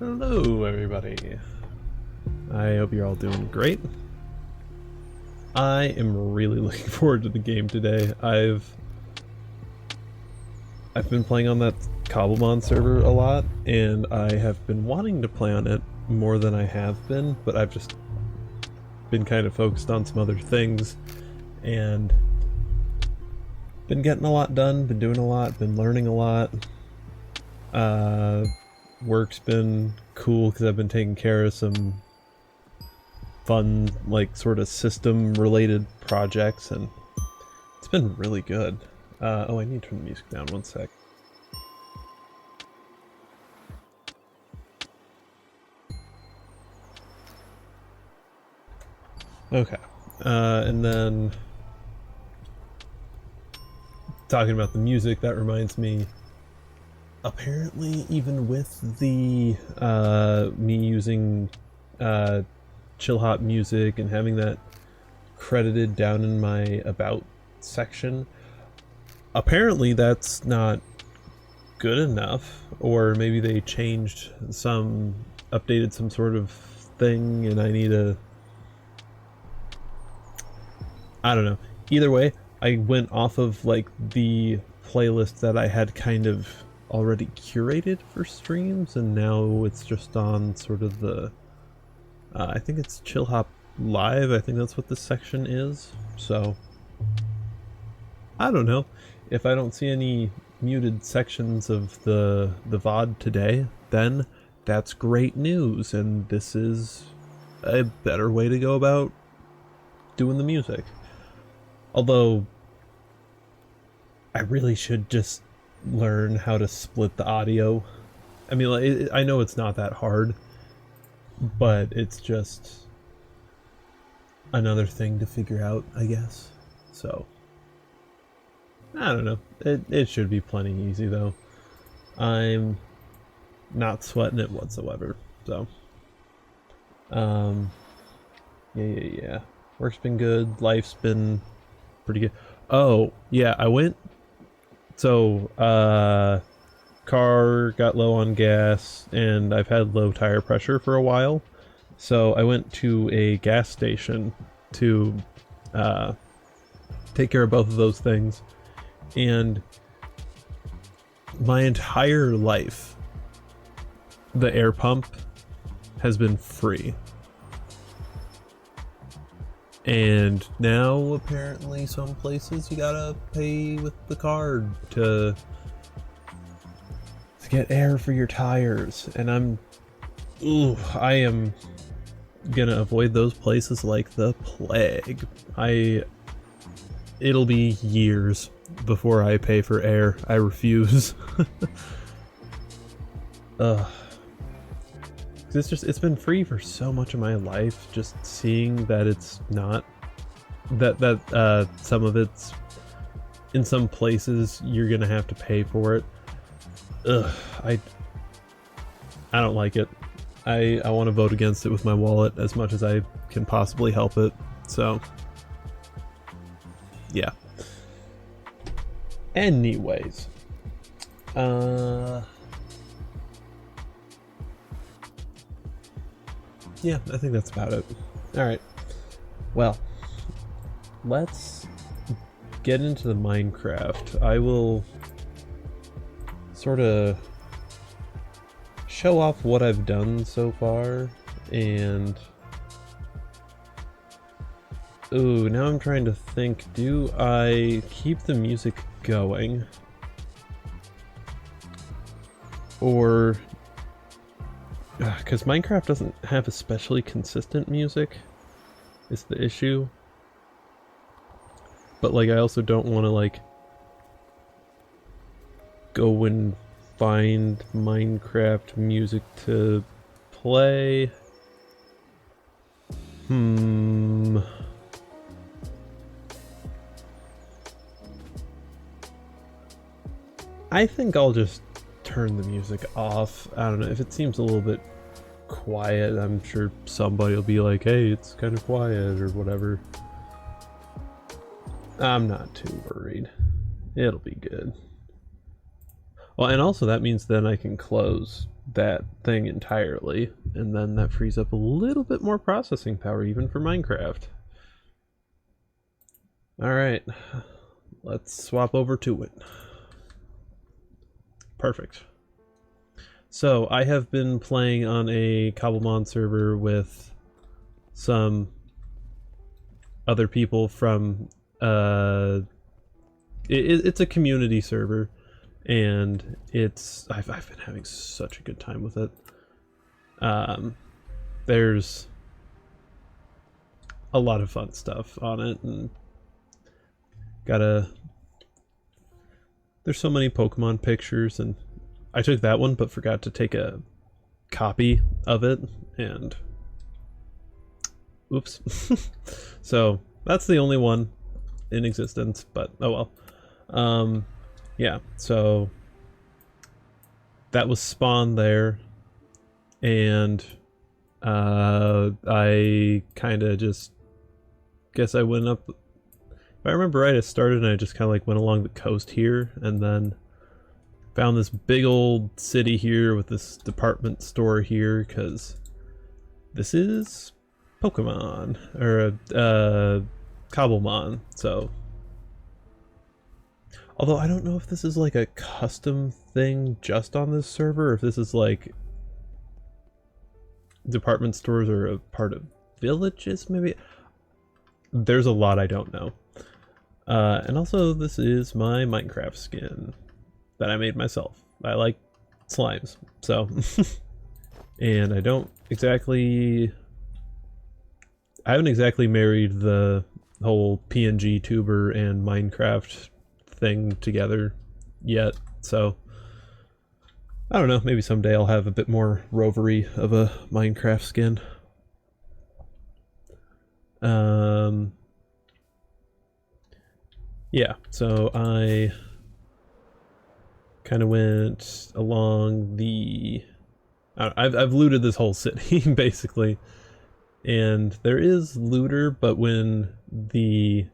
Hello everybody. I hope you're all doing great. I am really looking forward to the game today. I've been playing on that Cobblemon server a lot, and I have been wanting to play on it more than I have been, but I've just been kind of focused on some other things and been getting a lot done, been doing a lot, been learning a lot. Work's been cool because I've been taking care of some fun, like, sort of system related projects, and it's been really good. Oh, I need to turn the music down one sec. Okay, and then talking about the music, that reminds me, apparently even with the me using chill hop music and having that credited down in my about section, apparently that's not good enough, or maybe they changed updated some sort of thing and I need to, I don't know. Either way, I went off of like the playlist that I had kind of already curated for streams, and now it's just on sort of the I think it's Chill Hop Live. I think that's what this section is. So I don't know. If I don't see any muted sections of the VOD today, then that's great news, and this is a better way to go about doing the music. Although I really should just learn how to split the audio. I mean, like, I know it's not that hard, but it's just another thing to figure out, I guess. So I don't know. It should be plenty easy though. I'm not sweating it whatsoever. So yeah. Work's been good. Life's been pretty good. Oh yeah, car got low on gas and I've had low tire pressure for a while, so I went to a gas station to take care of both of those things, and my entire life the air pump has been free, and now apparently some places you gotta pay with the card to get air for your tires, and I am gonna avoid those places like the plague. It'll be years before I pay for air. I refuse. It's been free for so much of my life, just seeing that it's not, that some of it's, in some places you're gonna have to pay for it. I don't like it. I want to vote against it with my wallet as much as I can possibly help it. So yeah. Anyways, yeah, I think that's about it. Alright, well, let's get into the Minecraft. I will sort of show off what I've done so far, and ooh, now I'm trying to think, do I keep the music going, or because Minecraft doesn't have especially consistent music is the issue, but like I also don't want to like go and find Minecraft music to play. I think I'll just turn the music off. I don't know, if it seems a little bit quiet, I'm sure somebody will be like, hey, it's kind of quiet or whatever. I'm not too worried. It'll be good. Well, and also that means then I can close that thing entirely, and then that frees up a little bit more processing power even for Minecraft. Alright, let's swap over to it. Perfect. So I have been playing on a Cobblemon server with some other people from it's a community server, and I've been having such a good time with it. There's a lot of fun stuff on it, and there's so many Pokemon pictures, and I took that one but forgot to take a copy of it, and oops. So that's the only one in existence, but oh well. Yeah, so that was spawned there, and I kind of just guess I went up. If I remember right, I started and I just kind of like went along the coast here, and then found this big old city here with this department store here, because this is Pokemon, or Cobblemon, so. Although I don't know if this is like a custom thing just on this server, or if this is like department stores are a part of villages, maybe. There's a lot I don't know. And also this is my Minecraft skin that I made myself. I like slimes, so. And I haven't exactly married the whole PNG tuber and Minecraft thing together yet, so I don't know, maybe someday I'll have a bit more rovery of a Minecraft skin. Yeah, so I kind of went along I've looted this whole city basically, and there is looter, but when the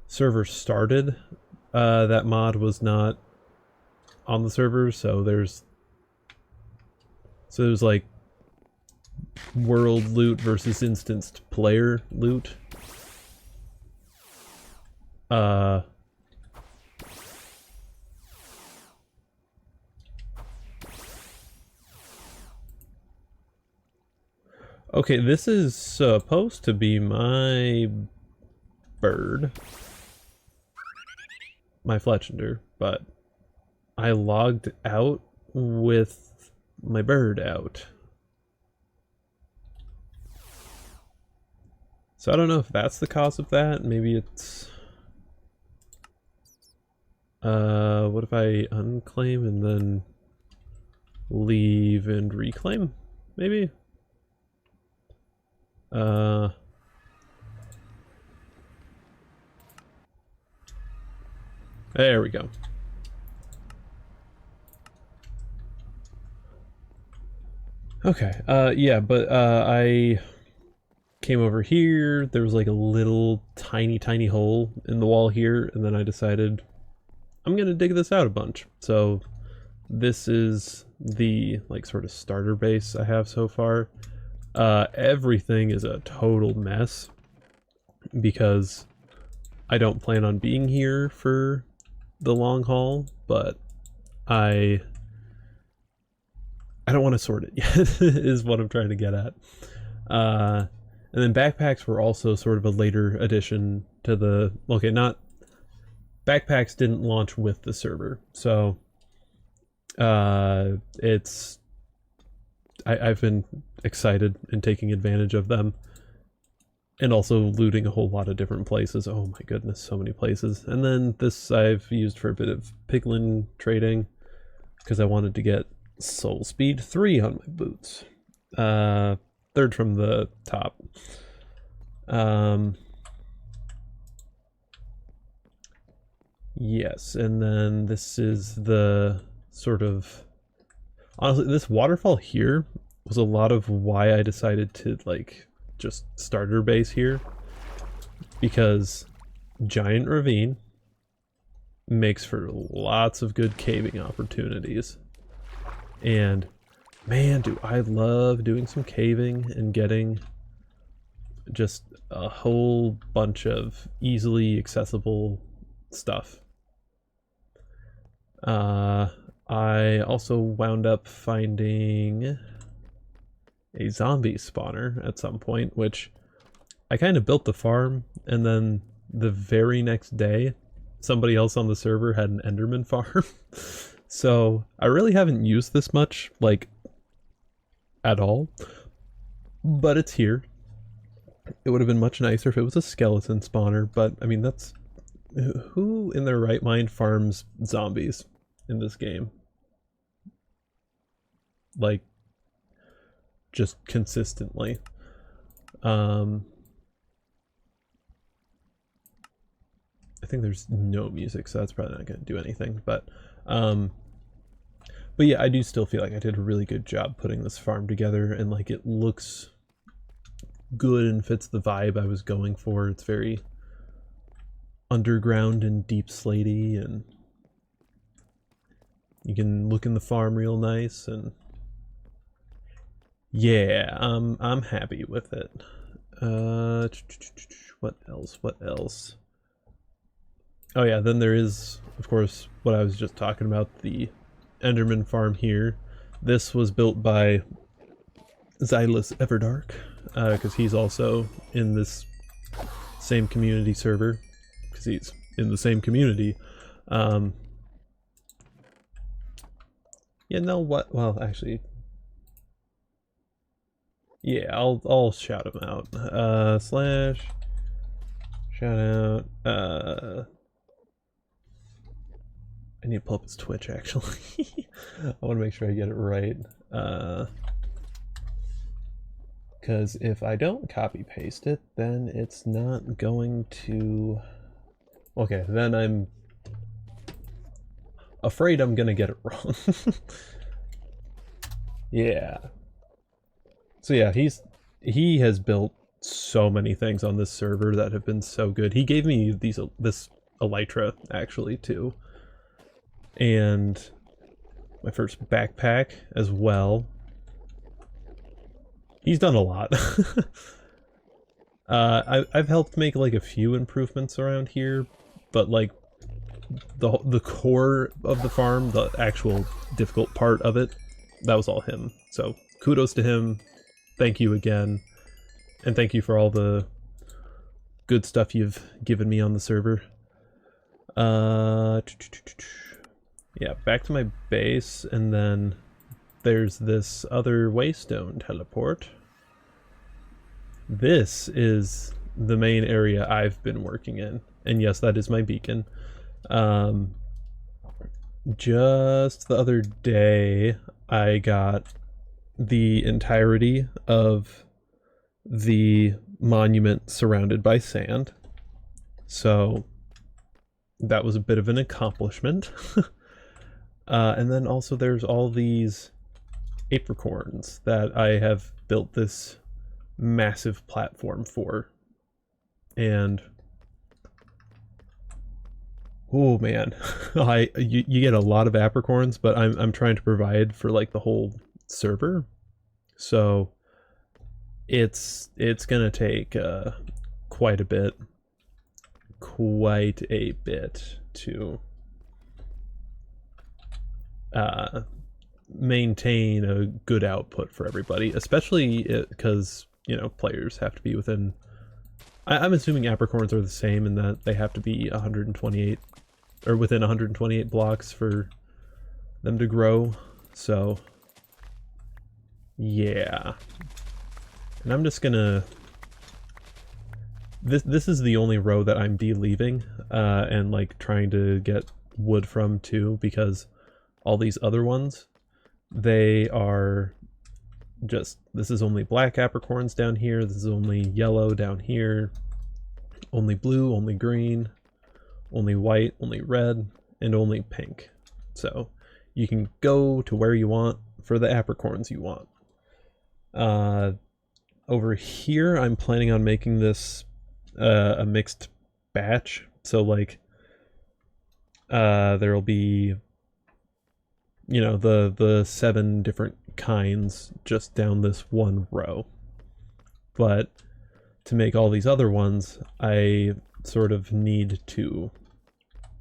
server started, that mod was not on the server, so there's like world loot versus instanced player loot. Okay, this is supposed to be my bird, my Fletchender, but I logged out with my bird out. So I don't know if that's the cause of that. Maybe it's what if I unclaim and then leave and reclaim? Maybe? There we go. Okay, yeah, but I came over here, there was like a little tiny hole in the wall here, and then I decided I'm gonna dig this out a bunch. So this is the like sort of starter base I have so far. Everything is a total mess because I don't plan on being here for the long haul, but I don't want to sort it yet is what I'm trying to get at. And then backpacks were also sort of a later addition to the, okay, not, backpacks didn't launch with the server, so it's, I've been excited and taking advantage of them, and also looting a whole lot of different places. Oh my goodness, so many places. And then this I've used for a bit of piglin trading because I wanted to get Soul Speed 3 on my boots. Third from the top. Yes, and then this is the sort of, honestly, this waterfall here was a lot of why I decided to like just starter base here, because giant ravine makes for lots of good caving opportunities, and Man, do I love doing some caving and getting just a whole bunch of easily accessible stuff. I also wound up finding a zombie spawner at some point, which I kind of built the farm, and then the very next day, somebody else on the server had an Enderman farm. So I really haven't used this much, like, at all, but it's here. It would have been much nicer if it was a skeleton spawner, but I mean, that's... Who in their right mind farms zombies in this game? Like, just consistently. I think there's no music, so that's probably not going to do anything, but yeah, I do still feel like I did a really good job putting this farm together, and like it looks good and fits the vibe I was going for. It's very underground and deep slatey, and you can look in the farm real nice, and yeah, I'm happy with it. What else? Oh yeah, then there is, of course, what I was just talking about, the Enderman farm here. This was built by Xylus Everdark, because he's also in this same community server, because he's in the same community. Yeah, no, what? Well, actually, yeah, I'll shout him out. Slash shout out. I need to pull up his Twitch, actually. I want to make sure I get it right. Because if I don't copy paste it, then it's not going to... Okay, then I'm afraid I'm gonna get it wrong. Yeah. So yeah, he has built so many things on this server that have been so good. He gave me this elytra, actually, too. And my first backpack as well. He's done a lot. I've helped make like a few improvements around here, but like the core of the farm, the actual difficult part of it, that was all him. So kudos to him. Thank you again. And thank you for all the good stuff you've given me on the server. Yeah, back to my base, and then there's this other waystone teleport. This is the main area I've been working in, and yes, that is my beacon. Just the other day, I got the entirety of the monument surrounded by sand, so that was a bit of an accomplishment. And then also there's all these apricorns that I have built this massive platform for. And oh man, you get a lot of apricorns, but I'm trying to provide for like the whole server. So it's gonna take quite a bit to maintain a good output for everybody, especially because, you know, players have to be within... I'm assuming apricorns are the same in that they have to be 128 or within 128 blocks for them to grow. So yeah, and I'm just gonna... This is the only row that I'm de-leaving and like trying to get wood from too, because all these other ones, they are just... This is only black apricorns down here, this is only yellow down here, only blue, only green, only white, only red, and only pink. So you can go to where you want for the apricorns you want. Over here, I'm planning on making this a mixed batch. So like there'll be you know, the 7 different kinds just down this one row. But to make all these other ones, I sort of need to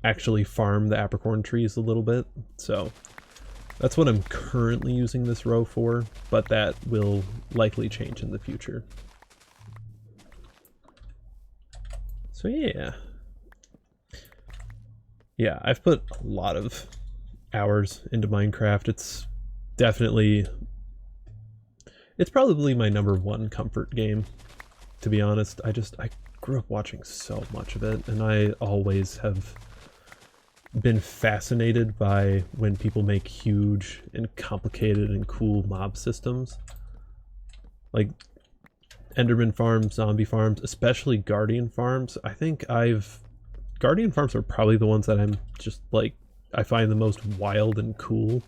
actually farm the apricorn trees a little bit. So that's what I'm currently using this row for, but that will likely change in the future. So yeah. Yeah, I've put a lot of hours into Minecraft. It's definitely... it's probably my #1 comfort game, to be honest. I grew up watching so much of it, and I always have been fascinated by when people make huge and complicated and cool mob systems. Like Enderman farms, zombie farms, especially Guardian farms. I think Guardian farms are probably the ones that I'm just like, I find the most wild and cool.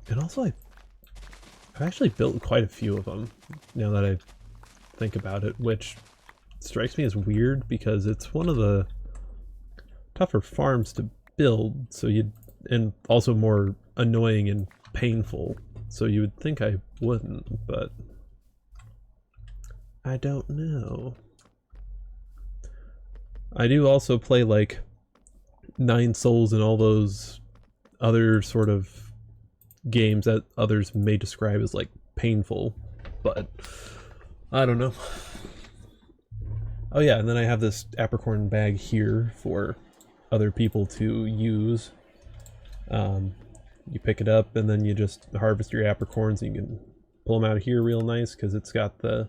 And also I've actually built quite a few of them now that I think about it, which strikes me as weird because it's one of the tougher farms to build, and also more annoying and painful, so you would think I wouldn't, but I don't know. I do also play like 9 Souls and all those other sort of games that others may describe as like painful, but I don't know. Oh yeah, and then I have this apricorn bag here for other people to use. You pick it up and then you just harvest your apricorns, and you can pull them out of here real nice because it's got the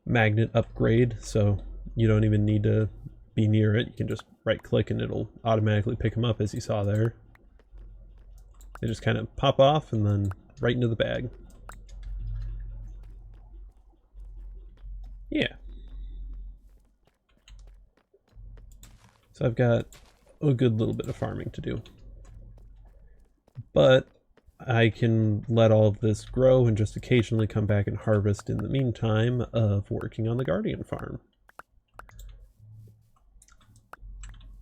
magnet upgrade, so you don't even need to be near it. You can just right click and it'll automatically pick them up, as you saw there. They just kind of pop off and then right into the bag. Yeah. So I've got a good little bit of farming to do. But I can let all of this grow and just occasionally come back and harvest in the meantime of working on the Guardian farm.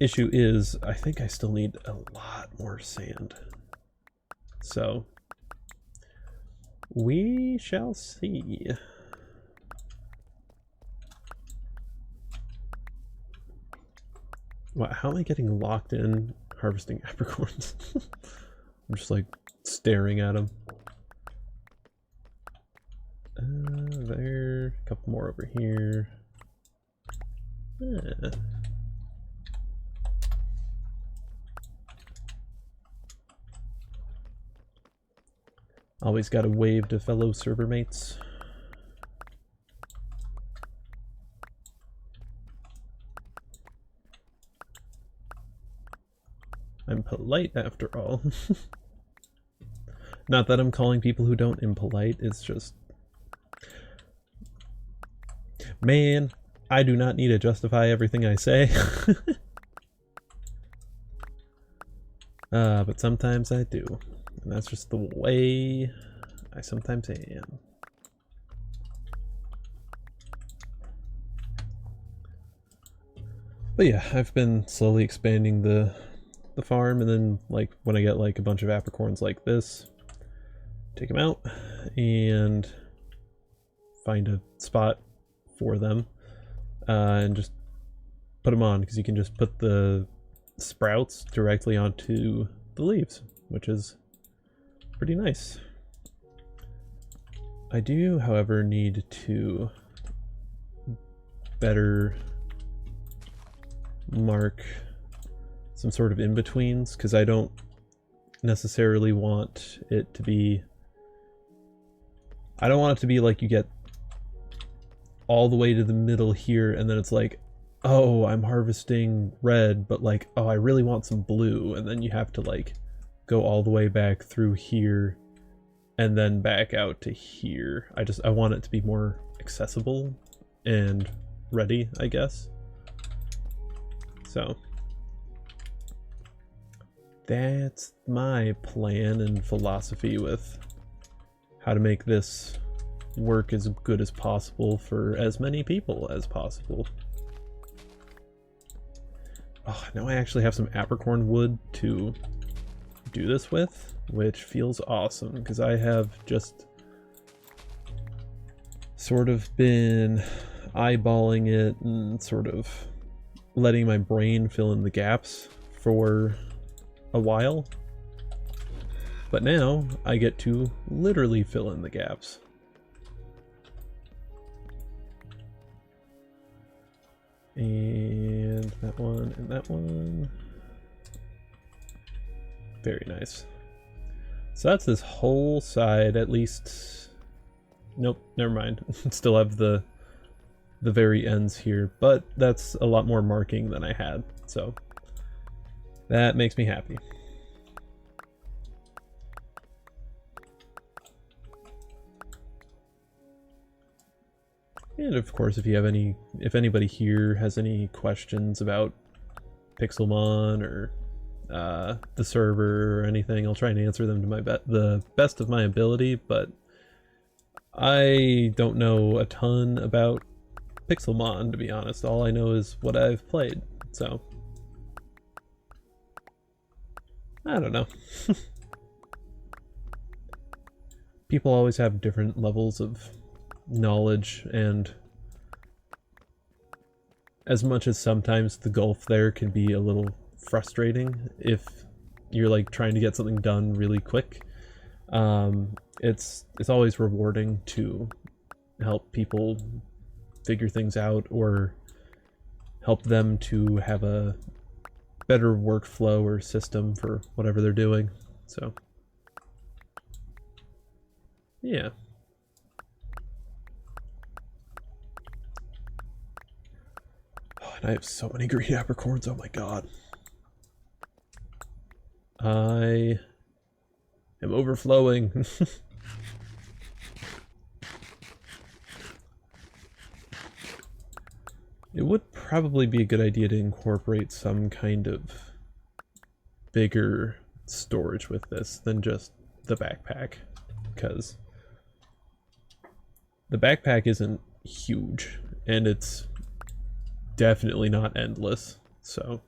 Issue is, I think I still need a lot more sand. So, we shall see. Wow, how am I getting locked in harvesting apricorns? I'm just like staring at them. There, a couple more over here. Always gotta wave to fellow server mates. I'm polite after all. Not that I'm calling people who don't impolite, it's just... man, I do not need to justify everything I say. But sometimes I do. And that's just the way I sometimes am. But yeah, I've been slowly expanding the farm, and then like when I get like a bunch of apricorns like this, take them out and find a spot for them and just put them on, because you can just put the sprouts directly onto the leaves, which is pretty nice. I do, however, need to better mark some sort of in-betweens, because I don't necessarily want it to be... I don't want it to be like you get all the way to the middle here and then it's like, oh, I'm harvesting red, but like, oh, I really want some blue, and then you have to like go all the way back through here and then back out to here. I want it to be more accessible and ready, I guess. So that's my plan and philosophy with how to make this work as good as possible for as many people as possible. Oh, now I actually have some apricorn wood to do this with, which feels awesome because I have just sort of been eyeballing it and sort of letting my brain fill in the gaps for a while. But now I get to literally fill in the gaps. And that one and that one. Very nice. So that's this whole side, at least. Nope, never mind. Still have the very ends here, but that's a lot more marking than I had, so that makes me happy. And of course, if anybody here has any questions about Pixelmon or the server or anything, I'll try and answer them to the best of my ability, but I don't know a ton about Pixelmon, to be honest. All I know is what I've played, so I don't know. People always have different levels of knowledge, and as much as sometimes the gulf there can be a little frustrating if you're like trying to get something done really quick, it's always rewarding to help people figure things out or help them to have a better workflow or system for whatever they're doing. So yeah. Oh, and I have so many green apricorns, oh my god. I am overflowing. It would probably be a good idea to incorporate some kind of bigger storage with this than just the backpack, because the backpack isn't huge and it's definitely not endless, so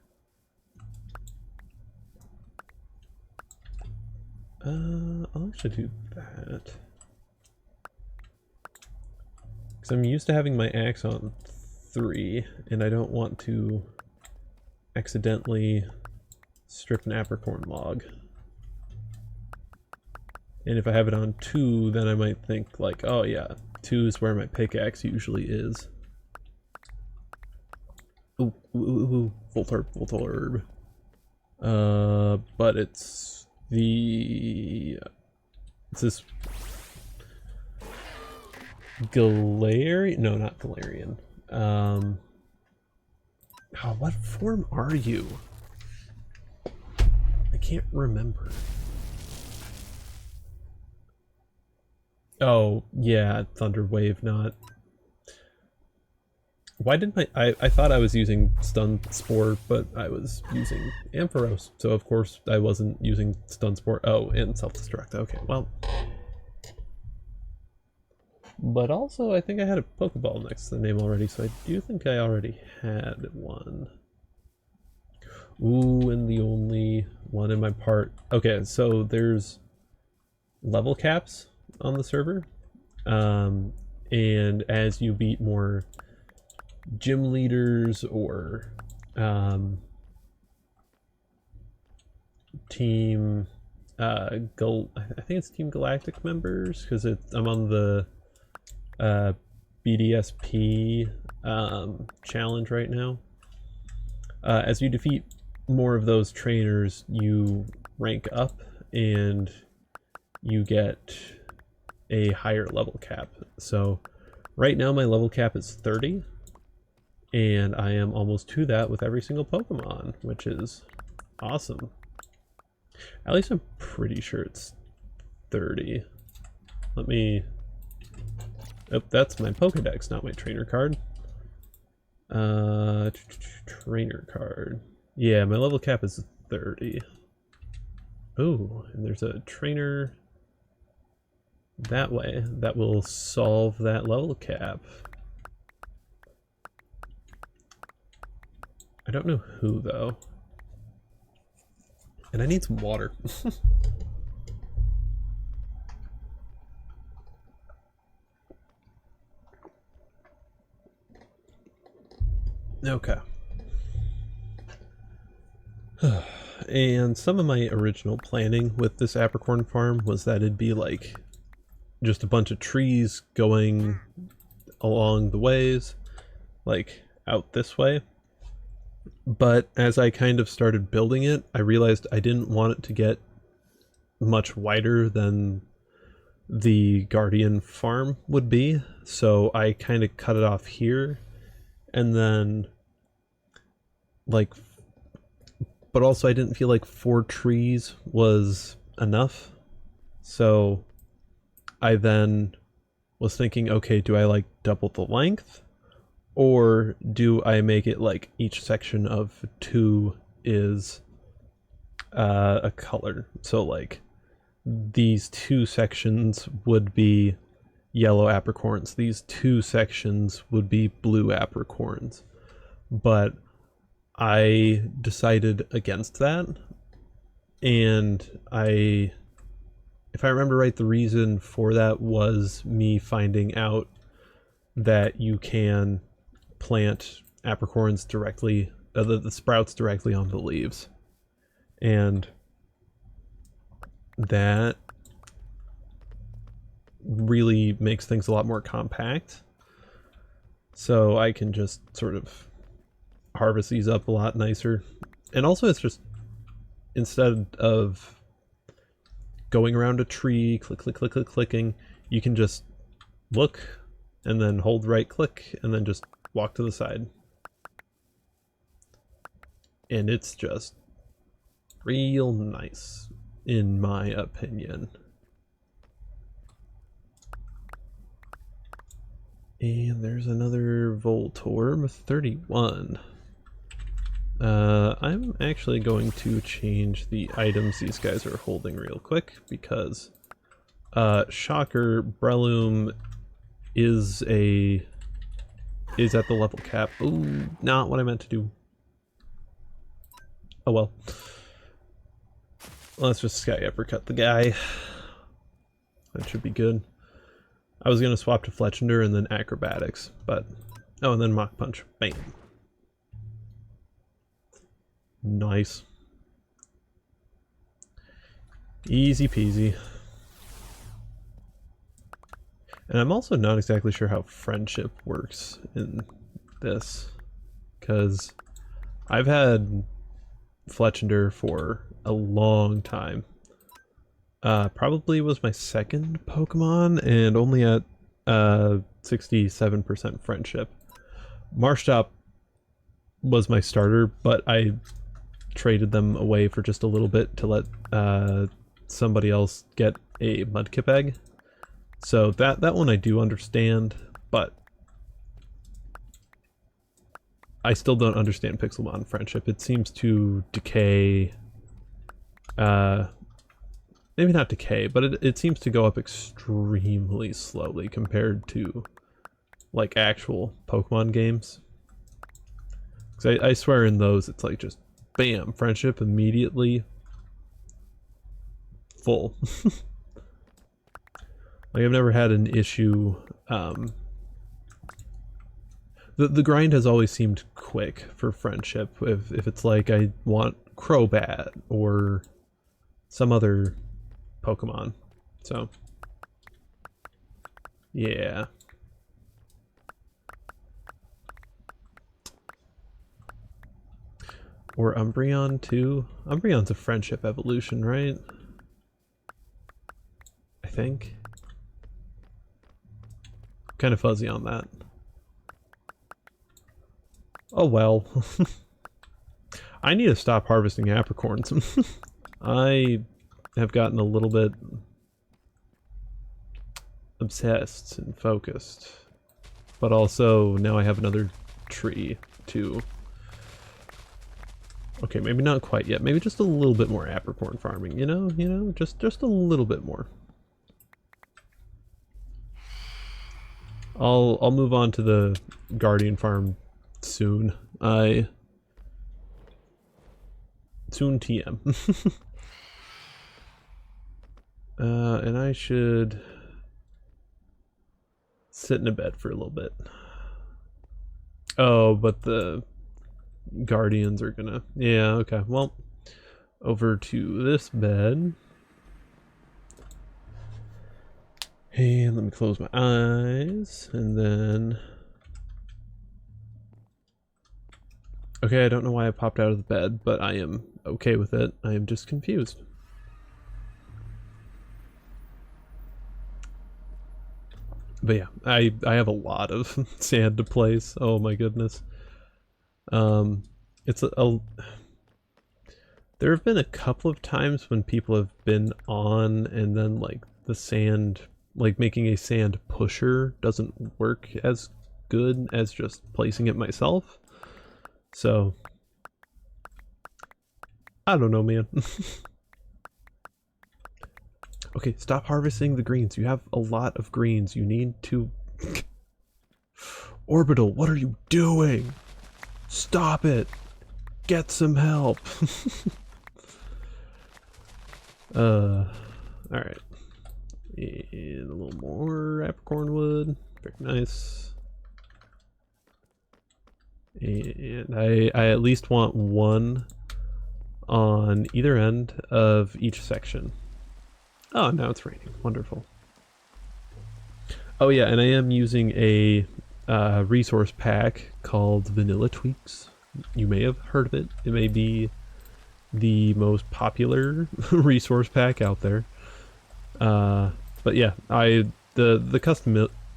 I'll actually do that because I'm used to having my axe on 3 and I don't want to accidentally strip an apricorn log. And if I have it on 2, then I might think like, oh yeah, 2 is where my pickaxe usually is. Ooh, ooh, ooh, Voltorb. But it's this Galarian? No, not Galarian. Oh, what form are you? I can't remember. Oh, yeah, Thunder Wave, not... Why did I thought I was using Stun Spore, but I was using Ampharos, so of course I wasn't using Stun Spore. Oh, and Self-Destruct, okay, well. But also, I think I had a Pokeball next to the name already, so I do think I already had one. Ooh, and the only one in my part. Okay, so there's level caps on the server, and as you beat more gym leaders or team I think it's Team Galactic members, because I'm on the BDSP challenge right now. As you defeat more of those trainers, you rank up and you get a higher level cap. So right now my level cap is 30, and I am almost to that with every single Pokemon, which is awesome. At least I'm pretty sure it's 30. Let me... Oh, that's my Pokedex, not my trainer card. Trainer card. Yeah, my level cap is 30. Oh, and there's a trainer that way that will solve that level cap. I don't know who, though. And I need some water. Okay. And some of my original planning with this apricorn farm was that it'd be like just a bunch of trees going along the ways, like out this way. But as I kind of started building it, I realized I didn't want it to get much wider than the Guardian farm would be. So I kind of cut it off here and then like, but also I didn't feel like 4 trees was enough. So I then was thinking, okay, do I like double the length? Or do I make it like each section of 2 is a color? So like these 2 sections would be yellow apricorns. These 2 sections would be blue apricorns. But I decided against that. And if I remember right, the reason for that was me finding out that you can plant apricorns directly, the sprouts directly on the leaves, and that really makes things a lot more compact. So I can just sort of harvest these up a lot nicer. And also it's just, instead of going around a tree, clicking, you can just look and then hold right click and then just walk to the side. And it's just real nice, in my opinion. And there's another Voltorb 31. I'm actually going to change the items these guys are holding real quick because shocker, Breloom is at the level cap. Ooh, not what I meant to do. Oh well. Let's just Sky Uppercut the guy. That should be good. I was gonna swap to Fletchender and then Acrobatics, but oh, and then Mach Punch. Bam. Nice. Easy peasy. And I'm also not exactly sure how friendship works in this, because I've had Fletchender for a long time. Probably was my second Pokemon and only at 67% friendship. Marshtomp was my starter, but I traded them away for just a little bit to let somebody else get a Mudkip egg. So that one I do understand, but I still don't understand Pixelmon friendship. It seems to decay, maybe not decay, but it seems to go up extremely slowly compared to like actual Pokemon games. Because I swear in those it's like just bam, friendship immediately full. Like I've never had an issue. The grind has always seemed quick for friendship. If it's like I want Crobat or some other Pokemon. So yeah. Or Umbreon too. Umbreon's a friendship evolution, right? I think. Kind of fuzzy on that. Oh well. I need to stop harvesting apricorns. I have gotten a little bit obsessed and focused. But also now I have another tree to... Okay, maybe not quite yet. Maybe just a little bit more apricorn farming, you know, just a little bit more. I'll move on to the Guardian farm soon. Soon TM. And I should sit in a bed for a little bit. Oh, but the guardians are gonna... Yeah, okay. Well, over to this bed. Hey, let me close my eyes, and then... Okay, I don't know why I popped out of the bed, but I am okay with it. I am just confused. But yeah, I have a lot of sand to place. Oh my goodness. It's there have been a couple of times when people have been on and then like the sand, like making a sand pusher doesn't work as good as just placing it myself. So I don't know, man. Okay, stop harvesting the greens. You have a lot of greens. You need to... Orbital, what are you doing? Stop it. Get some help. Alright. And a little more apricorn wood. Very nice. And I at least want one on either end of each section. Oh, now it's raining. Wonderful. Oh yeah, and I am using a resource pack called Vanilla Tweaks. You may have heard of it. It may be the most popular resource pack out there. But yeah, the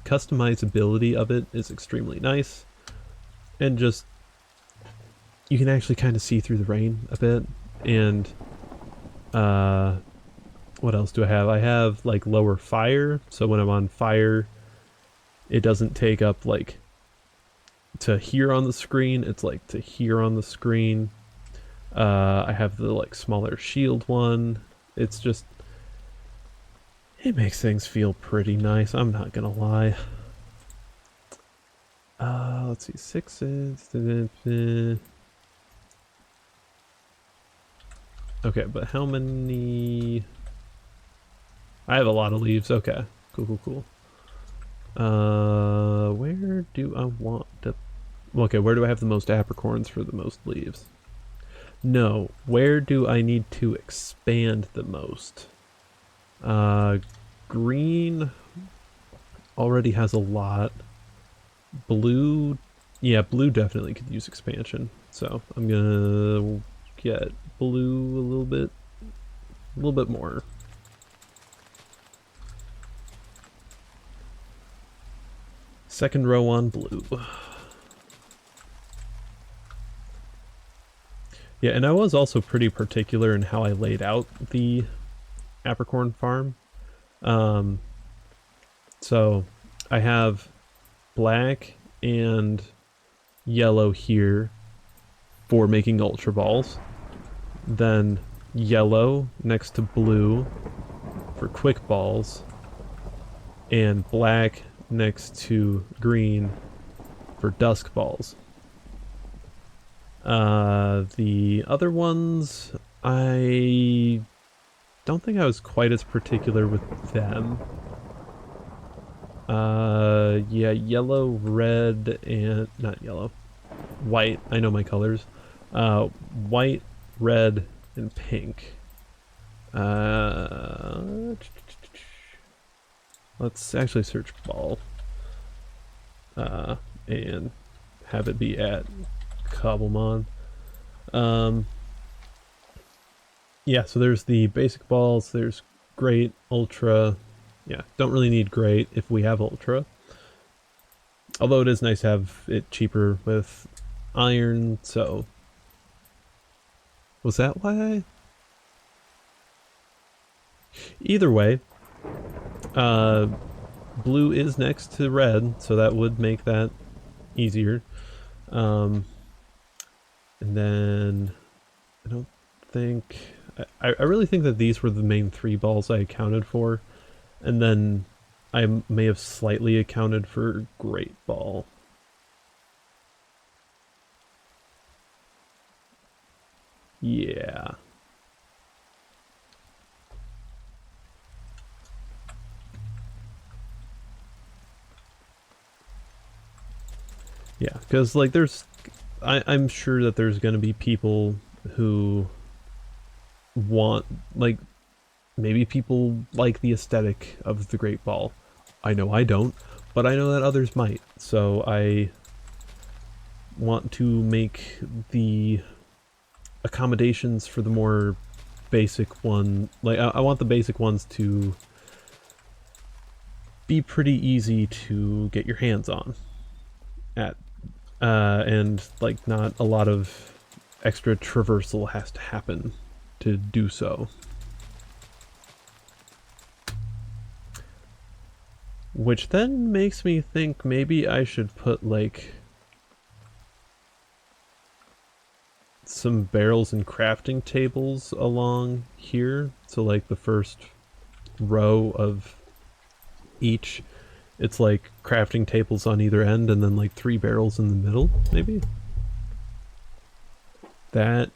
customizability of it is extremely nice, and just you can actually kind of see through the rain a bit. And what else do I have? I have like lower fire, so when I'm on fire, it doesn't take up like to here on the screen. It's like to here on the screen. I have the like smaller shield one. It's just, it makes things feel pretty nice. I'm not gonna lie. Let's see, 6 inches. Okay, but how many? I have a lot of leaves. Okay, cool. Where do I want to... Okay, where do I have the most apricorns for the most leaves? No, where do I need to expand the most? Green already has a lot. Blue, yeah, blue definitely could use expansion. So I'm gonna get blue a little bit more. Second row on blue. Yeah, and I was also pretty particular in how I laid out the apricorn farm. So I have black and yellow here for making ultra balls. Then yellow next to blue for quick balls. And black next to green for dusk balls. The other ones, I don't think I was quite as particular with them. Yeah, yellow, red, and not yellow, white. I know my colors. White, red, and pink. Let's actually search ball. And have it be at Cobblemon. Yeah, so there's the basic balls, there's great, ultra. Yeah, don't really need great if we have ultra. Although it is nice to have it cheaper with iron, so... Was that why I... Either way, blue is next to red, so that would make that easier. And then I don't think... I really think that these were the main 3 balls I accounted for. And then I may have slightly accounted for great ball. Yeah. Yeah, because like I'm sure that there's going to be people who want, like, maybe people like the aesthetic of the Great Ball. I know I don't, but I know that others might. So I want to make the accommodations for the more basic one. Like, I want the basic ones to be pretty easy to get your hands on at, and like not a lot of extra traversal has to happen to do so. Which then makes me think maybe I should put like some barrels and crafting tables along here. So like the first row of each, it's like crafting tables on either end and then like 3 barrels in the middle, maybe? That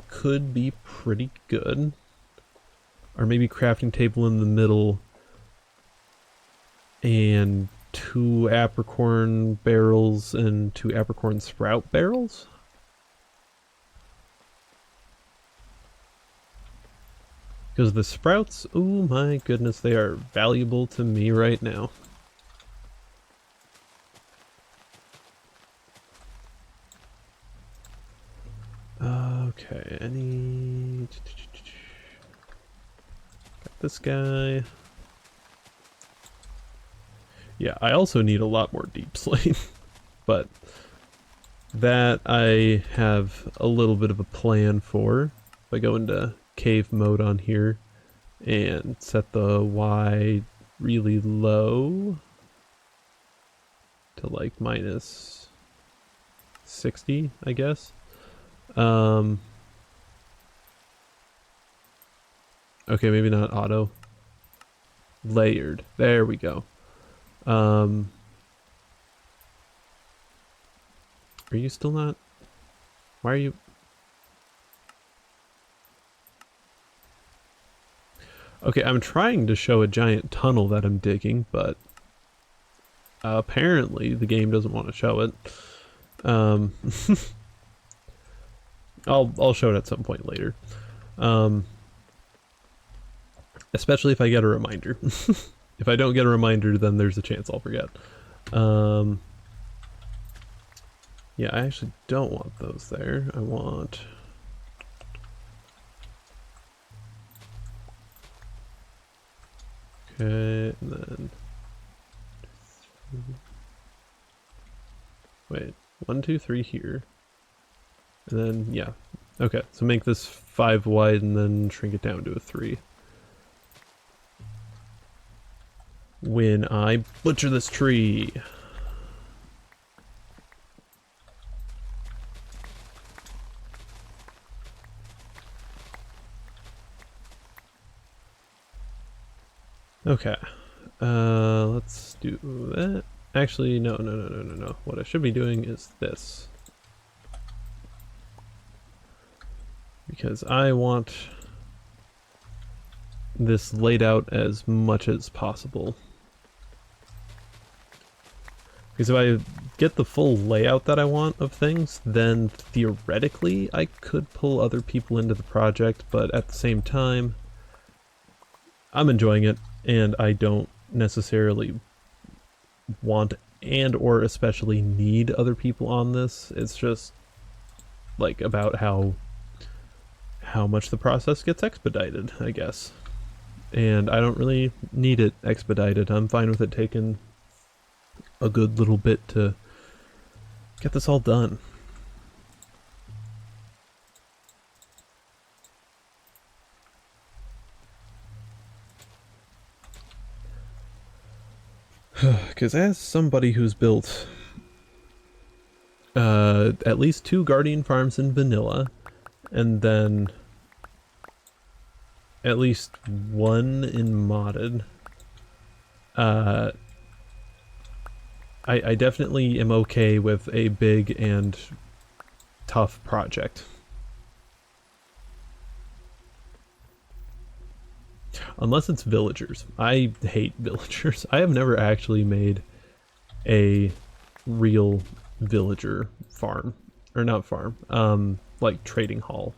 could be pretty good. Or maybe crafting table in the middle and 2 apricorn barrels and 2 apricorn sprout barrels? Because the sprouts, oh my goodness, they are valuable to me right now. Okay, got this guy. Yeah, I also need a lot more deep slate, but that I have a little bit of a plan for. If I go into cave mode on here and set the Y really low to like minus 60, I guess. Okay, maybe not auto. Layered. There we go. Are you still not? Why are you? Okay, I'm trying to show a giant tunnel that I'm digging, but apparently the game doesn't want to show it. I'll show it at some point later. Especially if I get a reminder. If I don't get a reminder, then there's a chance I'll forget. Yeah, I actually don't want those there. I want... Okay, and then... Wait, 1, 2, 3 here. And then, yeah. Okay, so make this 5 wide and then shrink it down to a 3. When I butcher this tree. Okay, let's do that. Actually, no. What I should be doing is this. Because I want this laid out as much as possible. Because if I get the full layout that I want of things, then theoretically I could pull other people into the project, but at the same time, I'm enjoying it, and I don't necessarily want and or especially need other people on this. It's just like about how much the process gets expedited, I guess. And I don't really need it expedited. I'm fine with it taking a good little bit to get this all done. Because as somebody who's built at least 2 Guardian farms in vanilla, and then at least 1 in modded, I definitely am okay with a big and tough project. Unless it's villagers. I hate villagers. I have never actually made a real villager farm, or not farm, like trading hall,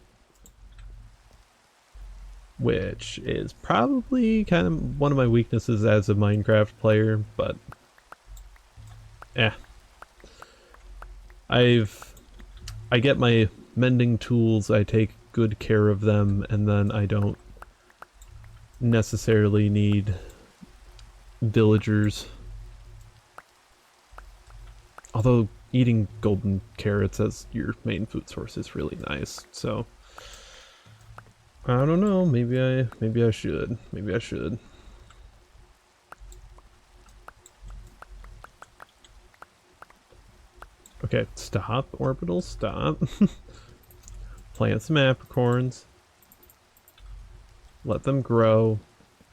which is probably kind of one of my weaknesses as a Minecraft player, but I get my mending tools, I take good care of them, and then I don't necessarily need villagers. Although eating golden carrots as your main food source is really nice, so I don't know, maybe I should. Maybe I should. Okay, stop, Orbital, stop. Plant some apricorns. Let them grow,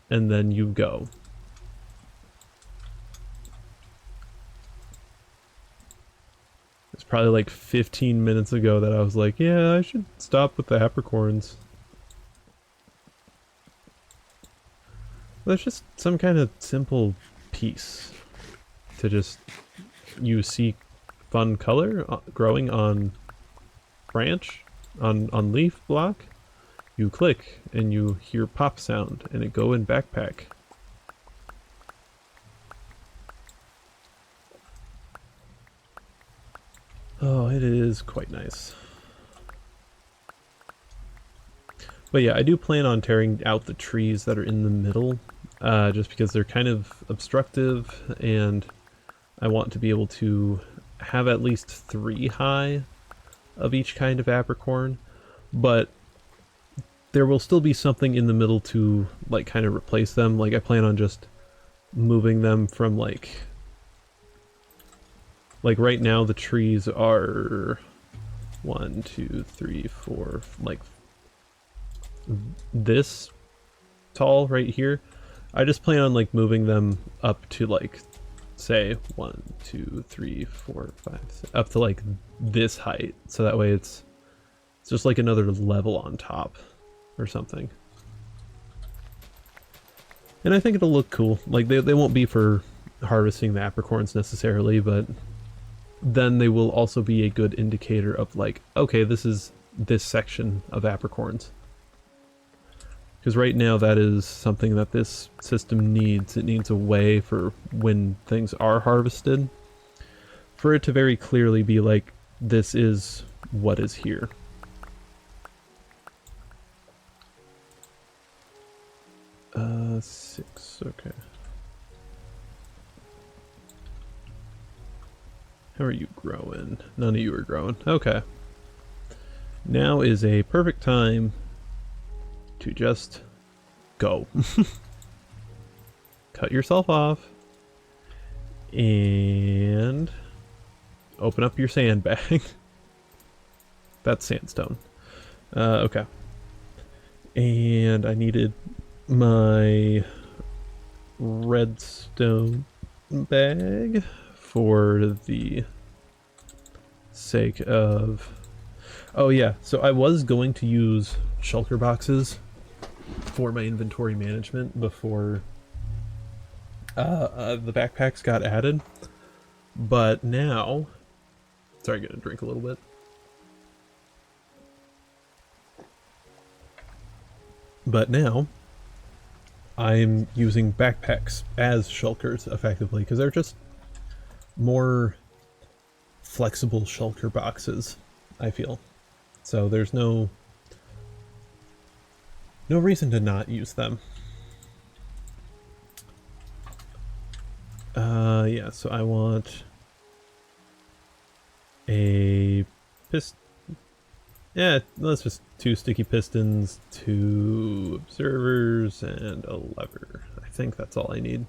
and then you go. It's probably like 15 minutes ago that I was like, yeah, I should stop with the apricorns. There's just some kind of simple piece to just, you see fun color growing on branch, on leaf block, you click and you hear pop sound and it go in backpack. Oh, it is quite nice. But yeah, I do plan on tearing out the trees that are in the middle, just because they're kind of obstructive, and I want to be able to have at least 3 high of each kind of apricorn, but there will still be something in the middle to like kind of replace them. Like I plan on just moving them from like right now the trees are 1, 2, 3, 4, like this tall right here. I just plan on like moving them up to like, say 1, 2, 3, 4, 5, 6, up to like this height, so that way it's just like another level on top or something. And I think it'll look cool. Like they won't be for harvesting the apricorns necessarily, but then they will also be a good indicator of like, okay, this is this section of apricorns. Because right now that is something that this system needs. It needs a way for when things are harvested, for it to very clearly be like, this is what is here. Uh, 6, okay. How are you growing? None of you are growing. Okay. Now is a perfect time to just go. Cut yourself off and open up your sandbag. That's sandstone. Okay. And I needed my redstone bag for the sake of... Oh yeah, so I was going to use shulker boxes for my inventory management before the backpacks got added, but now... Sorry, I'm gonna drink a little bit. But now I'm using backpacks as shulkers effectively, because they're just more flexible shulker boxes, I feel. So there's no reason to not use them. Yeah, so I want a piston. Yeah, let's just 2 sticky pistons, 2 observers, and a lever. I think that's all I need.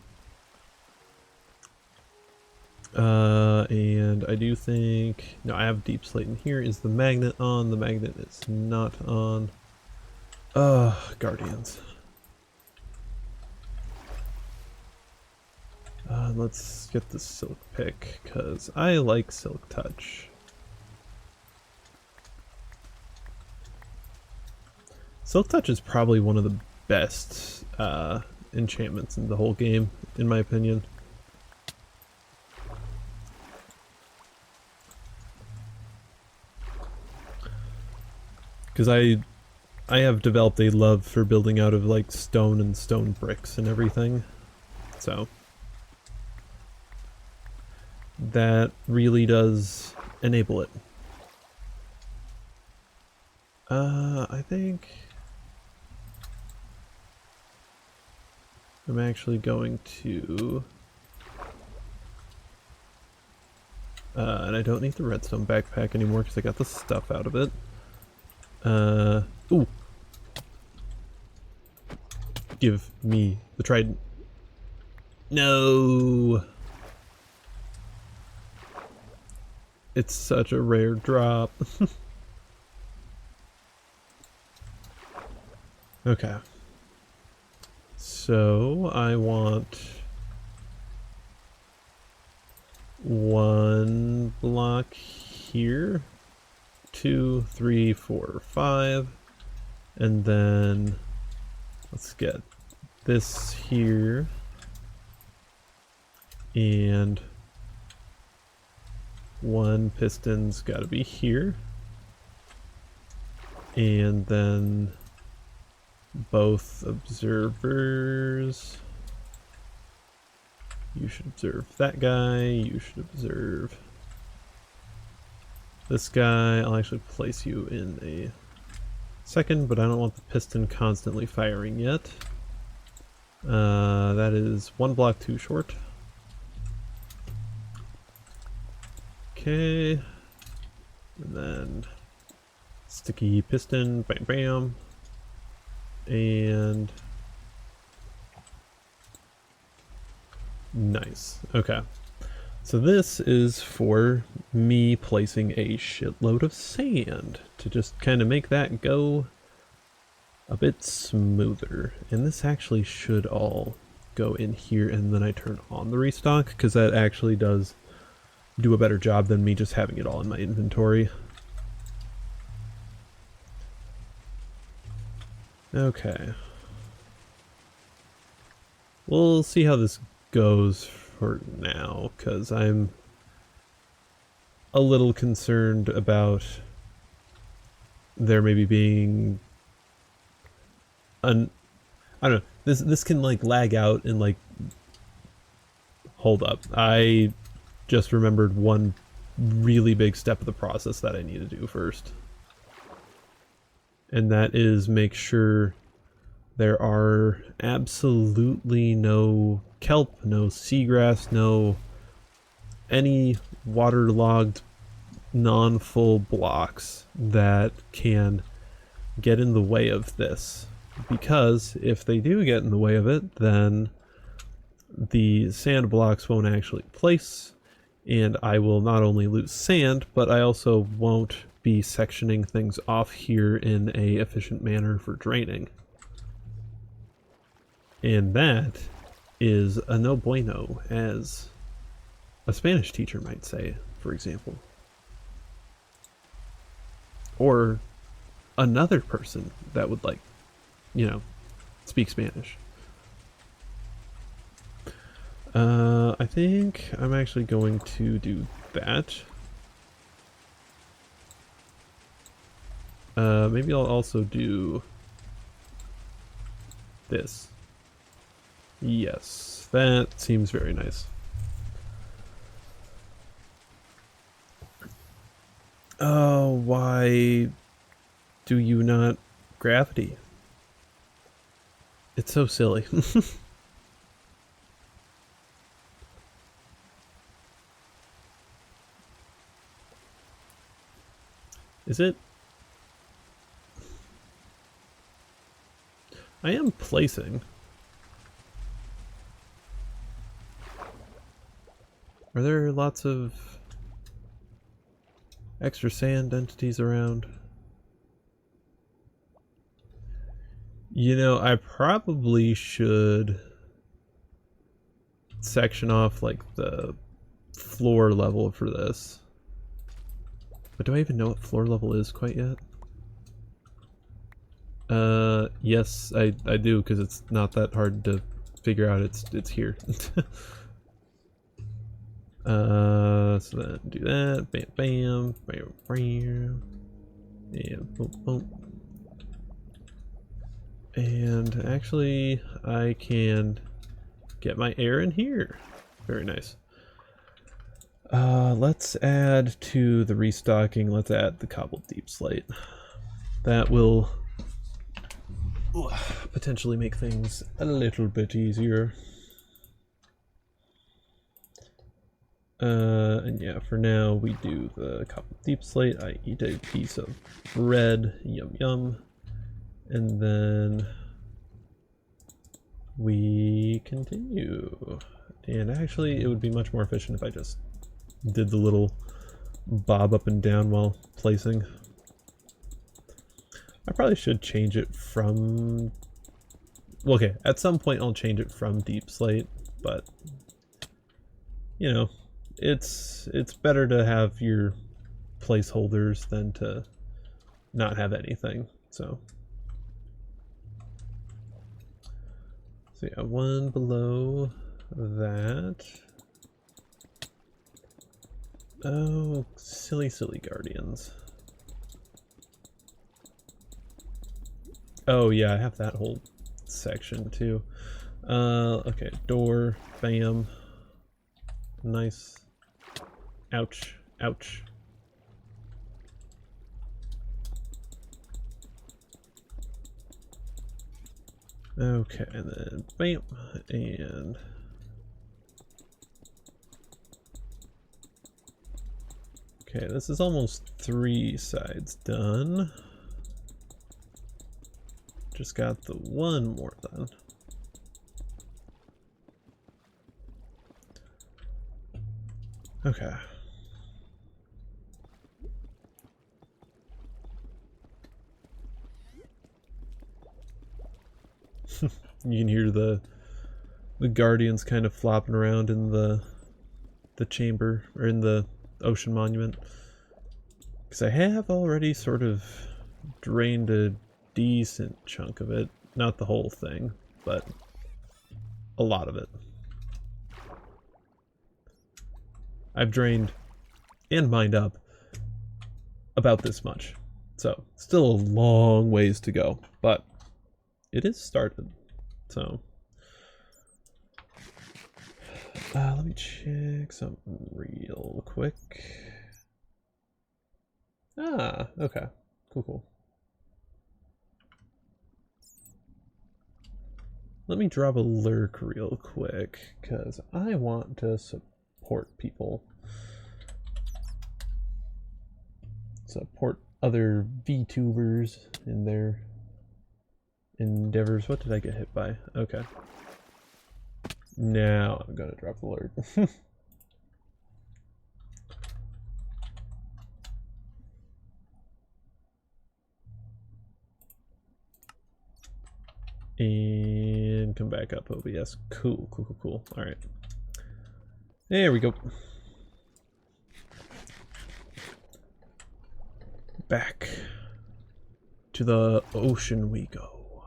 And I do think... No, I have deep slate in here. Is the magnet on? The magnet is not on. Guardians. Let's get the silk pick, because I like silk touch. Silk touch is probably one of the best enchantments in the whole game, in my opinion. because I have developed a love for building out of like stone and stone bricks and everything, so that really does enable it. I think I'm actually going to and I don't need the redstone backpack anymore because I got the stuff out of it. Ooh. Give me the trident. No! It's such a rare drop. Okay. So I want 1 block here, 2, 3, 4, 5, and then let's get this here, and 1 piston's got to be here, and then both observers. You should observe that guy, you should observe this guy. I'll actually place you in a second, but I don't want the piston constantly firing yet. That is 1 block too short. Okay. And then sticky piston, bam bam. And nice. Okay. So this is for me placing a shitload of sand to just kind of make that go a bit smoother. And this actually should all go in here, and then I turn on the restock, because that actually does do a better job than me just having it all in my inventory. Okay. We'll see how this goes for now, because I'm a little concerned about there maybe being I don't know, this can like lag out and like hold up. I just remembered one really big step of the process that I need to do first. And that is make sure there are absolutely no kelp, no seagrass, no any waterlogged non-full blocks that can get in the way of this. Because if they do get in the way of it, then the sand blocks won't actually place, and I will not only lose sand, but I also won't be sectioning things off here in a efficient manner for draining. And that is a no bueno, as a Spanish teacher might say, for example. Or another person that would, like, you know, speak Spanish. I think I'm actually going to do that. Maybe I'll also do this. Yes, that seems very nice. Oh, why do you not gravity? It's so silly. Is it? I am placing. Are there lots of extra sand entities around? You know, I probably should section off like the floor level for this. But do I even know what floor level is quite yet? Yes, I do, because it's not that hard to figure out. It's here. So then do that. Bam, bam, bam, bam, and boom, boom. And actually, I can get my air in here. Very nice. Let's add to the restocking, let's add the cobbled deep slate. That will potentially make things a little bit easier. And yeah, for now we do the cobbled deep slate. I eat a piece of bread, yum yum. And then we continue. And actually, it would be much more efficient if I just did the little bob up and down while placing. I probably should change it from... Well, okay, at some point I'll change it from deep slate, but you know, it's better to have your placeholders than to not have anything. So yeah, one below that. Oh, silly, silly guardians. Oh yeah, I have that whole section too. Okay, door, bam. Nice. Ouch, ouch. Okay, and then bam, and okay, this is almost 3 sides done. Just got the one more done. Okay. You can hear the guardians kind of flopping around in the chamber, or in the ocean monument. Because I have already sort of drained a decent chunk of it. Not the whole thing, but a lot of it. I've drained and mined up about this much. So, still a long ways to go, but it is started. So, let me check something real quick. Ah, okay. Cool, cool. Let me drop a lurk real quick, because I want to support people. Support other VTubers in their endeavors. What did I get hit by? Okay. Now I'm gonna drop the lurk. And come back up, OBS. Cool, cool, cool, cool. All right. There we go. Back to the ocean we go.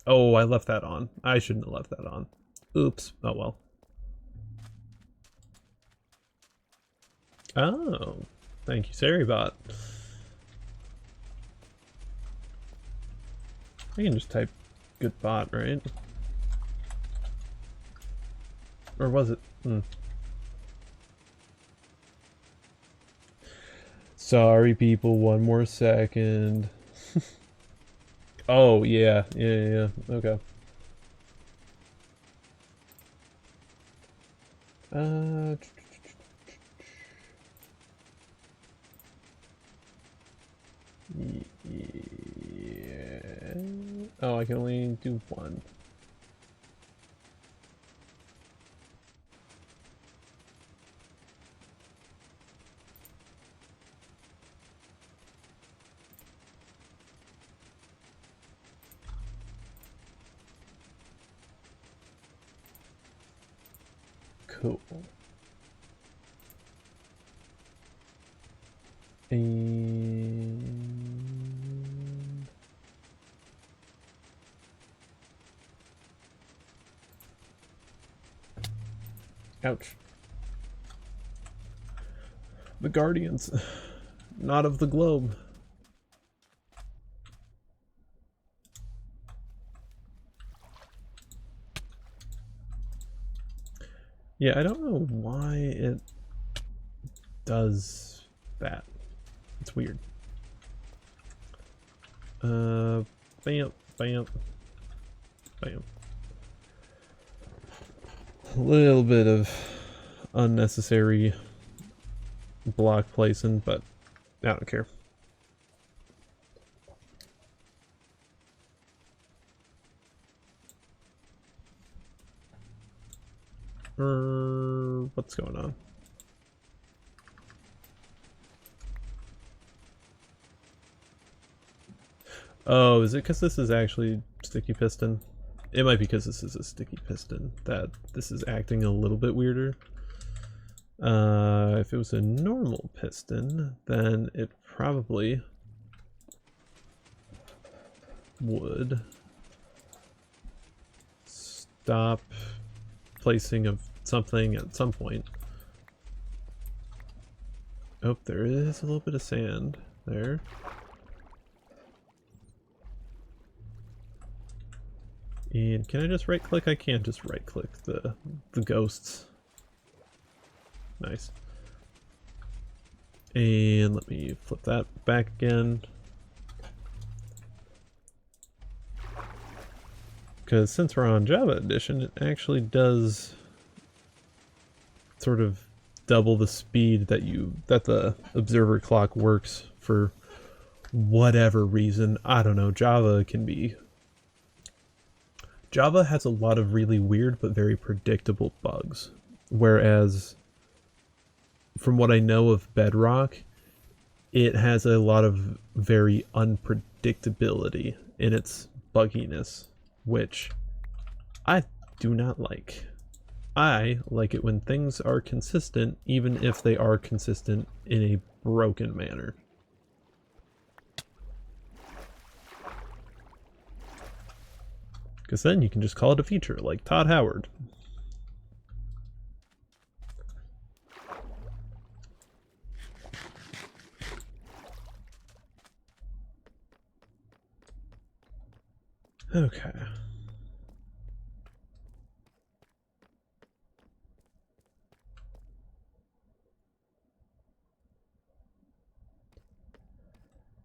Oh, I left that on. I shouldn't have left that on. Oops. Oh well. Oh, thank you, Saribot. I can just type good bot, right? Or was it? Sorry, people. One more second. Oh, yeah. Yeah. Okay. Yeah. Oh, I can only do one. Cool. And ouch. The Guardians, not of the globe. Yeah, I don't know why it does that. It's weird. Bam, bam, bam. A little bit of unnecessary block placing, but I don't care. What's going on? Oh, is it because this is actually sticky piston? It might be because this is a sticky piston that this is acting a little bit weirder. If it was a normal piston, then it probably would stop placing of something at some point. Oh, there is a little bit of sand there. And can I just right click? I can't just right click the ghosts. Nice. And let me flip that back again. Because since we're on Java Edition, it actually does sort of double the speed that the observer clock works for whatever reason. I don't know. Java has a lot of really weird but very predictable bugs. Whereas from what I know of Bedrock, it has a lot of very unpredictability in its bugginess, which I do not like. I like it when things are consistent, even if they are consistent in a broken manner. Because then you can just call it a feature, like Todd Howard. Okay.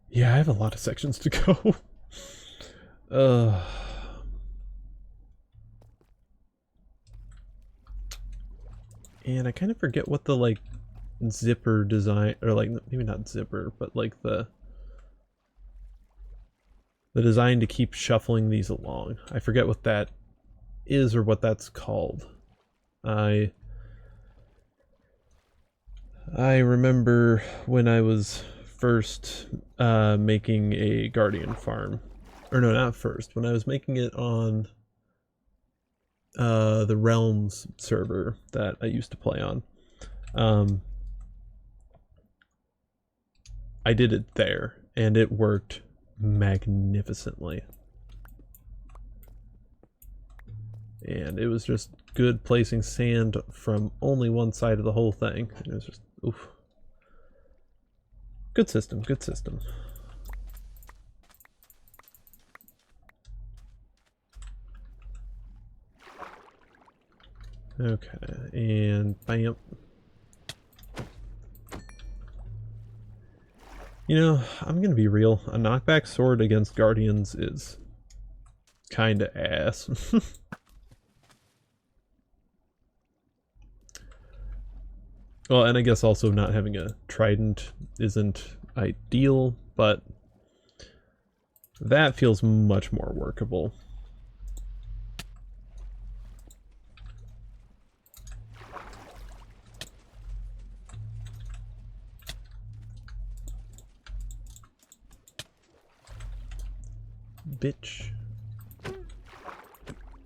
Yeah, I have a lot of sections to go. And I kind of forget what the, like, zipper design, or like, maybe not zipper, but like the design to keep shuffling these along. I forget what that is or what that's called. I remember when I was first making a Guardian farm. Or no, not first. When I was making it on the Realms server that I used to play on. I did it there, and it worked magnificently. And it was just good placing sand from only one side of the whole thing. And it was just, oof. Good system, good system. Okay, and bam. You know, I'm gonna be real. A knockback sword against Guardians is kinda ass. Well, and I guess also not having a trident isn't ideal, but that feels much more workable. Bitch.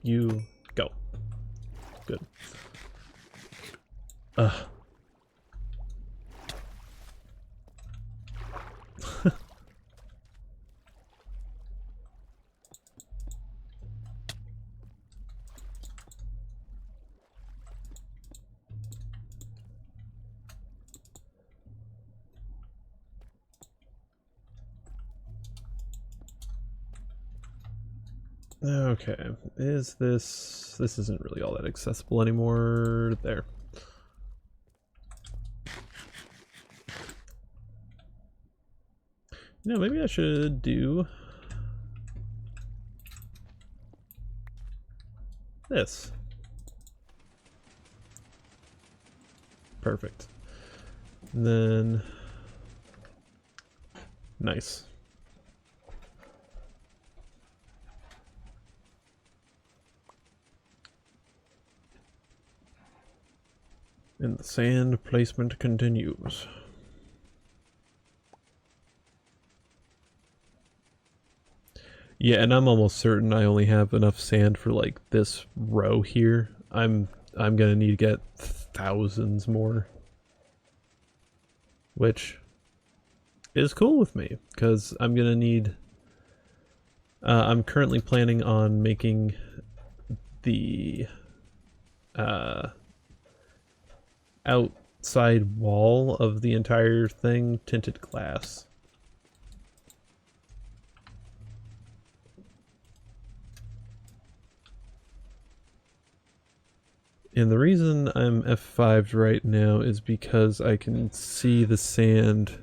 You go. Good. Ugh. Okay, is this this isn't really all that accessible anymore. There. You know, maybe I should do this. Perfect. And then, nice. And the sand placement continues. Yeah, and I'm almost certain I only have enough sand for like this row here. I'm gonna need to get thousands more, which is cool with me because I'm gonna need. I'm currently planning on making the outside wall of the entire thing tinted glass. And the reason I'm F5'd right now is because I can see the sand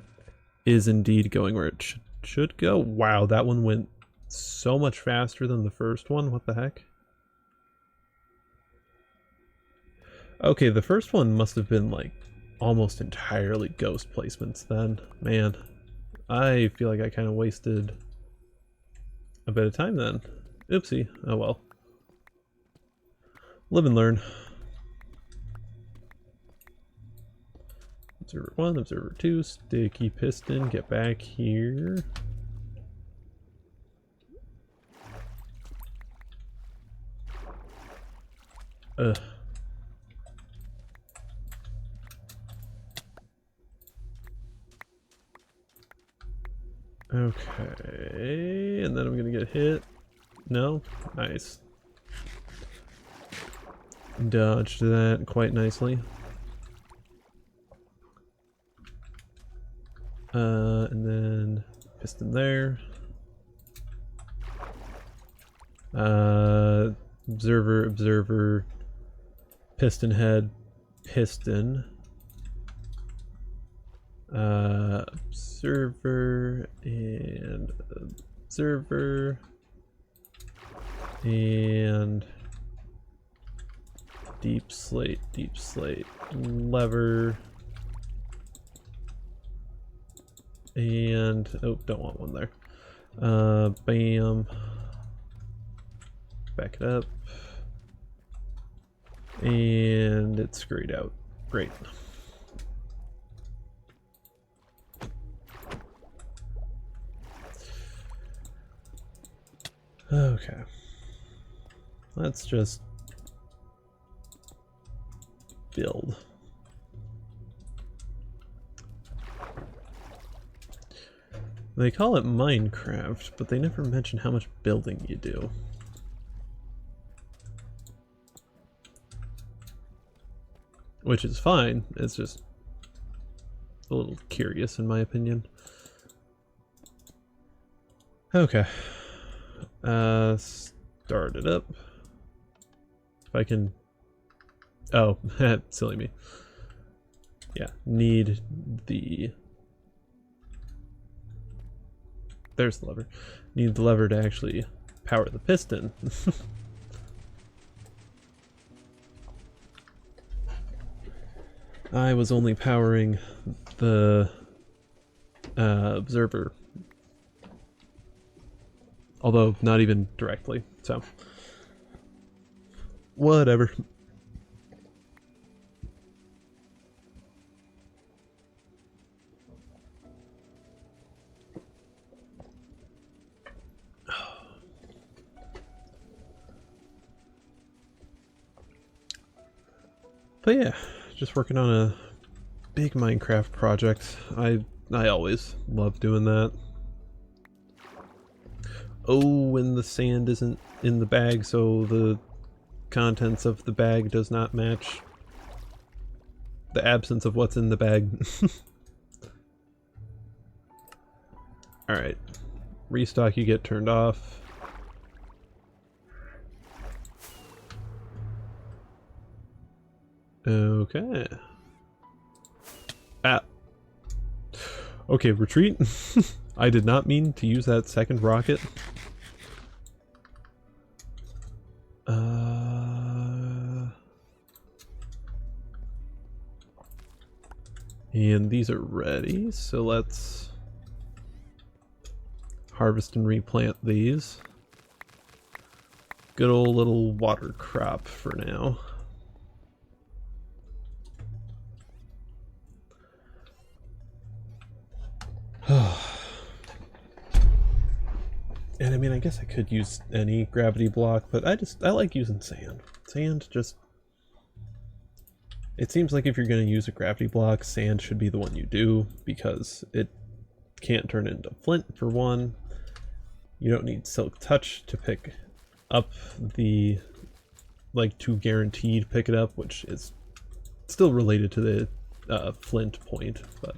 is indeed going where it should go. Wow, that one went so much faster than the first one. What the heck? Okay, the first one must have been like almost entirely ghost placements then. Man, I feel like I kind of wasted a bit of time then. Oopsie. Oh well. Live and learn. Observer 1, Observer 2, sticky piston, get back here. Ugh. Okay, and then I'm gonna get hit. No? Nice. Dodged that quite nicely. And then piston there. Observer, observer, piston head, piston. Observer and observer and deep slate, lever. And, oh, don't want one there. Bam. Back it up. And it's grayed out. Great. Okay. Let's just build. They call it Minecraft, but they never mention how much building you do. Which is fine, it's just a little curious in my opinion. Okay. Start it up. If I can... Oh, silly me. Yeah, need the... There's the lever. Need the lever to actually power the piston. I was only powering the observer. Although not even directly, so whatever. But yeah, just working on a big Minecraft project. I always love doing that. Oh, and the sand isn't in the bag, so the contents of the bag does not match the absence of what's in the bag. Alright. Restock, you get turned off. Okay. Ah. Okay, retreat. I did not mean to use that second rocket. And these are ready, so let's harvest and replant these. Good old little water crop for now. And I mean, I guess I could use any gravity block, but I like using sand. Sand just... It seems like if you're going to use a gravity block, sand should be the one you do, because it can't turn into flint for one. You don't need silk touch to pick up the... like, to guaranteed pick it up, which is still related to the flint point, but...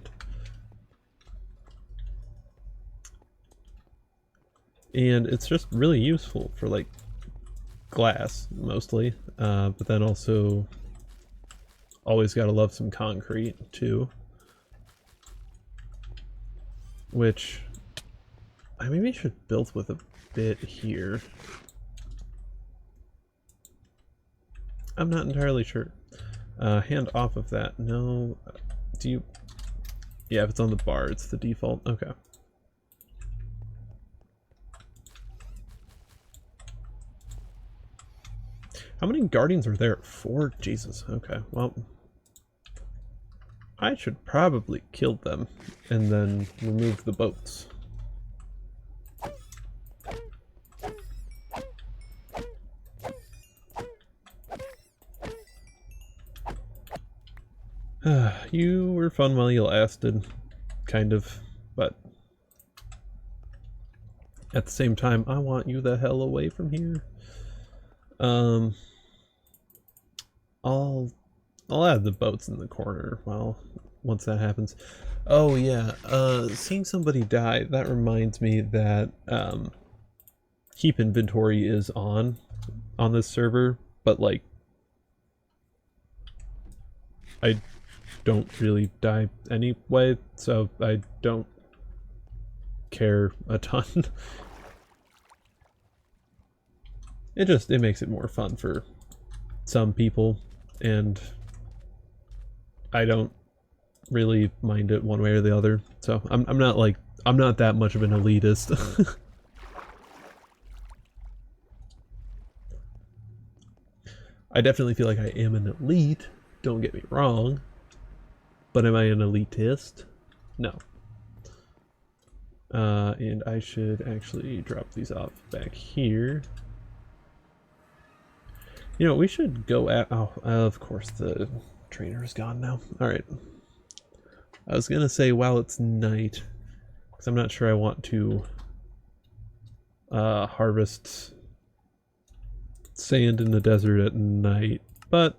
And it's just really useful for like glass mostly, but then also always gotta love some concrete too, which I maybe should build with a bit here. I'm not entirely sure. Hand off of that. No, do you? Yeah, if it's on the bar, it's the default. Okay. How many guardians are there? 4? Jesus. Okay, well, I should probably kill them and then remove the boats. You were fun while you lasted, kind of, but at the same time, I want you the hell away from here. I'll add the boats in the corner once that happens. Oh yeah, seeing somebody die, that reminds me that keep inventory is on this server, but like I don't really die anyway, so I don't care a ton. It makes it more fun for some people, and I don't really mind it one way or the other. So I'm not that much of an elitist. I definitely feel like I am an elite, don't get me wrong, but am I an elitist? No. And I should actually drop these off back here. You know, we should go at... Oh, of course, the trainer is gone now. Alright. I was going to say while it's night, because I'm not sure I want to harvest sand in the desert at night, but,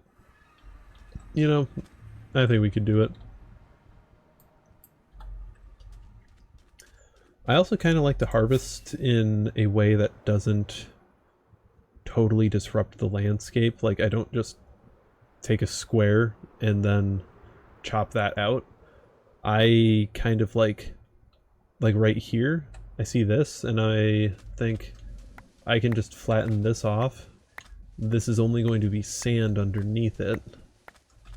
you know, I think we could do it. I also kind of like to harvest in a way that doesn't totally disrupt the landscape. Like, I don't just take a square and then chop that out. I kind of like right here, I see this and I think I can just flatten this off. This is only going to be sand underneath it.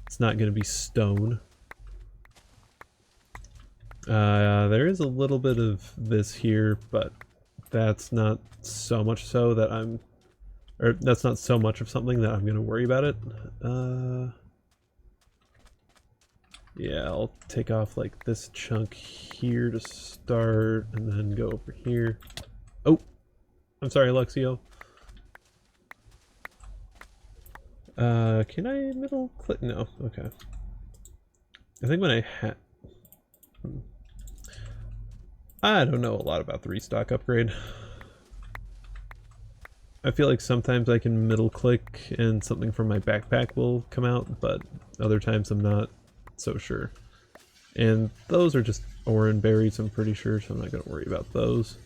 It's not going to be stone. There is a little bit of this here, but that's not so much so that that's not so much of something that I'm going to worry about it. Yeah, I'll take off like this chunk here to start and then go over here. Oh, I'm sorry, Alexio. Can I middle click? No, okay. I think when I had... I don't know a lot about the restock upgrade. I feel like sometimes I can middle click and something from my backpack will come out, but other times I'm not so sure. And those are just orange berries, I'm pretty sure, so I'm not going to worry about those.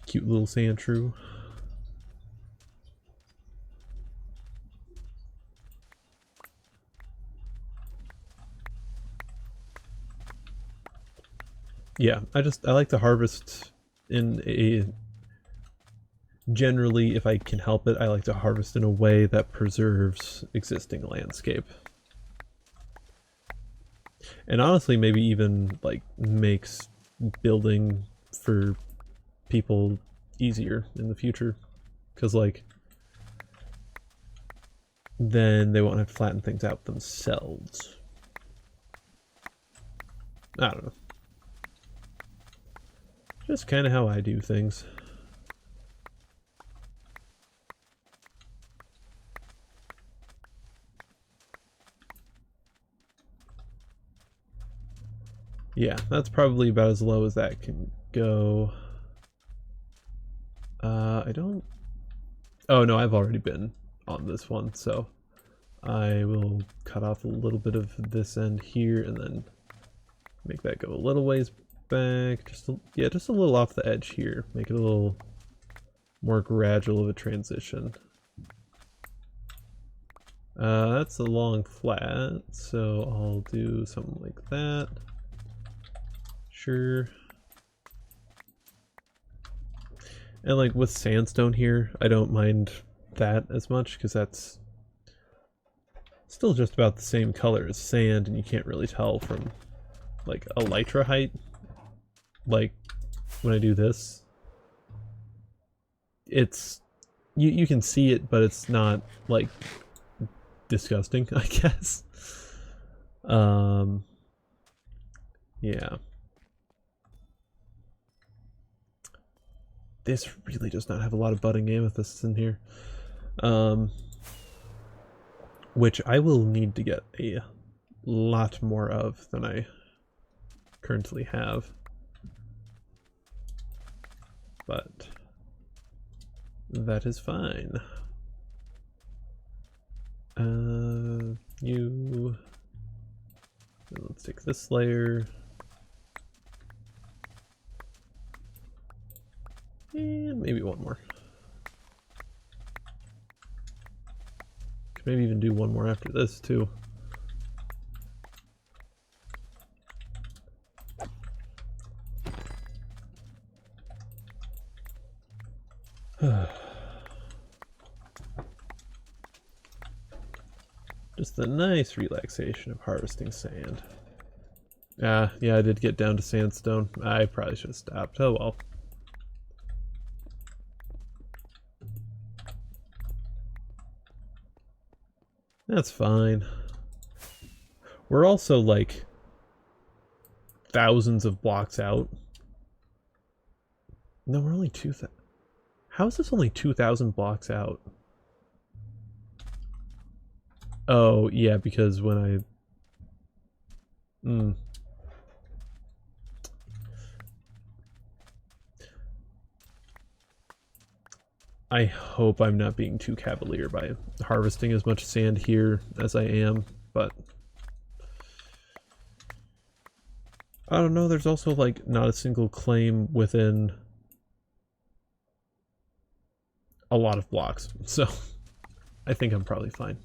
Cute little sand shrew. Yeah, I like to harvest in a... Generally, if I can help it, I like to harvest in a way that preserves existing landscape. And honestly, maybe even, like, makes building for people easier in the future. Because, like, then they won't have to flatten things out themselves. I don't know. Just kind of how I do things. Yeah, that's probably about as low as that can go. I don't... Oh no, I've already been on this one, so I will cut off a little bit of this end here and then make that go a little ways back. Just a little off the edge here. Make it a little more gradual of a transition. That's a long flat, so I'll do something like that. Sure. And like with sandstone here, I don't mind that as much because that's still just about the same color as sand, and you can't really tell from like elytra height. Like when I do this, it's you can see it, but it's not like disgusting, I guess. Yeah. This really does not have a lot of budding amethysts in here. Which I will need to get a lot more of than I currently have. But that is fine. Let's take this layer. And maybe one more. Could maybe even do one more after this too. Just the nice relaxation of harvesting sand. Yeah, I did get down to sandstone. I probably should have stopped. Oh well. That's fine. We're also like thousands of blocks out. No, we're only 2,000. How is this only 2,000 blocks out? Oh, yeah, because when I hope I'm not being too cavalier by harvesting as much sand here as I am, but I don't know, there's also like not a single claim within a lot of blocks, so I think I'm probably fine.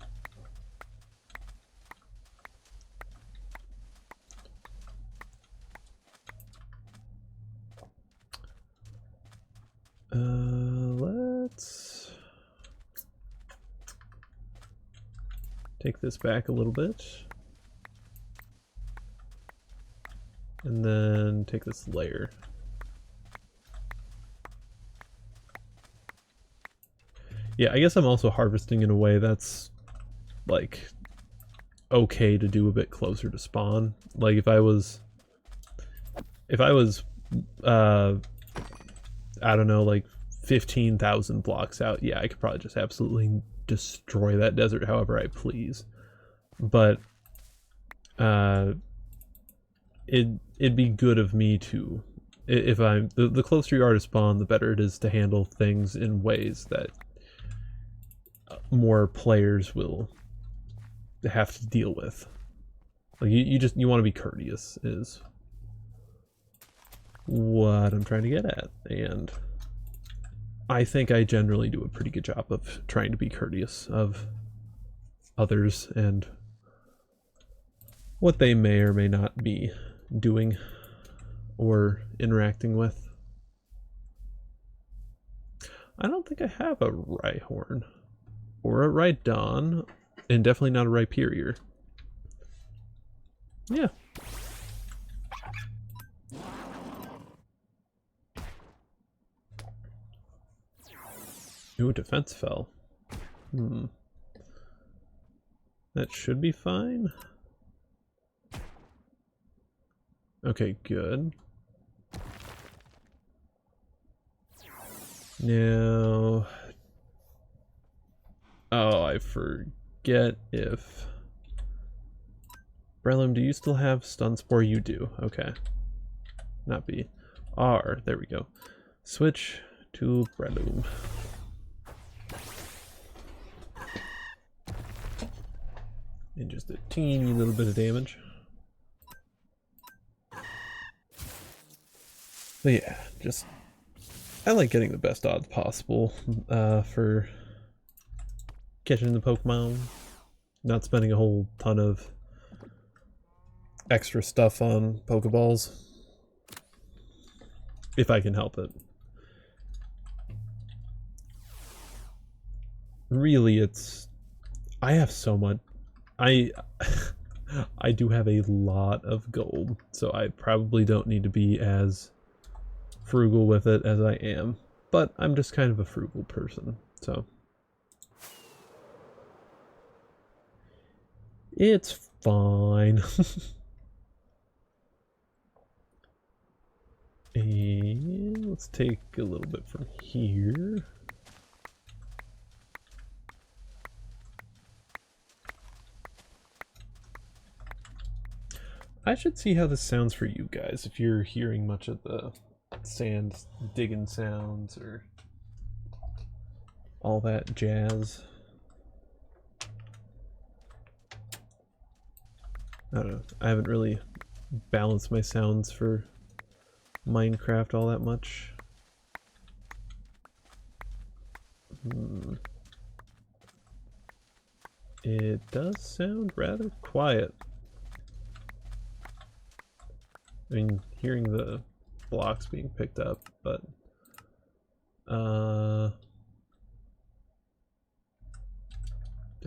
Let's take this back a little bit. And then take this layer. Yeah, I guess I'm also harvesting in a way that's like okay to do a bit closer to spawn. Like if I was I don't know, like 15,000 blocks out, yeah, I could probably just absolutely destroy that desert however I please. But it'd be good of me to, if I'm the closer you are to spawn, the better it is to handle things in ways that more players will have to deal with. Like you want to be courteous is what I'm trying to get at, and I think I generally do a pretty good job of trying to be courteous of others and what they may or may not be doing. or interacting with. I don't think I have a Rhyhorn or a Rhydon, and definitely not a Rhyperior. Yeah. Ooh, defense fell. That should be fine. Okay, good. Now... Oh, I forget if... Breloom, do you still have Stun Spore? You do. Okay. Not B. R. There we go. Switch to Breloom. And just a teeny little bit of damage. But yeah, just... I like getting the best odds possible for catching the Pokemon. Not spending a whole ton of extra stuff on Pokeballs. If I can help it. Really, it's... I have so much... I do have a lot of gold, so I probably don't need to be as frugal with it as I am. But I'm just kind of a frugal person, so... It's fine. And let's take a little bit from here. I should see how this sounds for you guys, if you're hearing much of the sand digging sounds or all that jazz. I don't know. I haven't really balanced my sounds for Minecraft all that much. It does sound rather quiet. I mean, hearing the blocks being picked up, but do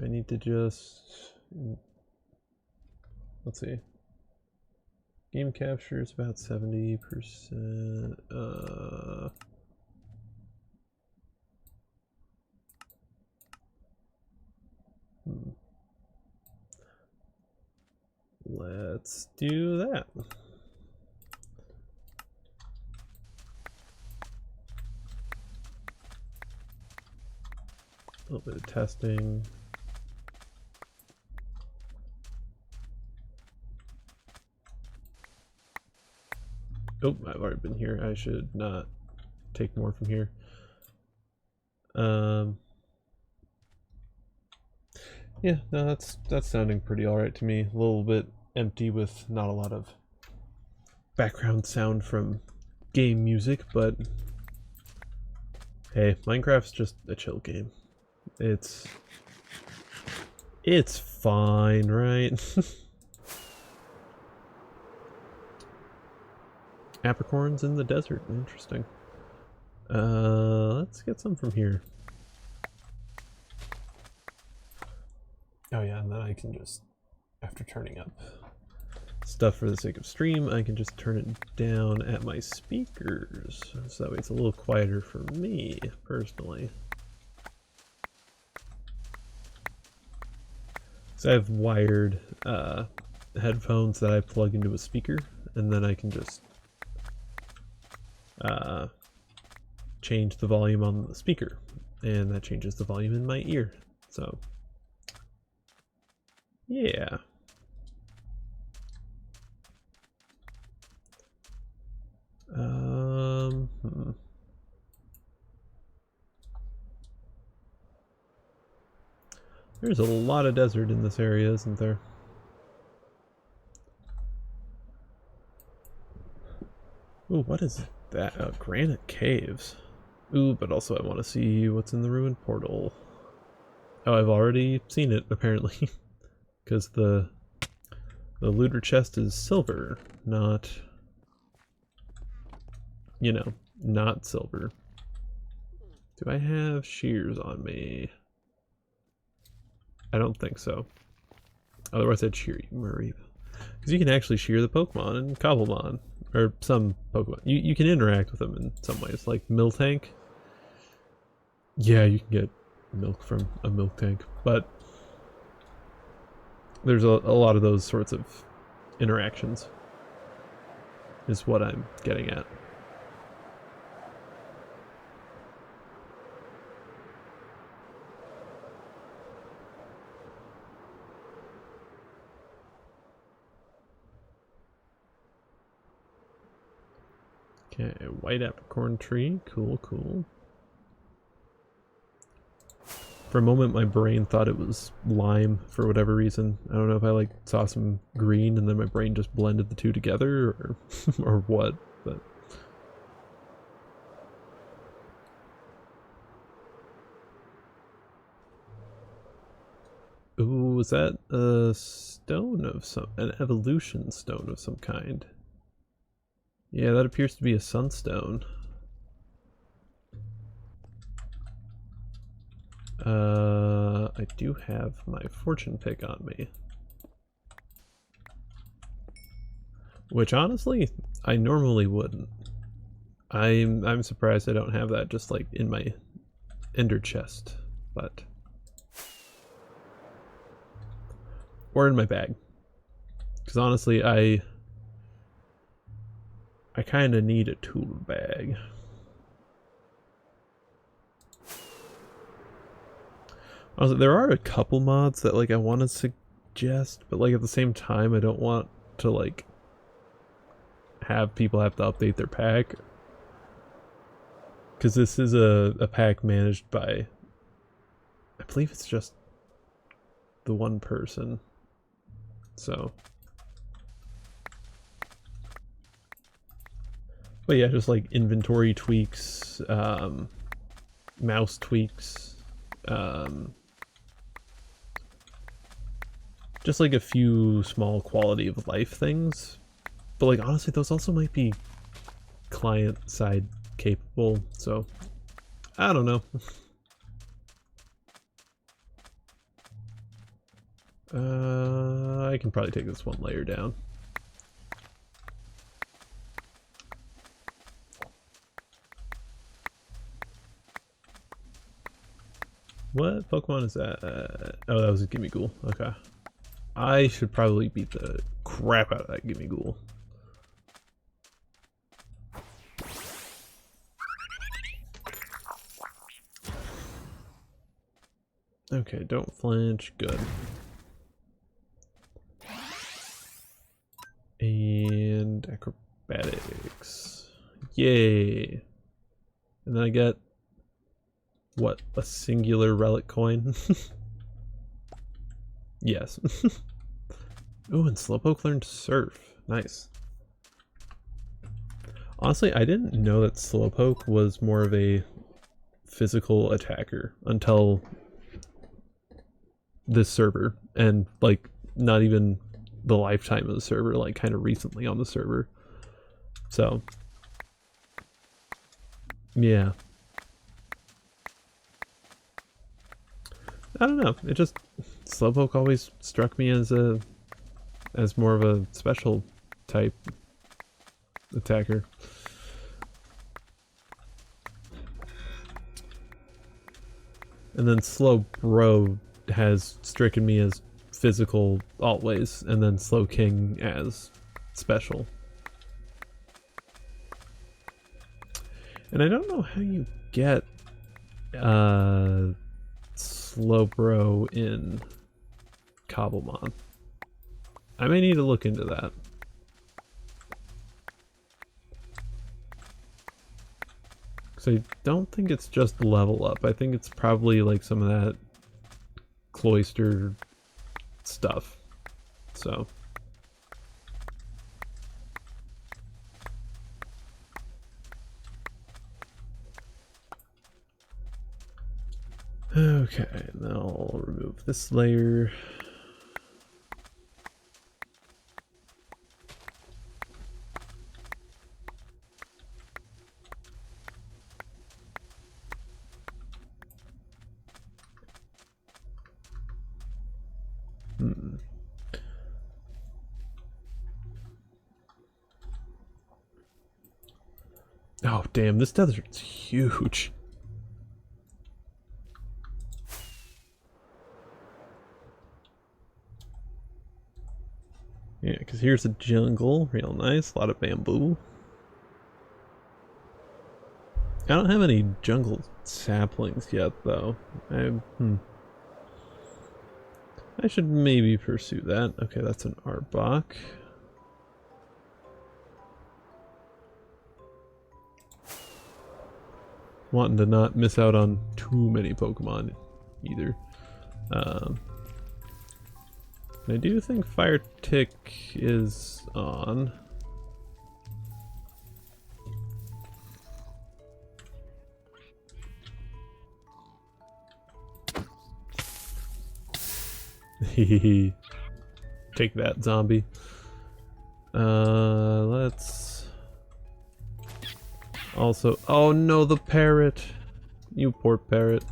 I need to just... Let's see. Game capture is about 70%. Let's do that. A little bit of testing. Oh, I've already been here. I should not take more from here. Yeah, no, that's sounding pretty alright to me. A little bit empty with not a lot of background sound from game music, but hey, Minecraft's just a chill game. It's fine, right? Apricorns in the desert. Interesting. Let's get some from here. Oh yeah, and then I can just, after turning up stuff for the sake of stream, I can just turn it down at my speakers. So that way it's a little quieter for me, personally. So I have wired headphones that I plug into a speaker, and then I can just change the volume on the speaker, and that changes the volume in my ear. So yeah. There's a lot of desert in this area, isn't there? Ooh, what is that? Granite caves. Ooh, but also I want to see what's in the ruined portal. Oh, I've already seen it, apparently. Because the looter chest is silver, not you know, not silver. Do I have shears on me? I don't think so. Otherwise I'd shear you, Marie. Because you can actually shear the Pokemon in Cobblemon. Or some Pokemon. You can interact with them in some ways. Like Miltank. Yeah, you can get milk from a milk tank. But there's a lot of those sorts of interactions. Is what I'm getting at. Okay, white apricorn tree. Cool, cool. For a moment, my brain thought it was lime for whatever reason. I don't know if I like saw some green and then my brain just blended the two together or, or what, but. Ooh, is that a stone of an evolution stone of some kind? Yeah, that appears to be a sunstone. I do have my fortune pick on me. Which honestly, I normally wouldn't. I'm surprised I don't have that just like in my ender chest, but or in my bag. Because honestly, I kind of need a tool bag. Honestly, there are a couple mods that like I want to suggest, but like at the same time, I don't want to like have people have to update their pack. Because this is a pack managed by, I believe it's just the one person. So. But yeah, just like inventory tweaks, mouse tweaks, just like a few small quality of life things. But like honestly, those also might be client side capable, so I don't know. I can probably take this one layer down. What Pokemon is that? Oh, that was a Gimmighoul. Okay. I should probably beat the crap out of that Gimmighoul. Okay, don't flinch. Good. And acrobatics. Yay. And then I get what, a singular relic coin? Yes. Oh, and Slowpoke learned Surf. Nice. Honestly, I didn't know that Slowpoke was more of a physical attacker until this server, and like not even the lifetime of the server, like kind of recently on the server. So yeah, I don't know, it just, Slowpoke always struck me as more of a special type attacker. And then Slowbro has stricken me as physical always, and then Slowking as special. And I don't know how you get Slowbro in Cobblemon. I may need to look into that. Because I don't think it's just level up. I think it's probably like some of that cloister stuff. So. Okay, now I'll remove this layer. Oh, damn, this desert's huge. Yeah, because here's a jungle, real nice, a lot of bamboo. I don't have any jungle saplings yet, though. I should maybe pursue that. Okay, that's an Arbok. Wanting to not miss out on too many Pokemon either. And I do think Fire Tick is on. Take that, zombie. Let's also... Oh no, the parrot! You poor parrot.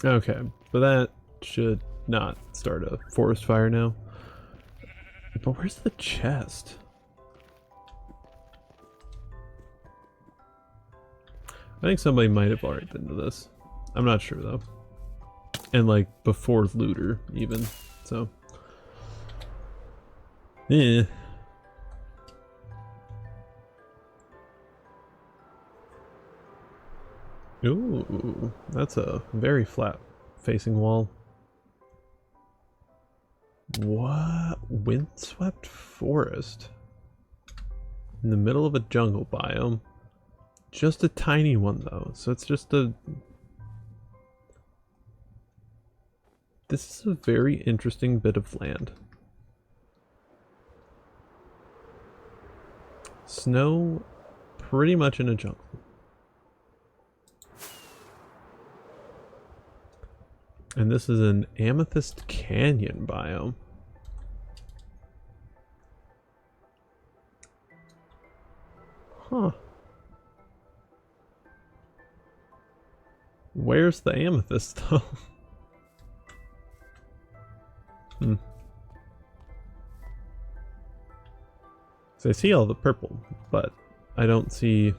Okay, but that should not start a forest fire now. But where's the chest? I think somebody might have already been to this. I'm not sure though. And like before looter even, so. Yeah. Ooh, that's a very flat facing wall. What? Windswept forest? In the middle of a jungle biome? Just a tiny one though, so it's just a... This is a very interesting bit of land. Snow pretty much in a jungle. And this is an Amethyst Canyon biome. Huh. Where's the amethyst though? So I see all the purple, but I don't see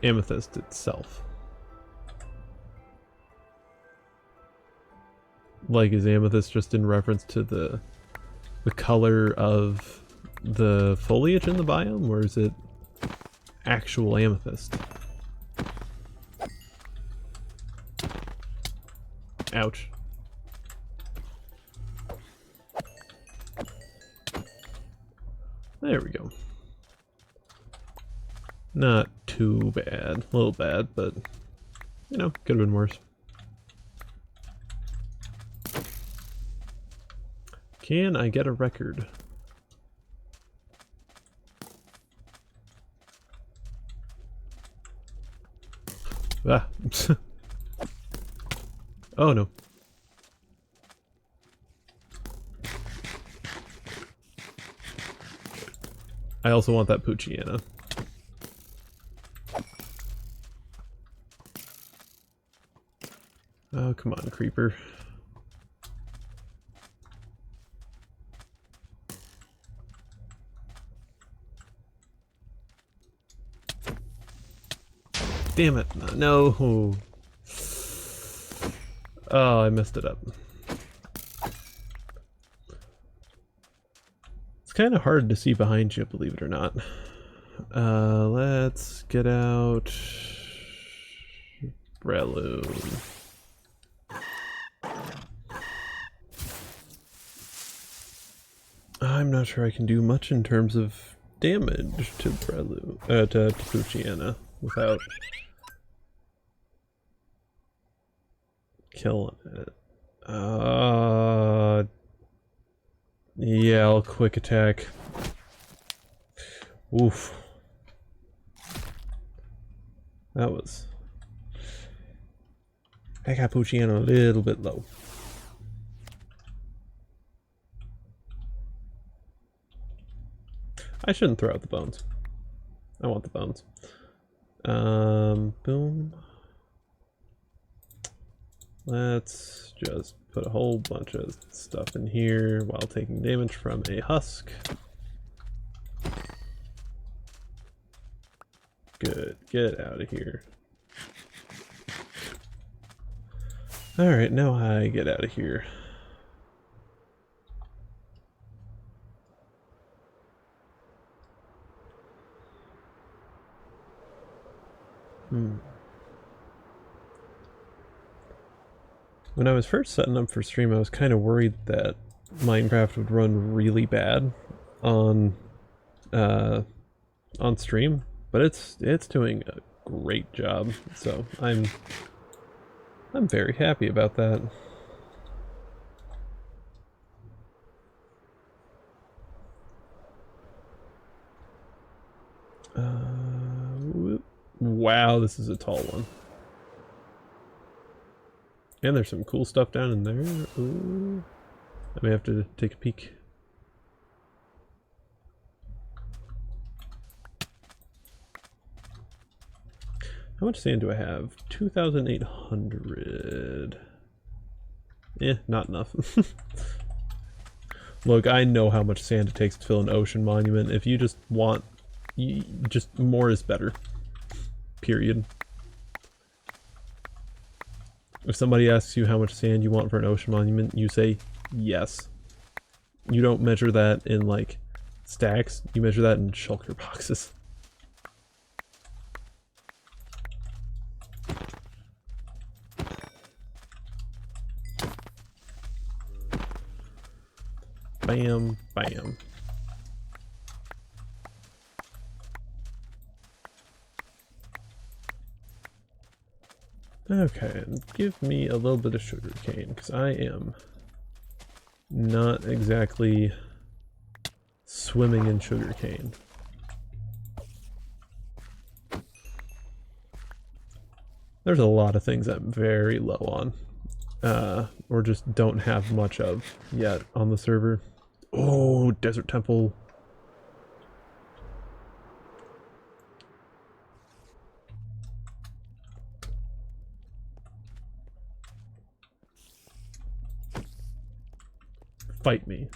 amethyst itself. Like, is amethyst just in reference to the color of the foliage in the biome, or is it actual amethyst? Ouch. There we go. Not too bad. A little bad, but, you know, could have been worse. Can I get a record? Ah. Oh no. I also want that Poochyena. Oh, come on, creeper. Damn it. No. Oh, I messed it up. It's kind of hard to see behind you, believe it or not. Let's get out Breloom. I'm not sure I can do much in terms of damage to Breloom, to Poochyena without killing it. Yeah, I'll quick attack. Oof. That was... I got Poochyena a little bit low. I shouldn't throw out the bones. I want the bones. Boom. Let's just put a whole bunch of stuff in here while taking damage from a husk. Good, get out of here. Alright, now I get out of here. When I was first setting up for stream, I was kind of worried that Minecraft would run really bad on stream, but it's doing a great job, so I'm very happy about that. Wow, this is a tall one. And there's some cool stuff down in there. Ooh. I may have to take a peek. How much sand do I have? 2,800. Not enough. Look, I know how much sand it takes to fill an ocean monument. If you just want, just more is better. Period. If somebody asks you how much sand you want for an ocean monument, you say yes. You don't measure that in like stacks, you measure that in shulker boxes. Bam, bam. Okay, give me a little bit of sugar cane, because I am not exactly swimming in sugar cane. There's a lot of things I'm very low on, or just don't have much of yet on the server. Oh, Desert Temple. Fight me.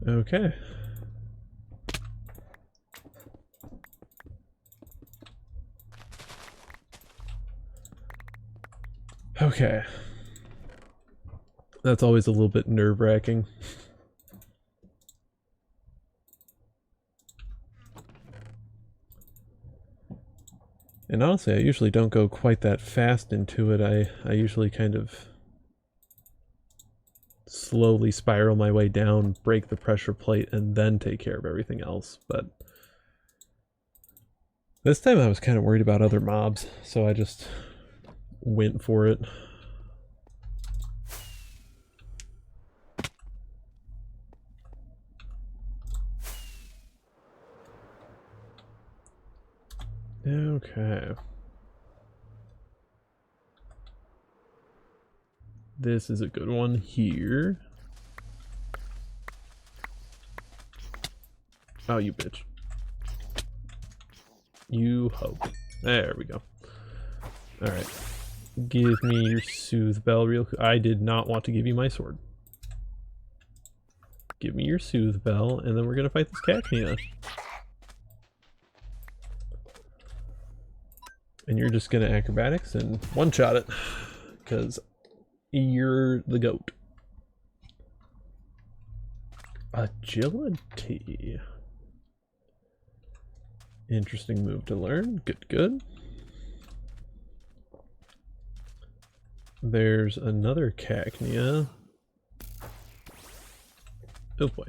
Okay. Okay. That's always a little bit nerve-wracking. And honestly, I usually don't go quite that fast into it. I usually kind of slowly spiral my way down, break the pressure plate, and then take care of everything else. But this time I was kind of worried about other mobs, so I just went for it. Okay. This is a good one here. Oh, you bitch. You hope. There we go. Alright. Give me your soothe bell real quick. I did not want to give you my sword. Give me your soothe bell, and then we're gonna fight this cacnea. And you're just gonna acrobatics and one-shot it, because you're the goat. Agility. Interesting move to learn. Good, good. There's another cacnea. Oh boy.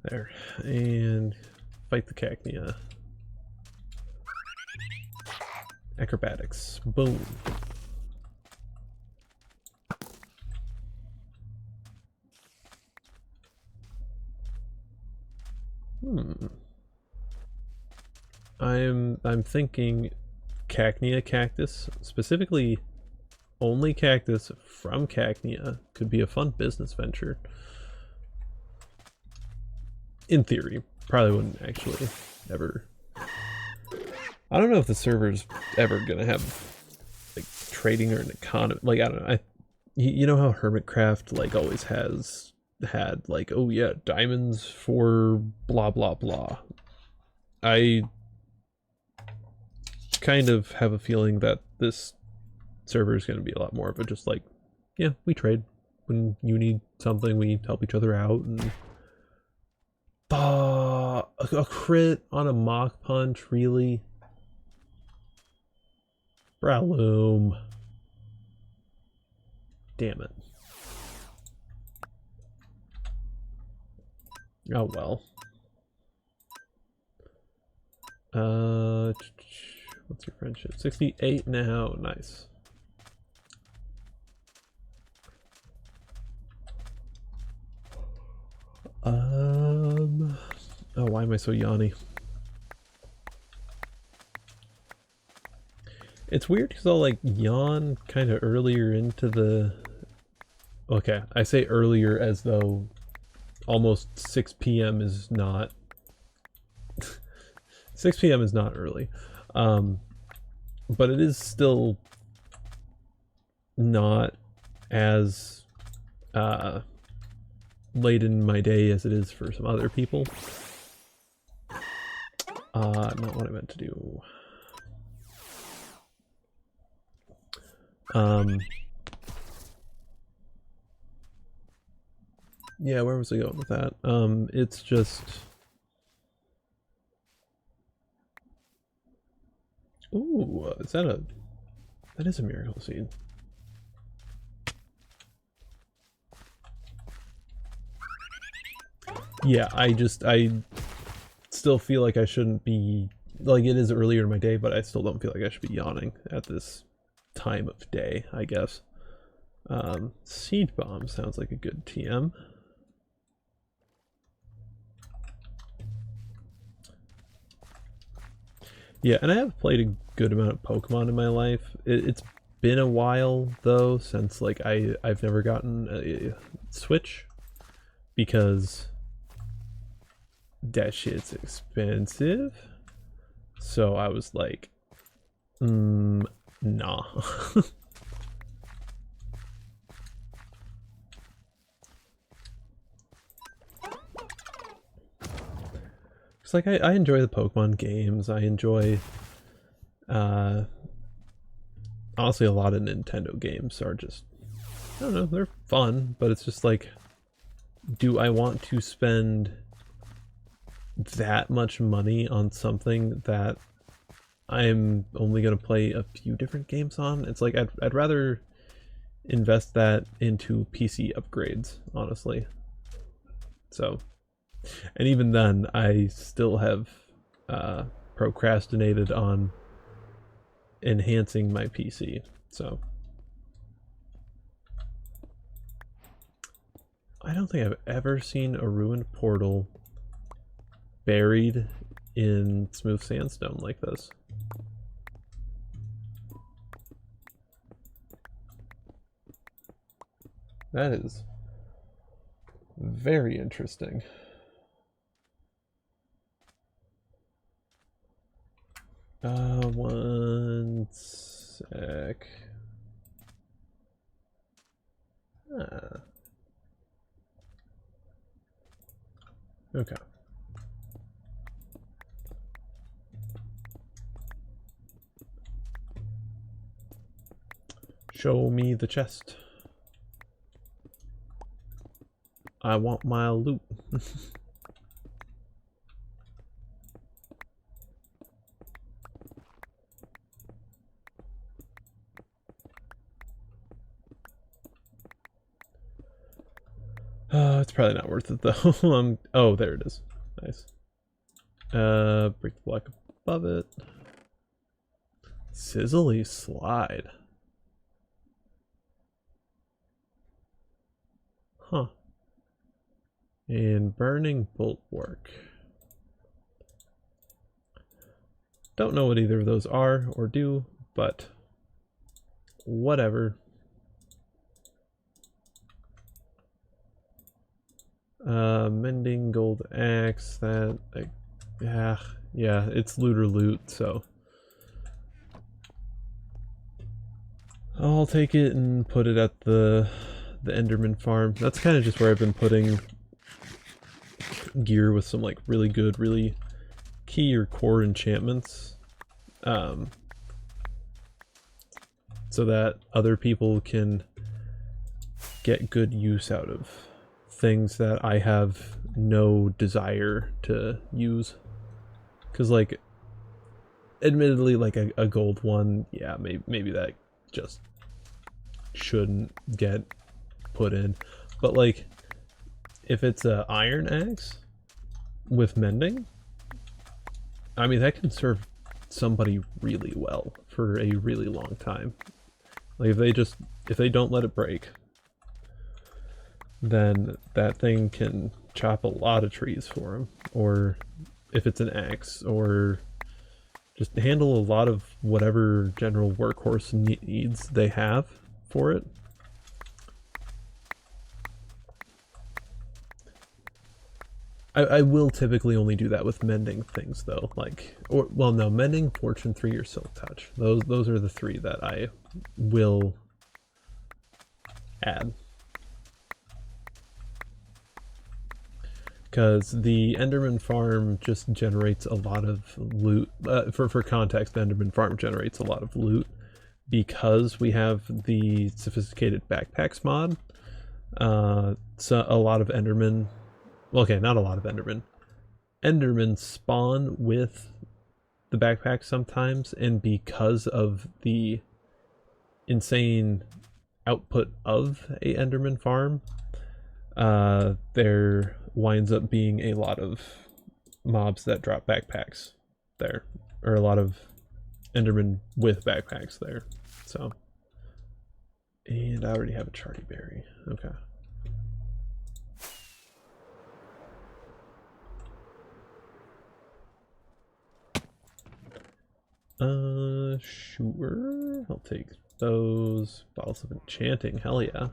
There. And fight the cacnea. Acrobatics. Boom. I'm thinking cacnea cactus, specifically only cactus from Cacnea could be a fun business venture. In theory. Probably wouldn't actually ever. I don't know if the server's ever gonna have like trading or an economy. Like, I don't know. You know how Hermitcraft like always had like, oh yeah, diamonds for blah blah blah. I kind of have a feeling that this server is going to be a lot more of a just like, yeah, we trade. When you need something, we help each other out. And a crit on a mock punch, really? Braloom. Damn it. Oh well. What's your friendship? 68 now. Nice. Oh, why am I so yawny? It's weird because I'll like yawn kind of earlier into the... Okay, I say earlier as though almost 6 p.m. is not... 6 p.m. is not early. But it is still not as late in my day as it is for some other people. Not what I meant to do. Yeah, where was I going with that? It's just... Ooh, is that a... That is a miracle seed. Yeah, I still feel like I shouldn't be... Like, it is earlier in my day, but I still don't feel like I should be yawning at this time of day, I guess. Seed bomb sounds like a good TM. Yeah, and I have played a good amount of Pokemon in my life. It's been a while though since like I've never gotten a Switch because that shit's expensive. So I was like, nah. It's like I enjoy the Pokemon games. I enjoy honestly a lot of Nintendo games are just, I don't know, they're fun, but it's just like, do I want to spend that much money on something that I'm only going to play a few different games on? It's like I'd rather invest that into PC upgrades, honestly. So, and even then, I still have procrastinated on enhancing my PC. So, I don't think I've ever seen a ruined portal buried in smooth sandstone like this. That is very interesting. One sec. Okay. Show me the chest. I want my loot. It's probably not worth it though. Oh, there it is. Nice. Break the block above it. Sizzly slide. Huh. And burning bulwark. Don't know what either of those are or do, but whatever. Mending gold axe, that, yeah, it's loot or loot, so. I'll take it and put it at the Enderman farm. That's kind of just where I've been putting gear with some like really good, really key or core enchantments. So that other people can get good use out of things that I have no desire to use. Because like, admittedly, like a gold one, yeah, maybe that just shouldn't get put in. But like, if it's a iron axe with mending, I mean, that can serve somebody really well for a really long time. Like if they don't let it break, then that thing can chop a lot of trees for them. Or if it's an axe, or just handle a lot of whatever general workhorse needs they have for it. I will typically only do that with mending things though, like, or well, no, mending, fortune 3, or silk touch. Those are the 3 that I will add. Because the Enderman farm just generates a lot of loot. For context, the Enderman farm generates a lot of loot because we have the sophisticated backpacks mod. So a lot of Endermen, well, okay, not a lot of Endermen. Endermen spawn with the backpack sometimes, and because of the insane output of a Enderman farm, there winds up being a lot of mobs that drop backpacks there, or a lot of Endermen with backpacks there. So, and I already have a Charty Berry. Okay. Sure. I'll take those. Bottles of enchanting. Hell yeah.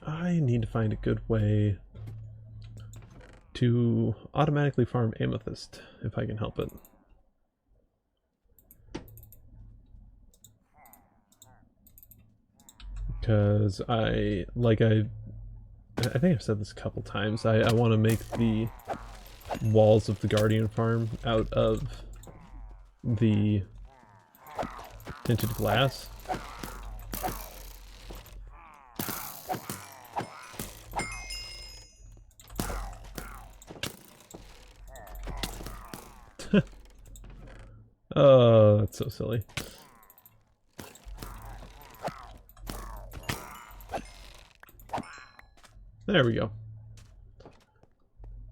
I need to find a good way to automatically farm amethyst if I can help it. Because I think I've said this a couple times, I want to make the walls of the Guardian farm out of the tinted glass. Oh, that's so silly. There we go.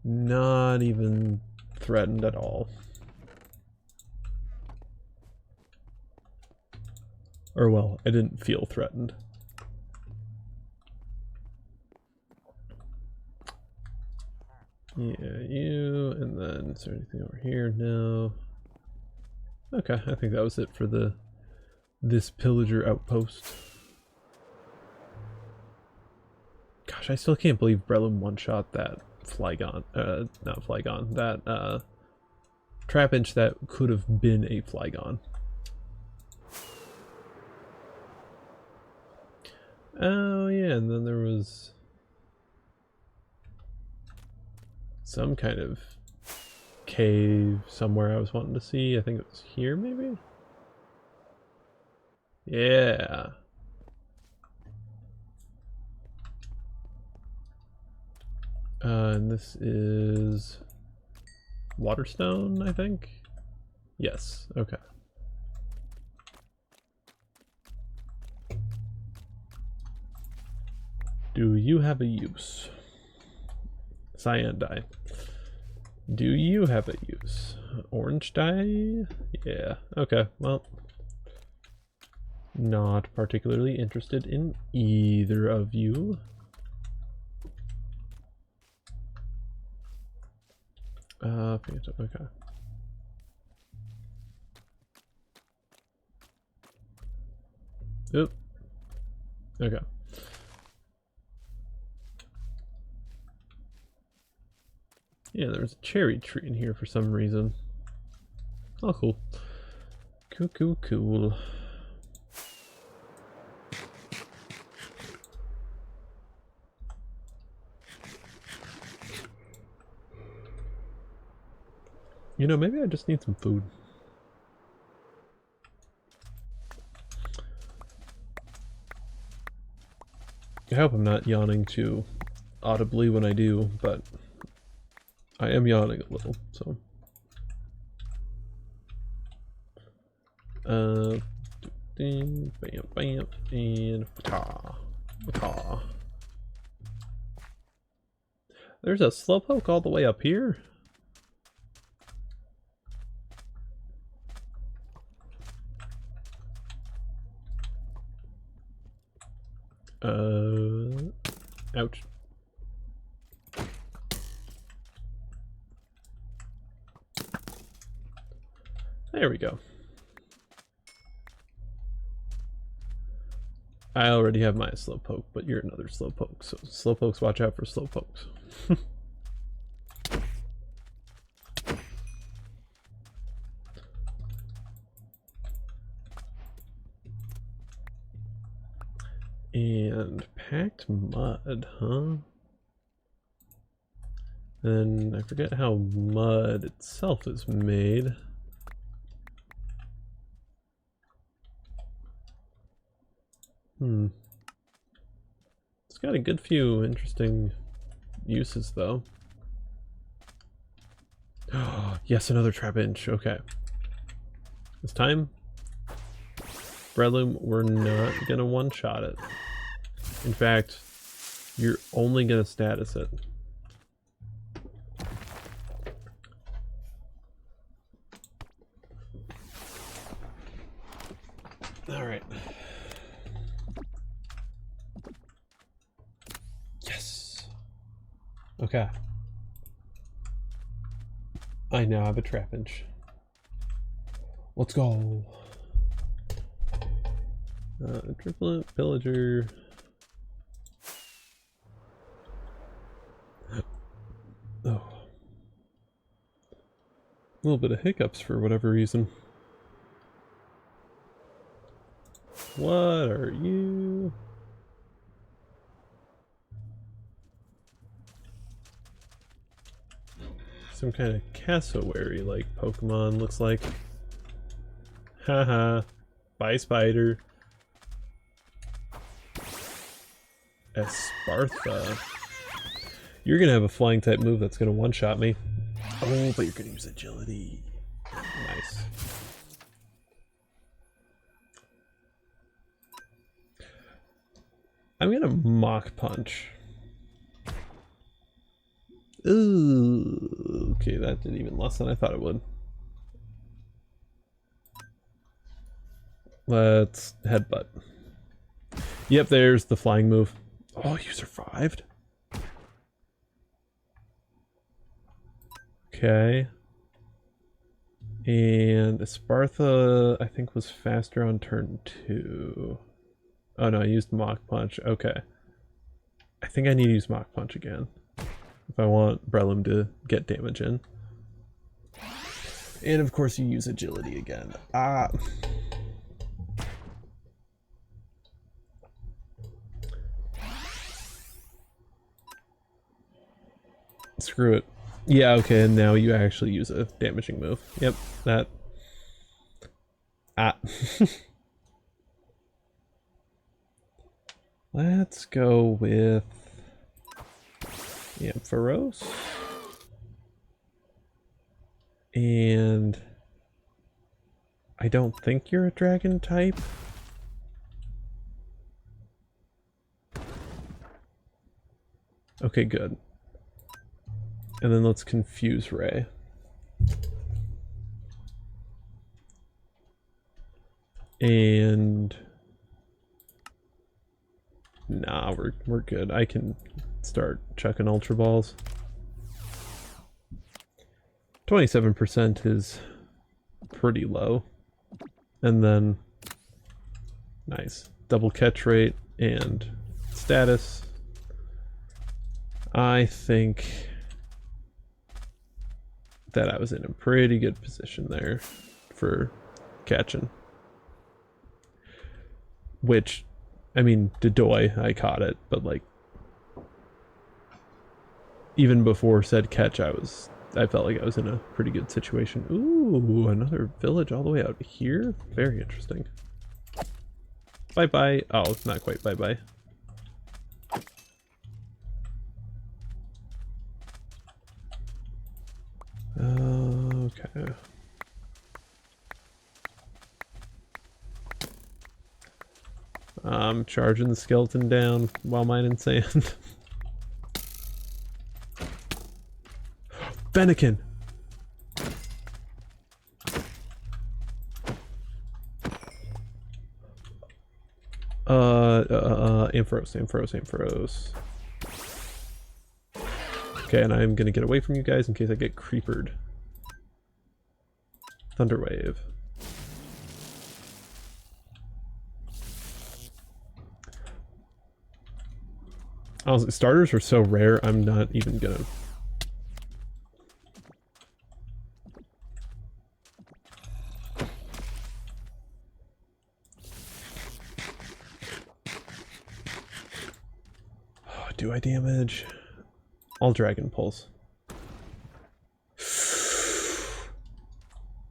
Not even threatened at all. Or well, I didn't feel threatened. Yeah, you, and then is there anything over here? No. Okay, I think that was it for this pillager outpost. Gosh, I still can't believe Brelin one-shot that Flygon, not Flygon, that Trapinch that could have been a Flygon. Oh yeah, and then there was some kind of cave somewhere I was wanting to see. I think it was here, maybe? Yeah. And this is Waterstone, I think? Yes, okay. Do you have a use? Cyan dye. Do you have a use? Orange dye? Yeah, okay, well. Not particularly interested in either of you. Phantom, okay. Oop. Okay. Yeah, there's a cherry tree in here for some reason. Oh, cool. Cool, cool, cool. You know, maybe I just need some food. I hope I'm not yawning too audibly when I do, but I am yawning a little, so. Bam, bam, and ta, ta. There's a slowpoke all the way up here. Ouch. There we go. I already have my slowpoke, but you're another slowpoke, so slowpokes, watch out for slowpokes. And packed mud, huh? And I forget how mud itself is made. It's got a good few interesting uses, though. Oh, yes, another trap inch. Okay. This time, Breadloom, we're not gonna one-shot it. In fact, you're only gonna status it. All right. Yes. Okay. I now have a trap inch. Let's go. Triplet, pillager. Oh. A little bit of hiccups for whatever reason. What are you? Some kind of cassowary-like Pokemon, looks like. Haha. Bye, spider. Espartha. You're gonna have a flying type move that's gonna one-shot me. Oh, but you're gonna use agility. Nice. I'm gonna Mach Punch. Ooh, okay, that did even less than I thought it would. Let's headbutt. Yep, there's the flying move. Oh, you survived? Okay. And Espartha, I think, was faster on turn 2. Oh no, I used Mach Punch. Okay. I think I need to use Mach Punch again if I want Breloom to get damage in. And of course you use agility again. Ah. Screw it. Yeah, okay, and now you actually use a damaging move. Yep, that. Ah. Let's go with Ampharos. And I don't think you're a dragon type. Okay, good. And then let's confuse Ray. And nah, we're good. I can start chucking Ultra Balls. 27% is pretty low. And then, nice. Double catch rate and status. I think that I was in a pretty good position there for catching. Which, I mean, Dedoy, I caught it, but like, even before said catch, I felt like I was in a pretty good situation. Ooh, another village all the way out here? Very interesting. Bye-bye. Oh, it's not quite bye-bye. Okay. I'm charging the skeleton down while mining sand. Fennekin! Ampharos. Okay, and I'm gonna get away from you guys in case I get creepered. Thunderwave. Honestly, starters are so rare, I'm not even gonna... Oh, do I damage? I'll Dragon Pulse.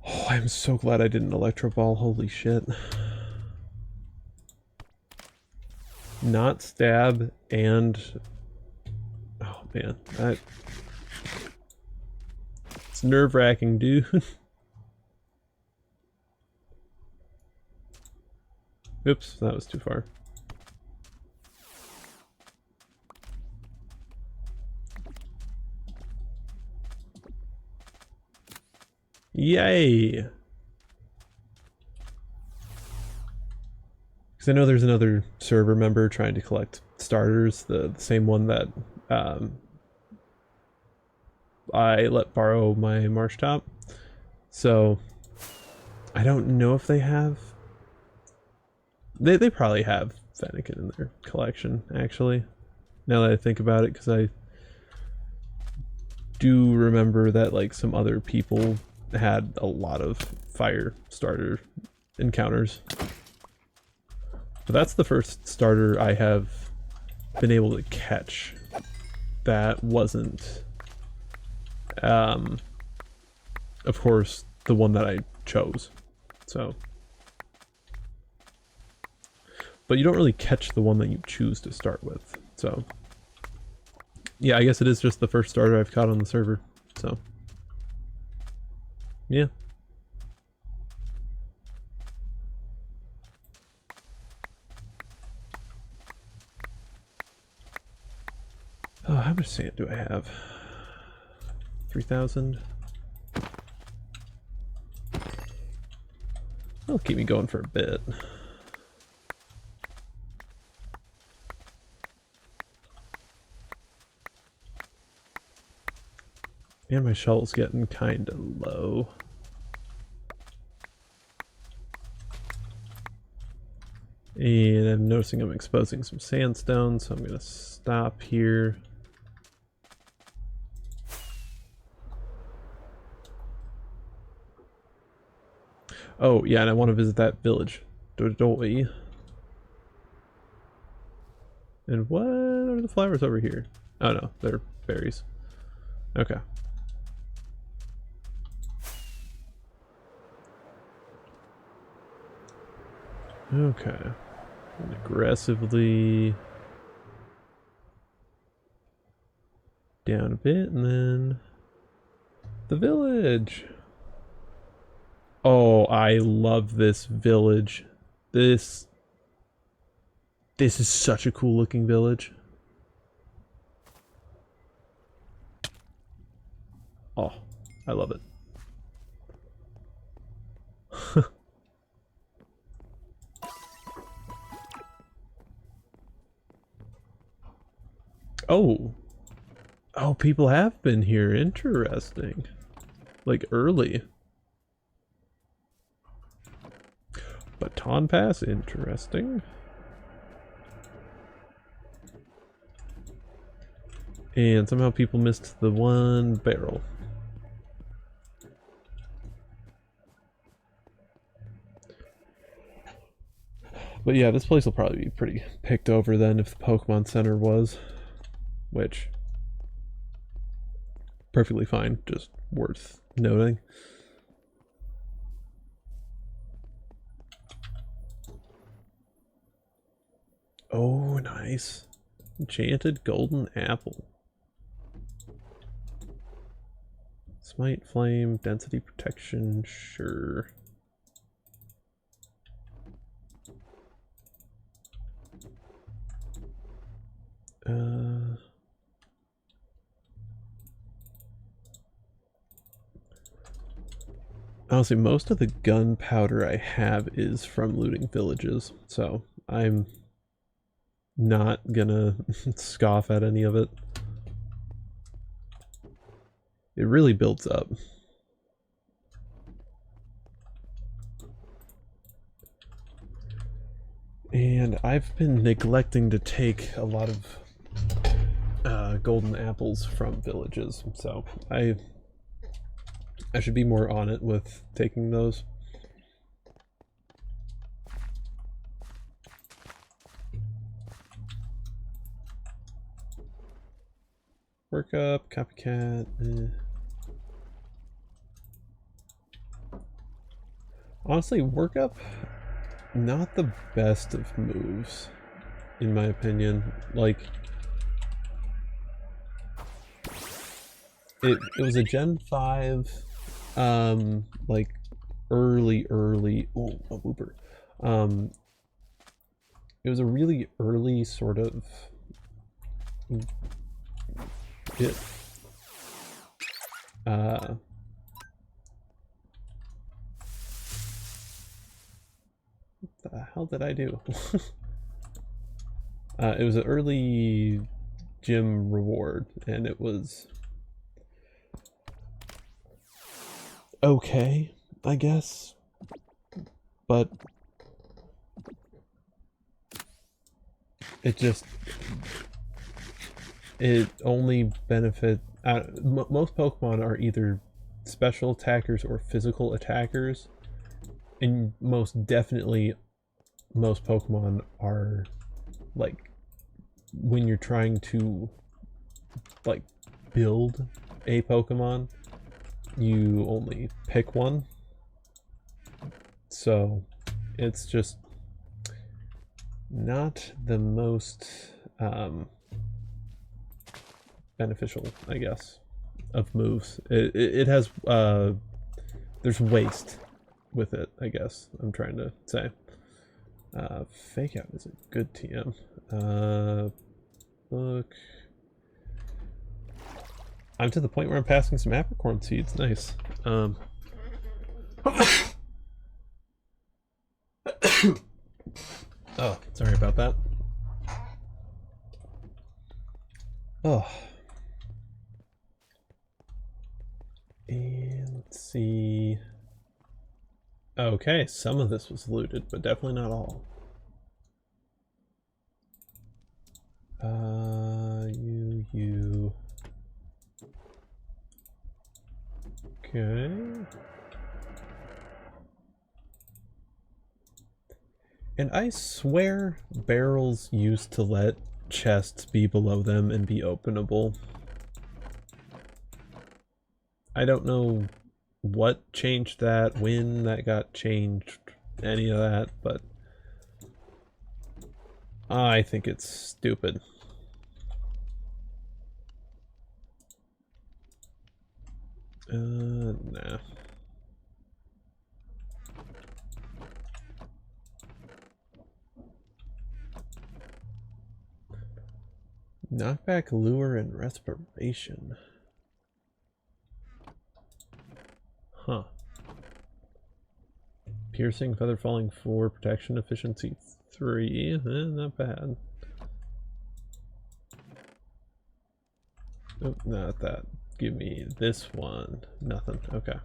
Oh, I'm so glad I didn't Electro Ball, holy shit. Not stab and... Oh man, that... It's nerve-wracking, dude. Oops, that was too far. Yay! Because I know there's another server member trying to collect starters, the same one that I let borrow my marsh top. So I don't know if they have... They probably have Fennekin in their collection, actually. Now that I think about it, because I do remember that like some other people had a lot of fire starter encounters. But that's the first starter I have been able to catch that wasn't, of course, the one that I chose. So, but you don't really catch the one that you choose to start with. So, yeah, I guess it is just the first starter I've caught on the server. So, yeah. Oh, how much sand do I have? 3,000. That'll keep me going for a bit. And my shovel's getting kind of low. And I'm noticing I'm exposing some sandstone, so I'm going to stop here. Oh, yeah, and I want to visit that village. Dodoi. And what are the flowers over here? Oh no, they're berries. Okay. Okay. And aggressively down a bit, and then the village. Oh, I love this village. This is such a cool looking village. Oh, I love it. Oh. Oh, people have been here. Interesting. like early. Baton pass, interesting. And somehow people missed the one barrel. But yeah, this place will probably be pretty picked over then if the Pokemon Center was. Which, perfectly fine, just worth noting. Oh, nice. Enchanted golden apple. Smite, flame, density protection, sure. Honestly, most of the gunpowder I have is from looting villages, so I'm not gonna scoff at any of it. It really builds up. And I've been neglecting to take a lot of golden apples from villages, so I should be more on it with taking those. Work up, copycat. Honestly, work up, not the best of moves, in my opinion. Like, it was a Gen 5, like early, oh, a whooper. It was a really early sort of it. What the hell did I do? It was an early gym reward, and it was okay, I guess, but it only benefit most Pokemon are either special attackers or physical attackers, and most definitely most Pokemon are like when you're trying to like build a Pokemon, you only pick one, so it's just not the most beneficial, I guess, of moves. It has there's waste with it, I guess I'm trying to say. Fake out is a good TM. Look, I'm to the point where I'm passing some apricorn seeds. Nice. Oh, sorry about that. Oh. And let's see. Okay, some of this was looted, but definitely not all. You. Okay. And I swear barrels used to let chests be below them and be openable. I don't know what changed that, when that got changed, any of that, but I think it's stupid. Nah. Knockback, lure, and respiration. Huh. Piercing, feather falling 4, protection, efficiency 3. Not bad. Oh, not that. give me this one. Nothing. Okay.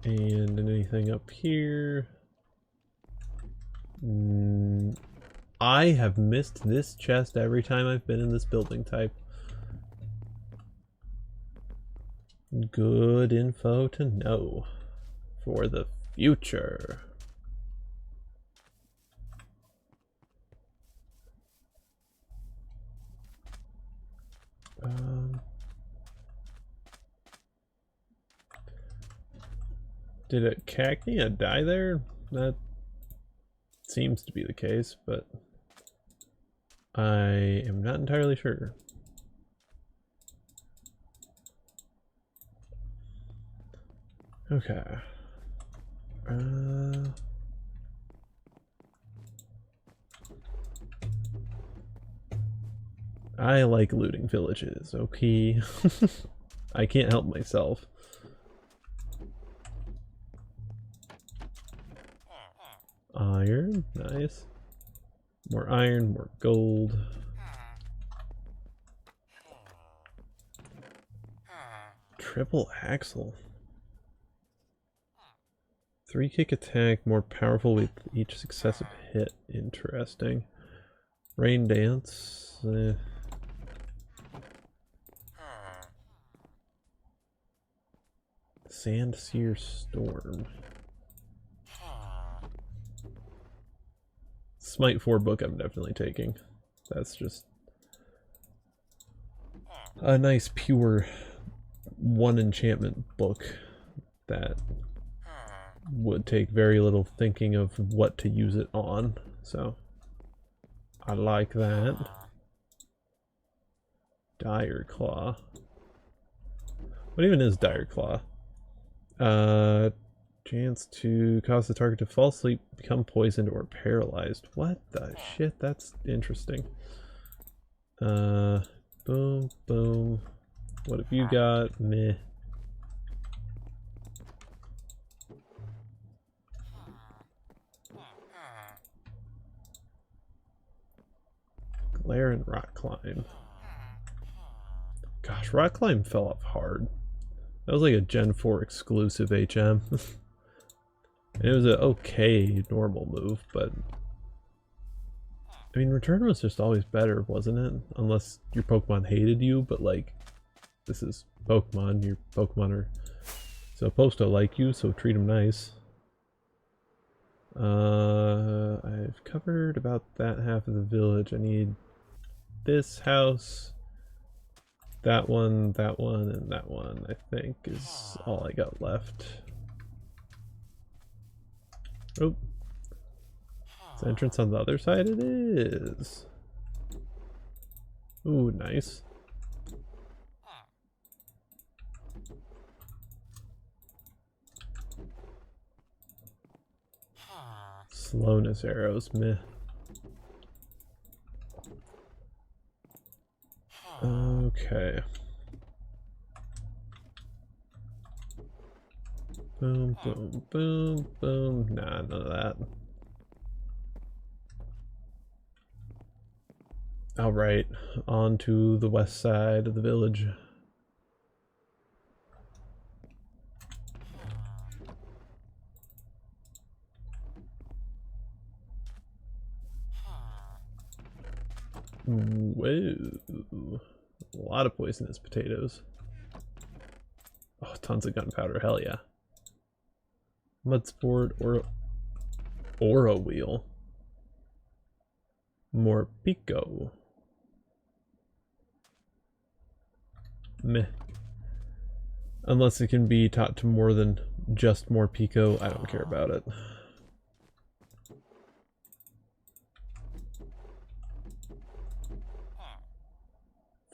And anything up here? I have missed this chest every time I've been in this building type. Good info to know for the future. Did a cacnea die there? That seems to be the case, but I am not entirely sure. Okay. I like looting villages, okay? I can't help myself. Iron, nice. More iron, more gold. Triple axle. 3-kick attack, more powerful with each successive hit. Interesting. Rain dance. Sand seer storm. Smite 4 book I'm definitely taking. That's just a nice pure one enchantment book that would take very little thinking of what to use it on. So I like that. Dire Claw. What even is Dire Claw? Chance to cause the target to fall asleep, become poisoned, or paralyzed. What the shit? That's interesting. Boom, boom. What have you got? Meh. Glare and rock climb. Gosh, rock climb fell off hard. That was like a Gen 4 exclusive HM. It was an okay normal move, but I mean, return was just always better, wasn't it? Unless your Pokemon hated you, but like, this is Pokemon. Your Pokemon are supposed to like you, so treat them nice. I've covered about that half of the village. I need this house, that one, and that one, I think, is all I got left. Oh. Is the entrance on the other side? It is. Ooh, nice. Slowness arrows, meh. Okay. Boom, boom, boom, boom. Nah, none of that. Alright, on to the west side of the village. Whoa. A lot of poisonous potatoes. Oh, tons of gunpowder, hell yeah. Mud sport or Aura wheel. More pico. Meh. Unless it can be taught to more than just more pico, I don't care about it.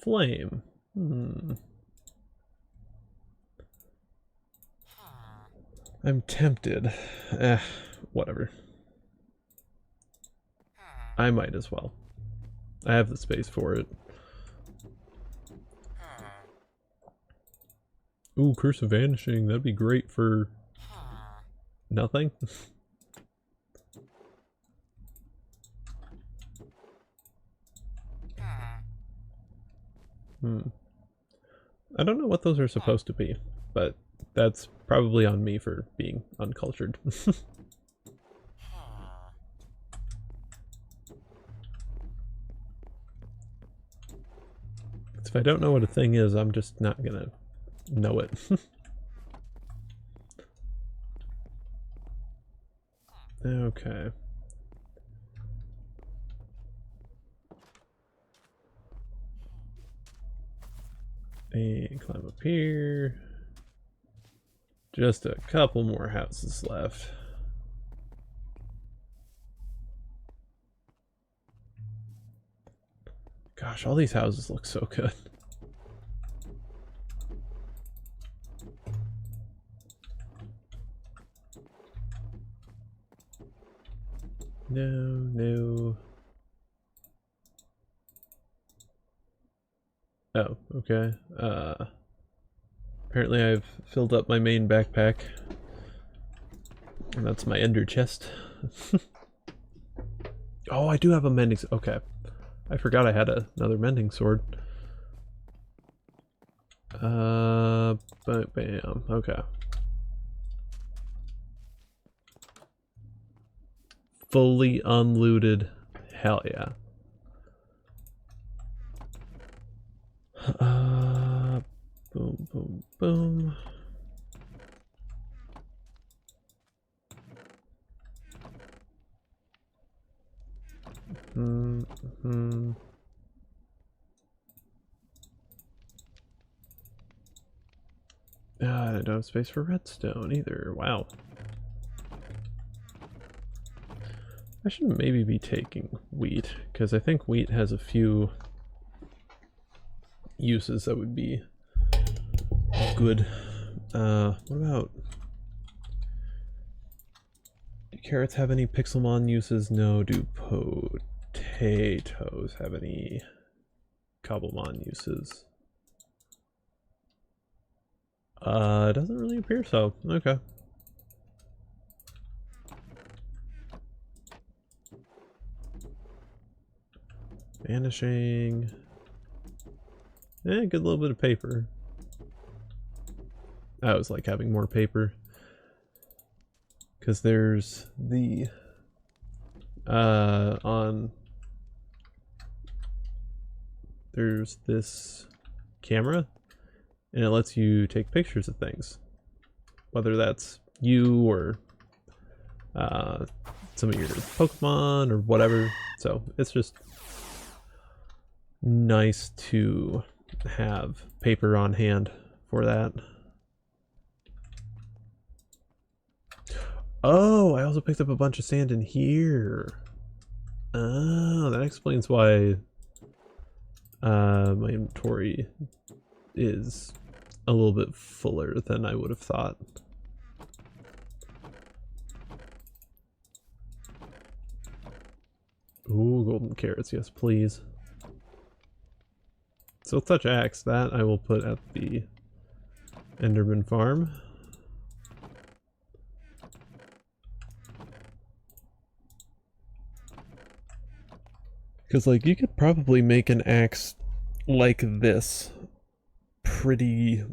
Flame. I'm tempted. Whatever. I might as well. I have the space for it. Ooh, Curse of Vanishing. That'd be great for nothing. I don't know what those are supposed to be, but that's probably on me for being uncultured. If I don't know what a thing is, I'm just not gonna know it. Okay. And climb up here. Just a couple more houses left. Gosh, all these houses look so good. No. Oh, okay. Apparently I've filled up my main backpack. And that's my ender chest. Oh, I do have a mending... Okay. I forgot I had another mending sword. Bam. Okay. Fully unlooted. Hell yeah. Boom. I don't have space for redstone either. Wow. I should maybe be taking wheat, because I think wheat has a few uses that would be good. What about... Do carrots have any Pixelmon uses? No. Do potatoes have any Cobblemon uses? It doesn't really appear so. Okay. Vanishing. Good little bit of paper. I always like having more paper. Because there's the... There's this camera. And it lets you take pictures of things. Whether that's you or some of your Pokemon or whatever. So it's just nice to have paper on hand for that. Oh, I also picked up a bunch of sand in here. Oh, that explains why my inventory is a little bit fuller than I would have thought. Ooh, golden carrots, yes please. So touch axe, that I will put at the Enderman farm. Because like you could probably make an axe like this pretty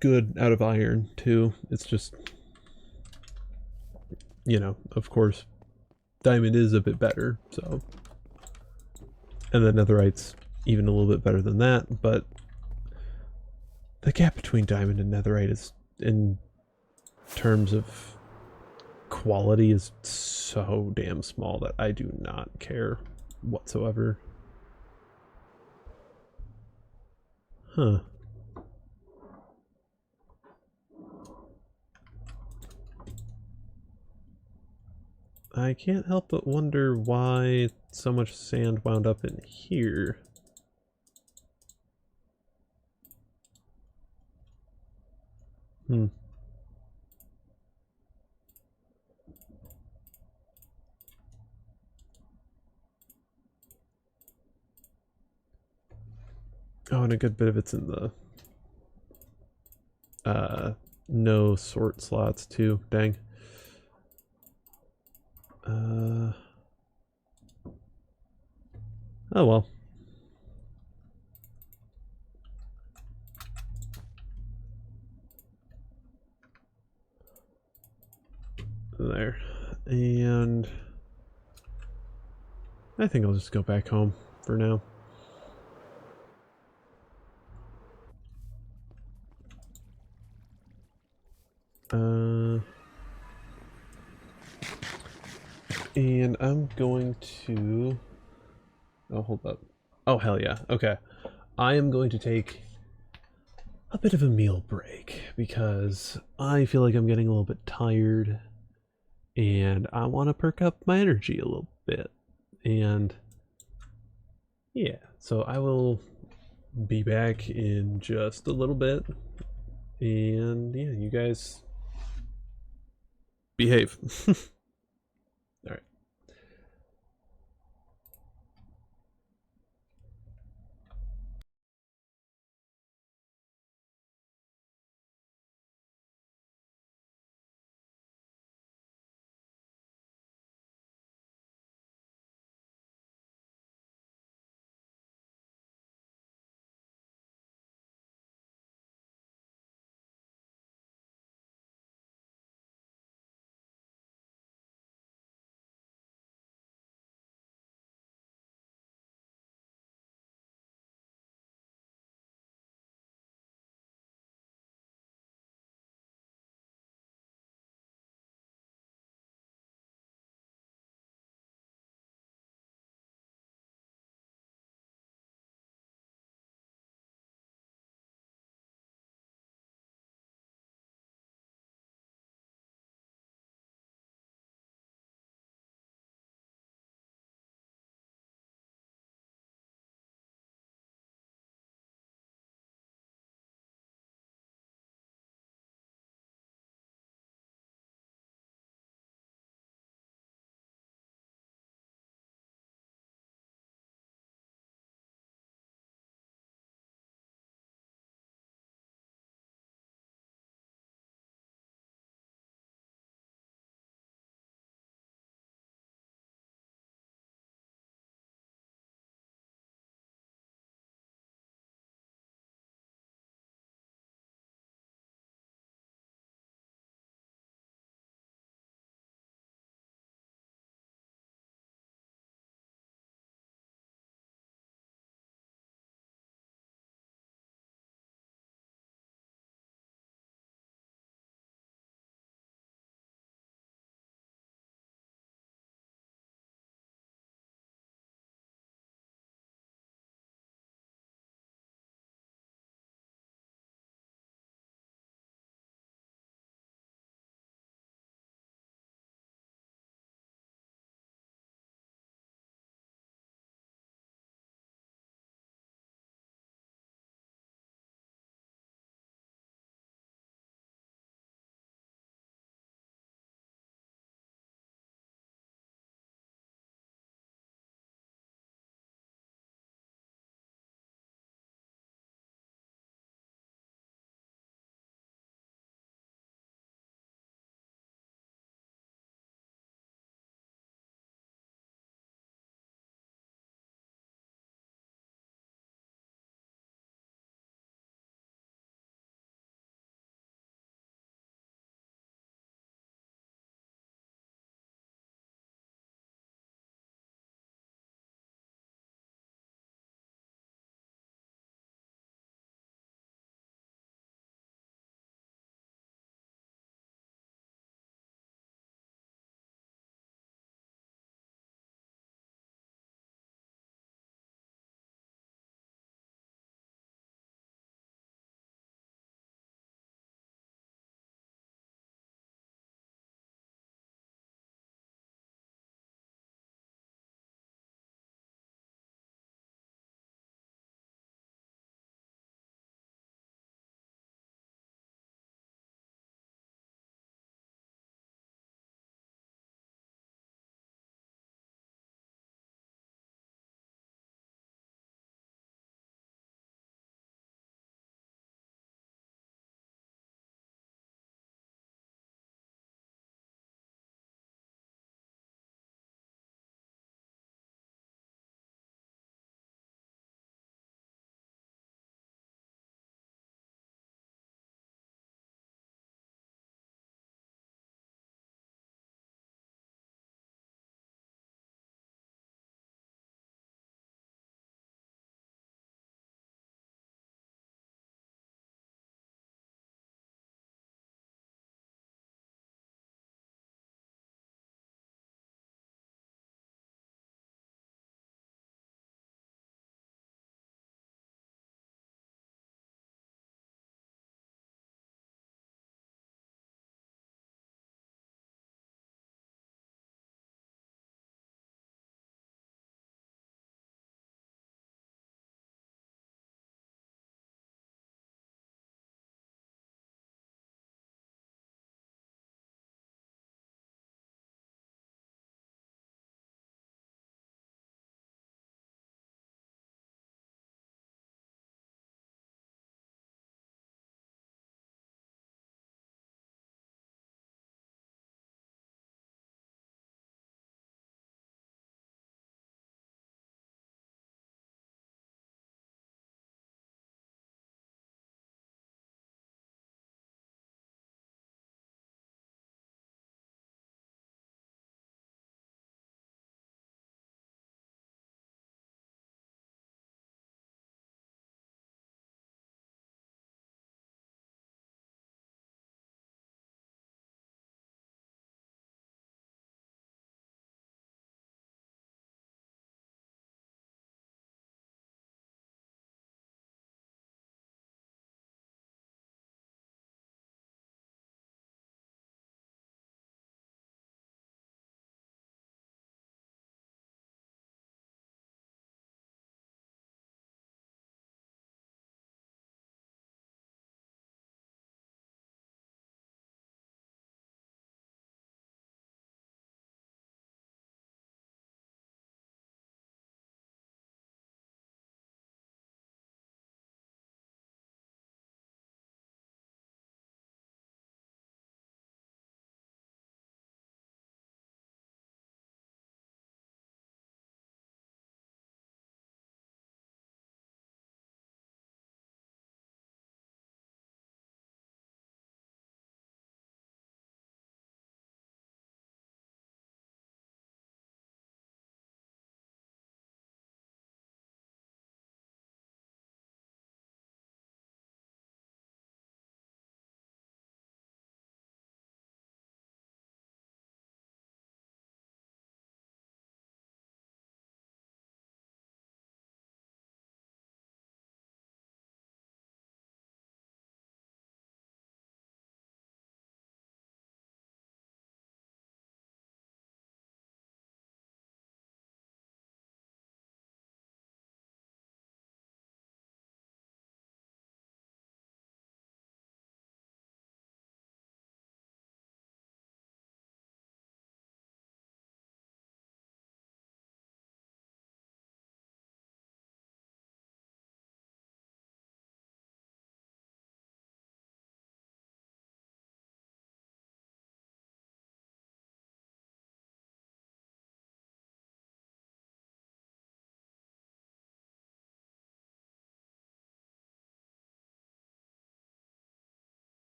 good out of iron too. It's just, you know, of course diamond is a bit better, so, and then netherite's even a little bit better than that, but the gap between diamond and netherite is, in terms of quality, is so damn small that I do not care whatsoever. Huh. I can't help but wonder why so much sand wound up in here. Oh, and a good bit of it's in the no sort slots too. Dang. Oh well. There. And I think I'll just go back home for now. And I'm going to... Oh, hold up. Oh, hell yeah. Okay. I am going to take a bit of a meal break because I feel like I'm getting a little bit tired and I want to perk up my energy a little bit. And yeah, so I will be back in just a little bit. And yeah, you guys behave. All right.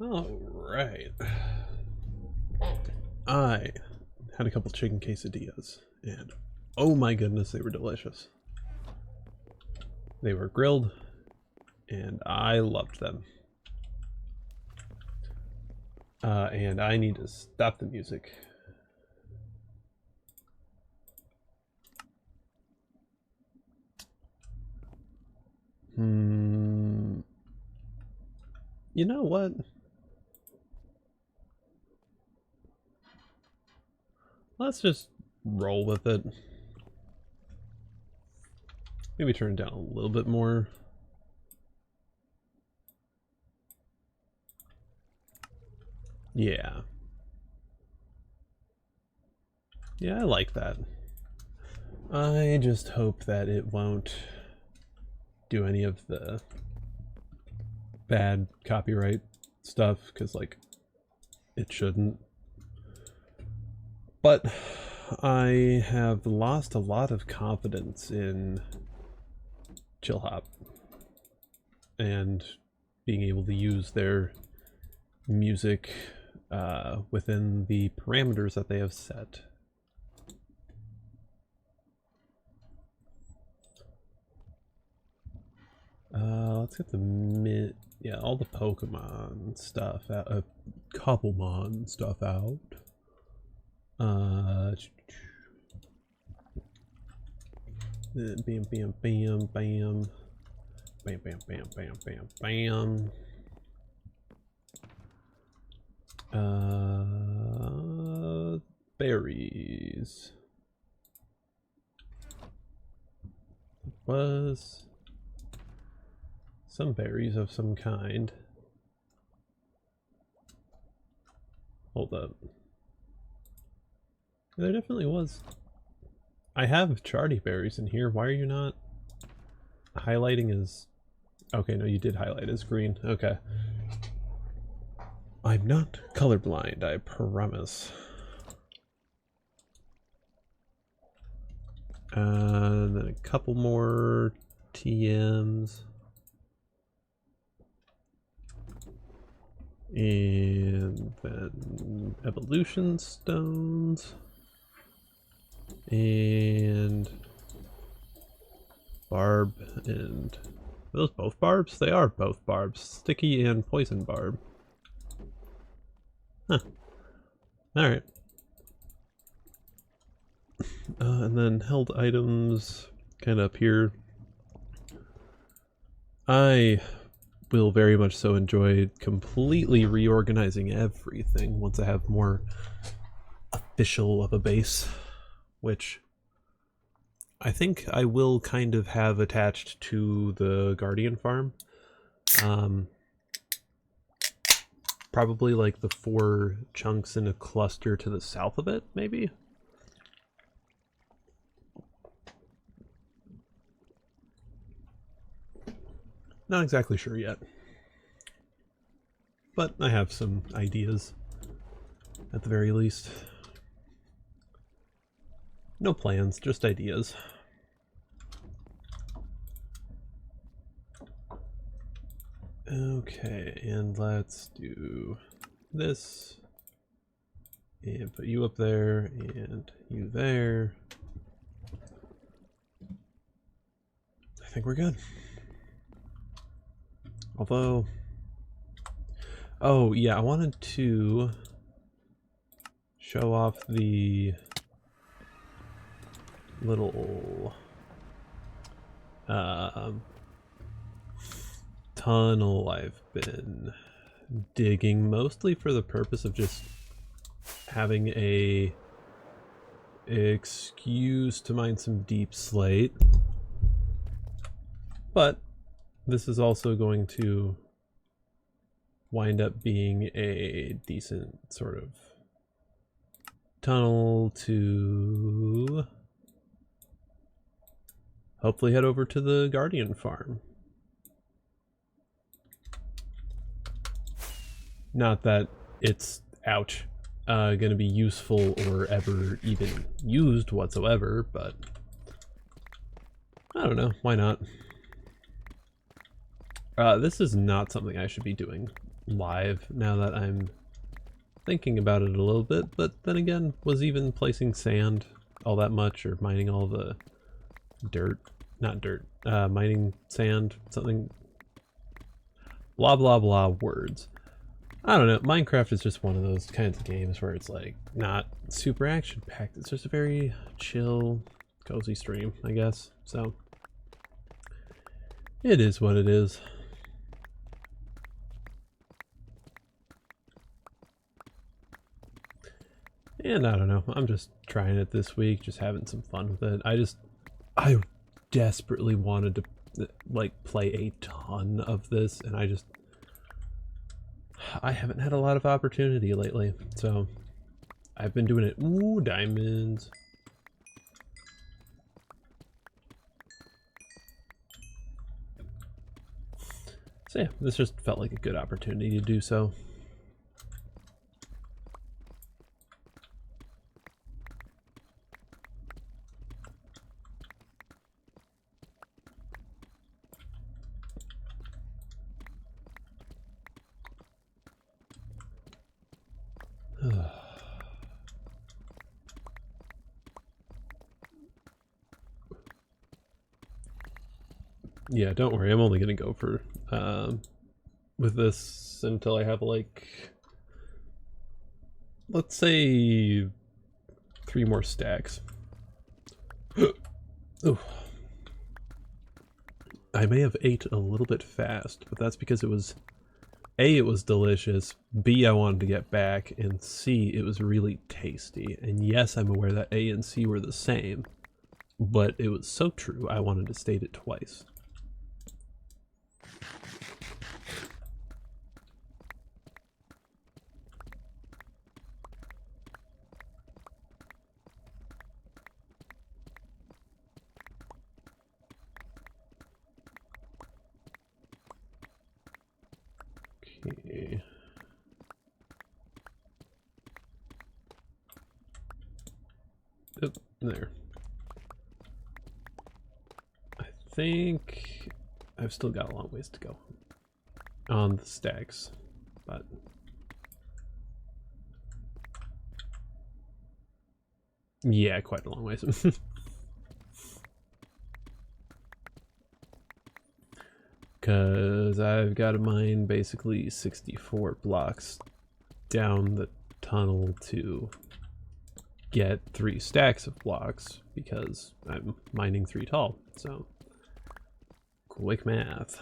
Alright. I had a couple chicken quesadillas, and oh my goodness, they were delicious. They were grilled, and I loved them. And I need to stop the music. You know what? Let's just roll with it. Maybe turn it down a little bit more. Yeah. Yeah, I like that. I just hope that it won't do any of the bad copyright stuff, because, like, it shouldn't. But I have lost a lot of confidence in ChillHop and being able to use their music within the parameters that they have set. Let's get the all the Pokemon stuff out, Cobblemon stuff out. Bam, bam, bam, bam. Bam, bam, bam, bam, bam, bam. Berries. Was some berries of some kind. Hold up. There definitely was. I have charty berries in here. Why are you not highlighting as... Okay, no, you did highlight as green. Okay. I'm not colorblind, I promise. And then a couple more TMs. And then evolution stones. And barb and... Are those both barbs? They are both barbs. Sticky and poison barb. Huh. Alright. And then held items kind of up here. I will very much so enjoy completely reorganizing everything once I have more official of a base, which I think I will kind of have attached to the Guardian farm. Probably like the 4 chunks in a cluster to the south of it, maybe? Not exactly sure yet. But I have some ideas, at the very least. No plans, just ideas. Okay, and let's do this. And put you up there, and you there. I think we're good. Although, oh yeah, I wanted to show off the little tunnel I've been digging, mostly for the purpose of just having a excuse to mine some deep slate. But this is also going to wind up being a decent sort of tunnel to hopefully head over to the Guardian farm. Not that it's, ouch, gonna be useful or ever even used whatsoever, but I don't know, why not? This is not something I should be doing live now that I'm thinking about it a little bit, but then again, was even placing sand all that much or mining all the dirt? Not dirt, mining sand, something, blah blah blah words. I don't know, Minecraft is just one of those kinds of games where it's like not super action packed, it's just a very chill, cozy stream, I guess, so it is what it is. And I don't know, I'm just trying it this week, just having some fun with it. I desperately wanted to like play a ton of this, and I haven't had a lot of opportunity lately, so I've been doing it. Ooh, diamonds. So yeah, this just felt like a good opportunity to do so. Yeah, don't worry, I'm only gonna go for with this until I have like, let's say 3 more stacks. Ooh. I may have ate a little bit fast, but that's because it was A, it was delicious, B, I wanted to get back, and C, it was really tasty. And yes, I'm aware that A and C were the same, but it was so true I wanted to state it twice. Okay. Oop, there. I think I've still got a long ways to go on the stacks, but yeah, quite a long ways. Because I've got to mine basically 64 blocks down the tunnel to get 3 stacks of blocks because I'm mining 3 tall. So, quick math.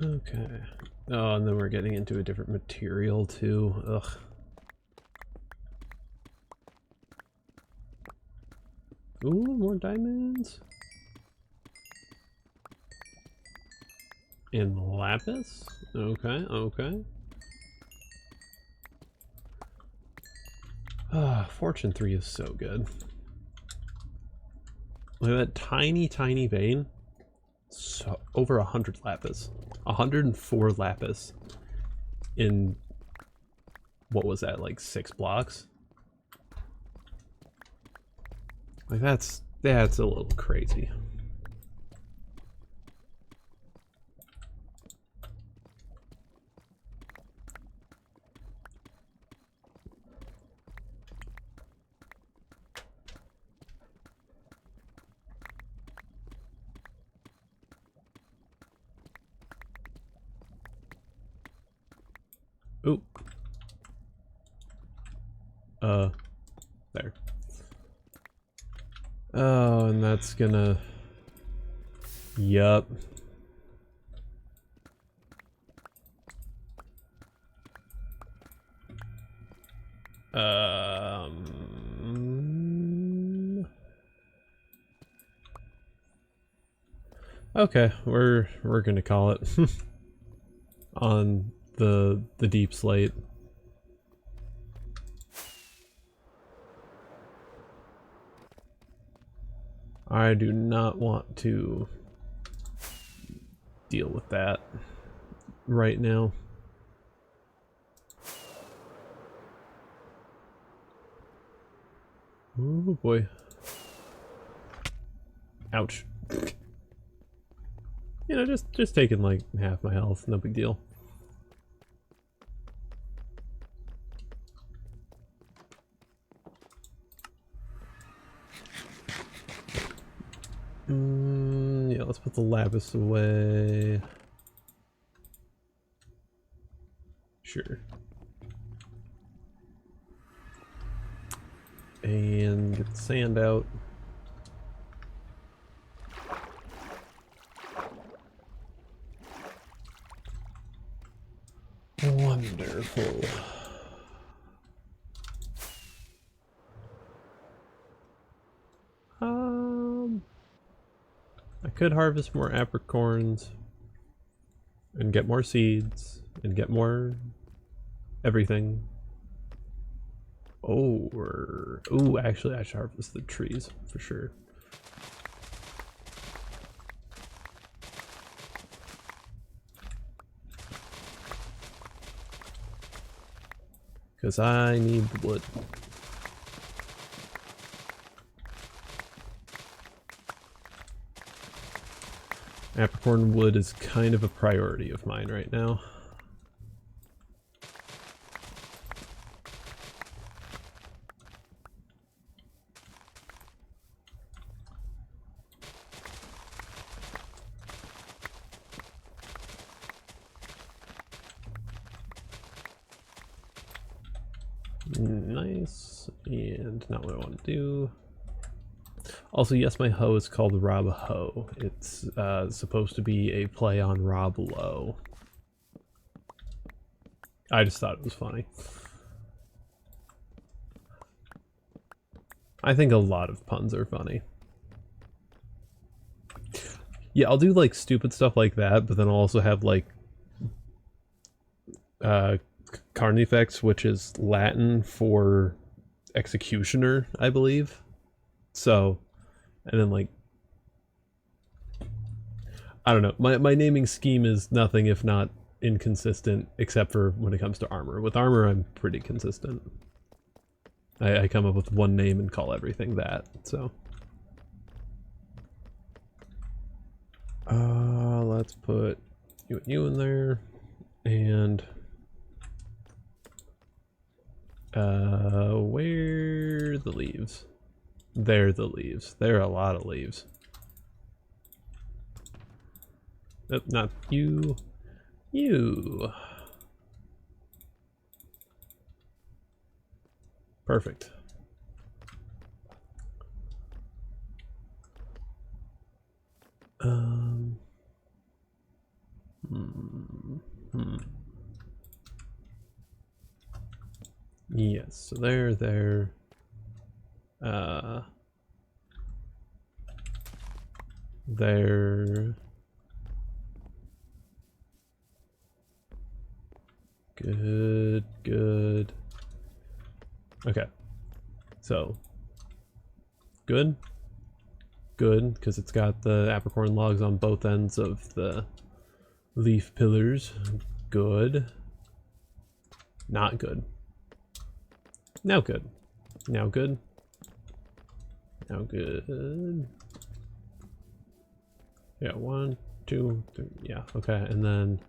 Okay. Oh, and then we're getting into a different material too. Ugh. Ooh, more diamonds. And lapis? Okay, okay. Ah, Fortune 3 is so good. Look at that tiny, tiny vein. So, over 100 lapis. 104 lapis in, what was that, like 6 blocks? Like that's a little crazy. Ooh. There. Oh, and that's gonna... Yup. Okay, we're gonna call it on the deep slate. I do not want to deal with that right now. Oh boy. Ouch. You know, just taking like half my health, no big deal. Yeah, let's put the lapis away. Sure. And get the sand out. Wonderful. I could harvest more apricorns and get more seeds and get more everything. Ooh, actually I should harvest the trees for sure. Because I need the wood. Apricorn wood is kind of a priority of mine right now. Nice, and not what I want to do. Also, yes, my hoe is called Rob Ho. It's supposed to be a play on Rob Lowe. I just thought it was funny. I think a lot of puns are funny. Yeah, I'll do like stupid stuff like that, but then I'll also have like Carnifex, which is Latin for executioner, I believe. So, and then like, I don't know, my naming scheme is nothing if not inconsistent, except for when it comes to armor. With armor, I'm pretty consistent. I come up with one name and call everything that, so. Let's put you and you in there, and where are the leaves? They're the leaves. There are a lot of leaves. Nope, not you. You. Perfect. Yes, so there. There. Good. Okay. So. Good, because it's got the apricorn logs on both ends of the leaf pillars. Good. Not good. Now good. Now good. Now good. Yeah, 1, 2, 3. Yeah, okay, and then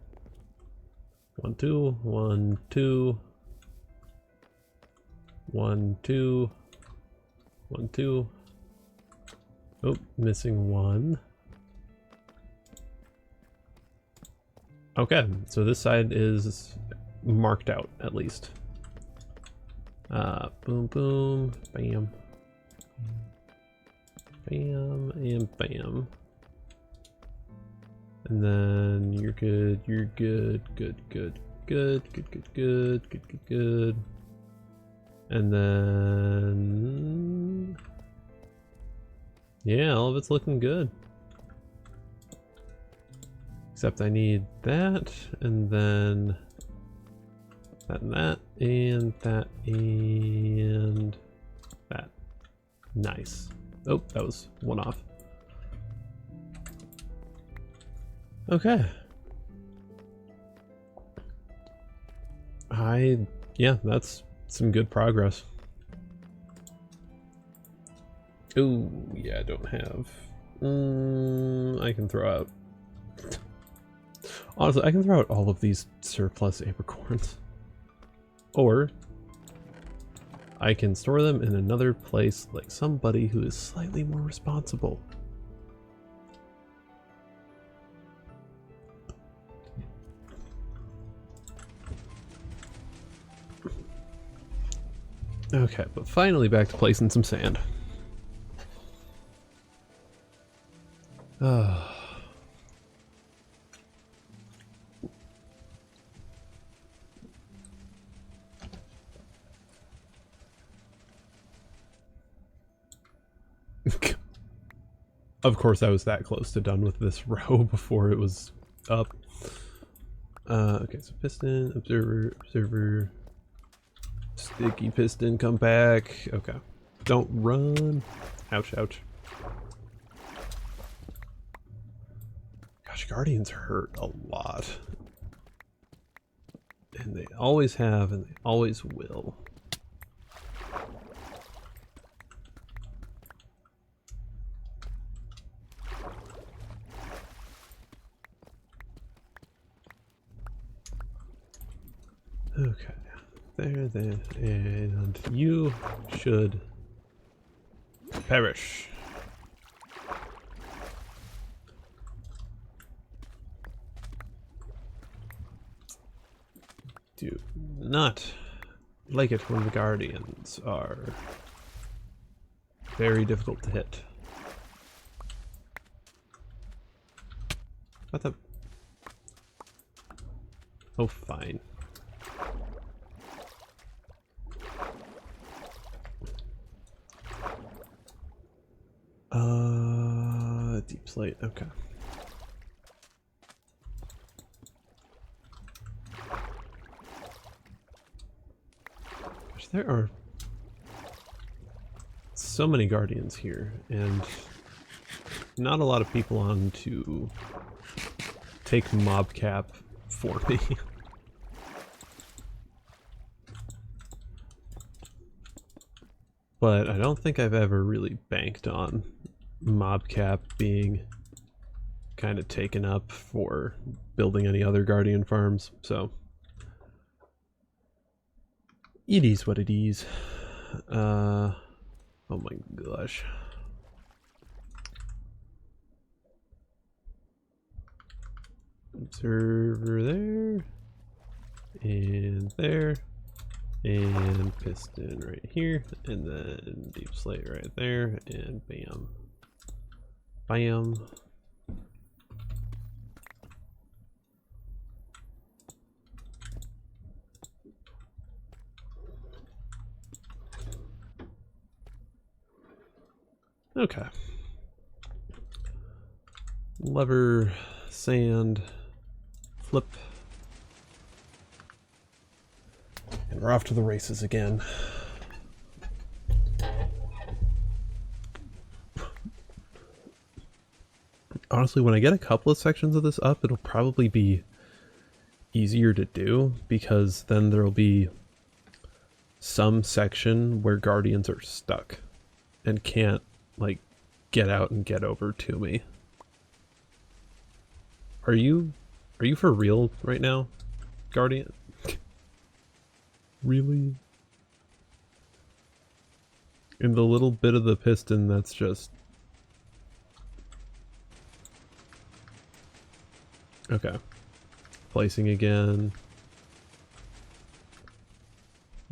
1, 2, 1, 2, 1, 2, 1, 2. Oh, missing 1. Okay, so this side is marked out at least. Boom, boom, bam, bam, and bam. And then you're good, good. And then, yeah, all of it's looking good. Except I need that, and then that and that, and that, and that. Nice. Oh, that was one off. Okay. Yeah, that's some good progress. Oh, yeah, I don't have... I can throw out... Honestly, I can throw out all of these surplus apricorns. Or I can store them in another place like somebody who is slightly more responsible. Okay, but finally back to placing some sand. Of course, I was that close to done with this row before it was up. Okay, so piston, observer, sticky piston, come back. Okay, don't run. Ouch, ouch. Gosh, Guardians hurt a lot. And they always have, and they always will. Okay, there, and you should perish. Do not like it when the Guardians are very difficult to hit. What the? Oh, fine. Deep slate, okay. Gosh, there are so many Guardians here, and not a lot of people on to take mob cap for me. But I don't think I've ever really banked on mob cap being kind of taken up for building any other Guardian farms, so it is what it is. Oh my gosh. Observer there, and piston right here, and then deep slate right there, and bam. Bam. Okay. Lever, sand, flip. And we're off to the races again. Honestly, when I get a couple of sections of this up, it'll probably be easier to do, because then there'll be some section where Guardians are stuck and can't, like, get out and get over to me. Are you for real right now, Guardian? Really? In the little bit of the piston that's just... Okay. Placing again.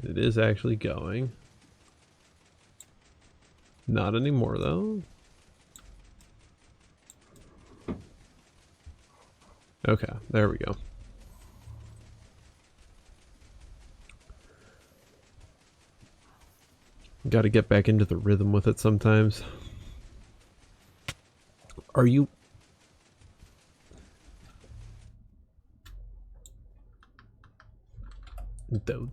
It is actually going. Not anymore, though. Okay, there we go. Got to get back into the rhythm with it sometimes. Are you... Dude.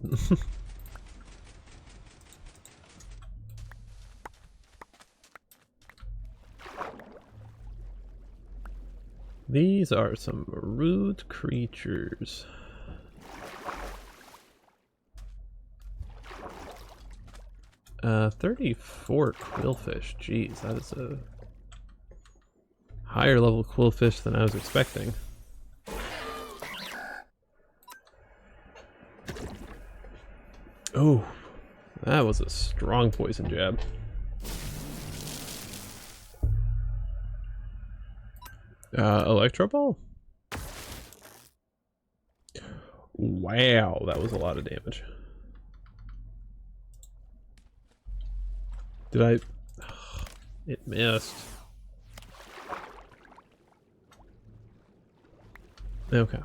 These are some rude creatures. 34 quillfish. Jeez, that is a higher level quillfish than I was expecting. Oh, that was a strong poison jab. Electro ball? Wow, that was a lot of damage. Did I? It missed. Okay.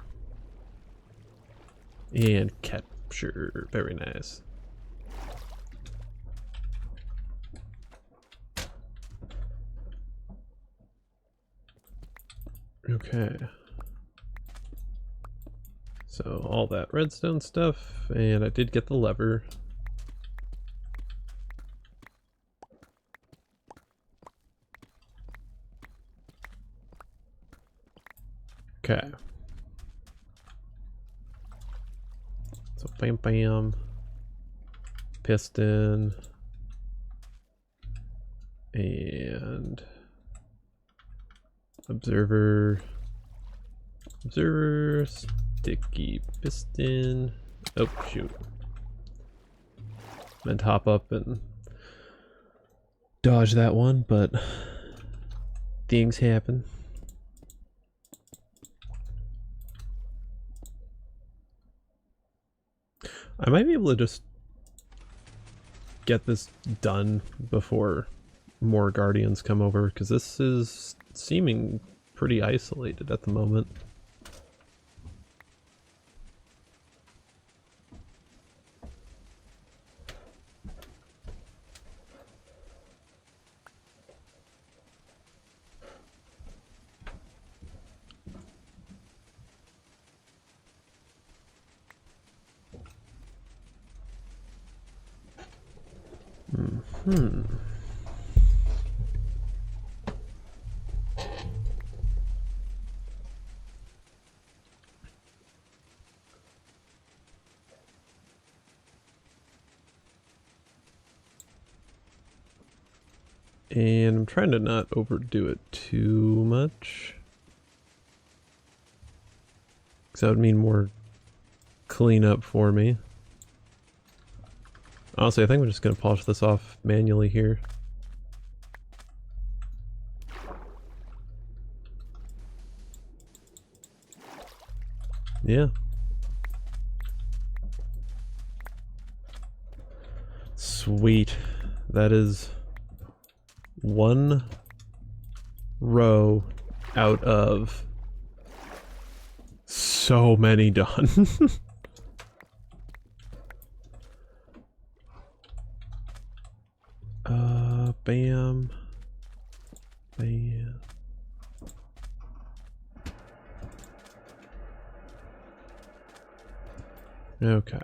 And capture. Very nice. Okay. So all that redstone stuff, and I did get the lever. Okay. So bam bam. Piston. And observer. Observer. Sticky piston. Oh shoot. Meant to hop up and dodge that one, but things happen. I might be able to just get this done before more guardians come over, because this is seeming pretty isolated at the moment. And I'm trying to not overdo it too much, because that would mean more cleanup for me. Honestly, I think I'm just going to polish this off manually here. Yeah. Sweet. That is one row out of so many done. Bam. Bam. Okay.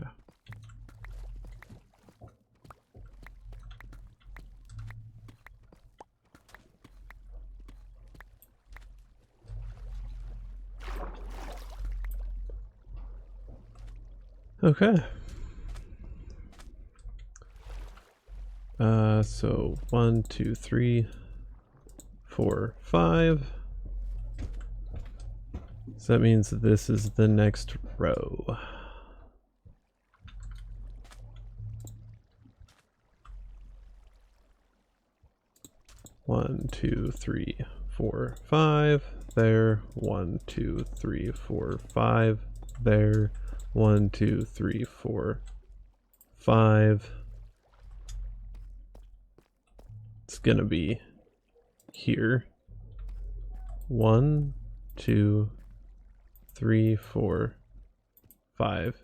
Okay. So 1, 2, 3, 4, 5. So that means this is the next row. One, 2, 3, 4, 5. There. 1, 2, 3, 4, 5. There. 1, 2, 3, 4, 5. It's gonna be here. 1, 2, 3, 4, 5.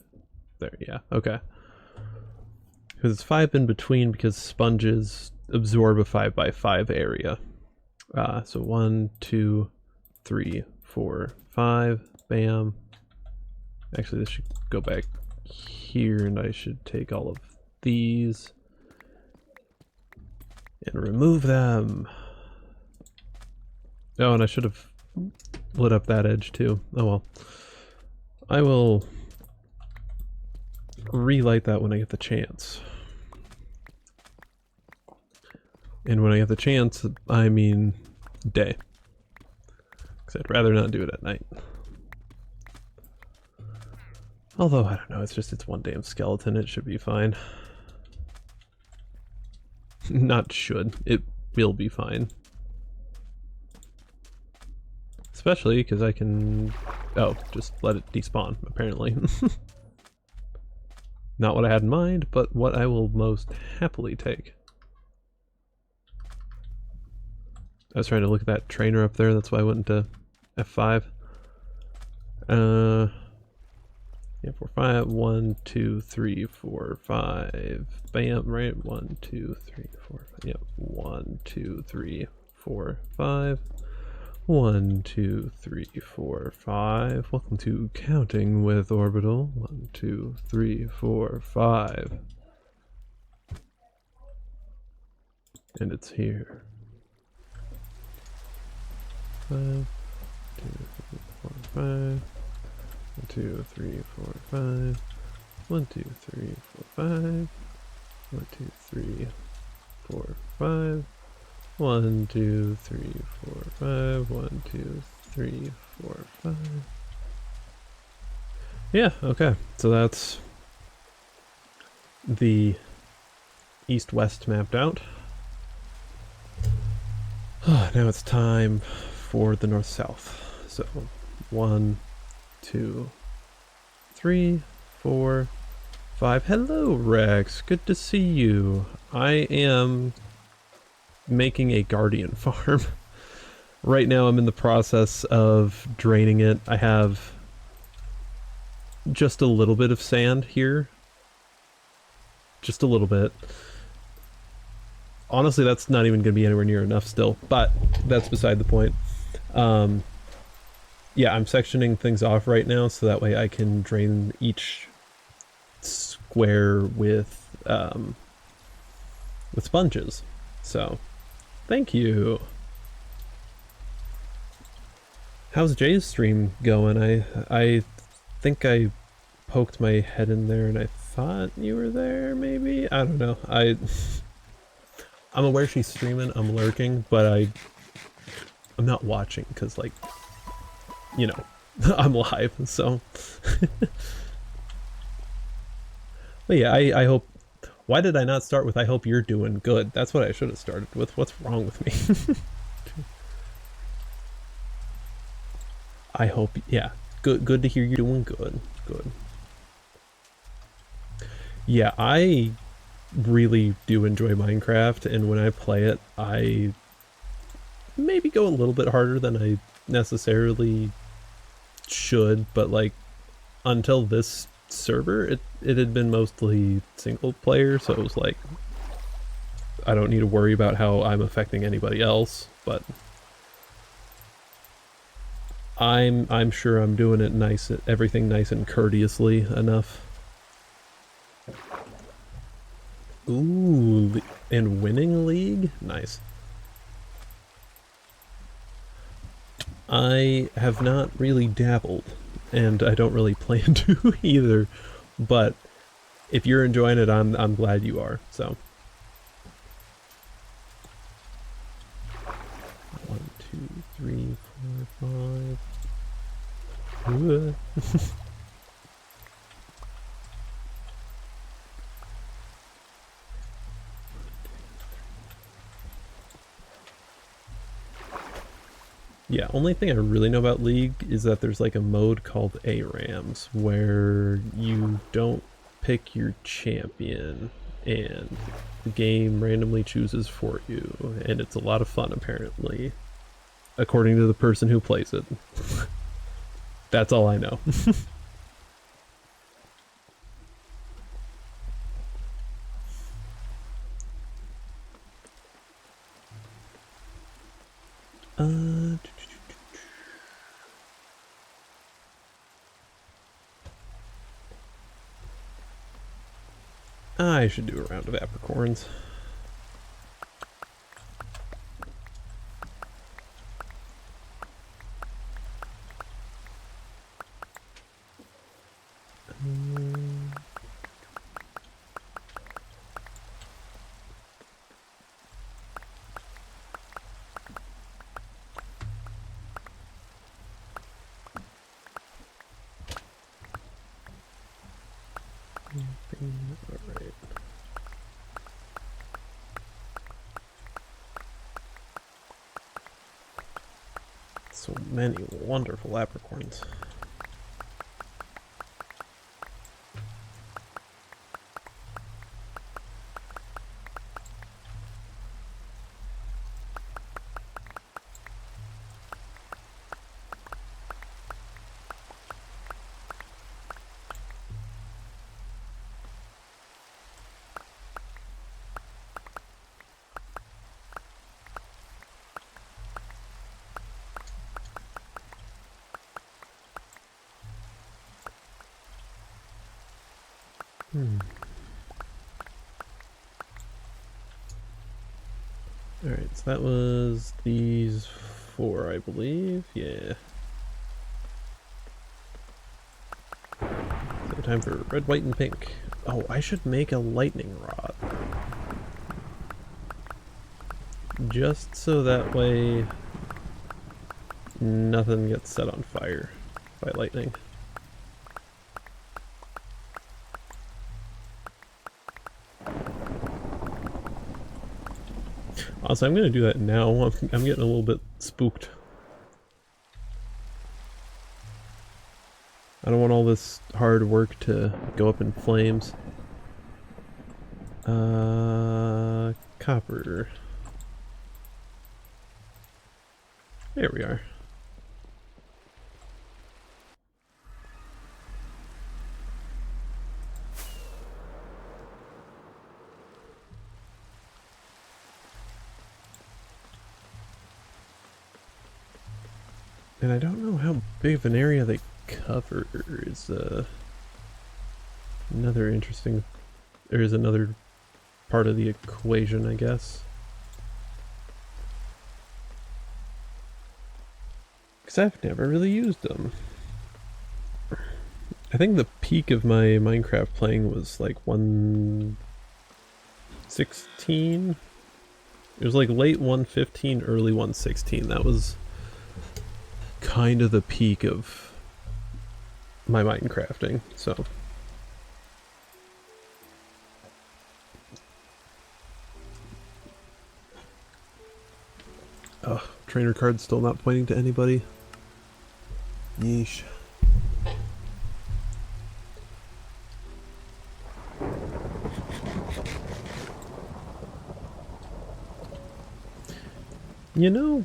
There, yeah, okay. Because it's 5 in between, because sponges absorb a 5x5 area. So 1, 2, 3, 4, 5. Bam. Actually, this should go back here, and I should take all of these and remove them. Oh, and I should have lit up that edge too. Oh well. I will relight that when I get the chance. And when I get the chance, I mean day. Because I'd rather not do it at night. Although, I don't know, it's one damn skeleton, it should be fine. Not should, it will be fine. Especially because I can... oh, just let it despawn, apparently. Not what I had in mind, but what I will most happily take. I was trying to look at that trainer up there, that's why I went into F5. Yeah, 4, 5, 1, 2, 3, 4, 5. Bam, right? 1, 2, 3, 4, 5. Yep. 1, 2, 3, 4, 5. 1, 2, 3, 4, 5. Welcome to Counting with Orbital. 1, 2, 3, 4, 5. And it's here. 5, 2, 3, 4, 5. 1, 2, 3, 4, 5. 1, 2, 3, 4, 5. 1, 2, 3, 4, 5. 1, 2, 3, 4, 5. 1, 2, 3, 4, 5. Yeah, okay. So that's the east-west mapped out. Now it's time for the north-south. So 1, 2, 3, 4, 5. Hello, Rex. Good to see you. I am making a guardian farm. Right now I'm in the process of draining it. I have just a little bit of sand here. Just a little bit. Honestly, that's not even going to be anywhere near enough still, but that's beside the point. Yeah, I'm sectioning things off right now so that way I can drain each square with sponges. So, thank you. How's Jay's stream going? I think I poked my head in there and I thought you were there, maybe? I don't know. I'm aware she's streaming, I'm lurking, but I'm not watching because, like, you know, I'm live, so. But yeah, I hope... Why did I not start with I hope you're doing good? That's what I should have started with. What's wrong with me? I hope... Yeah, good to hear you're doing good. Good. Yeah, I really do enjoy Minecraft, and when I play it, I maybe go a little bit harder than I necessarily should, but like until this server it had been mostly single player, so it was like I don't need to worry about how I'm affecting anybody else, but I'm sure I'm doing it nice, everything nice and courteously enough. Ooh, and winning league? Nice. I have not really dabbled, and I don't really plan to either, but if you're enjoying it, I'm glad you are, so. 1, 2, 3, 4, 5. Yeah, only thing I really know about League is that there's like a mode called ARAMs where you don't pick your champion and the game randomly chooses for you, and it's a lot of fun apparently, according to the person who plays it. That's all I know. I should do a round of apricorns. Alright. So many wonderful apricorns. Alright, so that was these 4, I believe. Yeah. So time for red, white, and pink. Oh, I should make a lightning rod. Just so that way nothing gets set on fire by lightning. Also, I'm gonna do that now. I'm getting a little bit spooked. I don't want all this hard work to go up in flames. Copper. There we are. And I don't know how big of an area they cover is another interesting, there is another part of the equation, I guess. Because I've never really used them. I think the peak of my Minecraft playing was like 1.16. It was like late 1.15, early 1.16. That was kind of the peak of my Minecrafting, so. Oh, trainer card's still not pointing to anybody. Yeesh. You know,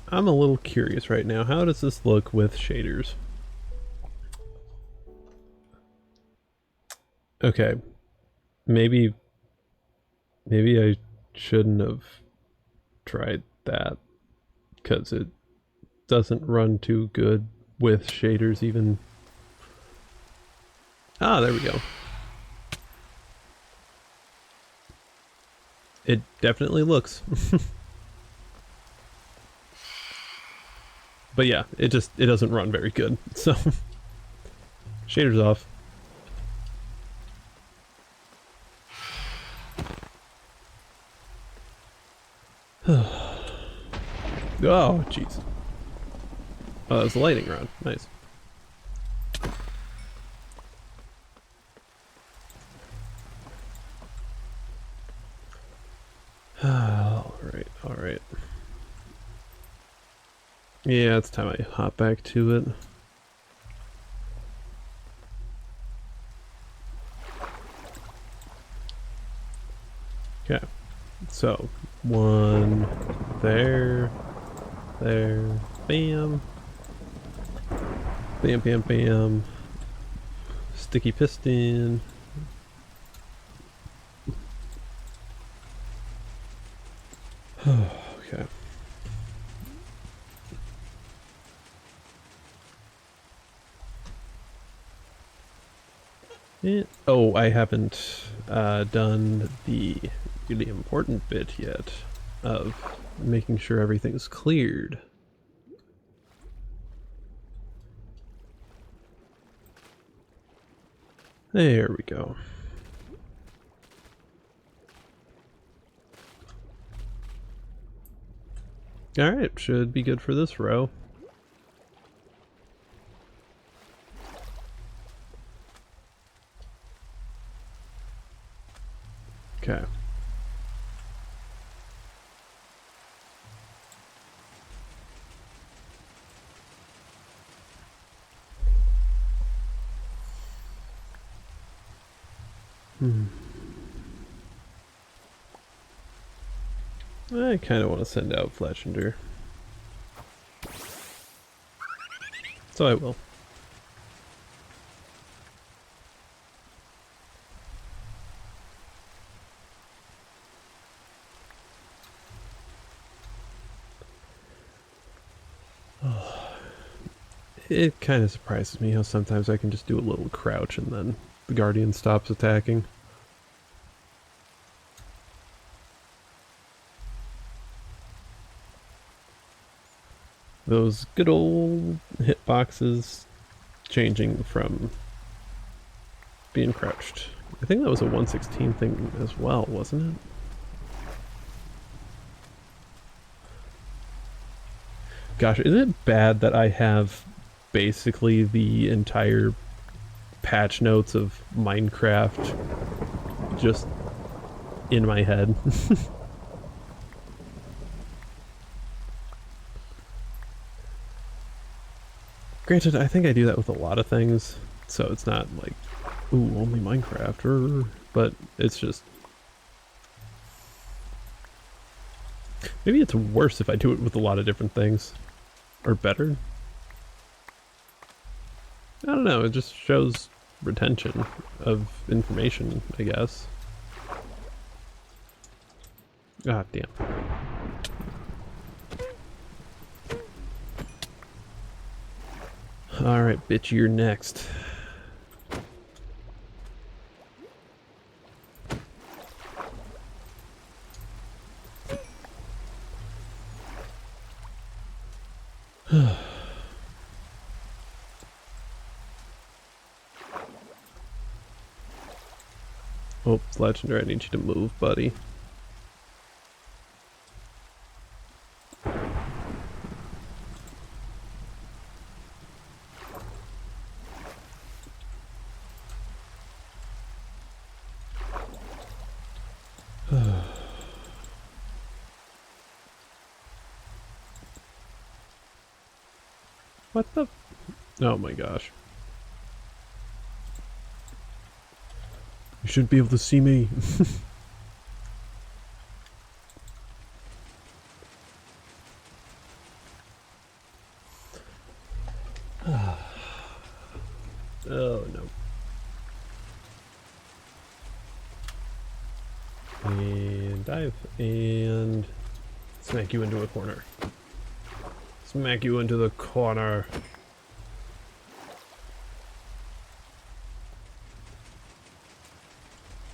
I'm a little curious right now. How does this look with shaders? Okay. Maybe I shouldn't have tried that, because it doesn't run too good with shaders even. Ah, there we go. It definitely looks. But yeah, it doesn't run very good, so shaders off. Oh, jeez. Oh, that was a lightning rod. Nice. Alright, alright. Yeah, it's time I hop back to it. Okay, so 1 there, bam, bam, bam, bam, sticky piston. Okay. Oh, I haven't done the really important bit yet of making sure everything's cleared. There we go. Alright, should be good for this row. Okay. I kind of want to send out Fletchender. So I will. It kind of surprises me how sometimes I can just do a little crouch and then the Guardian stops attacking. Those good old hitboxes changing from being crouched. I think that was a 116 thing as well, wasn't it? Gosh, is it bad that I have basically the entire patch notes of Minecraft just in my head? Granted, I think I do that with a lot of things, so it's not like, ooh, only Minecraft, but it's just... Maybe it's worse if I do it with a lot of different things. Or better. I don't know, it just shows retention of information, I guess. God damn. Alright, bitch, you're next. Oh, Legendary, I need you to move, buddy. What the? Oh my gosh. You shouldn't be able to see me. Oh no. And dive. And smack you into a corner. Smack you into the corner.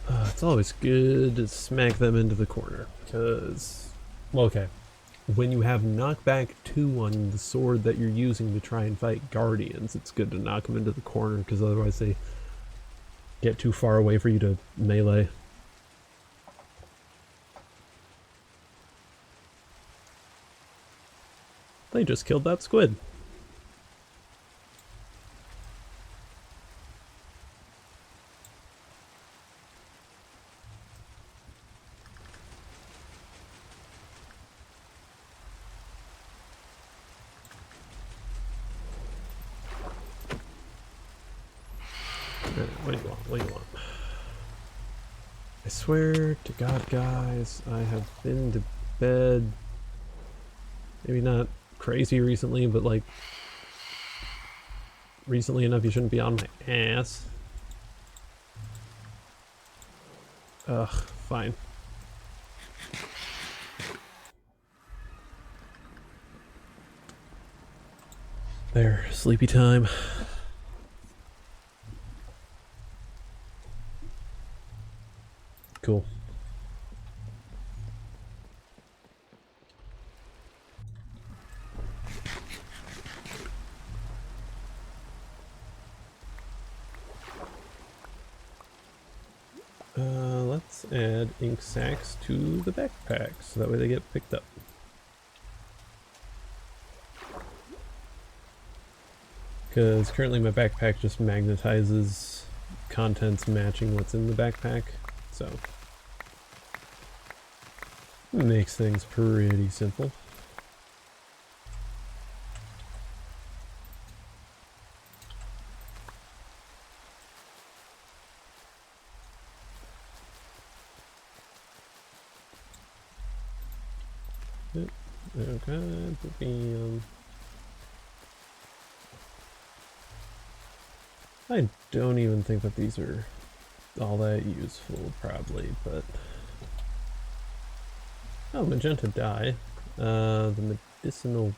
It's always good to smack them into the corner, because, well, okay, when you have knockback 2 on the sword that you're using to try and fight guardians, it's good to knock them into the corner, because otherwise they get too far away for you to melee. They just killed that squid. What do you want? What do you want? I swear to God, guys, I have been to bed. Maybe not crazy recently, but like recently enough you shouldn't be on my ass. Ugh, fine. There, sleepy time. Cool. Let's add ink sacks to the backpacks, so that way they get picked up. Because currently my backpack just magnetizes contents matching what's in the backpack, so Makes things pretty simple. Yep. Okay, bam. I don't even think that these are all that useful, probably, but... Oh, magenta dye. The medicinal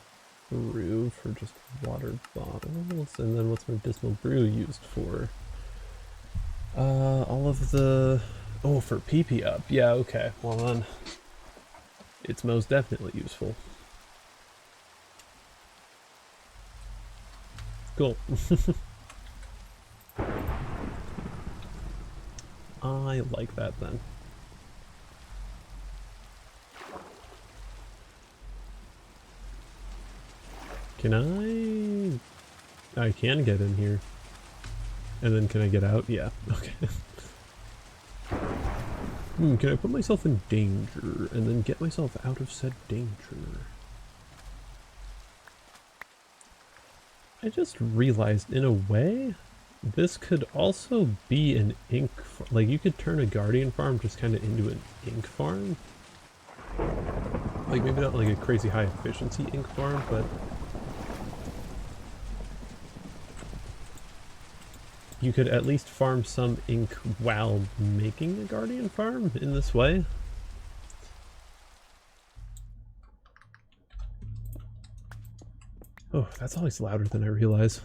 brew for just water bottles, and then what's medicinal brew used for? All of the... Oh, for PP up. Yeah, okay. Well then, it's most definitely useful. Cool. I like that then. Can I can get in here. And then can I get out? Yeah, okay. Can I put myself in danger and then get myself out of said danger? I just realized, in a way, this could also be an ink like you could turn a guardian farm just kind of into an ink farm. Like maybe not like a crazy high efficiency ink farm, but you could at least farm some ink while making a guardian farm in this way. Oh, that's always louder than I realize.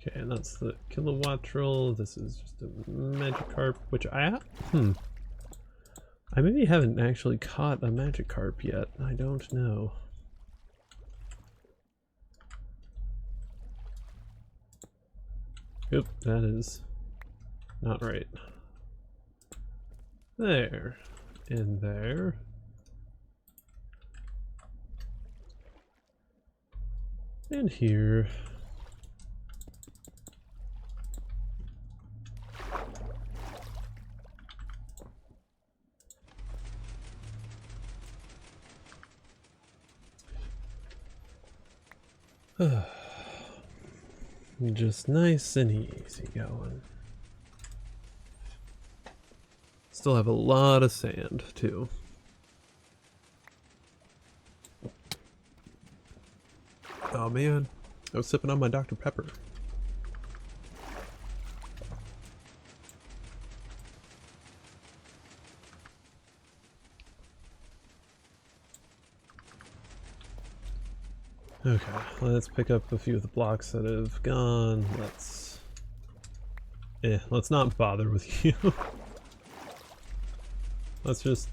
Okay, and that's the kilowatt-roll. This is just a Magikarp, which I maybe haven't actually caught a Magikarp yet. I don't know. Oop, that is not right. There. And there. And here. Just nice and easy going. Still have a lot of sand, too. Oh man, I was sipping on my Dr. Pepper. Okay, let's pick up a few of the blocks that have gone. Let's not bother with you. Let's just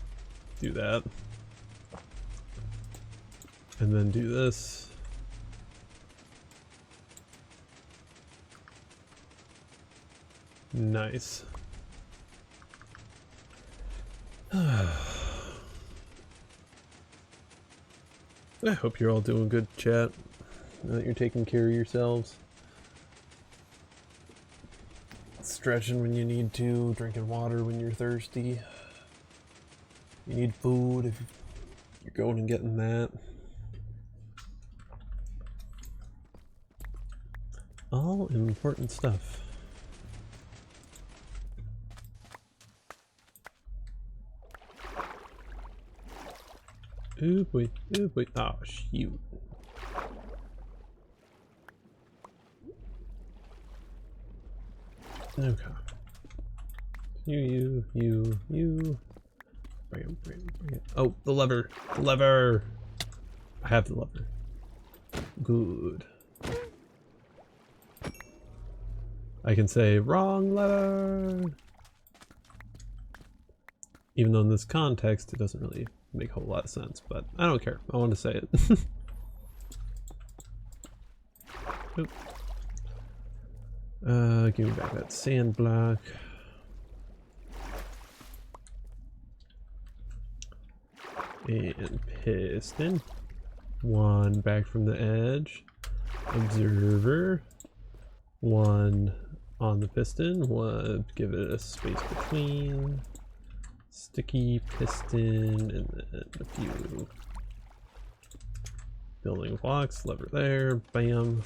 do that. And then do this. Nice. I hope you're all doing good, chat. That you're taking care of yourselves. Stretching when you need to, drinking water when you're thirsty. You need food if you're going and getting that. All important stuff. Ooh boy, ooh boy. Oh shoot. Okay. You. Bring it. Oh, the lever. The lever. I have the lever. Good. I can say wrong lever. Even though in this context it doesn't really make a whole lot of sense, but I don't care. I want to say it. Oop. Give me back that sand block. And piston. One back from the edge. Observer. One on the piston. One, give it a space between. Sticky piston, and then a few building blocks. Lever there. Bam.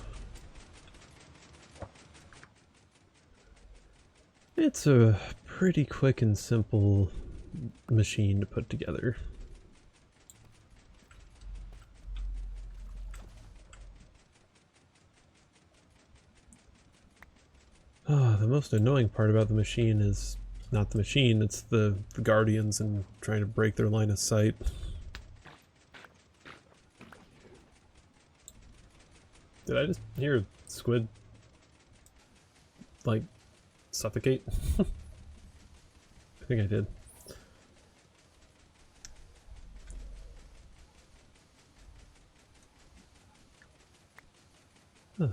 It's a pretty quick and simple machine to put together. The most annoying part about the machine is not the machine, it's the guardians and trying to break their line of sight. Did I just hear a squid, like, suffocate? I think I did. Huh.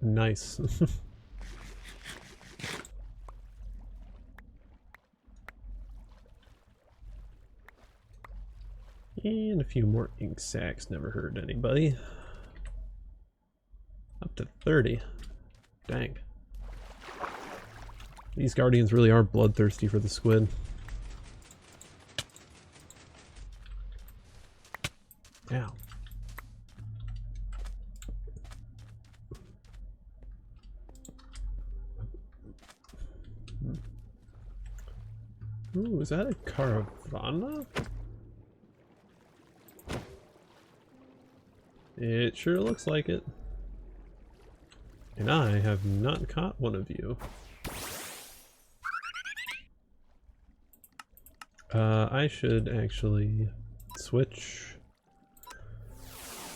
Nice. And a few more ink sacs, never hurt anybody. Up to 30. Dang. These guardians really are bloodthirsty for the squid. Ow. Ooh, is that a caravana? It sure looks like it. And I have not caught one of you. I should actually switch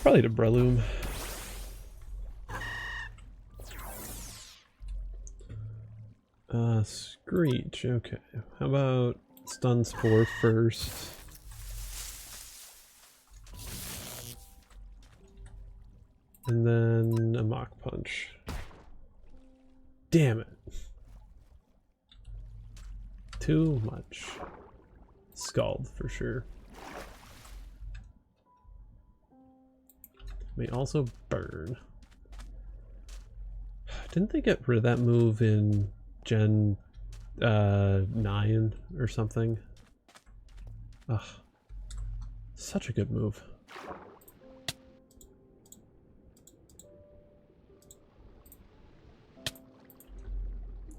probably to Breloom. Screech, okay. How about Stun Spore first? And then a Mach Punch. Damn it. Too much. Scald for sure. May also burn. Didn't they get rid of that move in Gen 9 or something? Ugh. Such a good move.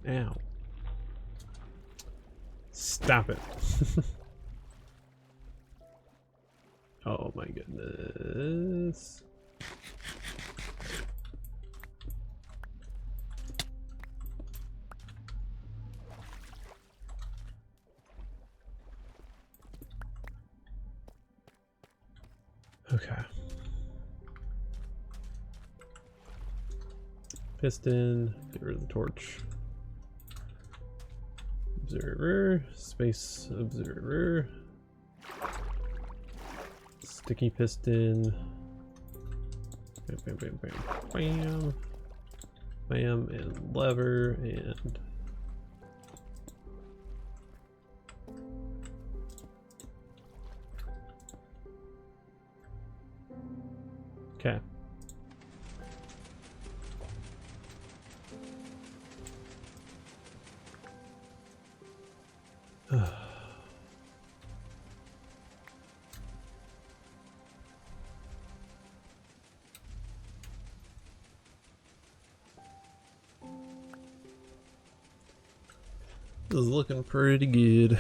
Ow. Stop it. Oh my goodness. Okay. Piston, get rid of the torch. Observer, space observer. Sticky piston. Bam, bam, bam, bam, bam. Bam, and lever, and okay. This is looking pretty good.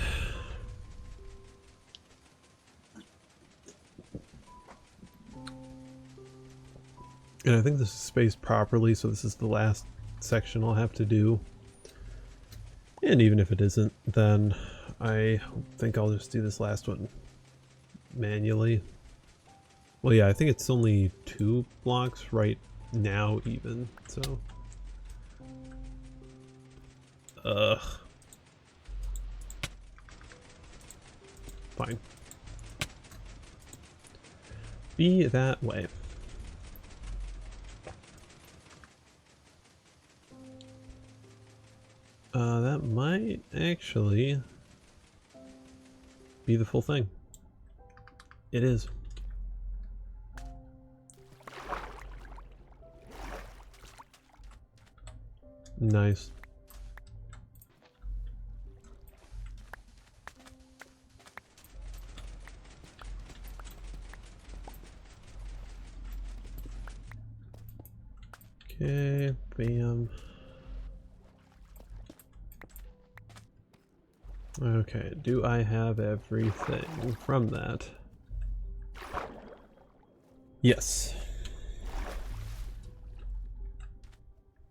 And I think this is spaced properly, so this is the last section I'll have to do. And even if it isn't, then I think I'll just do this last one manually. Well, yeah, I think it's only 2 blocks right now even, so. Ugh. Fine. Be that way. That might actually be the full thing. It is. Nice. Okay, bam. Okay, do I have everything from that? Yes.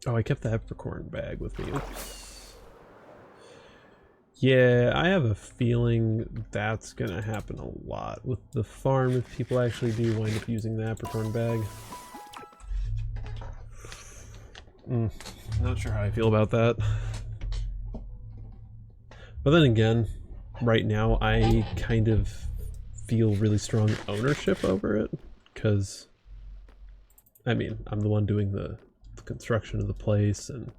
Oh, I kept the peppercorn bag with me. Oops. Yeah, I have a feeling that's gonna happen a lot with the farm if people actually do wind up using the peppercorn bag. Not sure how I feel about that. But then again, right now I kind of feel really strong ownership over it, because, I mean, I'm the one doing the construction of the place, and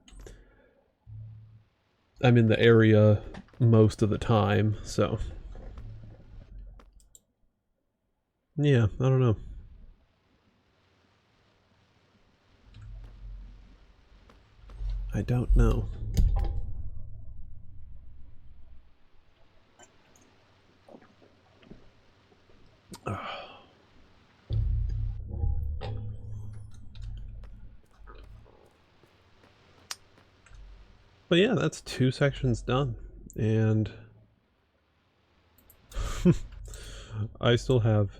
I'm in the area most of the time, so yeah, I don't know. I don't know. But yeah, that's 2 sections done, and I still have...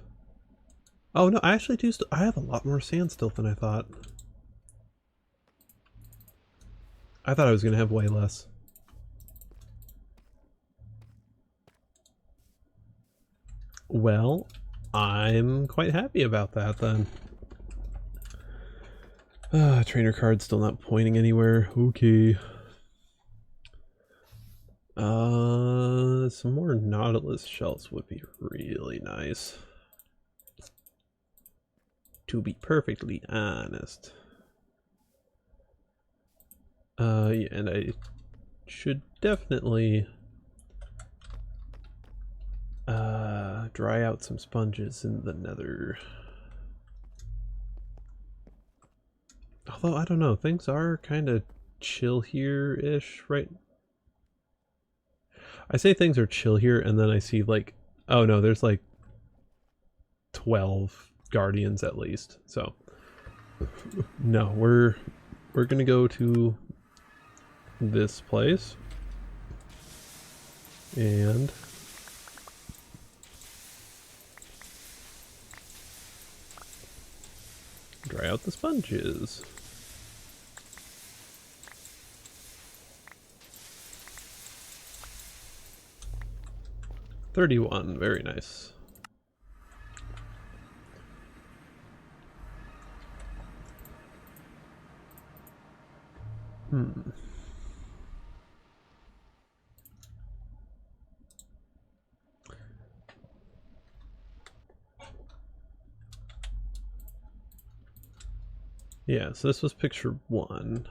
Oh no, I actually do I have a lot more sand still than I thought. I thought I was gonna have way less. Well, I'm quite happy about that then. Trainer card's still not pointing anywhere. Okay. Some more Nautilus shells would be really nice. To be perfectly honest. Yeah, and I should definitely dry out some sponges in the nether. Although, I don't know, things are kind of chill here-ish, right? I say things are chill here, and then I see, like, oh no, there's like 12 guardians at least. So no, we're gonna go to this place and dry out the sponges. $31, very nice. Yeah, so this was picture 1.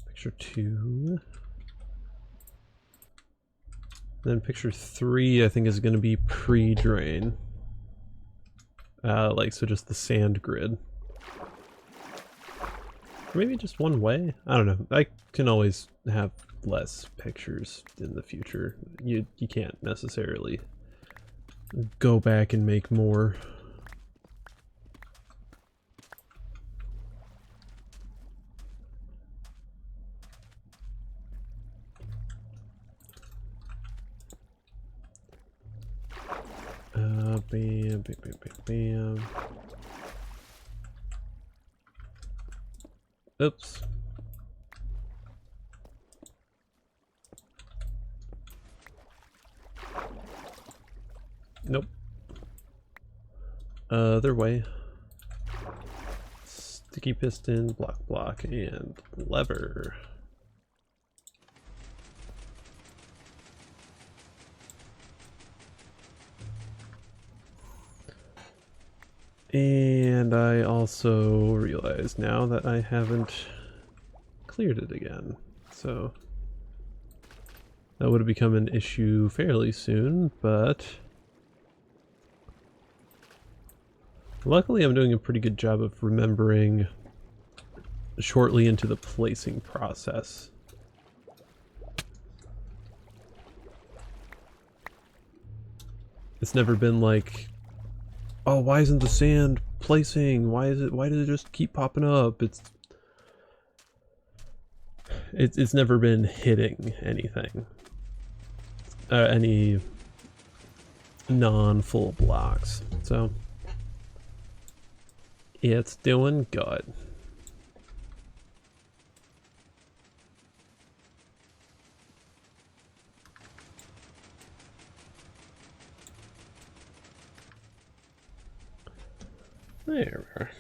Picture 2. Then picture 3, I think, is going to be pre-drain. Like, so just the sand grid. Or maybe just one way? I don't know. I can always have less pictures in the future. You can't necessarily go back and make more. Bam, bam, bam, bam, bam. Oops. Nope. Other way. Sticky piston, block, and lever. And I also realize now that I haven't cleared it again. So that would have become an issue fairly soon, but luckily I'm doing a pretty good job of remembering shortly into the placing process. It's never been like, oh, why isn't the sand placing? Why does it just keep popping up? It's never been hitting anything. Any non-full blocks. So it's doing good. There we are.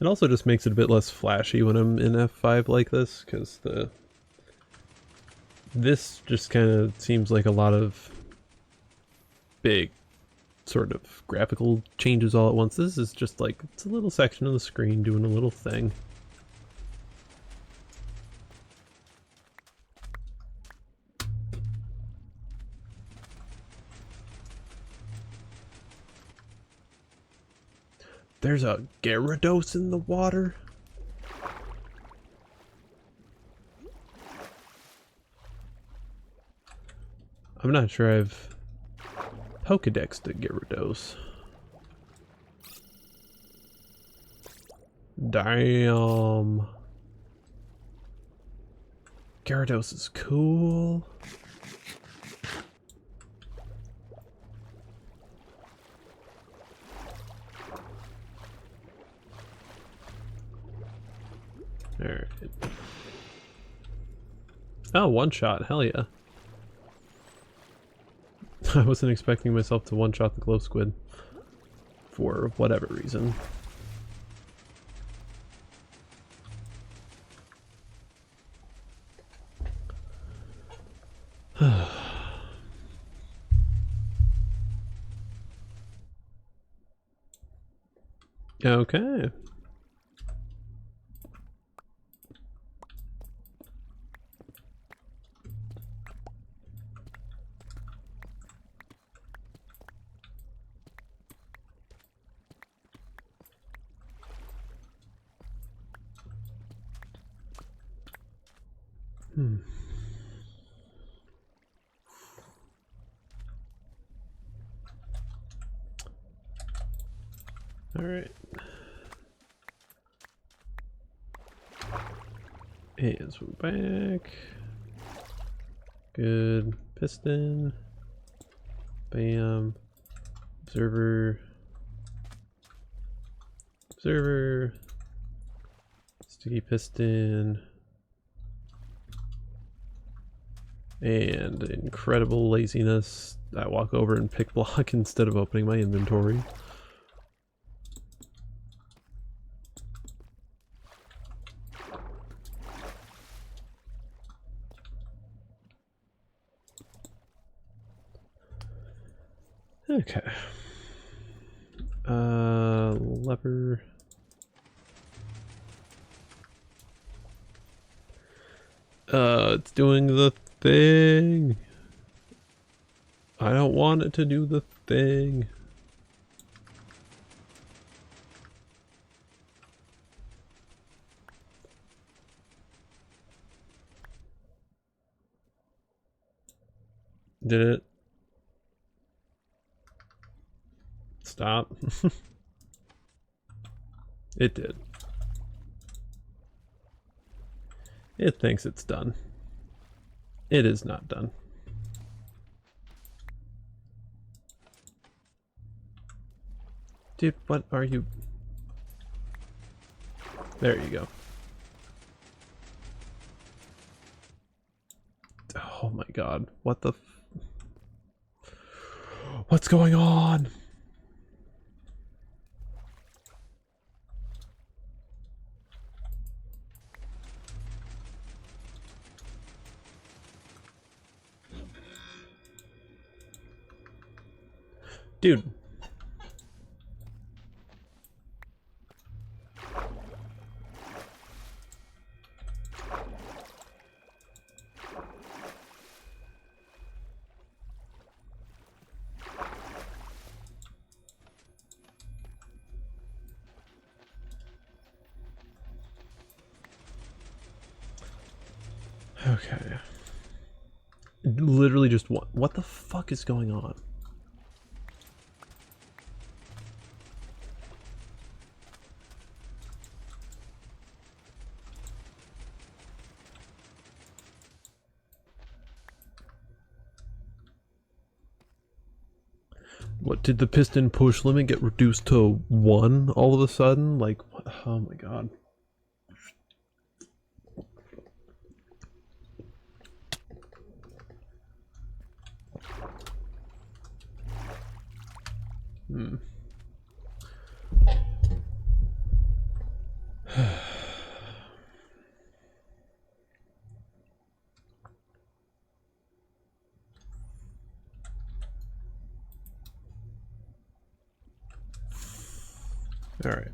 It also just makes it a bit less flashy when I'm in F5 like this, because this just kind of seems like a lot of big sort of graphical changes all at once. This is just like, it's a little section of the screen doing a little thing. There's a Gyarados in the water? I'm not sure I've Pokedexed a Gyarados. Damn. Gyarados is cool. Alright. Oh, one shot. Hell yeah. I wasn't expecting myself to one-shot the glow squid. For whatever reason. Okay. All right. And swim back. Good. Piston. Bam. Observer. Observer. Sticky piston. And incredible laziness. I walk over and pick block instead of opening my inventory. Okay. Lever. It's doing the thing. I don't want it to do the thing. Did it? Stop. It did. It thinks it's done. It is not done. Dude, what are you? There you go. Oh my god. What the what's going on? Dude. Okay. Literally just what the fuck is going on? What, did the piston push limit get reduced to 1 all of a sudden? Like, oh my god. Hmm. All right.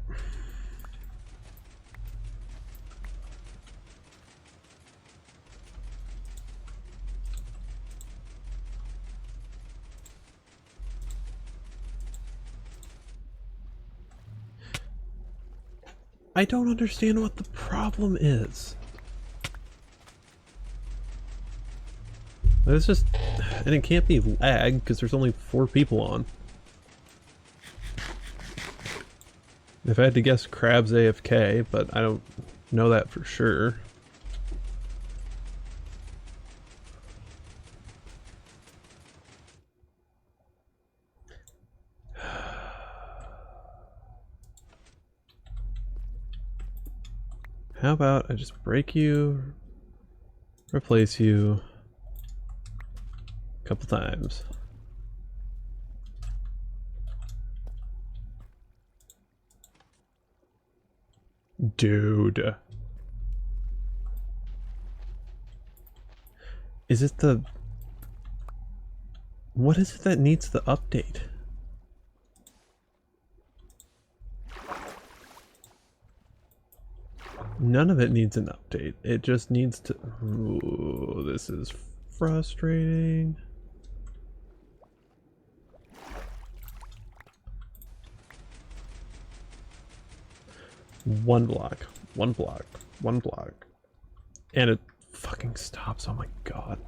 I don't understand what the problem is. It's just, and it can't be lag because there's only 4 people on. If I had to guess, Crab's AFK, but I don't know that for sure. How about I just break you, replace you a couple times. Dude. Is it the... What is it that needs the update? None of it needs an update. It just needs to... Ooh, this is frustrating. One block, one block, one block. And it fucking stops. Oh my god.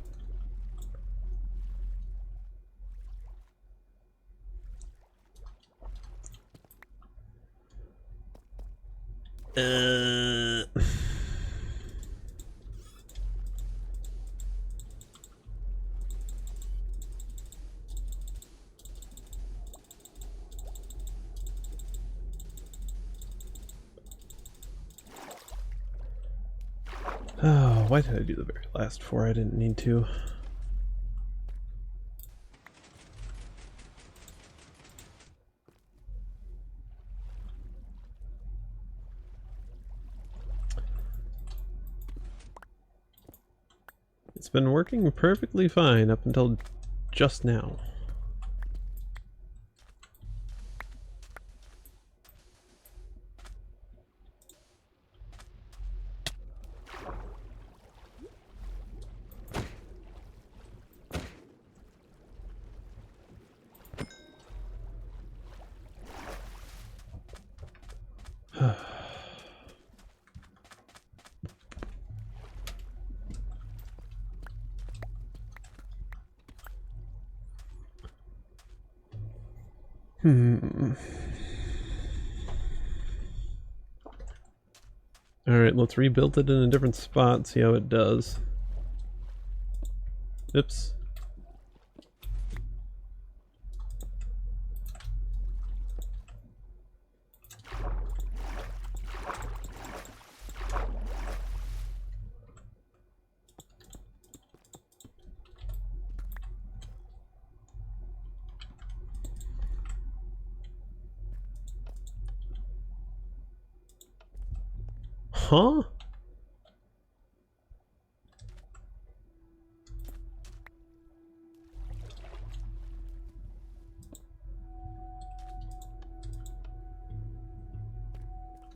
Oh, why did I do the very last 4? I didn't need to. It's been working perfectly fine up until just now. Alright, let's rebuild it in a different spot, see how it does. Oops. Huh?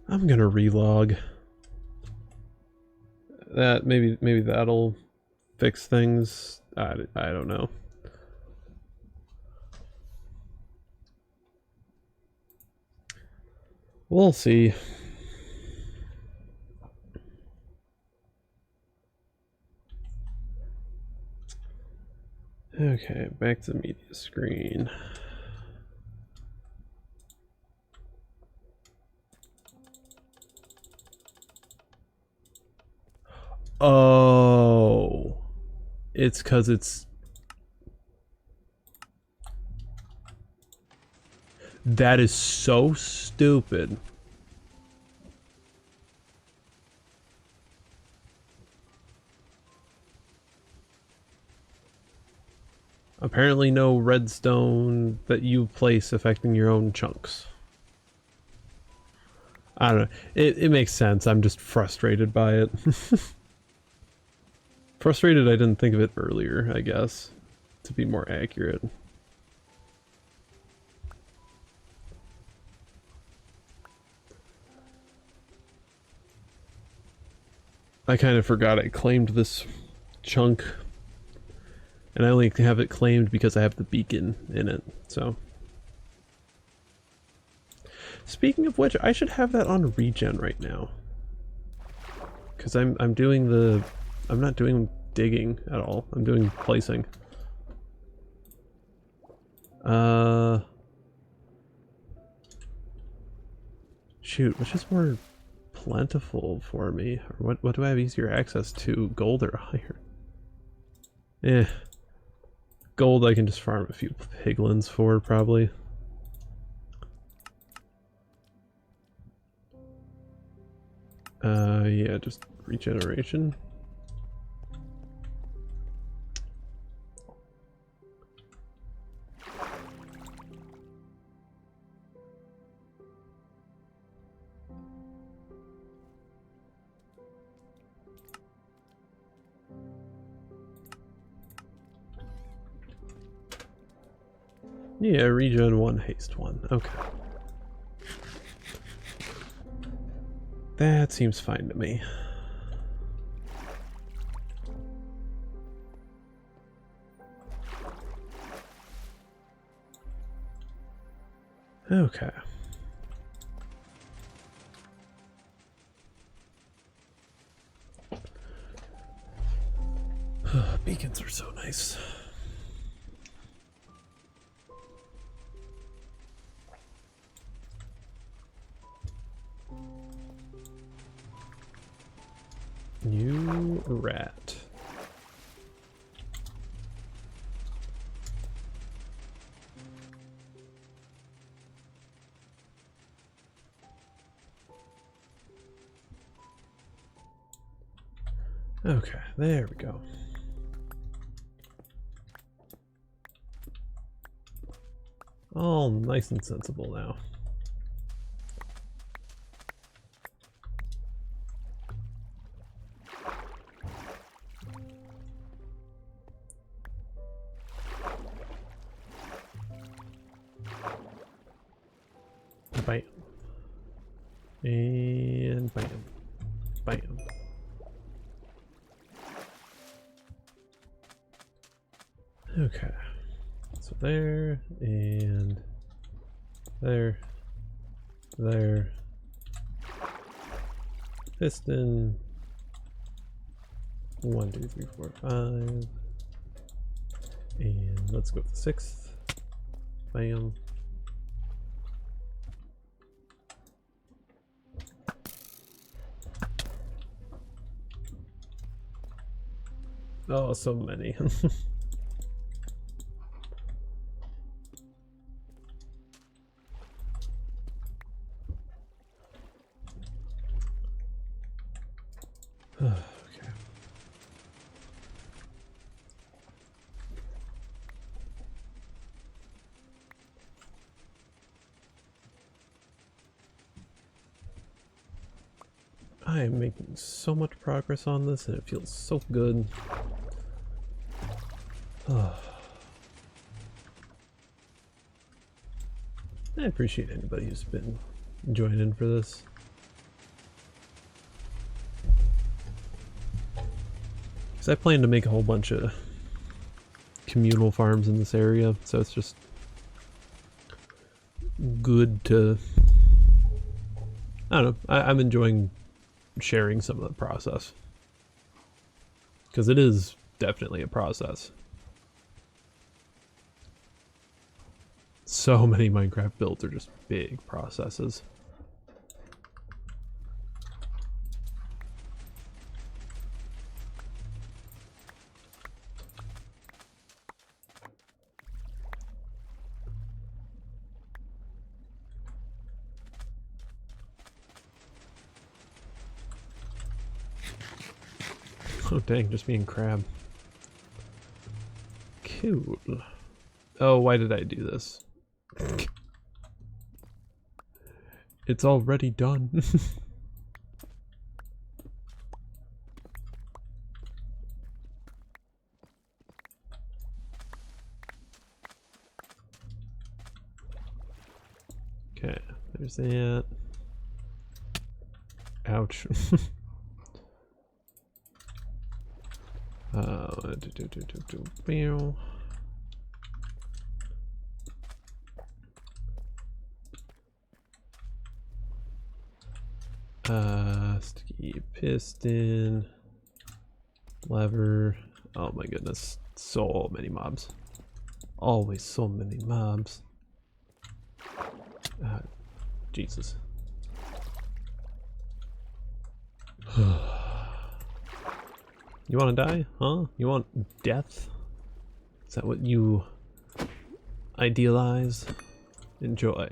I'm gonna relog. That maybe that'll fix things. I don't know. We'll see. Okay, back to the media screen. Oh, it's because it's... That is so stupid. Apparently no redstone that you place affecting your own chunks. I don't know. It makes sense. I'm just frustrated by it. Frustrated I didn't think of it earlier, I guess, to be more accurate. I kind of forgot I claimed this chunk, and I only have it claimed because I have the beacon in it, so. Speaking of which, I should have that on regen right now. Because I'm doing the... I'm not doing digging at all. I'm doing placing. Shoot, which is more plentiful for me? Or what do I have easier access to? Gold or iron? Eh. Gold I can just farm a few piglins for, probably. Yeah, just regeneration. Yeah, regen 1, haste 1. Okay. That seems fine to me. Okay. Beacons are so nice. You rat. Okay, there we go. All nice and sensible now. Bam. And bam. Bam. Okay. So there, and there, there. Piston. 1, 2, 3, 4, 5. And let's go with the 6th. Bam. Oh, so many. Okay. I am making so much progress on this and it feels so good. I appreciate anybody who's been joining for this. Because I plan to make a whole bunch of communal farms in this area, so it's just good to... I don't know, I'm enjoying sharing some of the process. Because it is definitely a process. So many Minecraft builds are just big processes. Oh dang, just being crab. Cool. Oh, why did I do this? It's already done. Okay, there's that. Ouch. Sticky piston, lever. Oh my goodness, so many mobs. Always so many mobs. Jesus. You want to die? Huh? You want death? Is that what you idealize? Enjoy.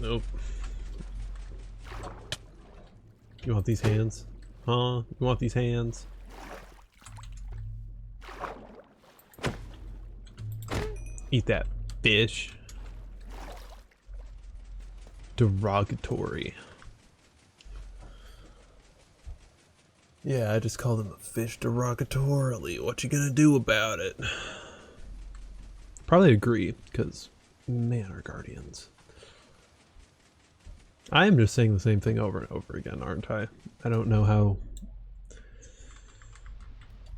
Nope. You want these hands? Huh? You want these hands? Eat that fish. Derogatory. Yeah, I just called him a fish derogatorily. What you gonna do about it? Probably agree, because man, our guardians. I am just saying the same thing over and over again, aren't I? I don't know how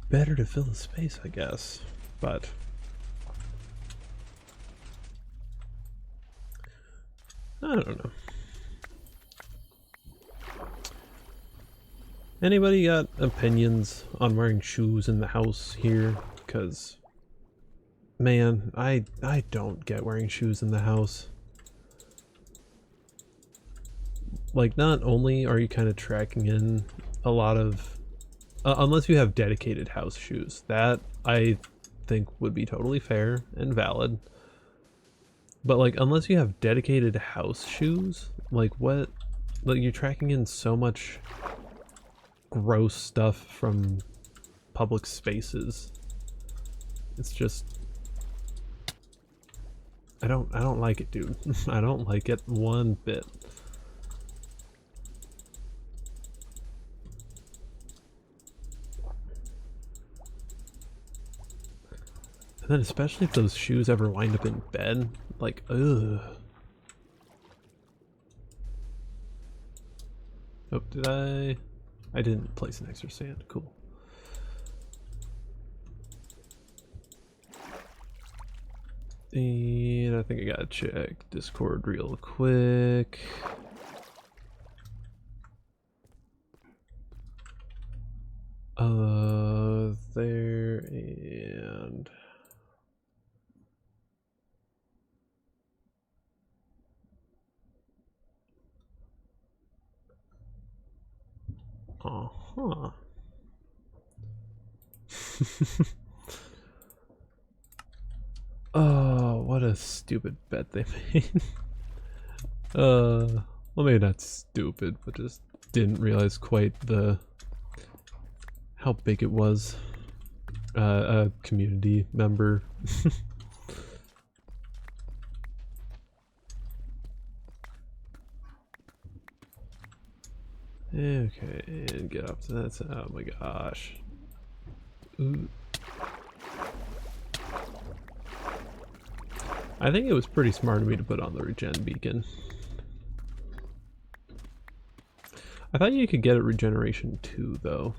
better to fill the space, I guess, but I don't know. Anybody got opinions on wearing shoes in the house here? Because, man, I don't get wearing shoes in the house. Like, not only are you kind of tracking in a lot of... unless you have dedicated house shoes. That, I think, would be totally fair and valid. But, like, unless you have dedicated house shoes, like, what... Like, you're tracking in so much gross stuff from public spaces. It's just... I don't like it, dude. I don't like it one bit. And then especially if those shoes ever wind up in bed, like, ugh. Oh, did I? I didn't place an extra sand, cool. And I think I gotta check Discord real quick. There and... Uh-huh. Oh, what a stupid bet they made. Well, maybe not stupid, but just didn't realize quite how big it was. A community member. Okay, and get up to that. Oh my gosh. Ooh. I think it was pretty smart of me to put on the regen beacon. I thought you could get it regeneration too, though.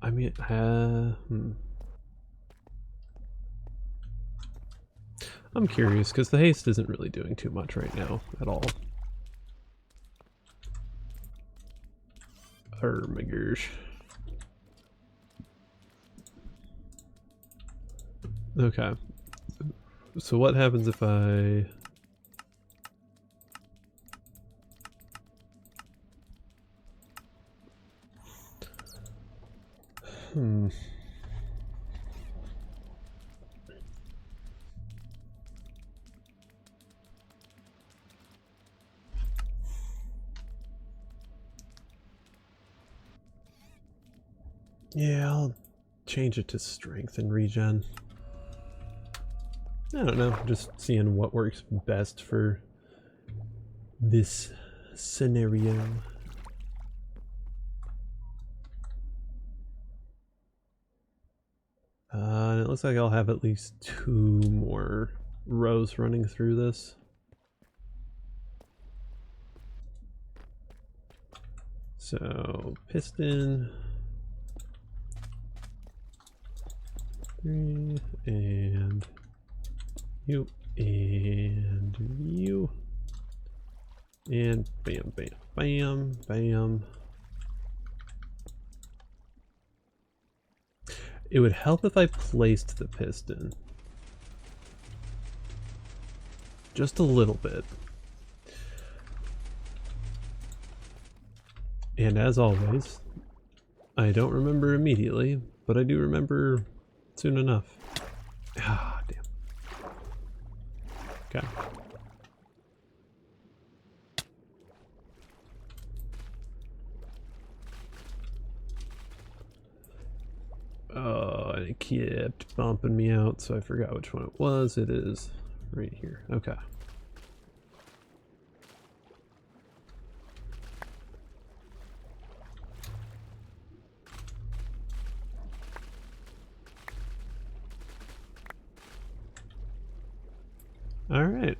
I mean, I'm curious, because the haste isn't really doing too much right now at all. Oh my gosh. Okay. So what happens if I... Yeah, I'll change it to strength and regen. I don't know, just seeing what works best for this scenario. And it looks like I'll have at least 2 more rows running through this. So, piston. 3, and you, and you. And bam, bam, bam, bam. It would help if I placed the piston. Just a little bit. And as always, I don't remember immediately, but I do remember soon enough. Ah, damn. Okay. Oh, and it kept bumping me out, so I forgot which one it was. It is right here. Okay. All right.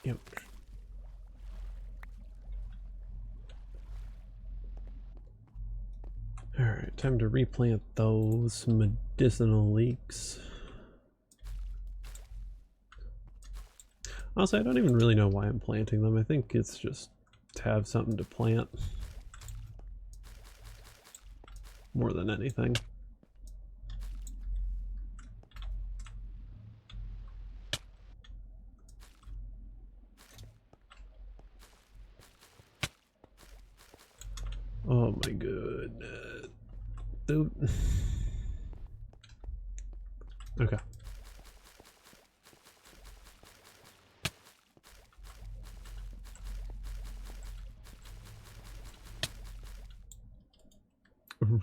Yep. All right, time to replant those medicinal leeks. Honestly, I don't even really know why I'm planting them. I think it's just to have something to plant more than anything. Oh my goodness. Dude. Okay.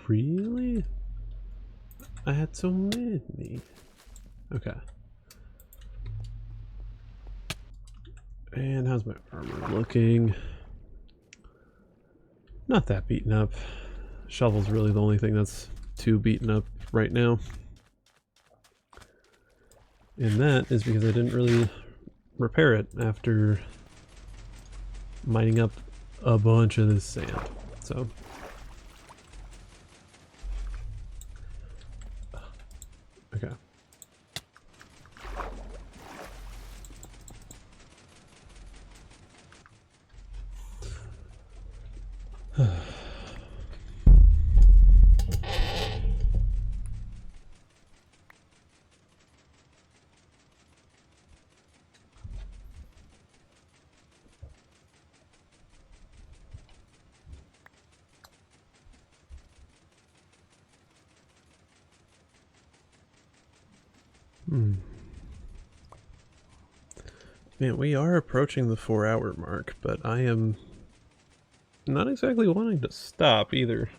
Really? I had so many. Okay. And how's my armor looking? Not that beaten up. Shovel's really the only thing that's too beaten up right now. And that is because I didn't really repair it after mining up a bunch of this sand. So okay. Man, we are approaching the 4-hour mark, but I am not exactly wanting to stop either.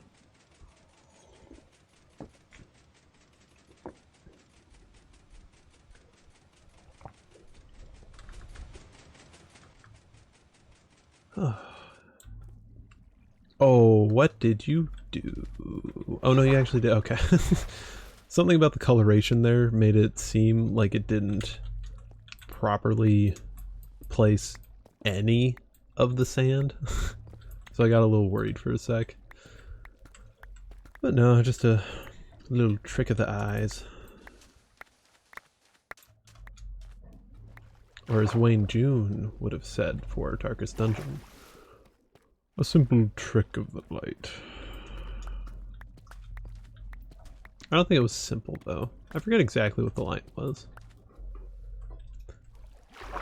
Oh, what did you do? Oh no, you actually did. Okay. Something about the coloration there made it seem like it didn't properly place any of the sand. So I got a little worried for a sec. But no, just a little trick of the eyes. Or as Wayne June would have said for Darkest Dungeon, a simple trick of the light. I don't think it was simple though. I forget exactly what the line was.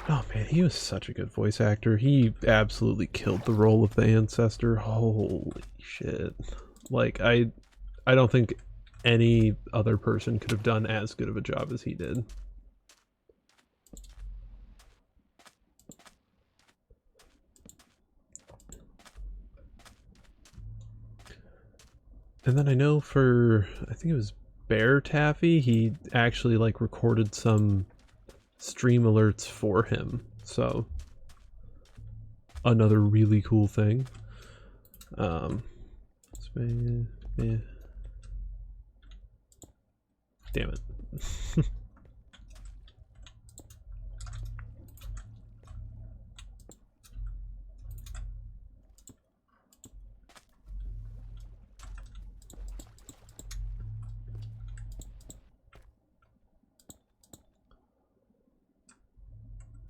Oh man, he was such a good voice actor. He absolutely killed the role of the ancestor. Holy shit. Like, I don't think any other person could have done as good of a job as he did. And then I know for, I think it was Bear Taffy, he actually like recorded some stream alerts for him. So another really cool thing. Yeah. Damn it.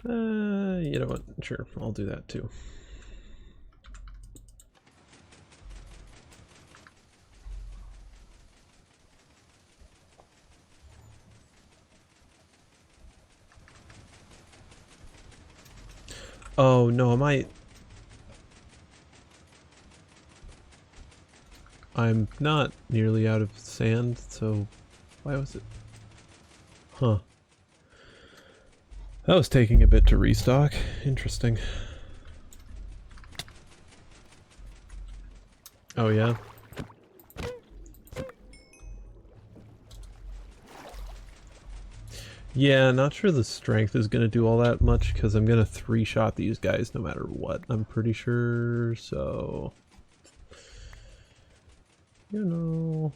You know what? Sure, I'll do that too. Oh no, I'm not nearly out of sand, so why was it? Huh. That was taking a bit to restock. Interesting. Oh yeah? Yeah, not sure the strength is gonna do all that much because I'm gonna three-shot these guys no matter what, I'm pretty sure, so... You know...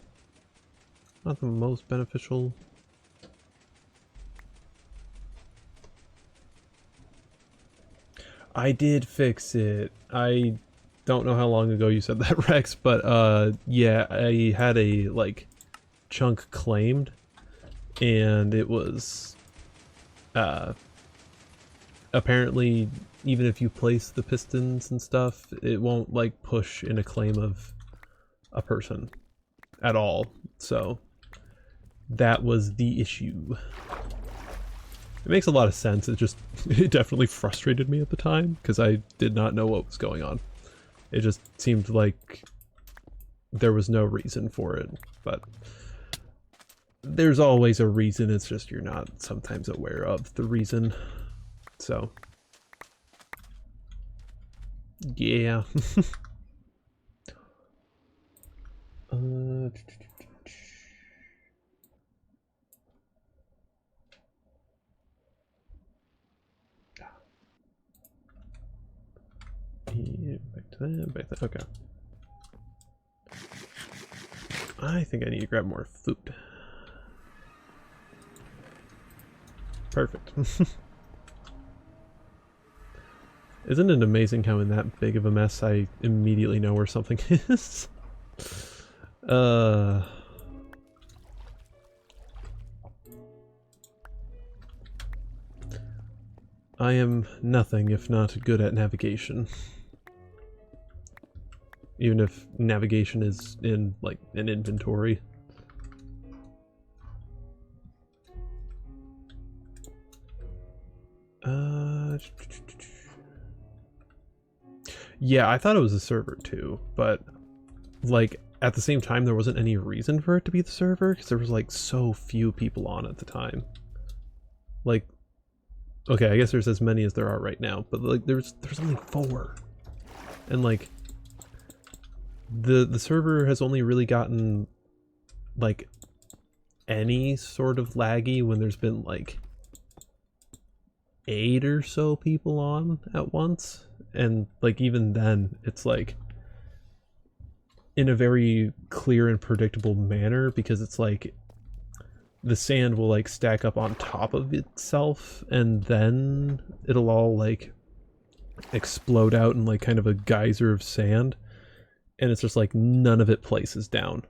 Not the most beneficial. I did fix it. I don't know how long ago you said that, Rex, but yeah, I had a like chunk claimed and it was apparently even if you place the pistons and stuff, it won't like push in a claim of a person at all. So that was the issue. It makes a lot of sense. It just, it definitely frustrated me at the time because I did not know what was going on. It just seemed like there was no reason for it, but there's always a reason. It's just you're not sometimes aware of the reason. So, yeah. Yeah, back to that, back to that. Okay. I think I need to grab more food. Perfect. Isn't it amazing how in that big of a mess I immediately know where something is? I am nothing if not good at navigation. Even if navigation is in, like, an inventory. Yeah, I thought it was a server too, but, like, at the same time there wasn't any reason for it to be the server, because there was, like, so few people on at the time. Like, okay, I guess there's as many as there are right now, but, like, there's only 4. And, like, the server has only really gotten like any sort of laggy when there's been like 8 or so people on at once, and like even then it's like in a very clear and predictable manner, because it's like the sand will like stack up on top of itself and then it'll all like explode out in like kind of a geyser of sand, and it's just like none of it places down.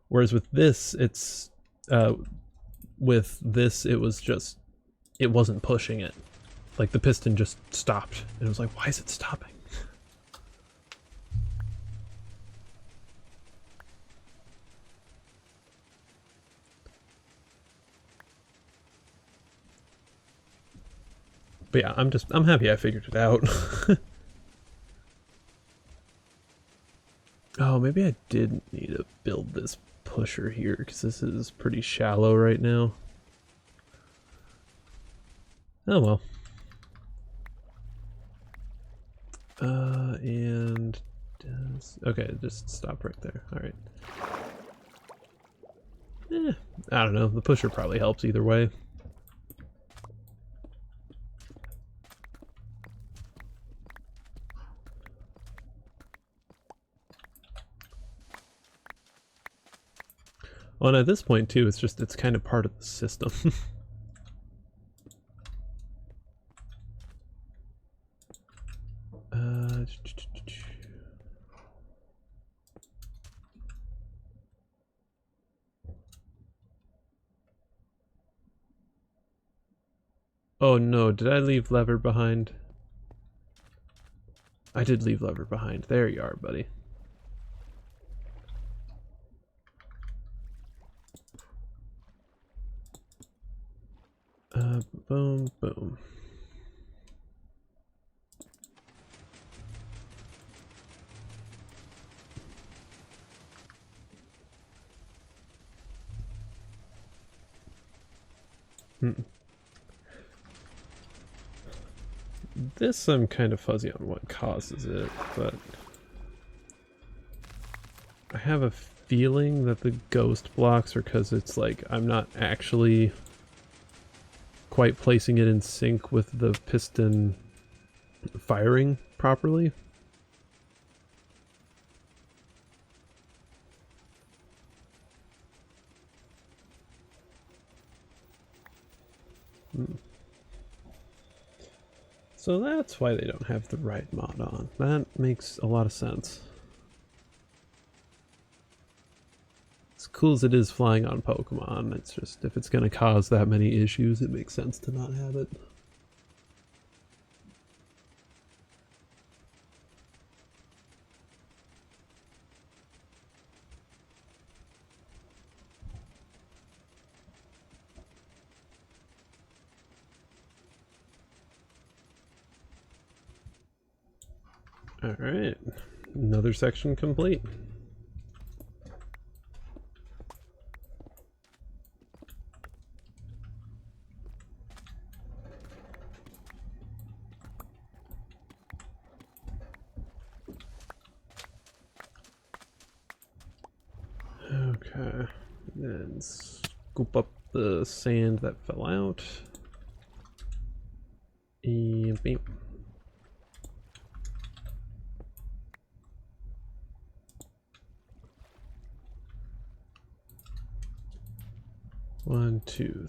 Whereas with this, it's it was just, it wasn't pushing it. Like the piston just stopped and it was like, why is it stopping? But yeah, I'm happy I figured it out. Oh, maybe I did need to build this pusher here because this is pretty shallow right now. Oh well. And okay, just stop right there. All right. I don't know. The pusher probably helps either way. Well, and at this point too, it's kind of part of the system. Oh no, did I leave lever behind? I did leave lever behind. There you are, buddy. Boom, boom. This I'm kind of fuzzy on what causes it, but I have a feeling that the ghost blocks are because it's like I'm not actually quite placing it in sync with the piston firing properly. So that's why they don't have the right mod on. That makes a lot of sense. As cool as it is flying on Pokemon, it's just, if it's going to cause that many issues, it makes sense to not have it. Alright, another section complete. Okay, then scoop up the sand that fell out. And beep. One, two,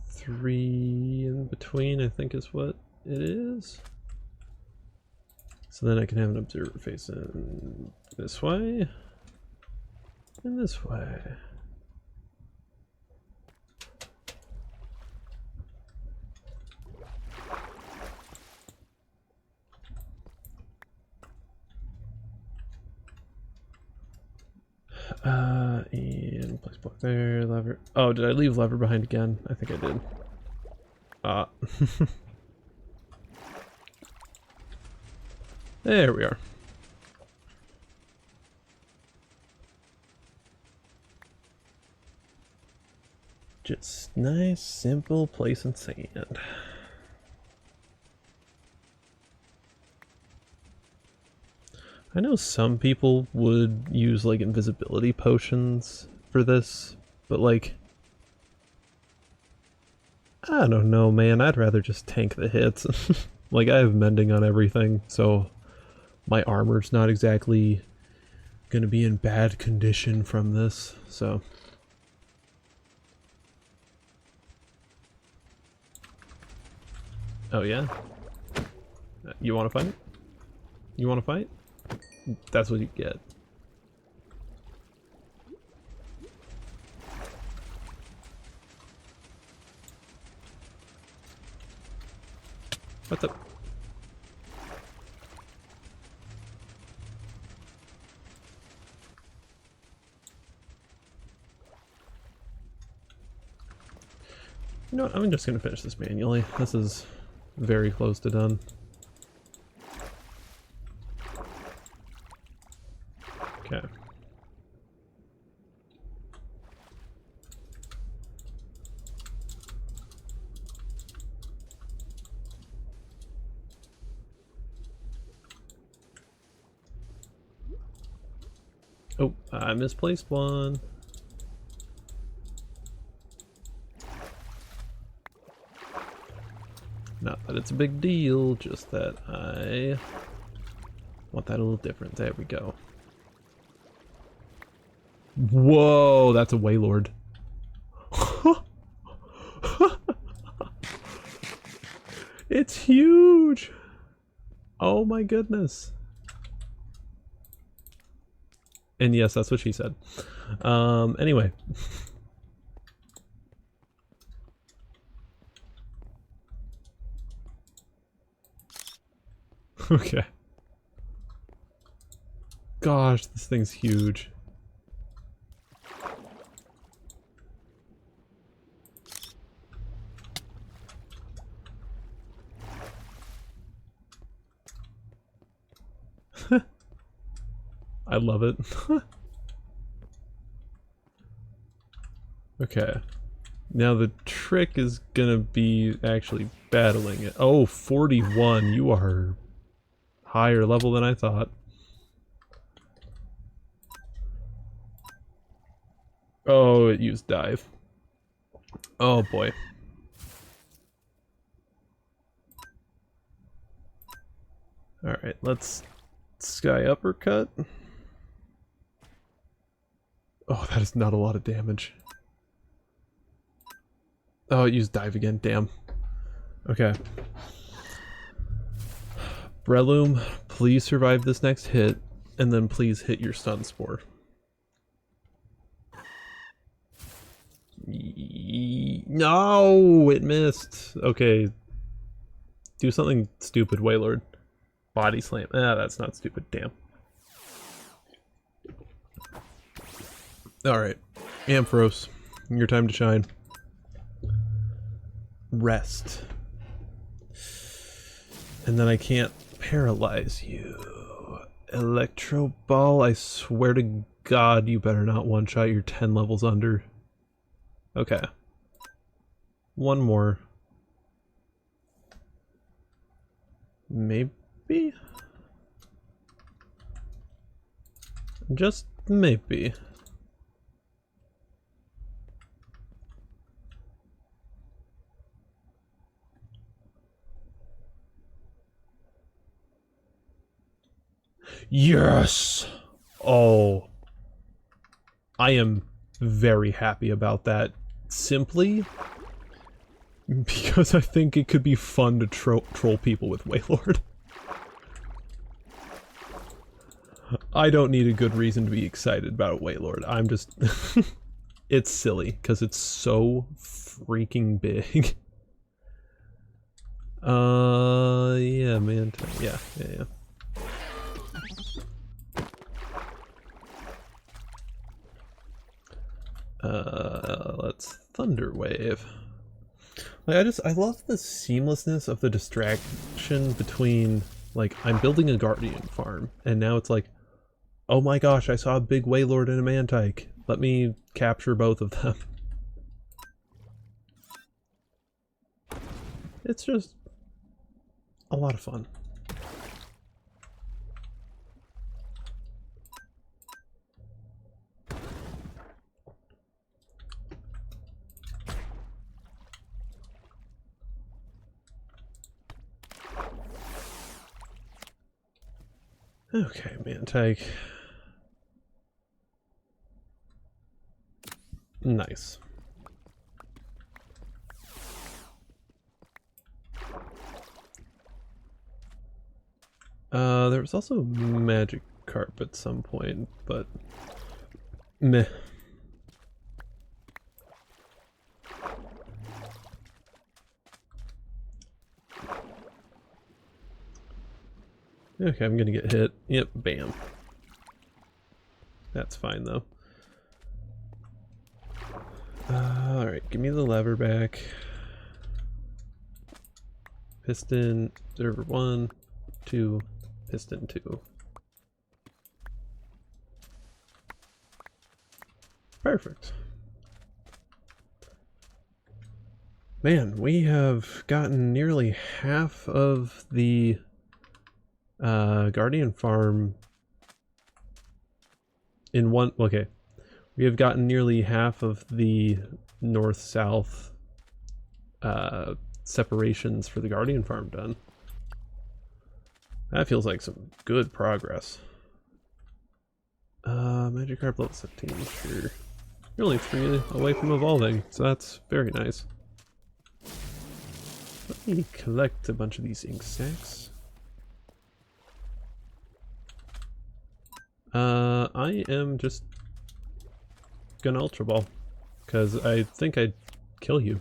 three in between, I think is what it is. So then I can have an observer facing this way and this way. And place block there, lever. Oh, did I leave lever behind again? I think I did. There we are. Just nice, simple place in sand. I know some people would use like invisibility potions for this, but like, I don't know, man. I'd rather just tank the hits. Like, I have mending on everything, so my armor's not exactly gonna be in bad condition from this, so. Oh yeah? You wanna fight? You wanna fight? That's what you get. What's up? You know what, I'm just gonna finish this manually. This is very close to done. Okay. Oh, I misplaced one. Not that it's a big deal, just that I want that a little different. There we go. Whoa, that's a Waylord. It's huge! Oh my goodness. And yes, that's what she said. Anyway. Okay. Gosh, this thing's huge. I love it. Okay. Now the trick is gonna be actually battling it. Oh, 41. You are higher level than I thought. Oh, it used dive. Oh boy. Alright, let's sky uppercut. Oh, that is not a lot of damage. Oh, it used dive again, damn. Okay. Breloom, please survive this next hit, and then please hit your stun spore. No, it missed. Okay. Do something stupid, Waylord. Body slam. Ah, that's not stupid, damn. Alright. Ampharos, your time to shine. Rest. And then I can't paralyze you. Electro Ball, I swear to God, you better not one-shot your 10 levels under. Okay. One more. Maybe? Just maybe. Yes! Oh. I am very happy about that. Simply because I think it could be fun to troll people with Waylord. I don't need a good reason to be excited about Waylord. I'm just... It's silly, because it's so freaking big. Yeah, man. Yeah. Let's Thunder Wave. Like, I love the seamlessness of the distraction between, like, I'm building a Guardian farm, and now it's like, oh my gosh, I saw a big Waylord and a Mantike. Let me capture both of them. It's just a lot of fun. Okay, man, take. Nice. There was also magic carp at some point, but meh. Okay, I'm gonna get hit. Yep, bam. That's fine though. Alright, give me the lever back. Piston, observer 1, 2, piston 2. Perfect. Man, we have gotten nearly half of the Guardian farm in one. Okay, we have gotten nearly half of the north-south separations for the Guardian farm done. That feels like some good progress. Magic Carp level 17, sure. You're only 3 away from evolving, so that's very nice. Let me collect a bunch of these ink sacs. I am just gonna Ultra Ball, because I think I'd kill you.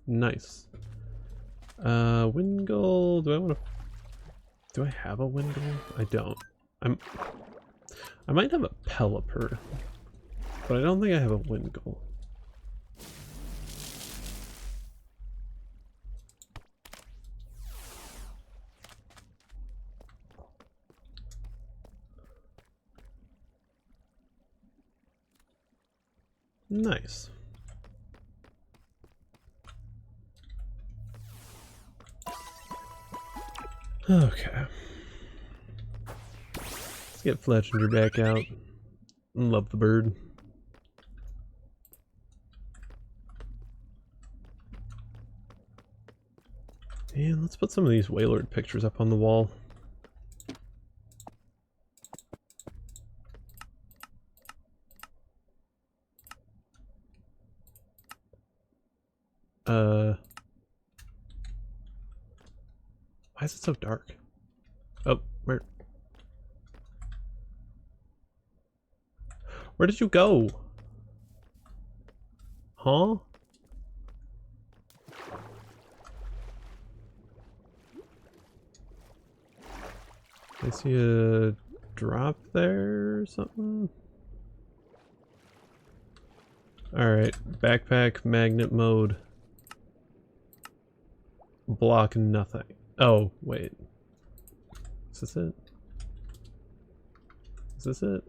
Nice. Wind goal, do I have a wind goal? I don't. I might have a Pelipper, but I don't think I have a wind goal. Nice. Okay. Let's get Fletchinger back out. Love the bird. And let's put some of these Wailord pictures up on the wall. Why is it so dark? Oh, where did you go? Huh? I see a drop there or something. Alright, backpack, magnet mode. Block nothing. Oh, wait. Is this it? Is this it?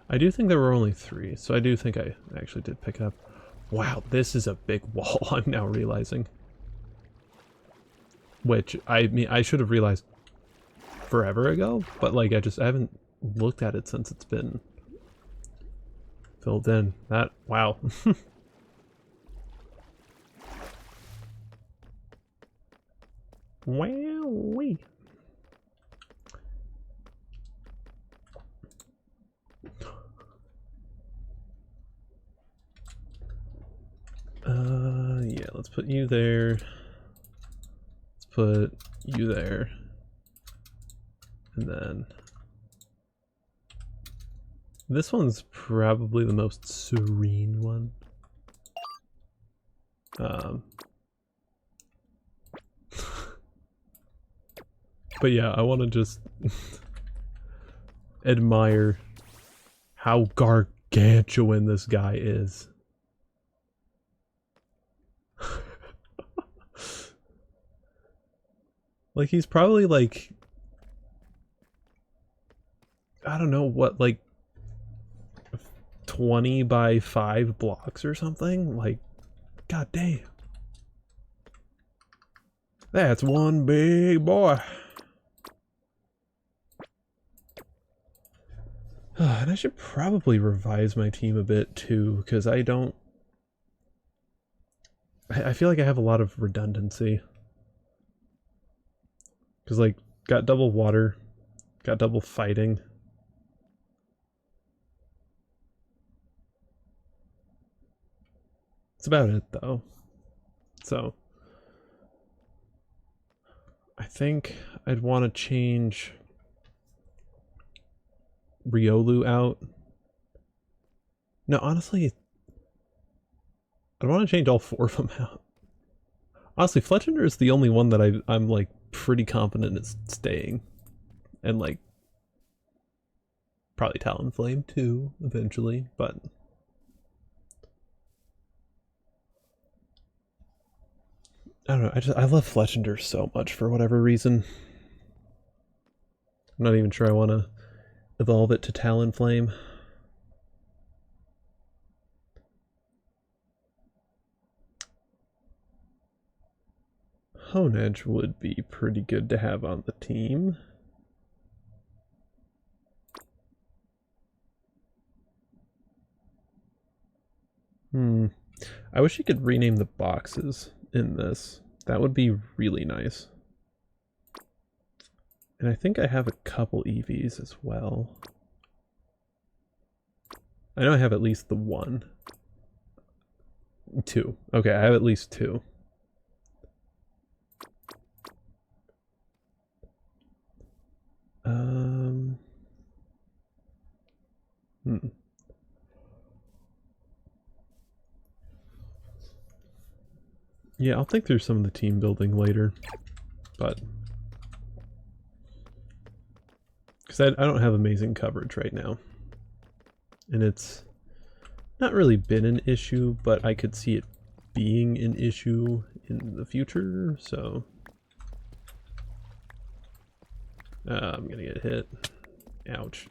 I do think there were only 3, so I do think I actually did pick up. Wow, this is a big wall, I'm now realizing. Which, I mean, I should have realized forever ago, but like, I haven't looked at it since it's been filled in. That, wow. Wowee. Yeah, let's put you there. Let's put you there. And then this one's probably the most serene one. But yeah, I want to just admire how gargantuan this guy is. Like, he's probably like, I don't know what, like 20 by 5 blocks or something. Like, god damn. That's one big boy. And I should probably revise my team a bit too, because I feel like I have a lot of redundancy. Because, like, got double water, got double fighting. That's about it, though. So, I think I'd want to change Riolu out. No, honestly, I'd want to change all 4 of them out. Honestly, Fletchender is the only one that I'm like pretty confident is staying. And like probably Talonflame too, eventually, but I don't know, I love Fletchender so much for whatever reason. I'm not even sure I want to evolve it to Talonflame. Honedge would be pretty good to have on the team. I wish you could rename the boxes in this. That would be really nice. And I think I have a couple EVs as well. I know I have at least the 1. 2. Okay, I have at least 2. Yeah, I'll think through some of the team building later, but because I don't have amazing coverage right now, and it's not really been an issue, but I could see it being an issue in the future, so I'm gonna get hit. Ouch.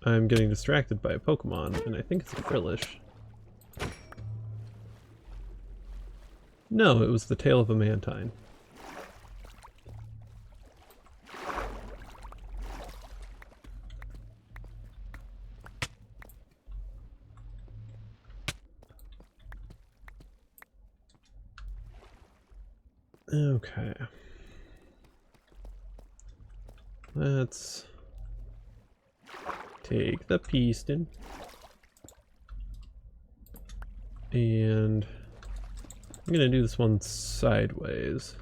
I'm getting distracted by a Pokemon, and I think it's a Frillish. No, it was the tail of a Mantine. Okay. Let's take the Piston. And I'm gonna do this one sideways.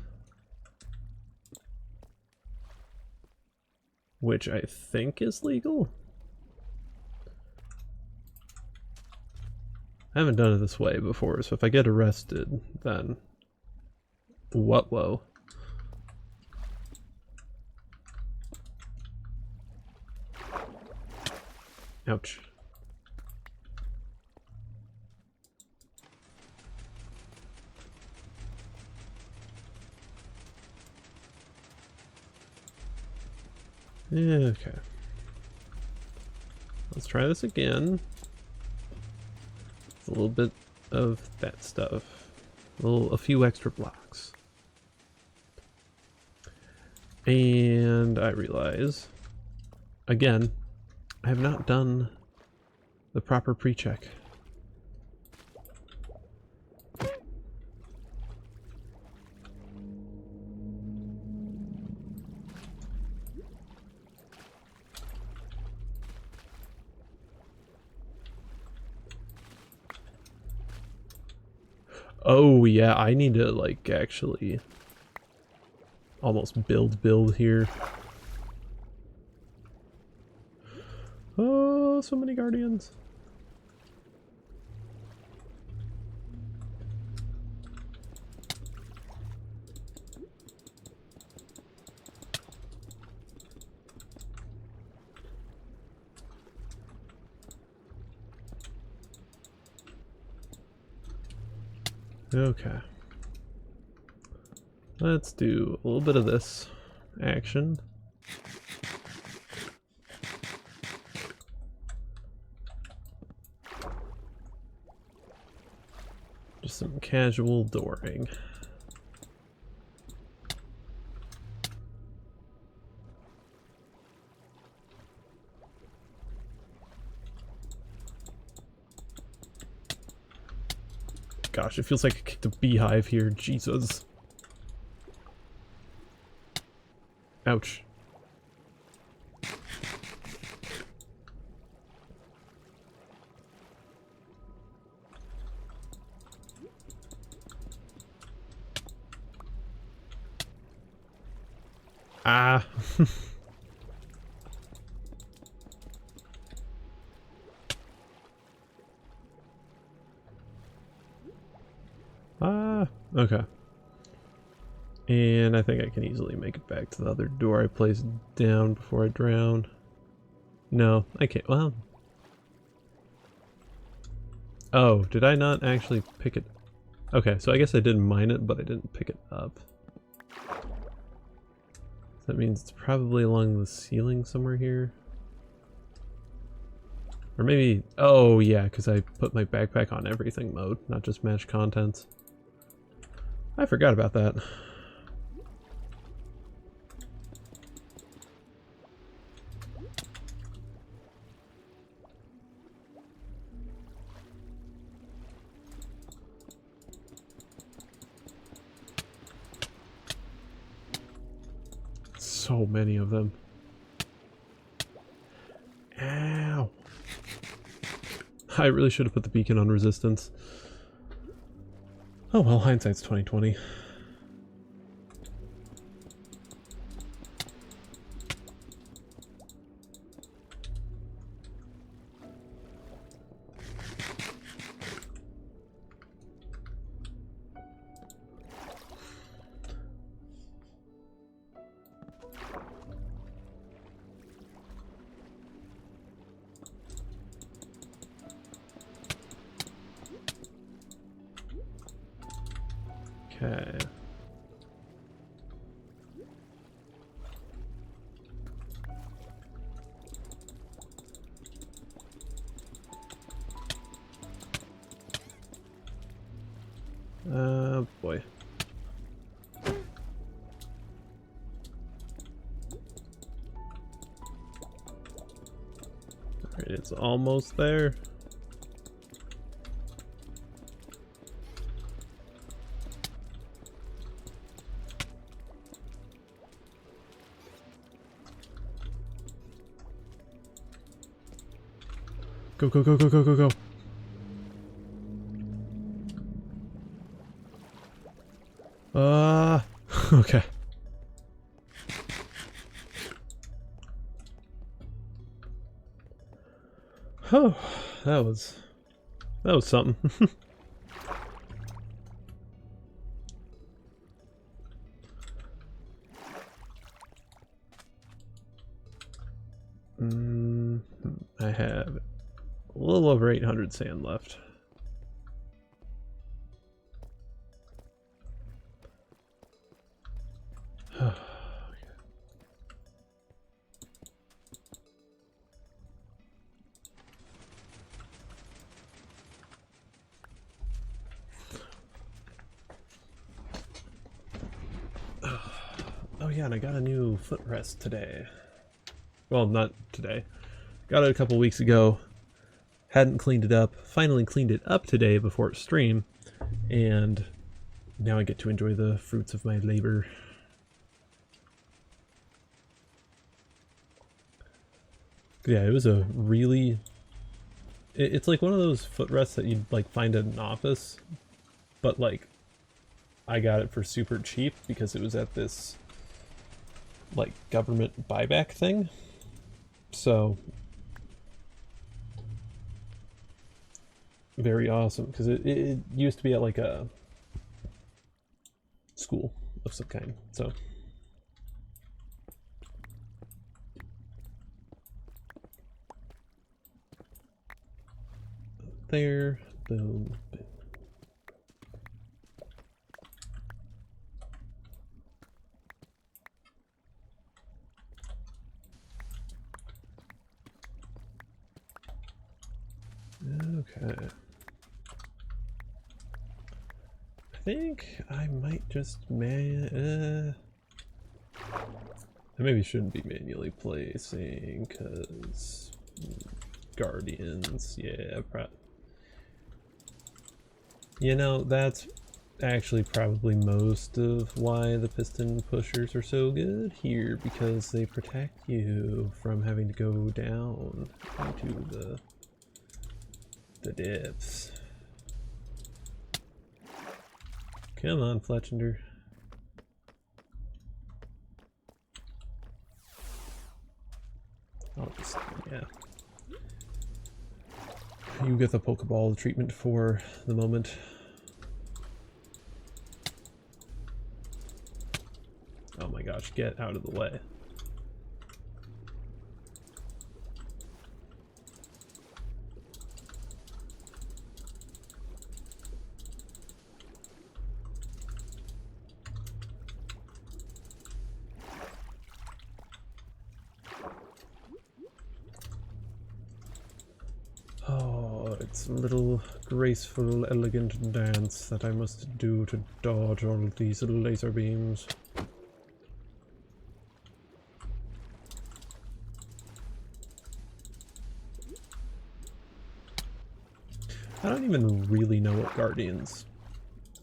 Which I think is legal. I haven't done it this way before, so if I get arrested, then what whoa. Ouch. Okay. Let's try this again. A little bit of that stuff. A few extra blocks. And I realize, again, I have not done the proper pre-check. Oh yeah, I need to like actually almost build here. Oh, so many guardians. Okay. Let's do a little bit of this action. Just some casual dooring. gosh, it feels like I kicked a beehive here. Jesus. Ouch. Ah. Ah, okay. And I think I can easily make it back to the other door I placed down before I drown. No, I can't. Well. Oh, did I not actually pick it? Okay, so I guess I did mine it, but I didn't pick it up. That means it's probably along the ceiling somewhere here. Or maybe, oh yeah, because I put my backpack on everything mode, not just match contents. I forgot about that. So many of them. Ow. I really should have put the beacon on resistance. Oh well, hindsight's 20/20. Okay. Boy. Alright, it's almost there. Go, go, go, go, go, go, go. Okay. Oh, that was something. I have a little over 800 sand left. Oh yeah, and I got a new footrest today. Well, not today. Got it a couple weeks ago. Hadn't cleaned it up. Finally cleaned it up today before stream. And now I get to enjoy the fruits of my labor. Yeah, it was a really... It's like one of those footrests that you'd like find at an office. But like, I got it for super cheap because it was at this like government buyback thing. So very awesome because it used to be at like a school of some kind. So there, boom, boom. Okay. I think I might just I maybe shouldn't be manually placing because guardians, yeah, You know, that's actually probably most of why the piston pushers are so good here, because they protect you from having to go down into the dips. Come on, Fletchender. I'll just, yeah. You get the Pokeball treatment for the moment. Oh my gosh, get out of the way. Oh, it's a little graceful, elegant dance that I must do to dodge all of these laser beams. I don't even really know what Guardians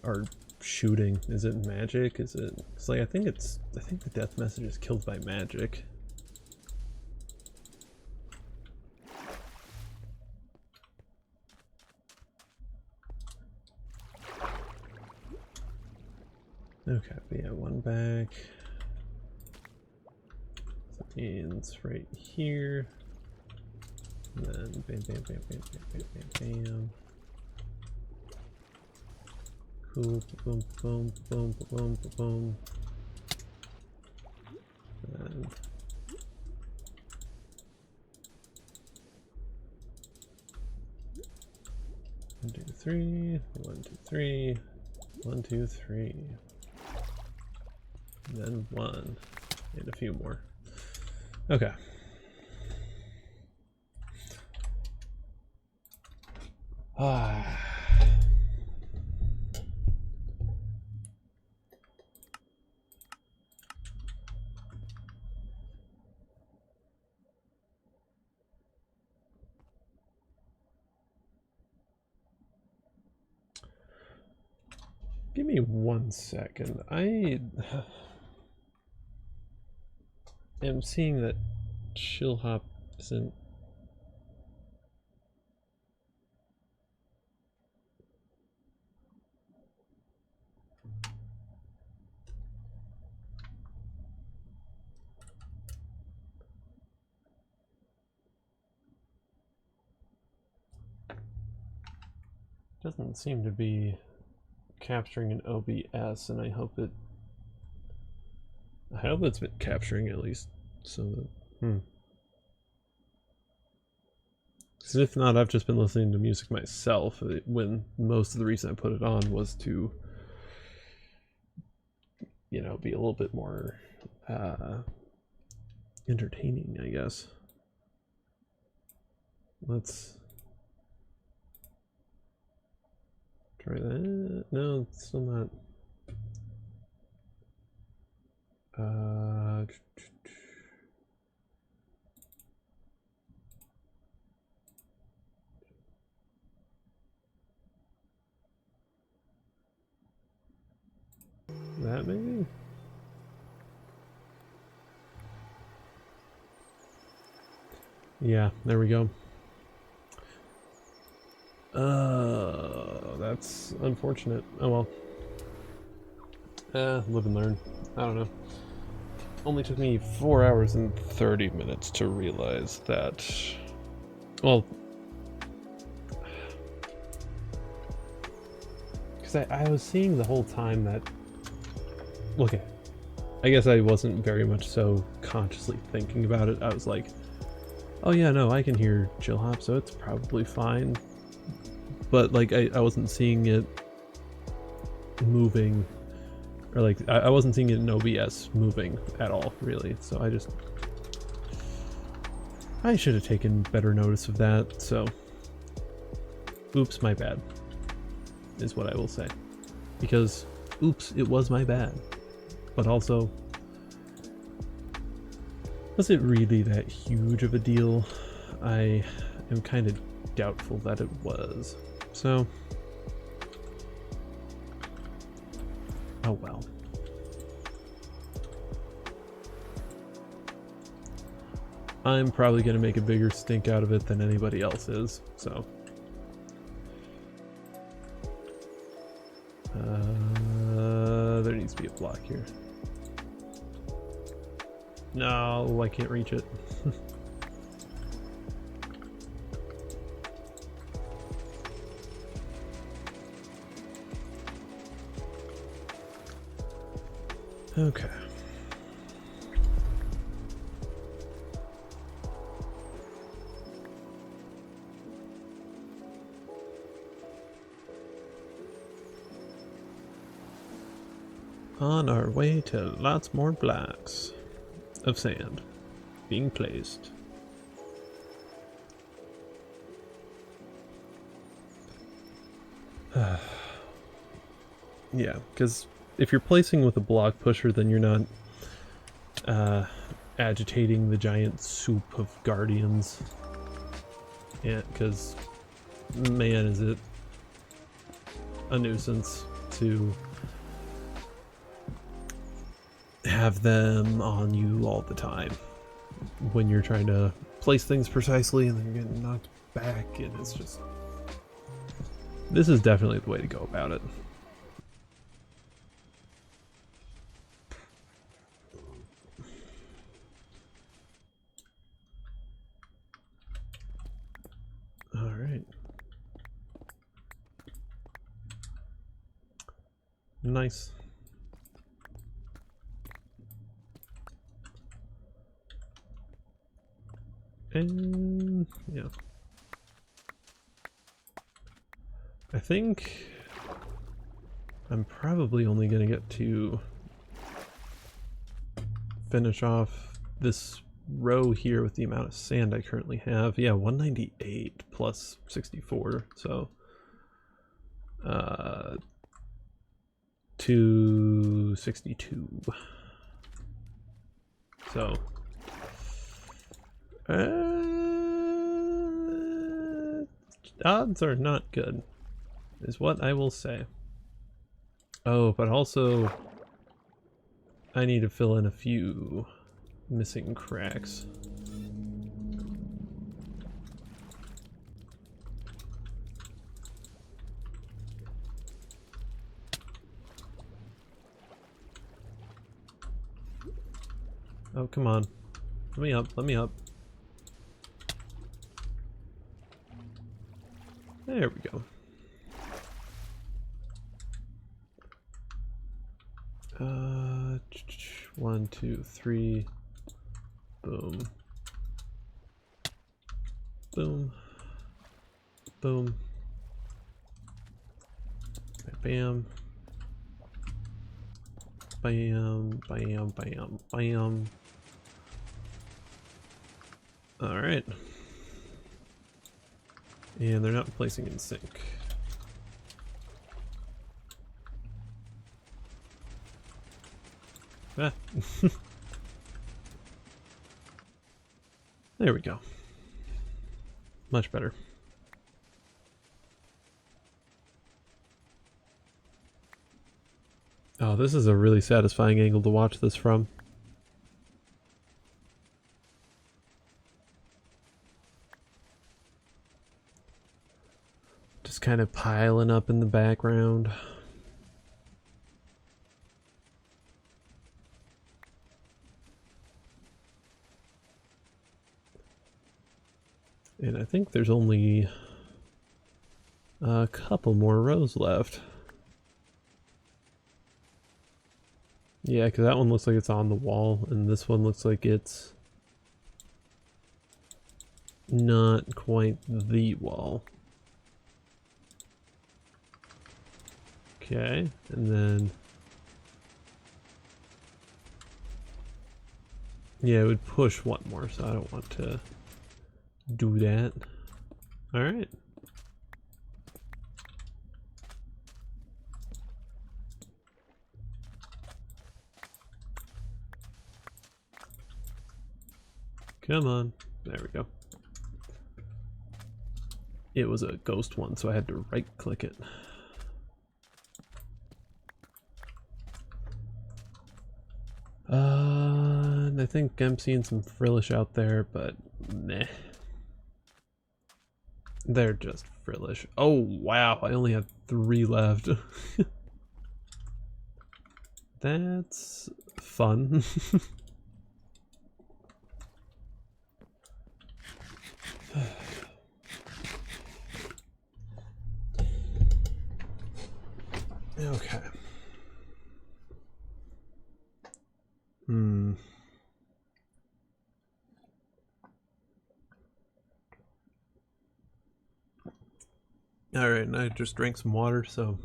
are shooting. Is it magic? Is it? It's like I think the death message is killed by magic. Okay, but yeah, one back. That means right here. And then bam, bam, bam, bam, bam, bam, bam, bam. Cool, boom, boom, boom, boom, boom, boom. And 1, 2, 3, 1, 2, 3, 1, 2, 3. And then 1. And a few more. Okay. Ah. Give me 1 second. I am seeing that Chill Hop isn't. Doesn't seem to be capturing an OBS, and I hope it's been capturing at least. So, because if not, I've just been listening to music myself. When most of the reason I put it on was to, you know, be a little bit more entertaining, I guess. Let's try that. No, it's still not. That maybe? Yeah, there we go. That's unfortunate. Oh well. Live and learn. I don't know. Only took me 4 hours and 30 minutes to realize that. Well, because I was seeing the whole time that. Okay, I guess I wasn't very much so consciously thinking about it. I was like, oh yeah, no, I can hear Chill Hop, so it's probably fine. But like, I wasn't seeing it moving, or like, I wasn't seeing it in OBS moving at all, really. So I should have taken better notice of that, so oops, my bad, is what I will say. Because, oops, it was my bad. But also, was it really that huge of a deal? I am kind of doubtful that it was. So, Oh well. I'm probably going to make a bigger stink out of it than anybody else is, so. There needs to be a block here. No, I can't reach it. Okay. On our way to lots more blocks of sand being placed. Yeah, because if you're placing with a block pusher, then you're not agitating the giant soup of guardians. Yeah, because man, is it a nuisance to have them on you all the time when you're trying to place things precisely and then you're getting knocked back, and it's just, this is definitely the way to go about it. All right, nice. And yeah, I think I'm probably only gonna get to finish off this row here with the amount of sand I currently have. Yeah, 198 plus 64, so 262. So odds are not good, is what I will say. Oh, but also I need to fill in a few missing cracks. Oh, come on. Let me up, let me up. There we go. 1, 2, 3. Boom. Boom. Boom. Bam. Bam. Bam. Bam. Bam. Alright. And they're not placing in sync. Ah. There we go. Much better. Oh, this is a really satisfying angle to watch this from. Just kind of piling up in the background. And I think there's only a couple more rows left. Yeah, because that one looks like it's on the wall, and this one looks like it's not quite the wall. Okay, and then... yeah, it would push one more, so I don't want to do that. Alright. Come on. There we go. It was a ghost one, so I had to right click it. And I think I'm seeing some Frillish out there, but meh. They're just Frillish. Oh wow, I only have 3 left. That's fun. Okay. Alright, and I just drank some water, so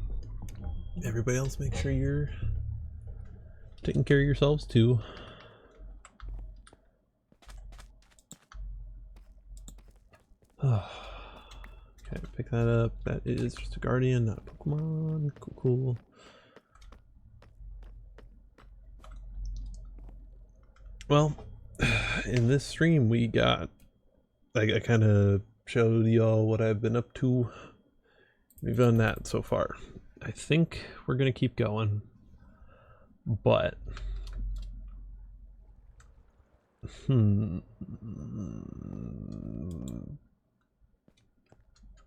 everybody else make sure you're taking care of yourselves too. Okay, pick that up. That is just a guardian, not a Pokemon. Cool. Well, in this stream we got, I kind of showed y'all what I've been up to. We've done that so far. I think we're gonna keep going, but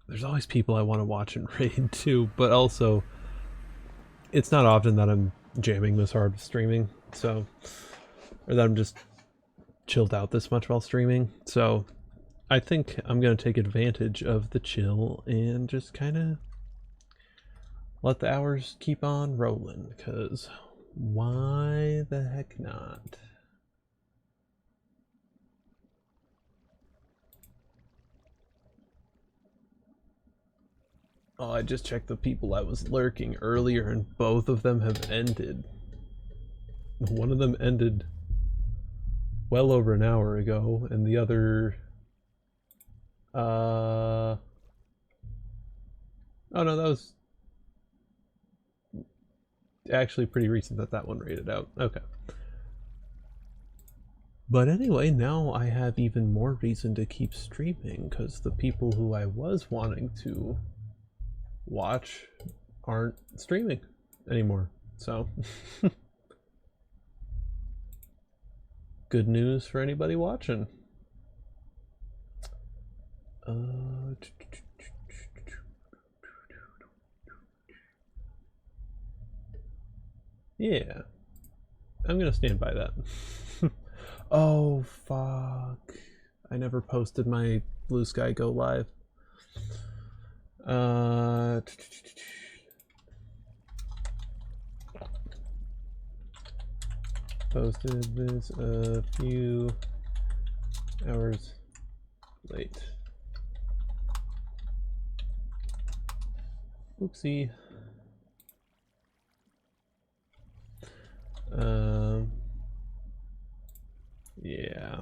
there's always people I want to watch and raid too, but also it's not often that I'm jamming this hard streaming, so, or that I'm just chilled out this much while streaming, so I think I'm gonna take advantage of the chill and just kind of let the hours keep on rolling, because why the heck not? Oh, I just checked the people I was lurking earlier and both of them have ended. One of them ended well over an hour ago, and the other... Oh no, that was actually pretty recent that one rated out. Okay. But anyway, now I have even more reason to keep streaming, because the people who I was wanting to watch aren't streaming anymore. So good news for anybody watching. Yeah, I'm gonna stand by that. Oh fuck, I never posted my Blue Sky Go live. Posted this a few hours late. Oopsie. Yeah.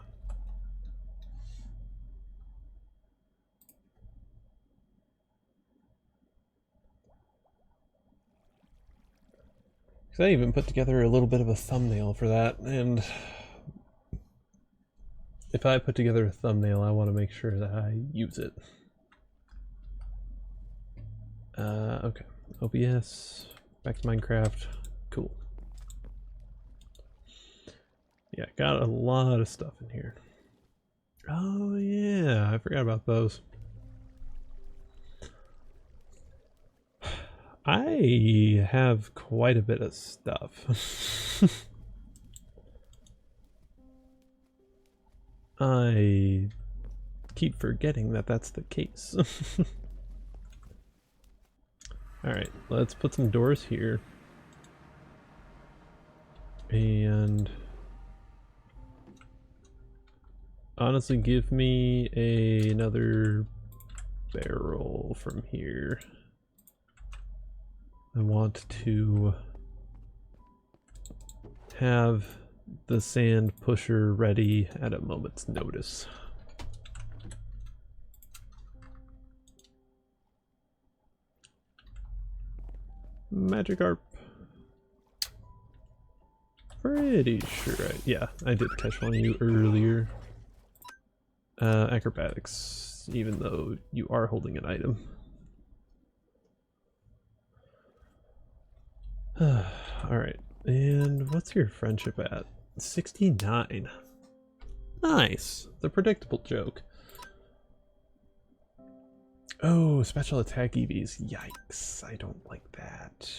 So I even put together a little bit of a thumbnail for that, and if I put together a thumbnail, I want to make sure that I use it. Okay. OBS, back to Minecraft. Cool. Yeah, got a lot of stuff in here. Oh yeah, I forgot about those. I have quite a bit of stuff. I keep forgetting that that's the case. Alright, let's put some doors here. And honestly, give me another barrel from here. I want to have the sand pusher ready at a moment's notice. Magikarp. Pretty sure yeah, I did catch one of you earlier. Acrobatics, even though you are holding an item. Alright, and what's your friendship at? 69. Nice. The predictable joke. Oh, special attack EVs. Yikes. I don't like that.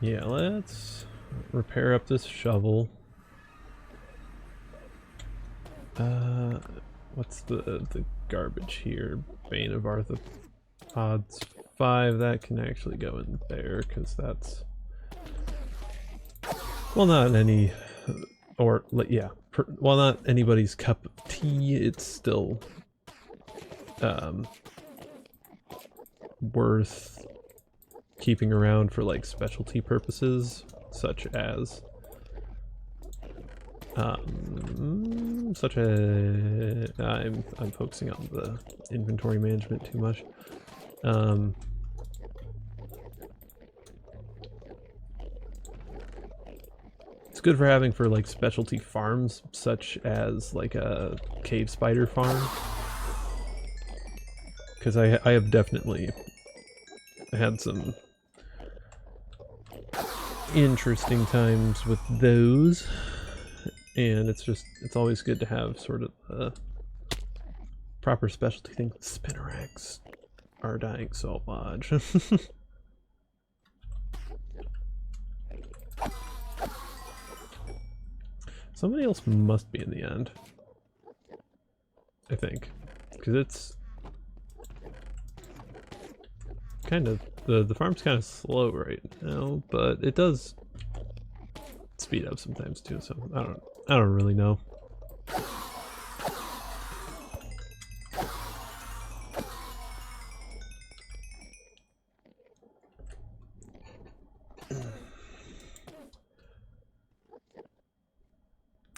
Yeah, let's repair up this shovel. What's the garbage here? Bane of Arthropods 5, that can actually go in there, because that's... Well, not any... Or, yeah, well, not anybody's cup of tea, it's still... worth keeping around for like specialty purposes, such as I'm focusing on the inventory management too much. It's good for having for like specialty farms, such as like a cave spider farm. Because I have definitely had some interesting times with those, and it's always good to have sort of a proper specialty thing. Spinnerags are dying so much. Somebody else must be in the end, I think, because it's kind of the farm's kind of slow right now, but it does speed up sometimes too, so I don't really know.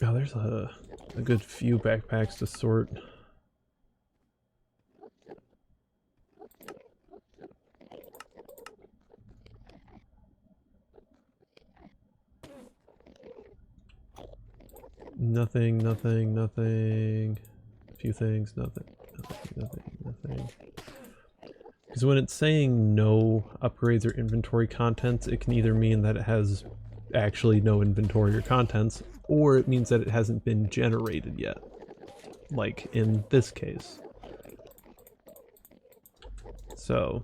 Oh, there's a good few backpacks to sort. Nothing. A few things, nothing. Because when it's saying no upgrades or inventory contents, it can either mean that it has actually no inventory or contents, or it means that it hasn't been generated yet. Like in this case. So,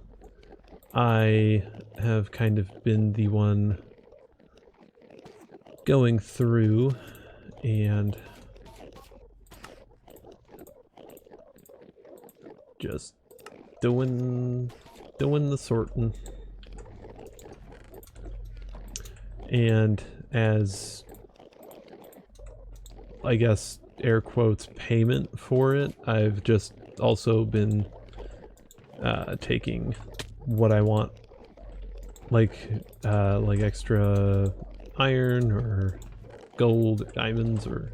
I have kind of been the one going through and just doing the sorting. And as, I guess, air quotes, payment for it, I've just also been taking what I want, like extra iron or gold or diamonds or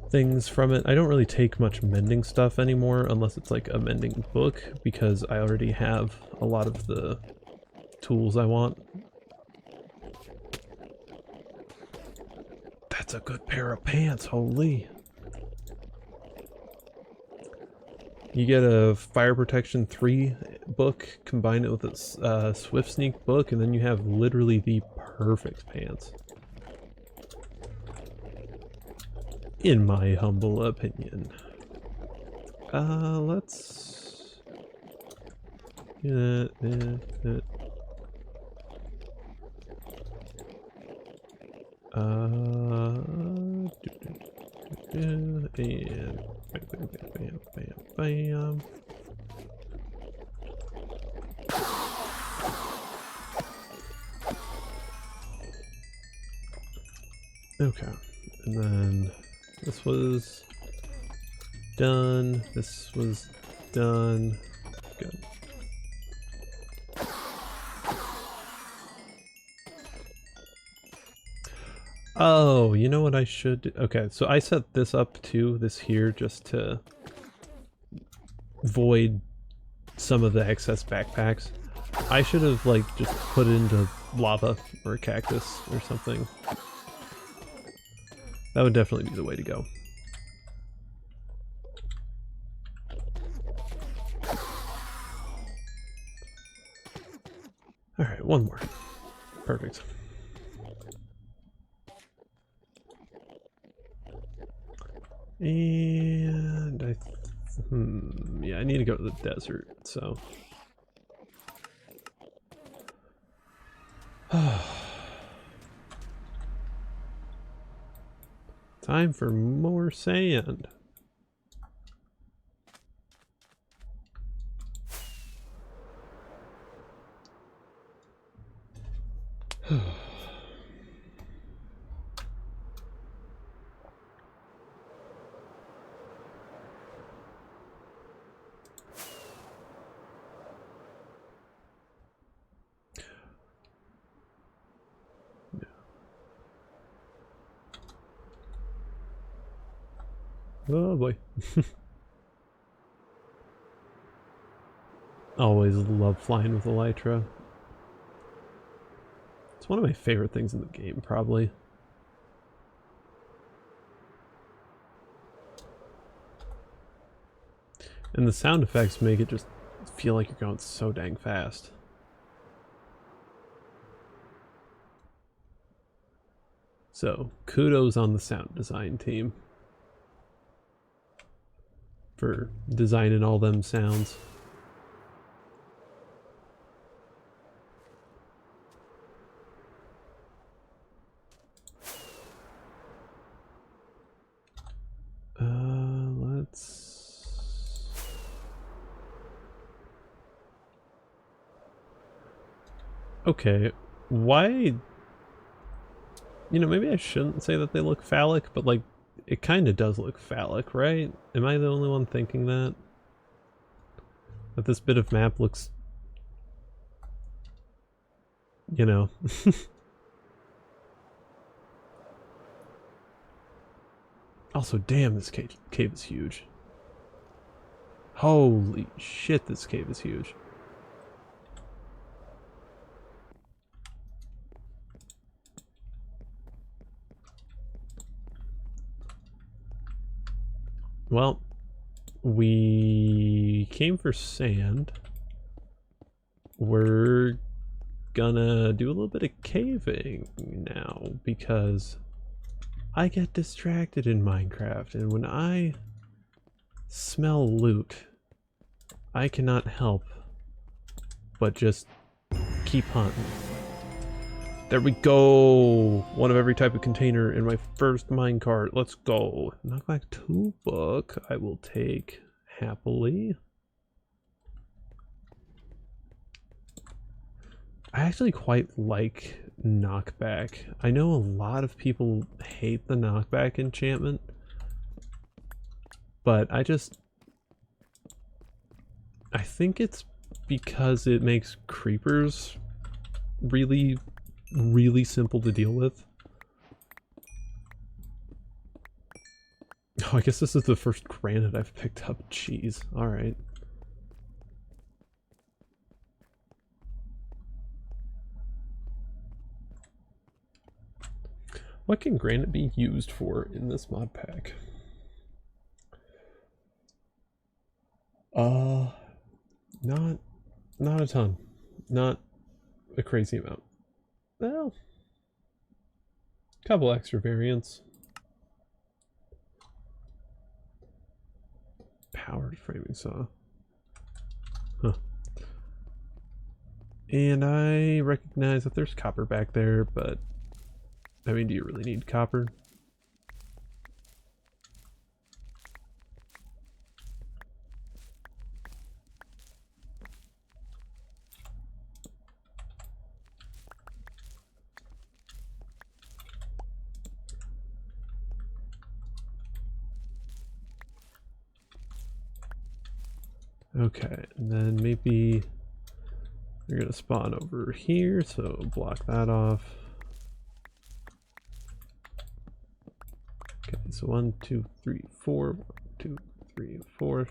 things from it. I don't really take much mending stuff anymore unless it's like a mending book, because I already have a lot of the tools I want. That's a good pair of pants, holy. You get a Fire Protection 3 book, combine it with a Swift Sneak book, and then you have literally the perfect pants. In my humble opinion. Let's... and bam. Okay, and then this was done, this was done, good. Oh, you know what I should do? Okay, so I set this up too, this here, just to void some of the excess backpacks. I should have like just put it into lava or a cactus or something. That would definitely be the way to go. Alright, one more. Perfect. And yeah, I need to go to the desert, so. Time for more sand. Oh boy. Always love flying with Elytra. It's one of my favorite things in the game, probably. And the sound effects make it just feel like you're going so dang fast. So, kudos on the sound design team for designing all them sounds. Let's... Okay, why... You know, maybe I shouldn't say that they look phallic, but like, it kind of does look phallic, right? Am I the only one thinking that? That this bit of map looks... You know... Also, damn, this cave is huge. Holy shit, this cave is huge. Well, we came for sand. We're gonna do a little bit of caving now because I get distracted in Minecraft, and when I smell loot, I cannot help but just keep hunting. There we go! One of every type of container in my first minecart. Let's go. Knockback toolbook I will take happily. I actually quite like knockback. I know a lot of people hate the knockback enchantment, but I think it's because it makes creepers really simple to deal with. Oh, I guess this is the first granite I've picked up. Jeez. Alright. What can granite be used for in this mod pack? Not a ton. Not a crazy amount. Well, couple extra variants. Powered framing saw. Huh. And I recognize that there's copper back there, but I mean, do you really need copper? Okay, and then maybe you're gonna spawn over here, so block that off. Okay, so 1, 2, 3, 4. 1, 2, 3, 4.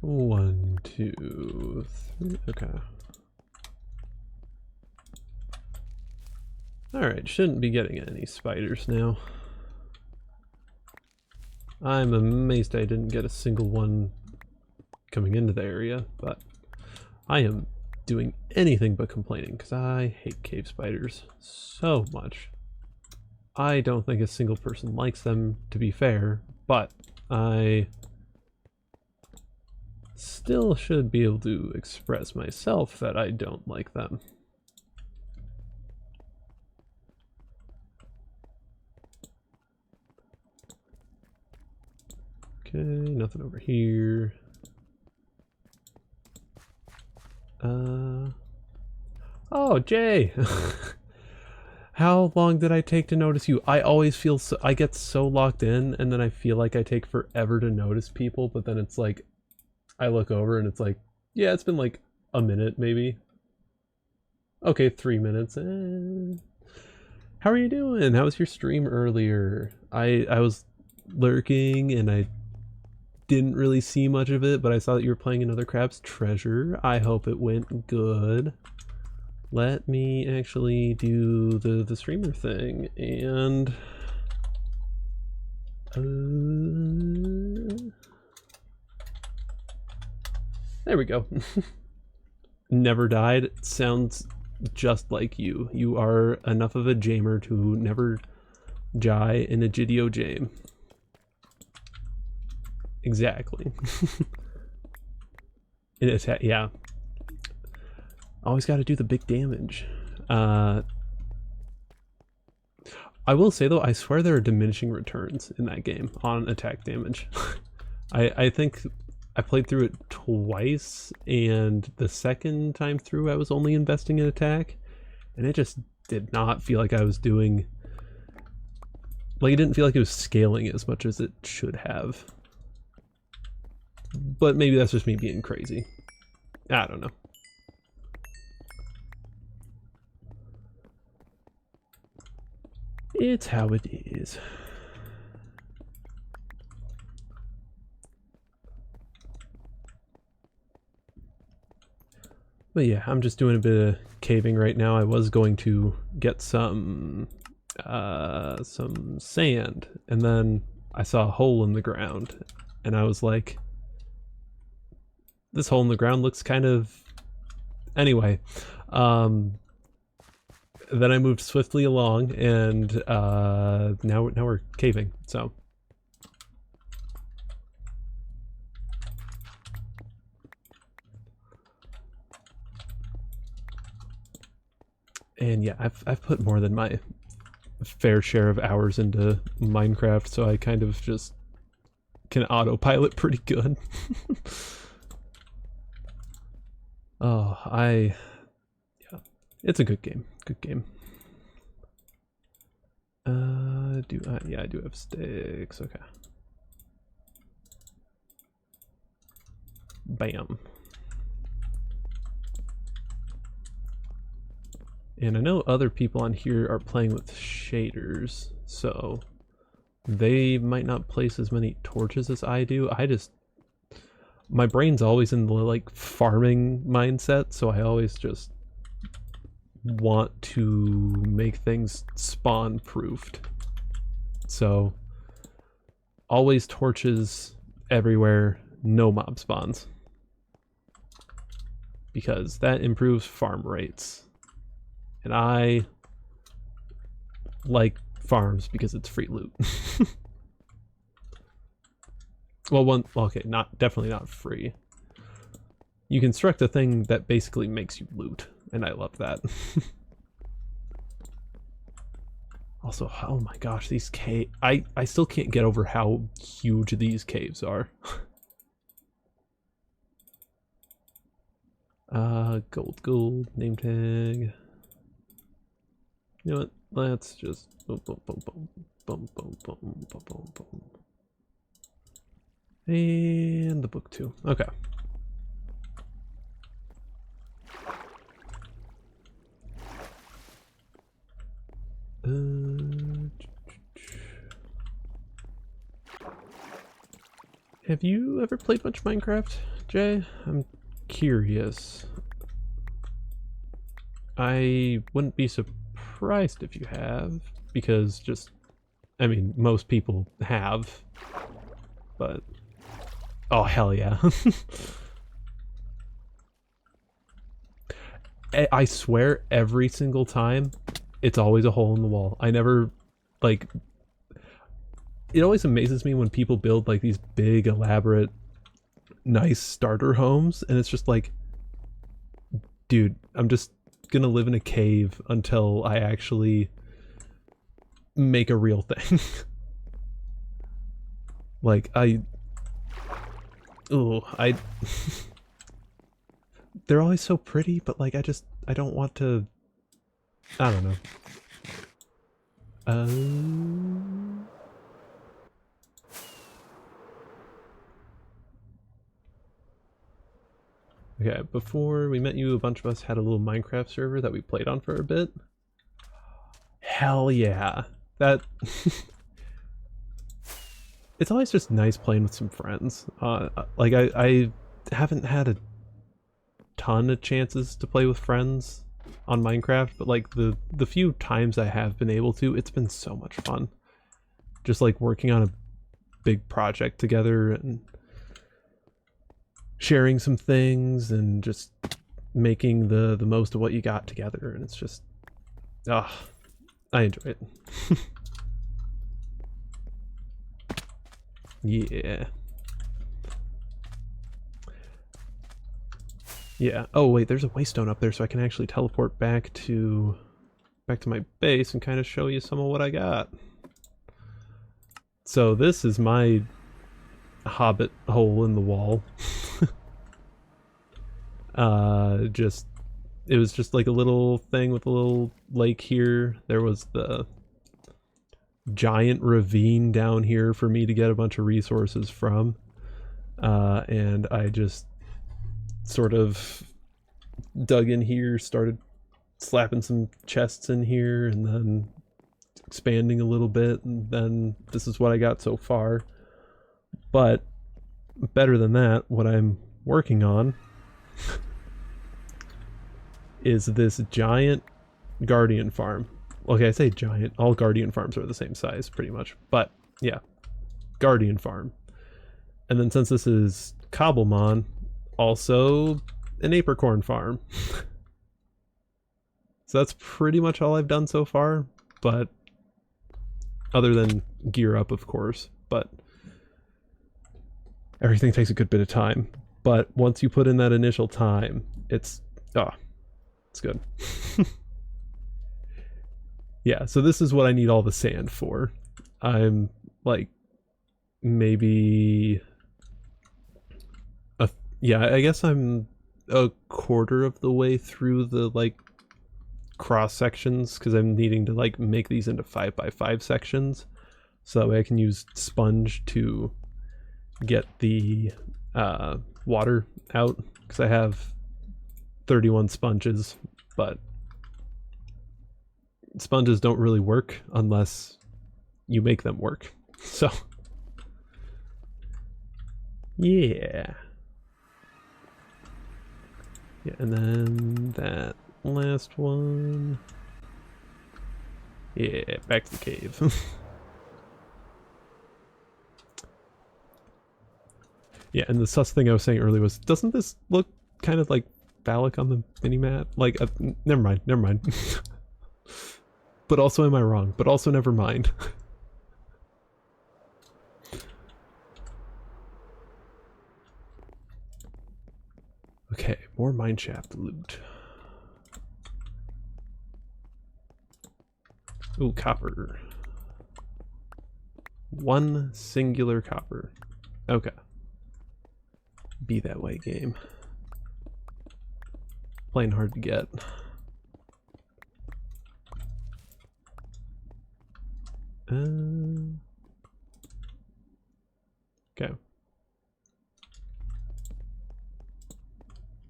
One, two, three. Okay. Alright, shouldn't be getting any spiders now. I'm amazed I didn't get a single one coming into the area, but I am doing anything but complaining because I hate cave spiders so much. I don't think a single person likes them, to be fair, but I still should be able to express myself that I don't like them. Okay, nothing over here. Oh, Jay! How long did I take to notice you? I always feel so, I get so locked in, and then I feel like I take forever to notice people, but then it's like, I look over and it's like, yeah, it's been like a minute, maybe. Okay, 3 minutes. How are you doing? How was your stream earlier? I was lurking and I didn't really see much of it, but I saw that you were playing another Crab's Treasure. I hope it went good. Let me actually do the streamer thing, and there we go. Never died. Sounds just like you. You are enough of a jamer to never die in a Gidio jam. Exactly. In attack, yeah. Always got to do the big damage. I will say though, I swear there are diminishing returns in that game on attack damage. I think I played through it twice, and the second time through I was only investing in attack, and it just did not feel like I was doing... Like, it didn't feel like it was scaling as much as it should have. But maybe that's just me being crazy. I don't know. It's how it is. But yeah, I'm just doing a bit of caving right now. I was going to get some sand, and then I saw a hole in the ground, and I was like, this hole in the ground looks kind of... Anyway, then I moved swiftly along, and now we're caving, so. And yeah, I've put more than my fair share of hours into Minecraft, so I kind of just can autopilot pretty good. Oh, yeah, it's a good game. Good game. Yeah, I do have sticks. Okay. Bam. And I know other people on here are playing with shaders, so they might not place as many torches as I do. My brain's always in the like farming mindset, so I always just want to make things spawn proofed. So always torches everywhere, no mob spawns, because that improves farm rates. And I like farms because it's free loot. Well, okay, definitely not free. You construct a thing that basically makes you loot, and I love that. Also, oh my gosh, these caves, I still can't get over how huge these caves are. Gold, name tag. You know what? Let's just boom, boom, boom, boom, boom, boom, boom, boom, boom, boom. And the book too. Okay. Have you ever played much Minecraft, Jay? I'm curious. I wouldn't be surprised surprised if you have, because just, I mean, most people have, but, oh, hell yeah. I swear every single time, it's always a hole in the wall. I never, like, it always amazes me when people build, like, these big, elaborate, nice starter homes, and it's just like, dude, I'm just gonna live in a cave until I actually make a real thing. Like, they're always so pretty, but like, I don't want to, I don't know. Okay, before we met you, a bunch of us had a little Minecraft server that we played on for a bit. Hell yeah. That... It's always just nice playing with some friends. Like, I haven't had a ton of chances to play with friends on Minecraft, but like the few times I have been able to, it's been so much fun. Just like working on a big project together and sharing some things and just making the most of what you got together, and it's just, I enjoy it. Yeah. Yeah. Oh wait, there's a waystone up there, so I can actually teleport back to my base and kind of show you some of what I got. So this is my hobbit hole in the wall. It was just like a little thing with a little lake here. There was the giant ravine down here for me to get a bunch of resources from. And I just sort of dug in here, started slapping some chests in here, and then expanding a little bit, and then this is what I got so far. But better than that, what I'm working on is this giant guardian farm. Okay, I say giant, all guardian farms are the same size pretty much, but yeah, guardian farm. And then since this is Cobblemon, also an apricorn farm. So that's pretty much all I've done so far, but other than gear up, of course, but everything takes a good bit of time. But once you put in that initial time, it's good. Yeah, so this is what I need all the sand for. I'm like maybe I guess I'm a quarter of the way through the like cross sections, because I'm needing to like make these into 5x5 sections, so that way I can use sponge to get the water out, because I have 31 sponges, but sponges don't really work unless you make them work. So yeah, and then that last one, yeah, back to the cave. Yeah, and the sus thing I was saying earlier was, doesn't this look kind of like phallic on the mini-map? Like, never mind. But also, am I wrong? But also, never mind. Okay, more mineshaft loot. Ooh, copper. One singular copper. Okay. Be that way, game. Playing hard to get. Okay.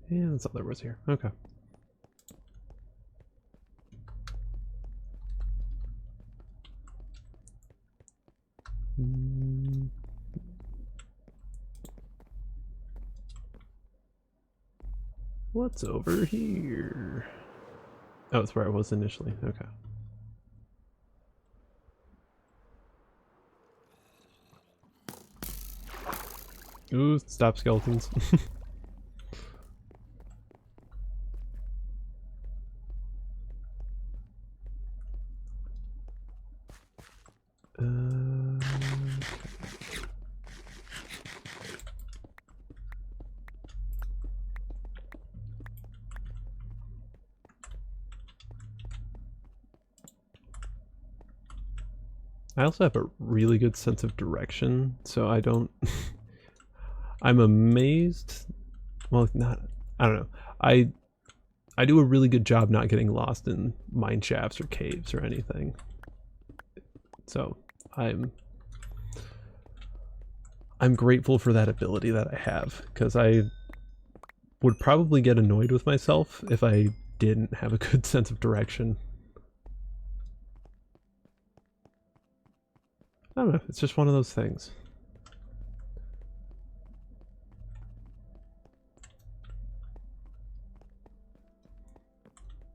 Yeah, that's all there was here. Okay. What's over here? Oh, it's where I was initially. Okay. Ooh, stop skeletons. I also have a really good sense of direction, so I don't... I'm amazed... Well, not... I don't know. I do a really good job not getting lost in mine shafts or caves or anything. So, I'm grateful for that ability that I have, because I would probably get annoyed with myself if I didn't have a good sense of direction. I don't know, it's just one of those things.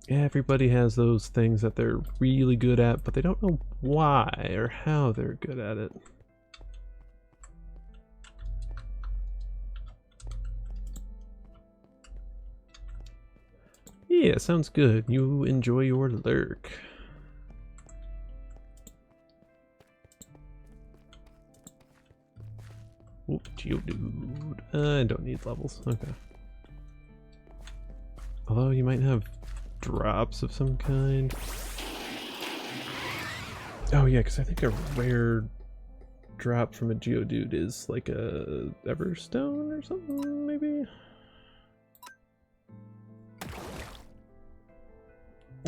Everybody has those things that they're really good at, but they don't know why or how they're good at it. Yeah, sounds good. You enjoy your lurk. Oh, Geodude. I don't need levels. Okay. Although you might have drops of some kind. Oh yeah, because I think a rare drop from a Geodude is like a Everstone or something, maybe?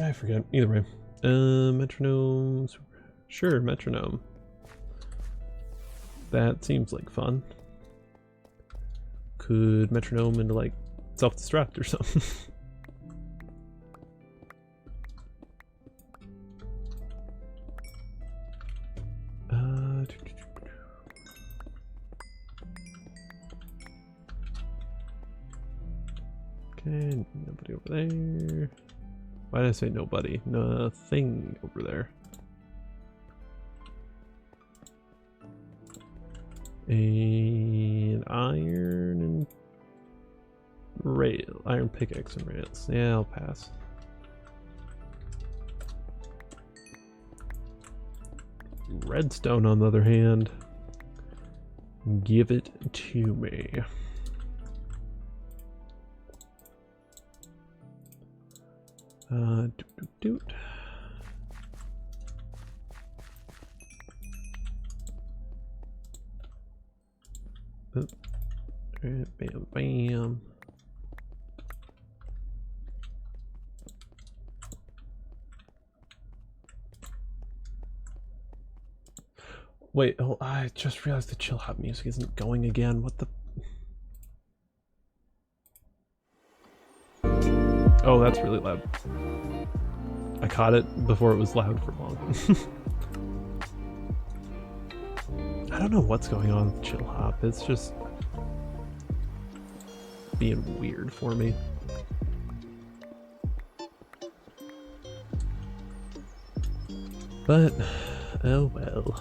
I forget. Either way. Metronome. Sure, metronome. That seems like fun. Could metronome into like self-destruct or something. Okay, nobody over there. Why did I say nobody? Nothing over there. An iron and rail. Iron pickaxe and rails. Yeah, I'll pass. Redstone, on the other hand. Give it to me. Doot doot doot. Oh. Right, bam, bam. Wait, oh, I just realized the chill hop music isn't going again. What the? Oh, that's really loud. I caught it before it was loud for long. I don't know what's going on with chill hop. It's just being weird for me. But, oh well.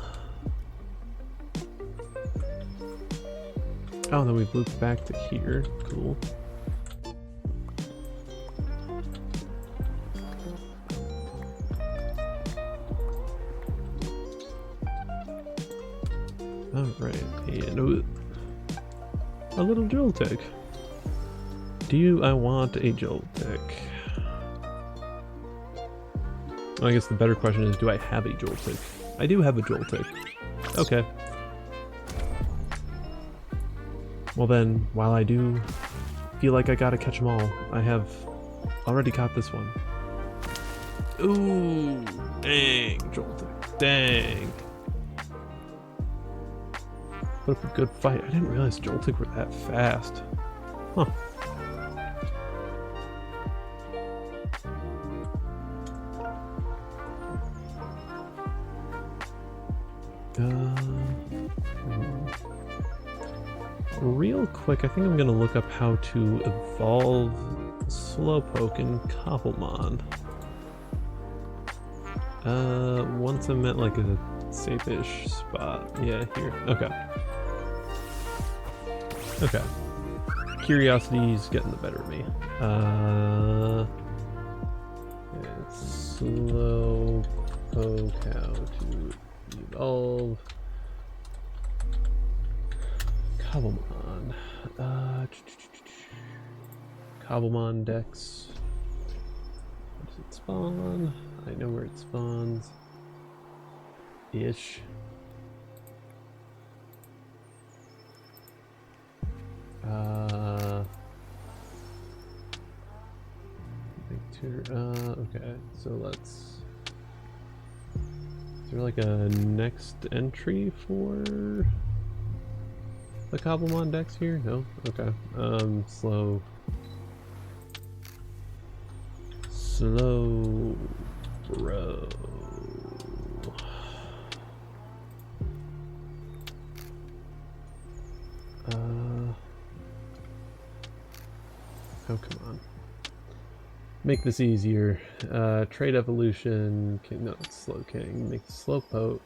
Oh, then we've looped back to here. Cool. Alright, and a little Joltik. Do I want a Joltik? Well, I guess the better question is, do I have a Joltik? I do have a Joltik. Okay. Well then, while I do feel like I gotta catch them all, I have already caught this one. Ooh, dang, Joltik, dang. Put up a good fight. I didn't realize Joltik were that fast. Huh. Real quick, I think I'm gonna look up how to evolve Slowpoke in Cobblemon. Once I'm at like a safe-ish spot. Yeah, here. Okay. Okay. Curiosity's getting the better of me. It's slow poke how to evolve. Cobblemon. Cobblemon Dex. Where does it spawn? I know where it spawns. Ish. Okay, so let's... Is there like a next entry for the Cobblemon Dex here? No? Okay. Slow bro. Oh, come on. Make this easier. Trade evolution. No, it's slow king. Make the slow poke.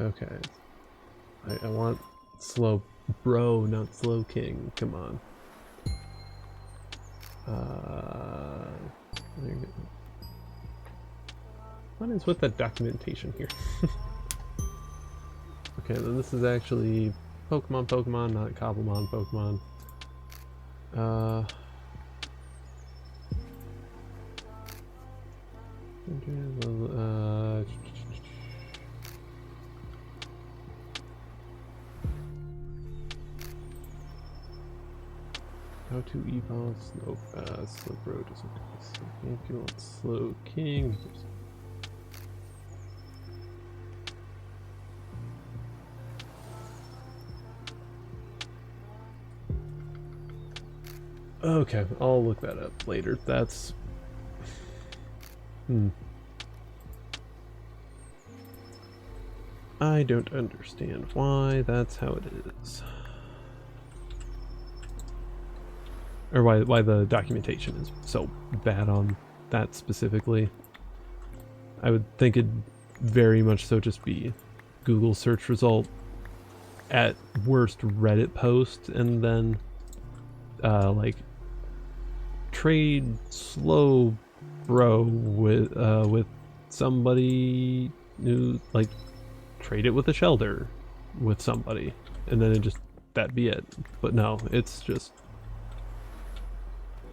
Okay. I want slow bro, not slow king. Come on. What is with that documentation here? Okay, then this is actually Pokemon, not Cobblemon Pokemon. How to evolve slow bro doesn't do this. If you want slow king. Okay, I'll look that up later. That's... I don't understand why that's how it is. Or why the documentation is so bad on that specifically. I would think it'd very much so just be Google search result, at worst Reddit post, and then like trade slow bro with somebody who, like, trade it with a shelter with somebody, and then it just, that'd be it. But no, it's just,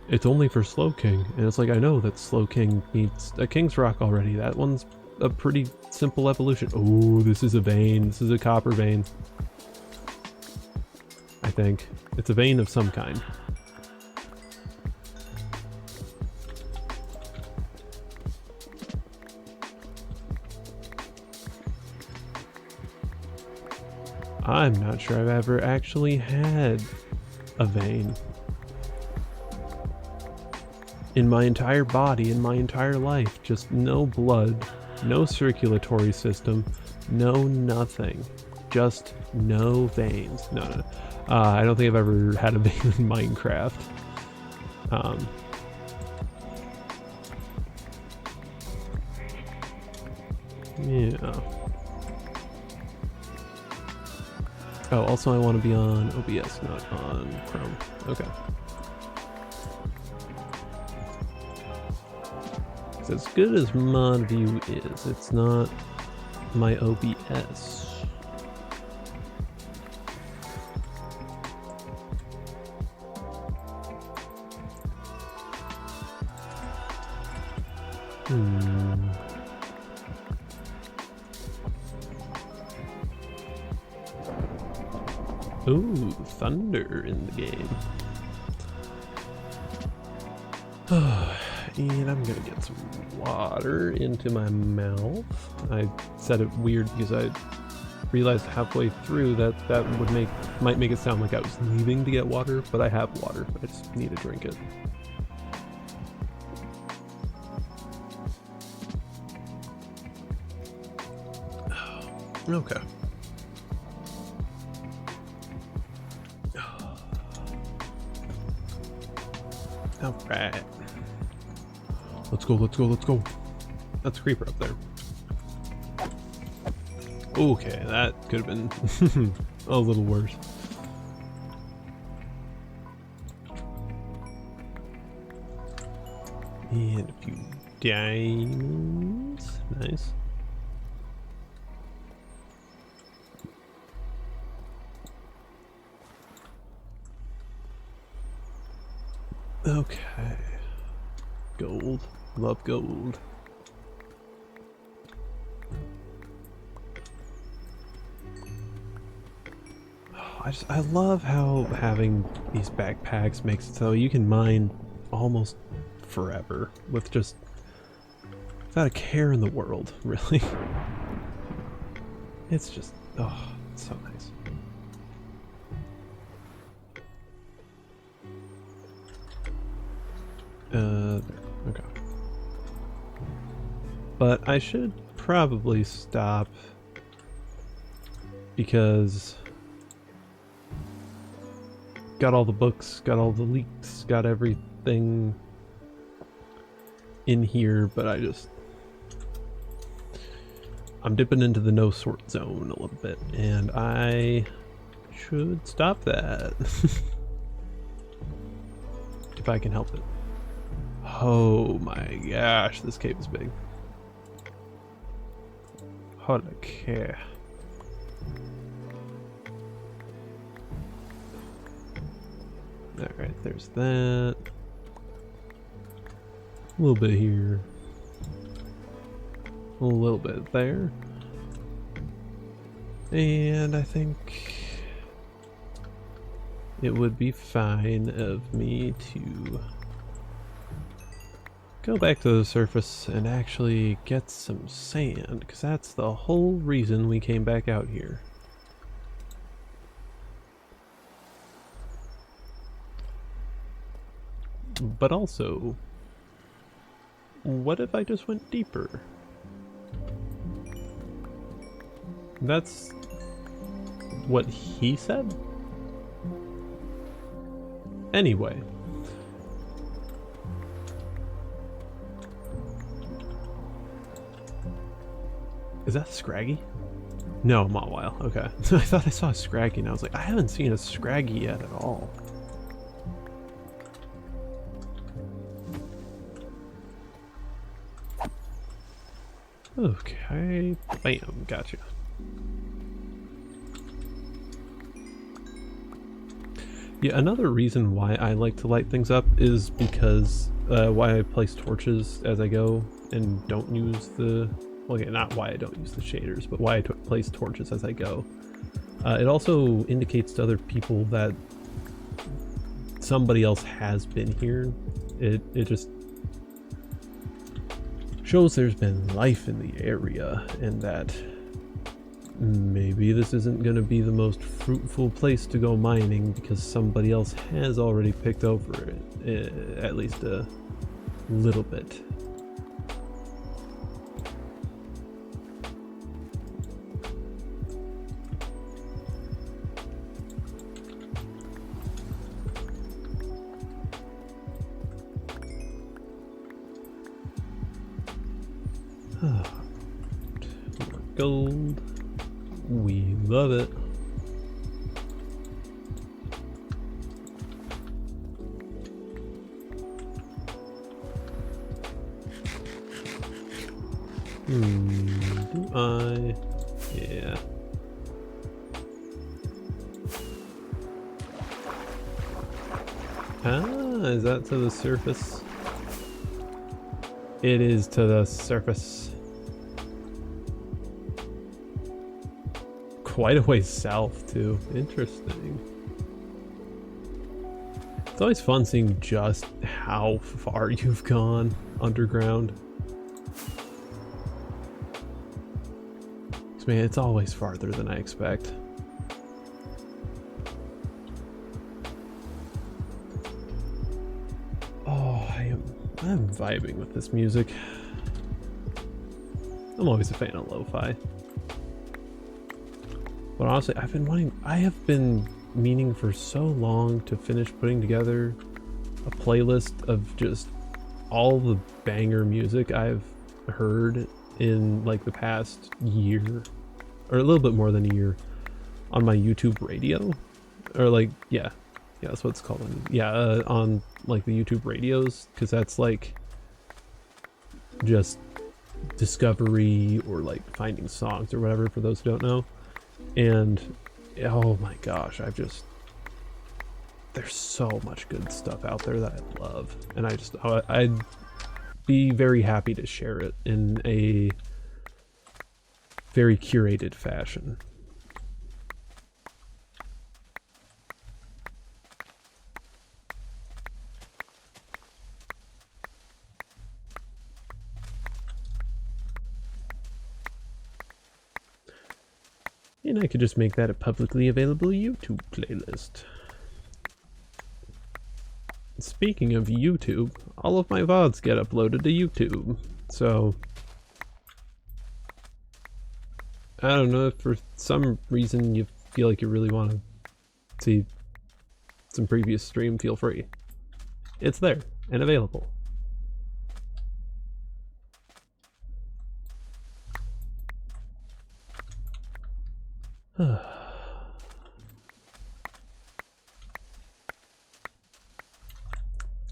it's only for slow king, and it's like, I know that slow king needs a king's rock already. That one's a pretty simple evolution. Oh, this is a vein. This is a copper vein. I think it's a vein of some kind. I'm not sure I've ever actually had a vein in my entire body, in my entire life. Just no blood, no circulatory system, no nothing, just no veins. No. I don't think I've ever had a vein in Minecraft. Yeah. Oh, also I want to be on OBS, not on Chrome. Okay. It's as good as mod view is, it's not my OBS. Ooh, thunder in the game. And I'm gonna get some water into my mouth. I said it weird because I realized halfway through that might make it sound like I was leaving to get water, but I have water. I just need to drink it. Okay. Alright. Let's go. That's a creeper up there. Okay, that could have been a little worse. And a few diamonds. Nice. Okay. Gold. Love gold. I love how having these backpacks makes it so you can mine almost forever with just without a care in the world, really. It's just, oh, it's so nice. Okay. But I should probably stop because got all the books, got all the leaks, got everything in here, but I'm dipping into the no sort zone a little bit, and I should stop that. If I can help it. Oh my gosh, this cave is big. Holy cow. Alright, there's that. A little bit here. A little bit there. And I think it would be fine of me to go back to the surface and actually get some sand, because that's the whole reason we came back out here. But also, what if I just went deeper? That's what he said? Anyway. Is that Scraggy? No, Mawile. Okay. I thought I saw a Scraggy and I was like, I haven't seen a Scraggy yet at all. Okay. Bam. Gotcha. Yeah, another reason why I like to light things up is because why I place torches as I go and don't use the... Well, yeah, not why I don't use the shaders, but why I place torches as I go. It also indicates to other people that somebody else has been here. It just shows there's been life in the area, and that maybe this isn't going to be the most fruitful place to go mining because somebody else has already picked over it, at least a little bit. More gold. We love it. Do I? Yeah. Ah, is that to the surface? It is to the surface. Quite a ways south too. Interesting. It's always fun seeing just how far you've gone underground. 'Cause man, it's always farther than I expect. Oh, I'm vibing with this music. I'm always a fan of lo-fi. But honestly, I have been meaning for so long to finish putting together a playlist of just all the banger music I've heard in like the past year. or a little bit more than a year, on my YouTube radio, or like, yeah, that's what it's called. Yeah, on like the YouTube radios, because that's like just discovery or like finding songs or whatever, for those who don't know. And oh my gosh, there's so much good stuff out there that I love, and I'd be very happy to share it in a very curated fashion. And I could just make that a publicly available YouTube playlist. Speaking of YouTube, all of my VODs get uploaded to YouTube, so I don't know, if for some reason you feel like you really want to see some previous stream, feel free. It's there and available.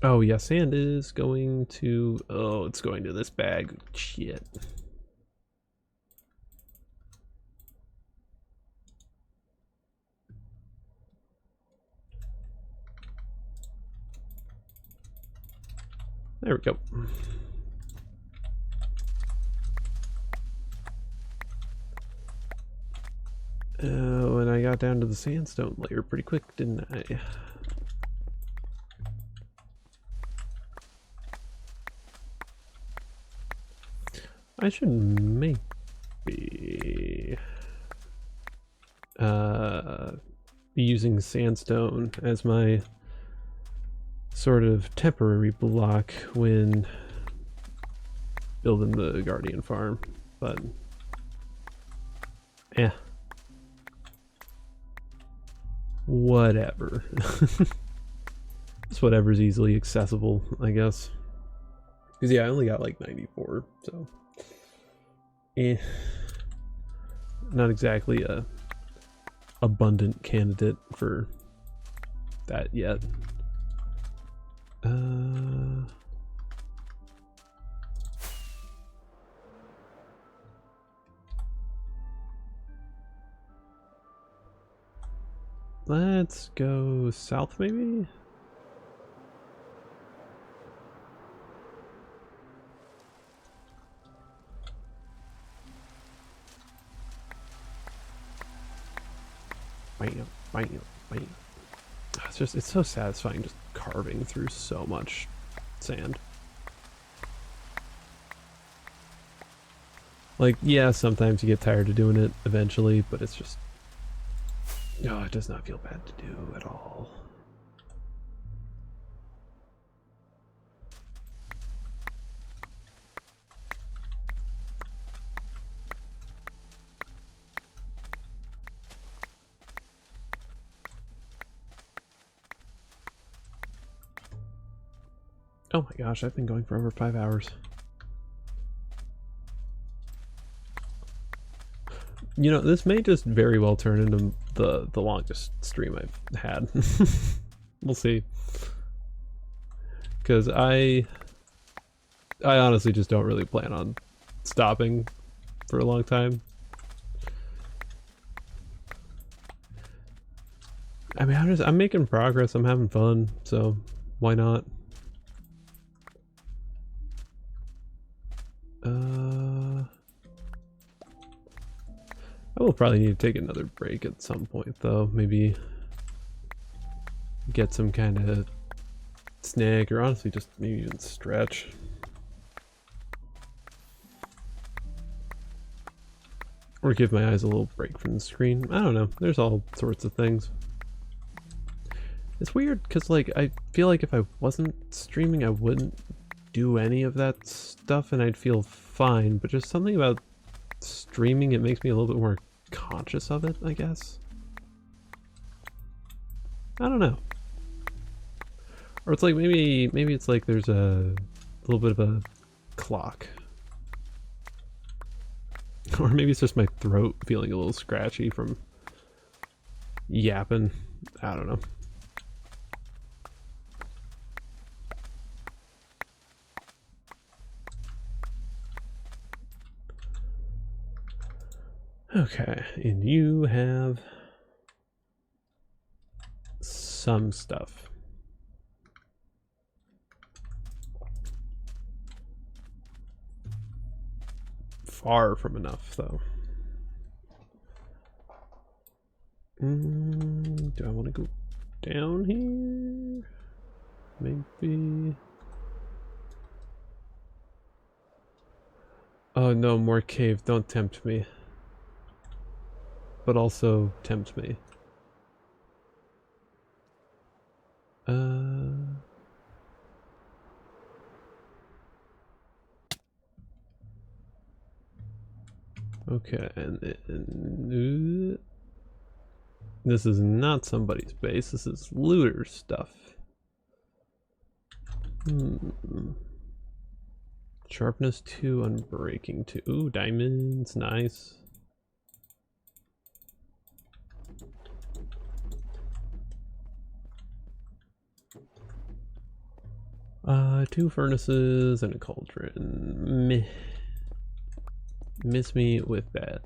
Oh yeah, sand is going to, oh, it's going to this bag. Shit. There we go. Oh, and I got down to the sandstone layer pretty quick, didn't I? I should maybe be using sandstone as my sort of temporary block when building the Guardian farm, but yeah, whatever. Just whatever's easily accessible, I guess. Because yeah, I only got like 94, so not exactly a abundant candidate for that yet. Let's go south, maybe? Bam, bam, bam. It's so satisfying just carving through so much sand. Like, yeah, sometimes you get tired of doing it eventually, but it's just, oh, it does not feel bad to do at all. Oh my gosh, I've been going for over 5 hours. You know, this may just very well turn into the longest stream I've had. We'll see. Because I honestly just don't really plan on stopping for a long time. I mean, I'm making progress, I'm having fun, so why not? I will probably need to take another break at some point, though. Maybe get some kind of snack, or honestly just maybe even stretch. Or give my eyes a little break from the screen. I don't know. There's all sorts of things. It's weird because, like, I feel like if I wasn't streaming, I wouldn't do any of that stuff and I'd feel fine, but just something about streaming, it makes me a little bit more conscious of it, I guess. I don't know. Or it's like maybe it's like there's a little bit of a clock. Or maybe it's just my throat feeling a little scratchy from yapping. I don't know. Okay, and you have some stuff. Far from enough, though. Do I want to go down here? Maybe. Oh no, more cave. Don't tempt me. But also tempt me. Okay, and this is not somebody's base. This is looter stuff. Sharpness 2, unbreaking 2. Ooh, diamonds, nice. Two furnaces and a cauldron. Meh. Miss me with that.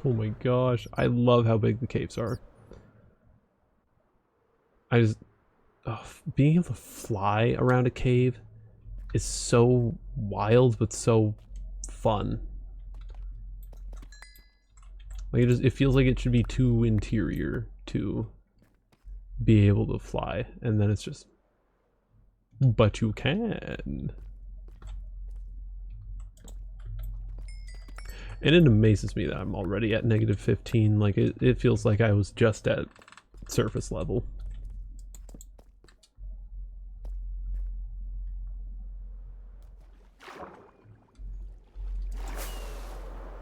Oh my gosh, I love how big the caves are. Being able to fly around a cave is so wild, but so fun. Like it feels like it should be too interior to be able to fly, and then it's just, but you can. And it amazes me that I'm already at -15. Like it feels like I was just at surface level.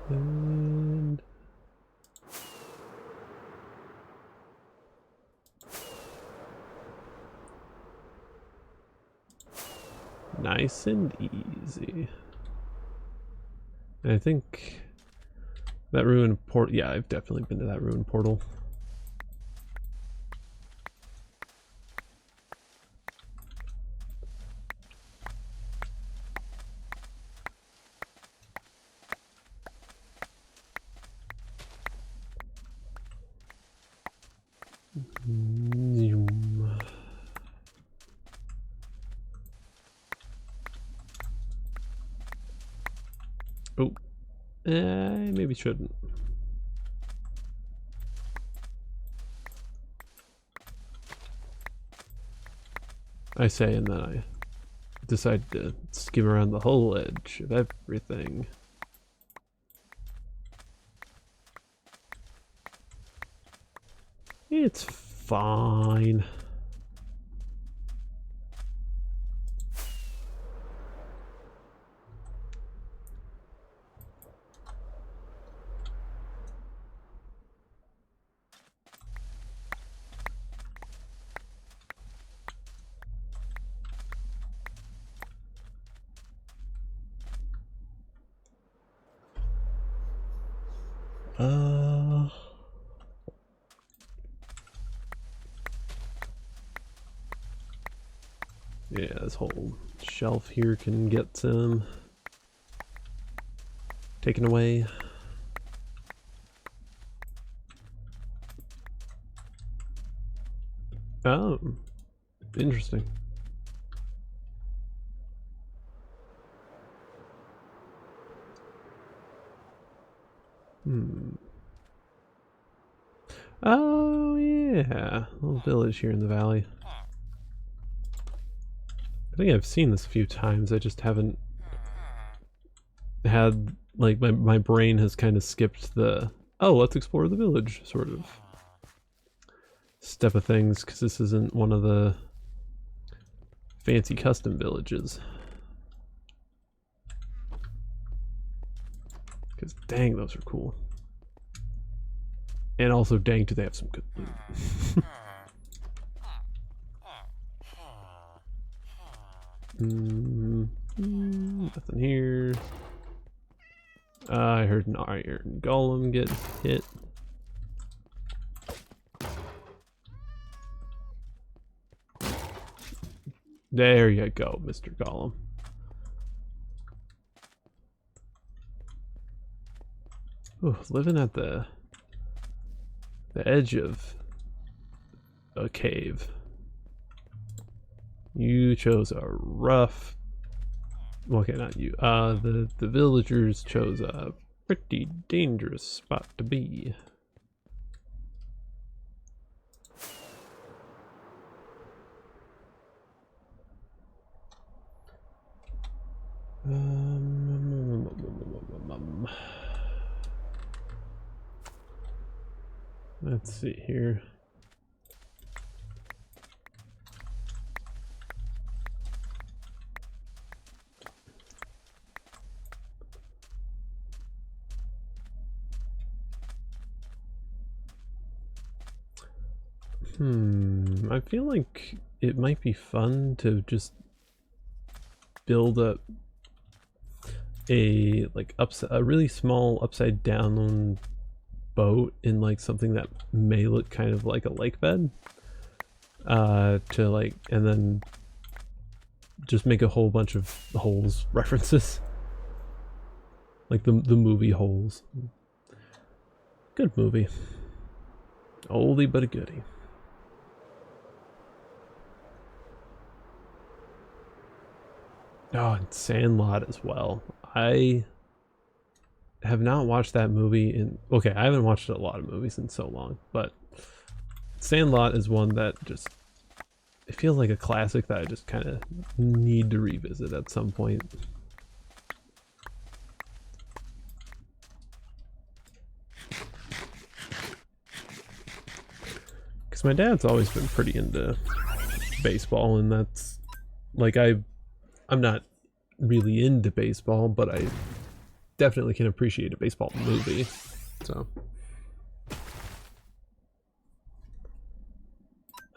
And nice and easy. And I think that ruined portal. Yeah, I've definitely been to that ruined portal. Oh, maybe shouldn't. I say, and then I decide to skim around the whole edge of everything. It's fine. Yeah, this whole shelf here can get some taken away. Oh, interesting. Oh yeah, little village here in the valley. I think I've seen this a few times. I just haven't had, like, my brain has kind of skipped the, oh, let's explore the village sort of step of things, because this isn't one of the fancy custom villages. Because dang, those are cool. And also, dang, do they have some good loot. Nothing here. I heard an iron golem get hit. There you go, Mr. Golem. Ooh, living at the edge of a cave. You chose a rough... Okay, not you. The villagers chose a pretty dangerous spot to be. Let's see here. I feel like it might be fun to just build up a really small upside down boat in like something that may look kind of like a lake bed, to like, and then just make a whole bunch of holes references, like the movie Holes. Good movie, oldie but a goodie. Oh, and Sandlot as well. I have not watched that movie in... Okay, I haven't watched a lot of movies in so long, but Sandlot is one that just... It feels like a classic that I just kind of need to revisit at some point. Because my dad's always been pretty into baseball, and that's... Like, I'm not really into baseball, but I definitely can appreciate a baseball movie. So,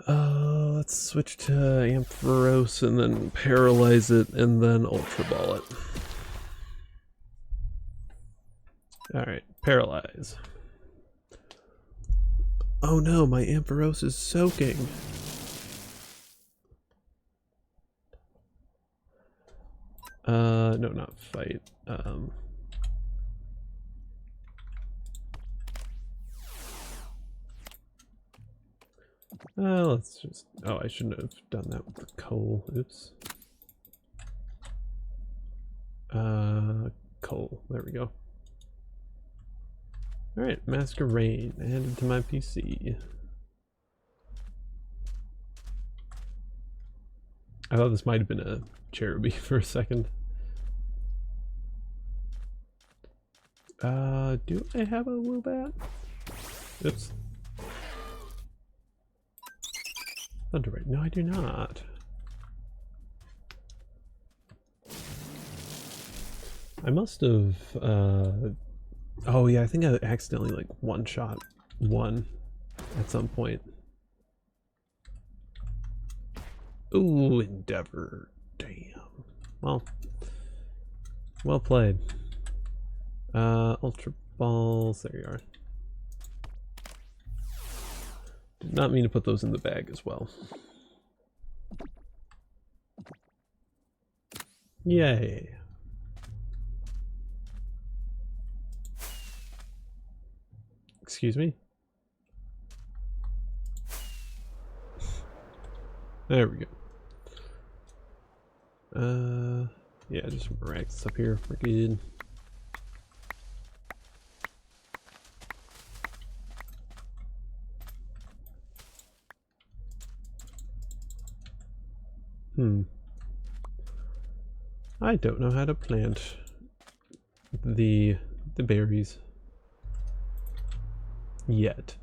let's switch to Ampharos and then paralyze it and then Ultra Ball it. Alright, paralyze. Oh no, my Ampharos is soaking. No, not fight. Let's just... Oh, I shouldn't have done that with the coal. Oops. Coal. There we go. Alright, Masker Rain. Added to my PC. I thought this might have been a Cherubi for a second. Do I have a Woobat? Oops. Thunderite. No, I do not. I must have, oh yeah, I think I accidentally like one-shot one at some point. Ooh, Endeavor. Damn. Well played. Ultra Balls. There you are. Did not mean to put those in the bag as well. Yay. Excuse me? There we go. Yeah, just rack this up here. We're good. I don't know how to plant the berries yet.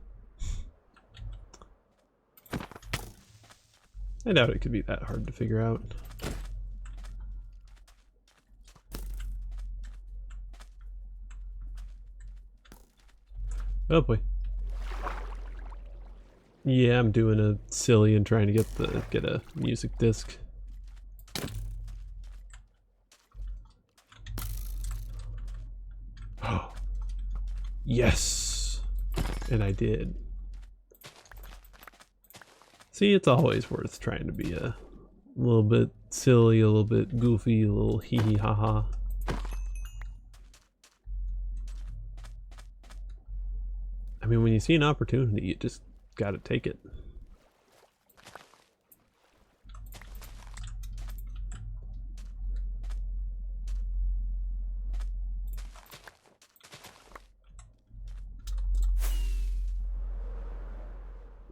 I doubt it could be that hard to figure out. Oh boy. Yeah, I'm doing a silly and trying to get a music disc. Yes! And I did. See, it's always worth trying to be a little bit silly, a little bit goofy, a little hee hee ha ha. I mean, when you see an opportunity, you just gotta take it.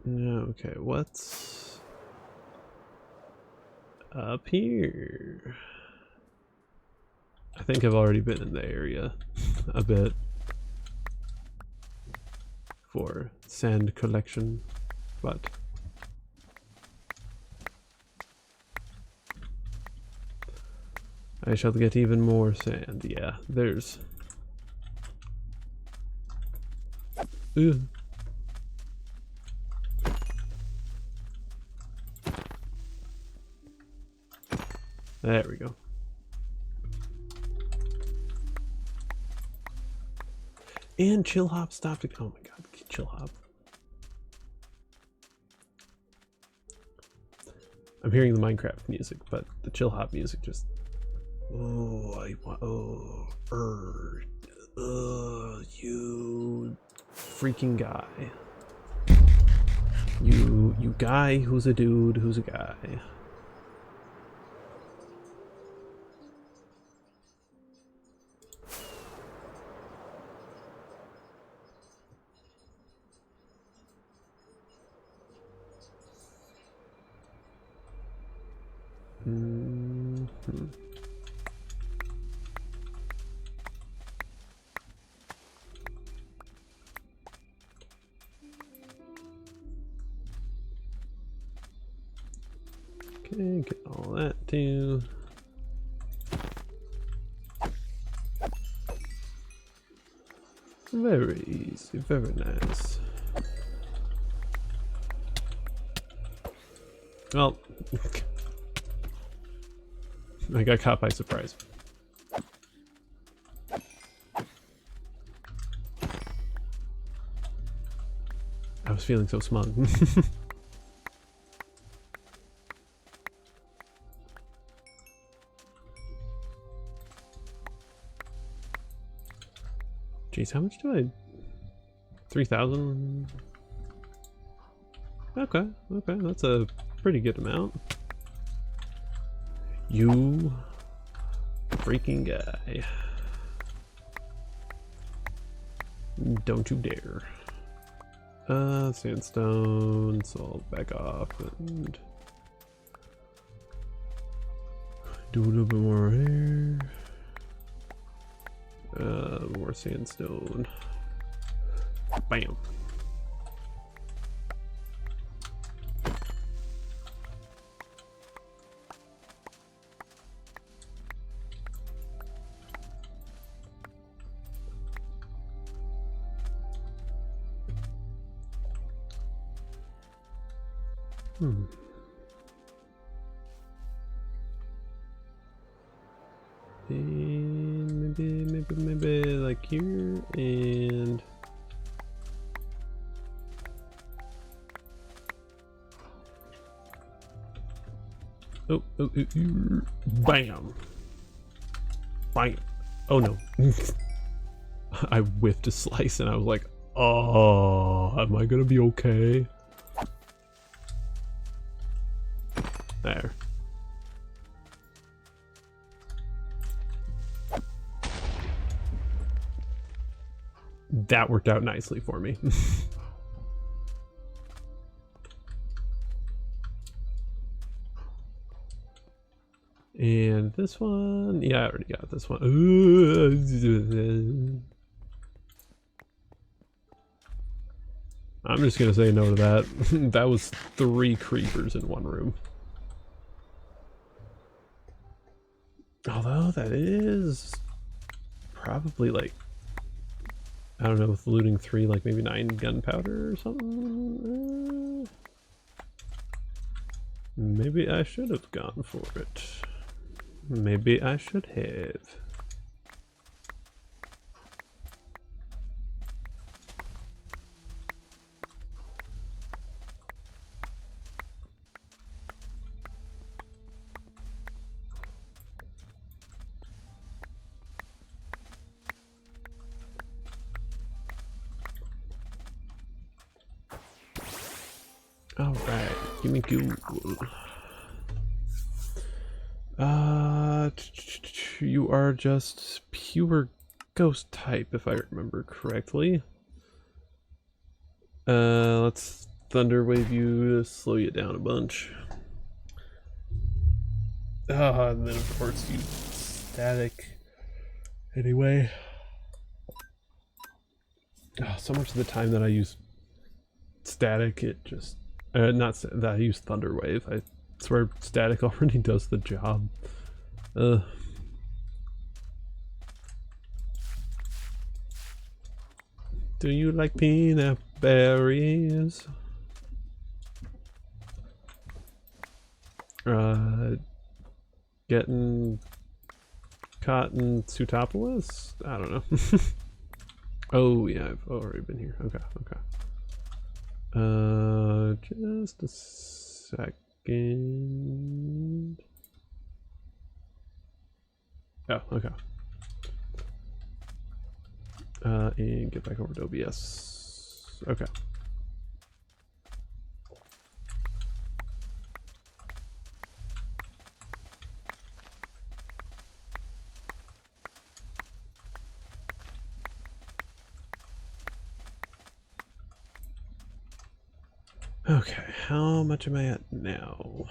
Okay, what's up here? I think I've already been in the area a bit for sand collection, but I shall get even more sand. Yeah, there's... Ooh. There we go. And Chill Hop stopped it. Oh my god, Chill Hop. I'm hearing the Minecraft music, but the Chill Hop music just... Oh, I want... Oh, you freaking guy. You guy who's a dude who's a guy. Mm-hmm. Okay, get all that too. Very easy, very nice. Well, I got caught by surprise. I was feeling so smug. Jeez, how much do I... 3,000? Okay, okay, that's a pretty good amount. You freaking guy. Don't you dare. Sandstone, so I'll back off and do a little bit more here. More sandstone. Bam. And maybe like here and bam, bam. Oh no. I whiffed a slice and I was like, oh, am I gonna be okay? There. That worked out nicely for me. And this one, yeah, I already got this one. I'm just gonna say no to that. That was 3 creepers in one room. Although that is probably like, I don't know, with looting 3, like maybe 9 gunpowder or something. Maybe I should have gone for it. Maybe I should have. Alright, give me goo. You are just pure ghost type, if I remember correctly. Let's thunder wave you to slow you down a bunch. And then of course you static. Anyway. So much of the time that I use static, it just not that I use thunder wave. I swear static already does the job. Do you like peanut berries? Getting cotton Pseudopolis? I don't know. Oh yeah, I've already been here. Okay, okay. Just a second. Oh, okay. And get back over to OBS. Okay. Okay, how much am I at now?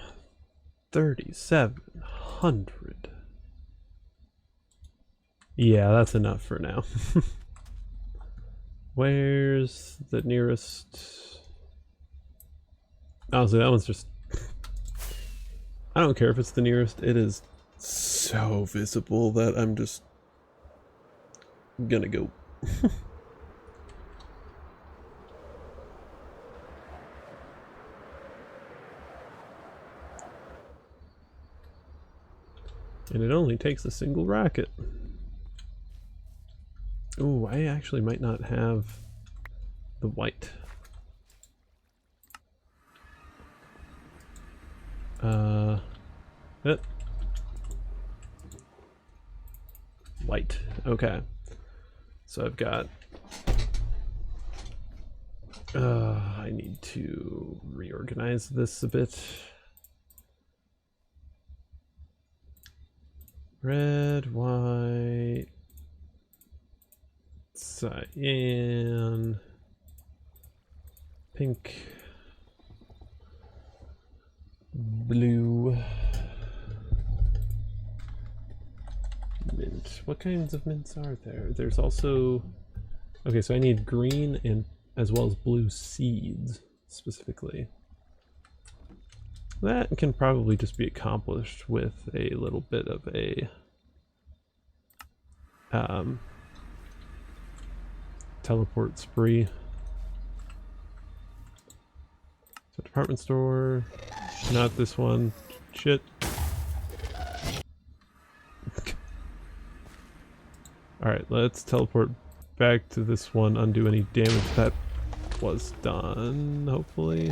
3,700. Yeah, that's enough for now. Where's the nearest? Honestly, that one's just... I don't care if it's the nearest. It is so visible that I'm just gonna go. And it only takes a single rocket. Oh, I actually might not have the white. White. Okay. So I've got... I need to reorganize this a bit. Red, white, cyan, pink, blue, mint. What kinds of mints are there? There's also... Okay, so I need green and as well as blue seeds, specifically. That can probably just be accomplished with a little bit of a teleport spree. So department store, not this one. Shit. Alright, let's teleport back to this one, undo any damage that was done, hopefully.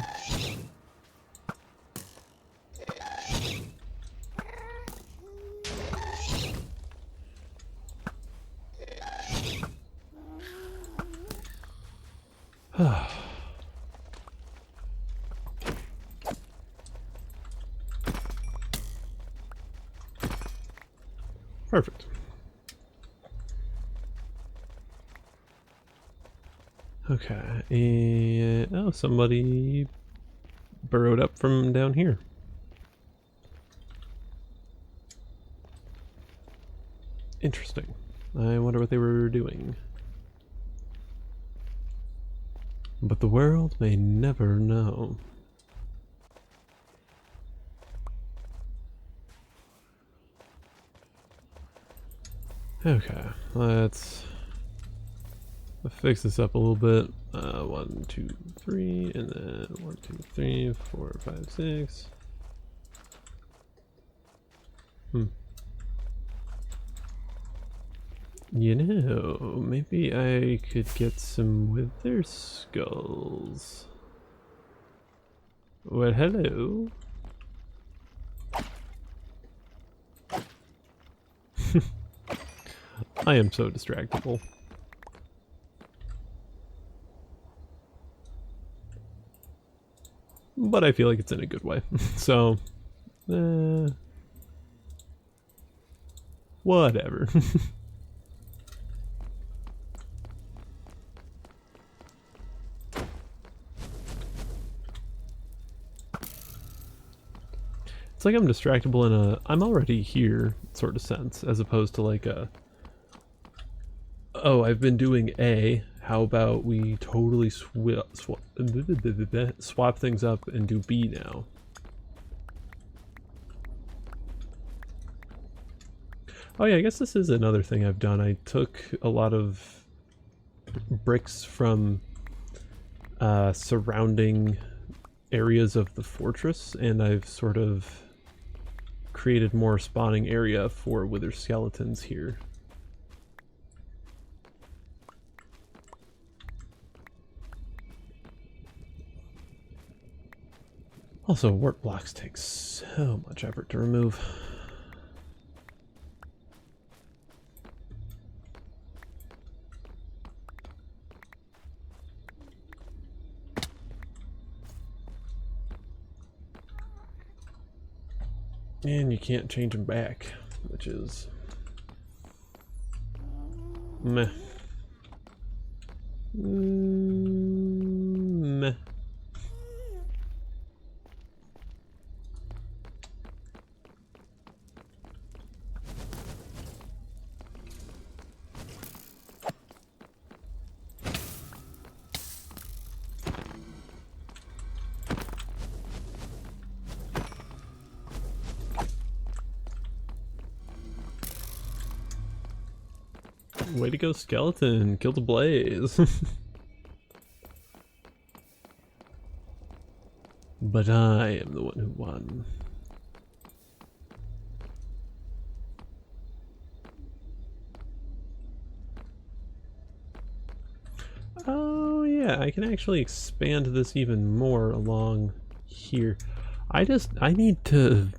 Perfect. Okay, and oh, somebody burrowed up from down here. Interesting. I wonder what they were doing. But the world may never know. Okay, let's fix this up a little bit. 1, 2, 3, and then 1, 2, 3, 4, 5, 6. You know, maybe I could get some wither skulls. Well, hello. I am so distractible. but I feel like it's in a good way. So, whatever. It's like I'm distractible in a I'm already here sort of sense, as opposed to like a, oh, I've been doing A, how about we totally swap things up and do B now. Oh yeah, I guess this is another thing I've done. I took a lot of bricks from surrounding areas of the fortress, and I've sort of created more spawning area for wither skeletons here. Also, warp blocks take so much effort to remove. And you can't change them back, which is meh. Meh. Way to go, skeleton. Kill the blaze. But I am the one who won. Oh yeah, I can actually expand this even more along here. I need to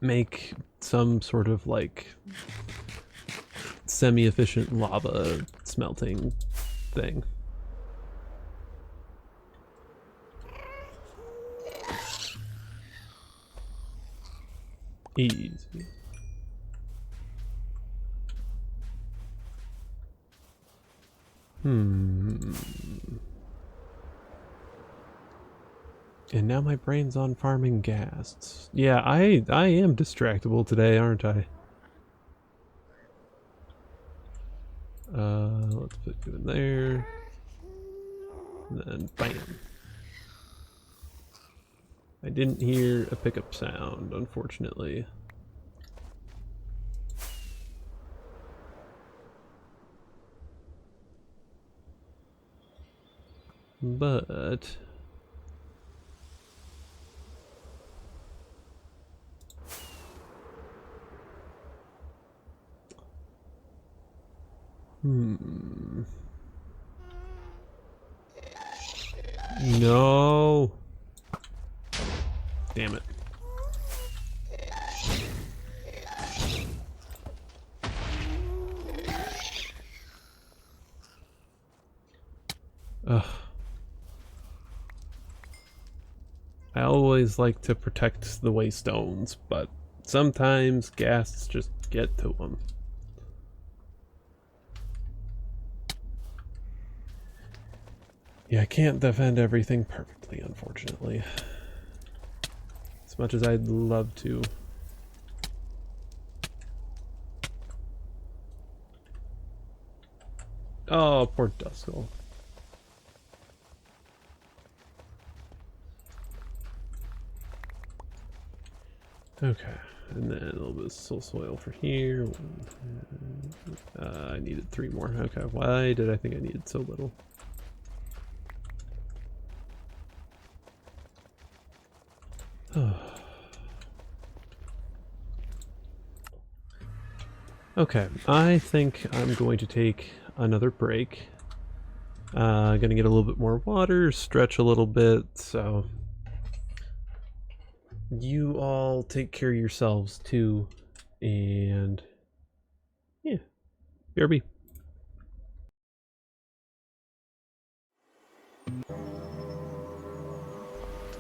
make some sort of like semi-efficient lava smelting thing. Easy. And now my brain's on farming ghasts. Yeah, I am distractible today, aren't I? Let's put you in there. And then bam. I didn't hear a pickup sound, unfortunately. But no. Damn it. Ugh. I always like to protect the waystones, but sometimes ghasts just get to them. Yeah, I can't defend everything perfectly, unfortunately. As much as I'd love to. Oh, poor Duskull. Okay, and then a little bit of soul soil for here. I needed 3 more. Okay, why did I think I needed so little? Okay, I think I'm going to take another break. Gonna get a little bit more water, stretch a little bit, so you all take care of yourselves too, and yeah, BRB.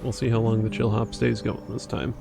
We'll see how long the chill hop stays going this time.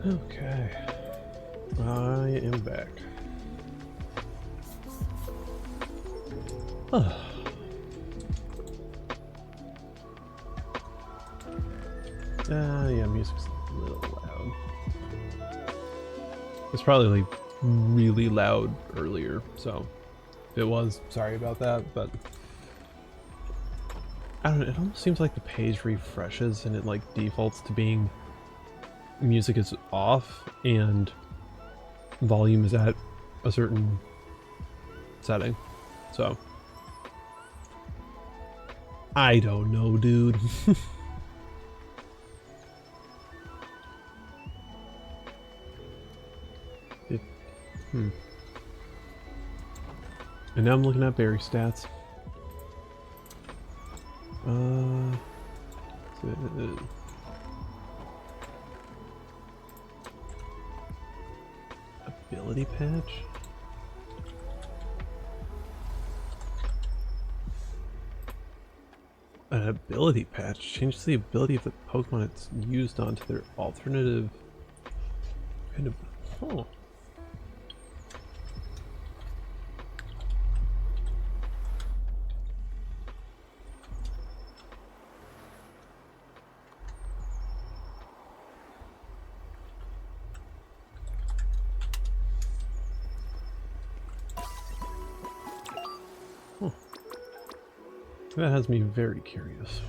Okay. I am back. Yeah, music's a little loud. It's probably like really loud earlier, so if it was, sorry about that, but I don't know, it almost seems like the page refreshes and it like defaults to being music is off and volume is at a certain setting. So I don't know, dude. And now I'm looking at berry stats. Ability patch? An ability patch changes the ability of the Pokemon it's used on to their alternative kind of. Oh. That has me very curious.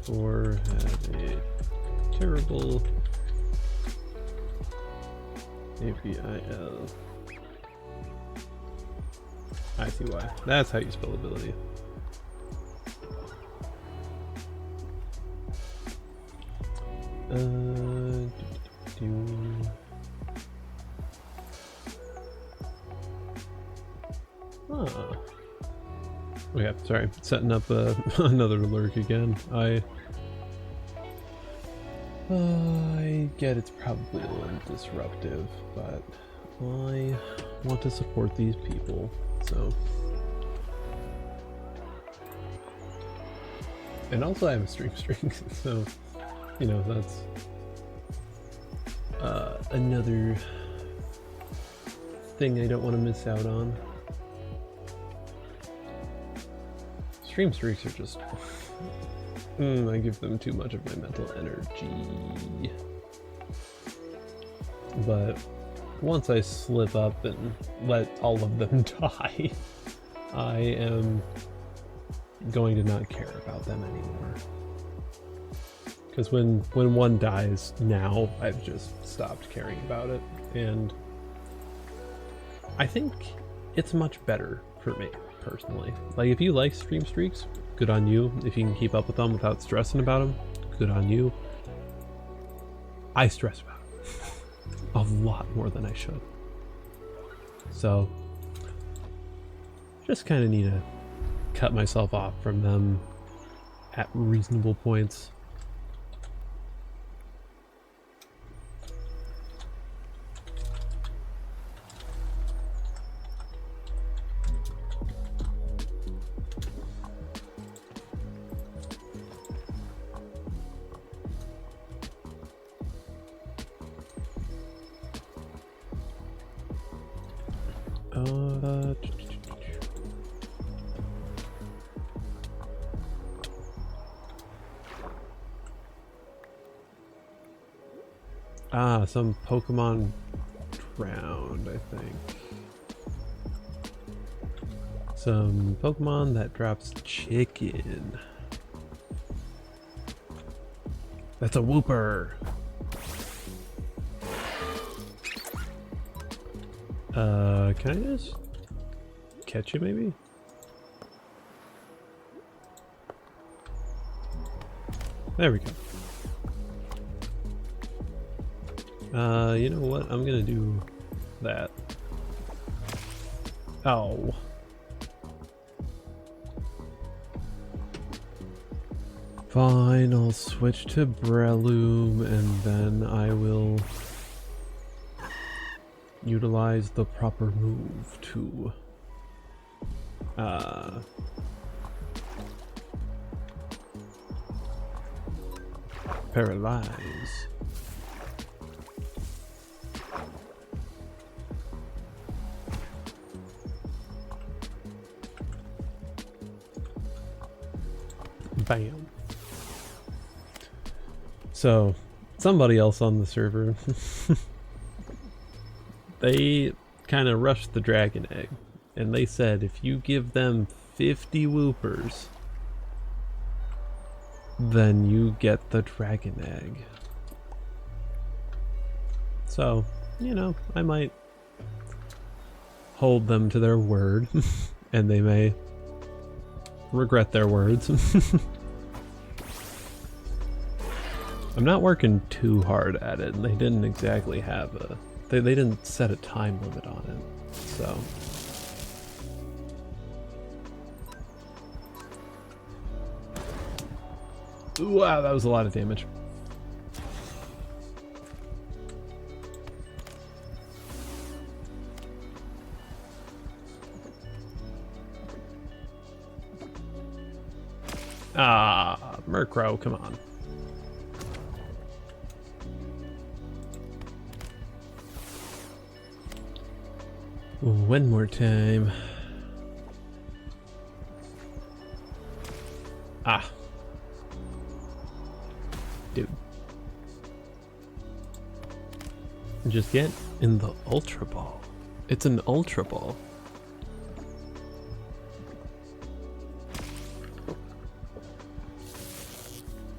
Or had a terrible APIL. I see why. That's how you spell ability. Oh yeah, sorry, setting up another lurk again. I get it's probably a little disruptive, but I want to support these people, so. And also I have a stream, so, you know, that's another thing I don't want to miss out on. Stream streaks are just, I give them too much of my mental energy. But once I slip up and let all of them die, I am going to not care about them anymore. Because when one dies now, I've just stopped caring about it, and I think it's much better for me. Personally, like if you like stream streaks, good on you. If you can keep up with them without stressing about them, good on you. I stress about them a lot more than I should, so just kind of need to cut myself off from them at reasonable points. Some Pokemon drowned, I think. Some Pokemon that drops chicken. That's a Wooper. Can I just catch you maybe? There we go. You know what? I'm gonna do that. Oh. Fine, I'll switch to Breloom and then I will utilize the proper move to paralyze. Bam. So, somebody else on the server, they kind of rushed the dragon egg, and they said if you give them 50 whoopers, then you get the dragon egg. So, you know, I might hold them to their word, and they may regret their words. I'm not working too hard at it, and they didn't exactly have a... They didn't set a time limit on it, so... Ooh, wow, that was a lot of damage. Ah, Murkrow, come on. One more time. Ah. Dude. Just get in the Ultra Ball. It's an Ultra Ball.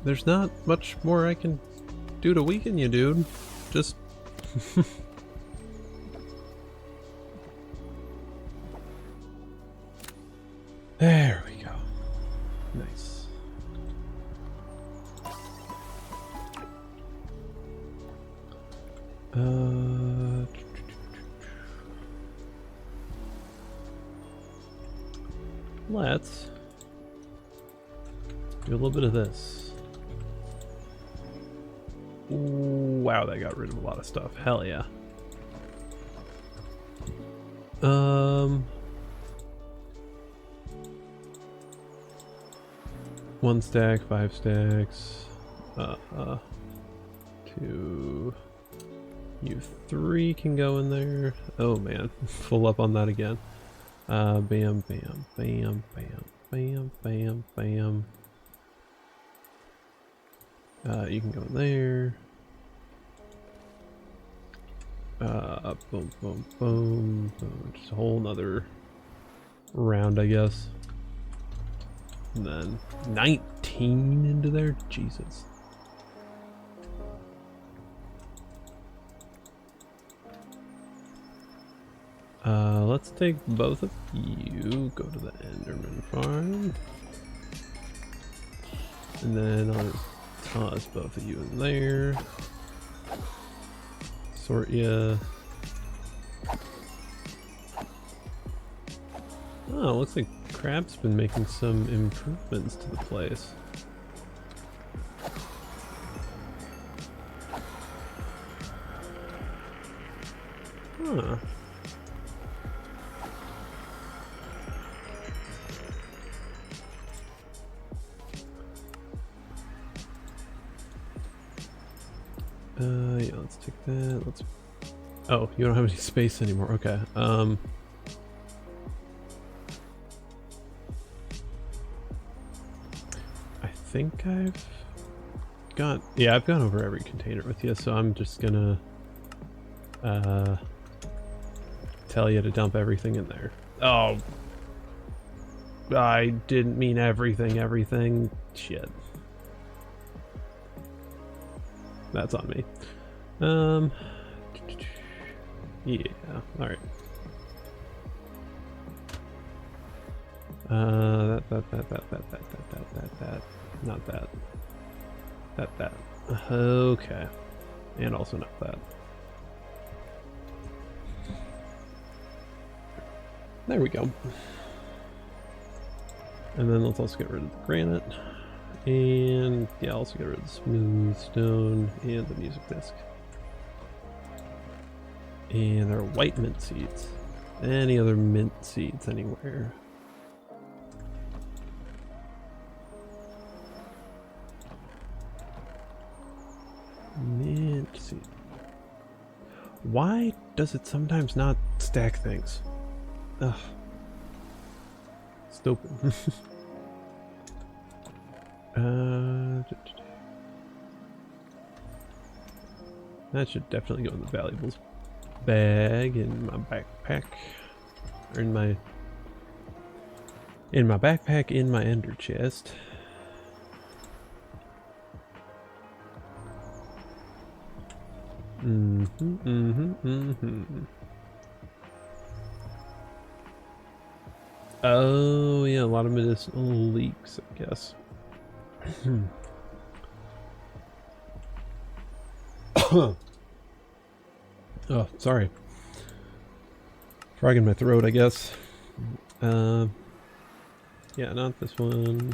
There's not much more I can do to weaken you, dude. Just... There we go. Nice. Let's do a little bit of this. Ooh, wow, that got rid of a lot of stuff. Hell yeah. One stack, 5 stacks. Two. You 3 can go in there. Oh man, full up on that again. Bam, bam, bam, bam, bam, bam, bam. You can go in there. Boom, boom, boom, boom. Just a whole nother round, I guess. And then 19 into there? Jesus. Let's take both of you, go to the Enderman farm. And then I'll toss both of you in there. Sort ya. Oh, looks like Crab's been making some improvements to the place. Huh. Yeah, let's take that. Let's... Oh, you don't have any space anymore. Okay. I think I've got... Yeah, I've gone over every container with you, so I'm just gonna tell you to dump everything in there. Oh, I didn't mean everything. Shit. That's on me. Yeah, alright. That. Not that. That. Okay. And also not that. There we go. And then let's also get rid of the granite. And yeah, also get rid of the smooth stone and the music disc. And there are white mint seeds. Any other mint seeds anywhere? Mint seed. Why does it sometimes not stack things? Ugh. Stupid. That should definitely go in the valuables bag in my backpack, or in my backpack in my ender chest. Oh yeah, a lot of medicinal leaks, I guess. Oh, sorry. Frog in my throat, I guess. Yeah, not this one.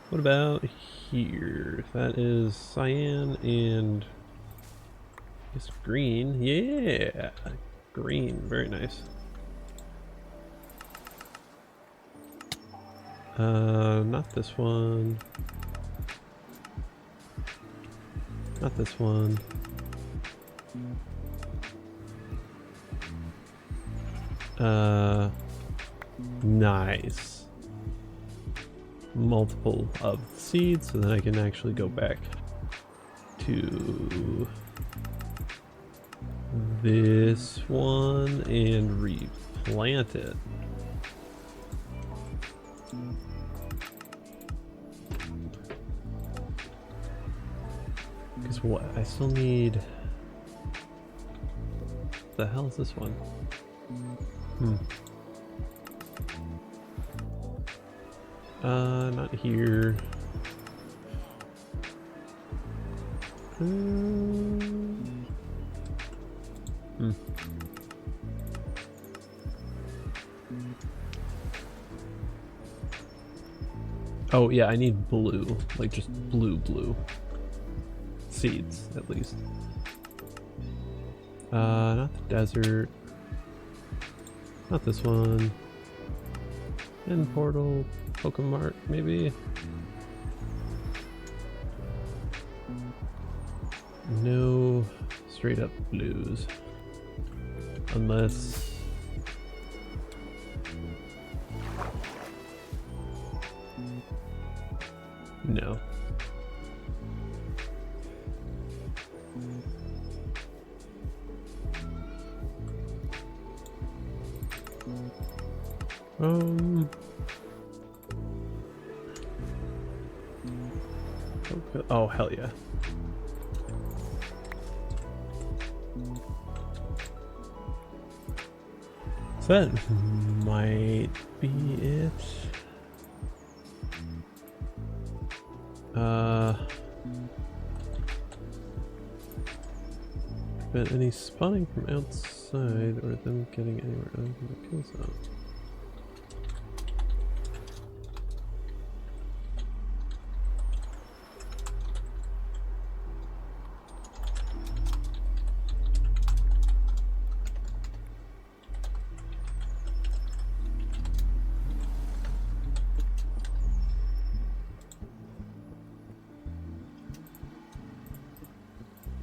What about here? That is cyan and it's green. Yeah, green. Very nice. Not this one. Not this one. Nice. Multiple of the seeds, so then I can actually go back to this one and replant it. Because what? I still need... The hell is this one? Not here. Oh yeah, I need blue, like just blue seeds at least. Not the desert. Not this one. End portal, Pokemart, maybe. No straight up blues. Unless... No. Oh, hell yeah. So that might be it. Prevent any spawning from outside or them getting anywhere other than the kill zone.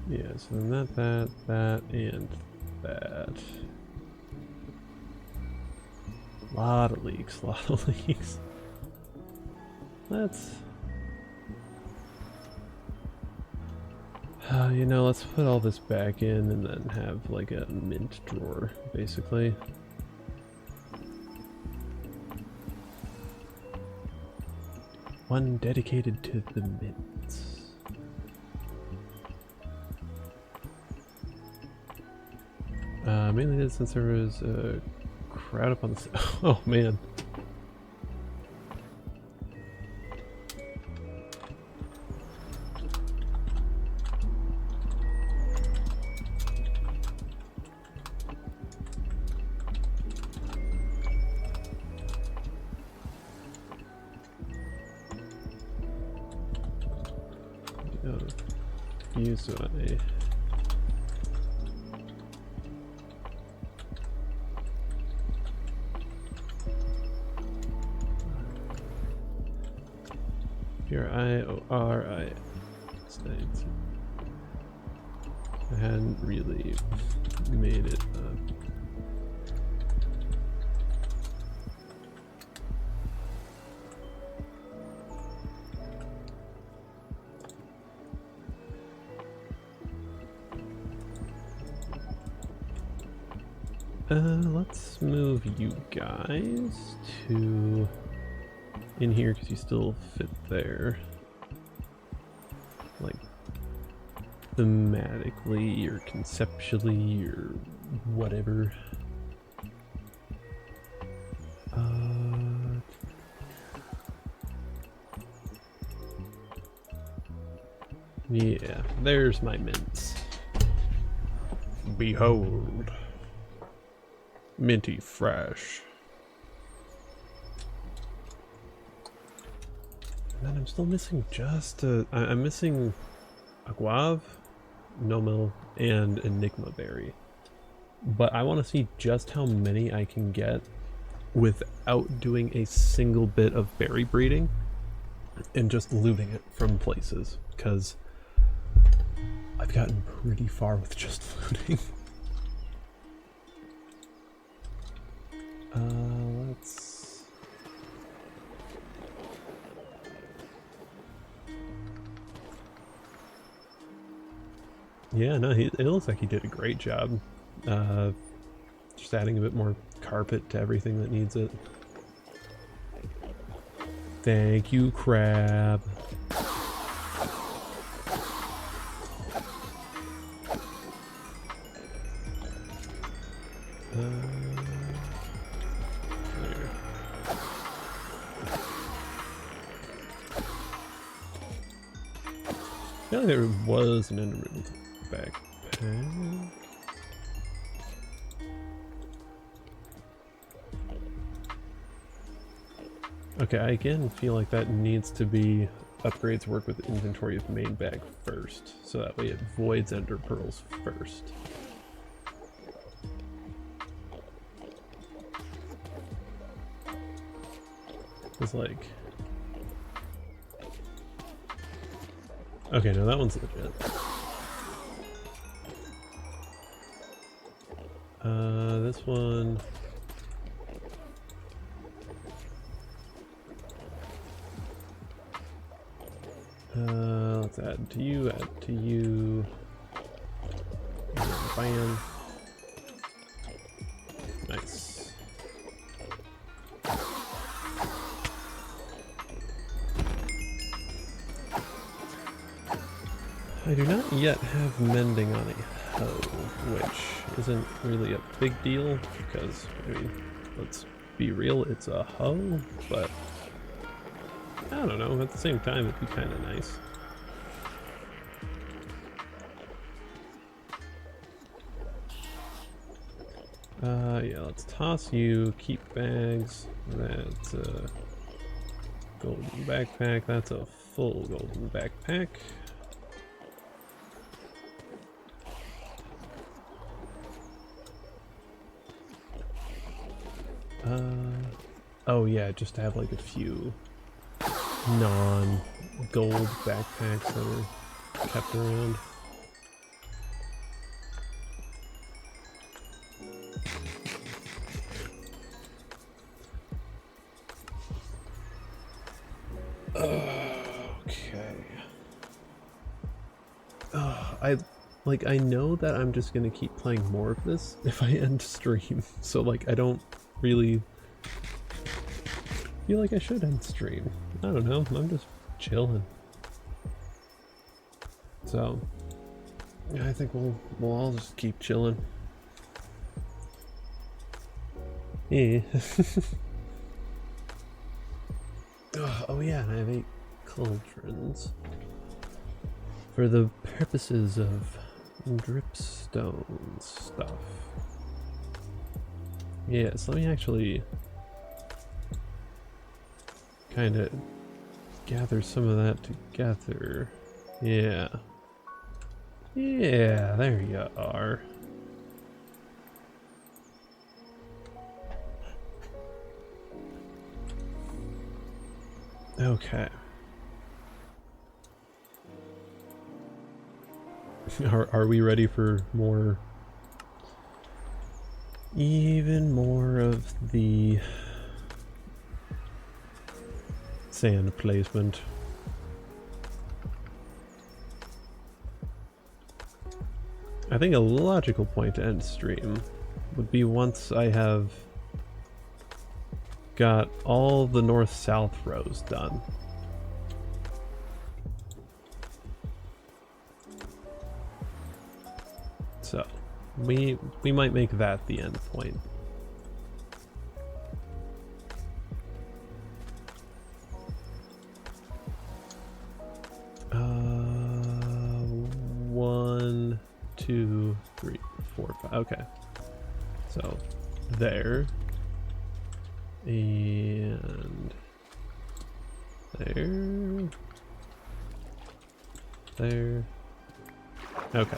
Yeah, so then that, and that. Lot of leaks. Let's... you know, let's put all this back in and then have like a mint drawer, basically. One dedicated to the mints. Mainly did since there was a crowd up on the... Oh man. Use I. Here I states. I hadn't really made it up. Let's move you guys to in here because you still fit there. Like thematically or conceptually or whatever. Yeah, there's my mints. Behold. Minty fresh. And then I'm still missing just I'm missing a guave, nomel, and enigma berry. But I want to see just how many I can get without doing a single bit of berry breeding and just looting it from places, because I've gotten pretty far with just looting. Let's... Yeah, no, it looks like he did a great job. Just adding a bit more carpet to everything that needs it. Thank you, crab. I feel like there was an Enderman backpack. Okay, I again feel like that needs to be upgrades work with inventory of main bag first, so that way it voids ender pearls first. It's like... Okay, no, that one's legit. This one... Let's add to you, bam. Nice. I do not yet have mending on a hoe, which isn't really a big deal because, I mean, let's be real, it's a hoe, but I don't know, at the same time it'd be kind of nice. Yeah, let's toss you, keep bags, that's a golden backpack, that's a full golden backpack. Oh yeah, just to have like a few non-gold backpacks that are kept around. Okay. I know that I'm just gonna keep playing more of this if I end stream, so like I don't really feel like I should end stream. I don't know, I'm just chilling. So yeah, I think we'll all just keep chilling. Yeah. Oh yeah, and I have 8 cauldrons for the purposes of dripstone stuff. Yeah, so let me actually kind of gather some of that together Yeah. Yeah, there you are. Okay. Are we ready for more? Even more of the sand placement. I think a logical point to end stream would be once I have got all the north-south rows done. So we might make that the end point. One, two, three, four, five. Okay. So there. And there. There. Okay.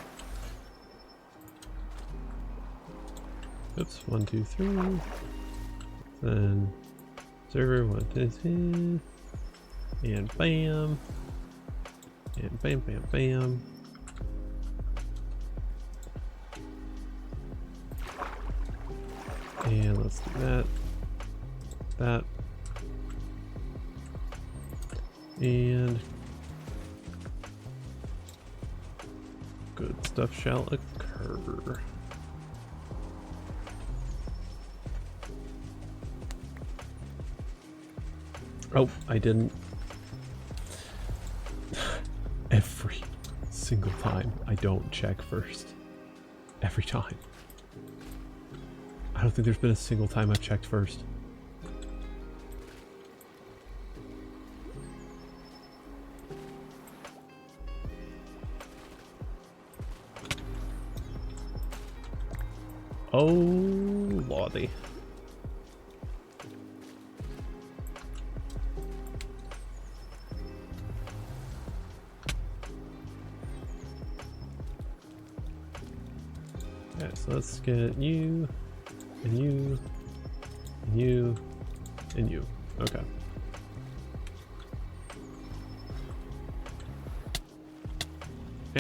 Oops, 1, 2, 3. Then server 1, 2, 3. And bam. And bam, bam, bam. And let's do that. That. And good stuff shall occur. Oh, I didn't. Every single time I don't check first. Every time. I don't think there's been a single time I've checked first. Oh, lordy. Okay, so let's get you, and you, and you, and you. Okay.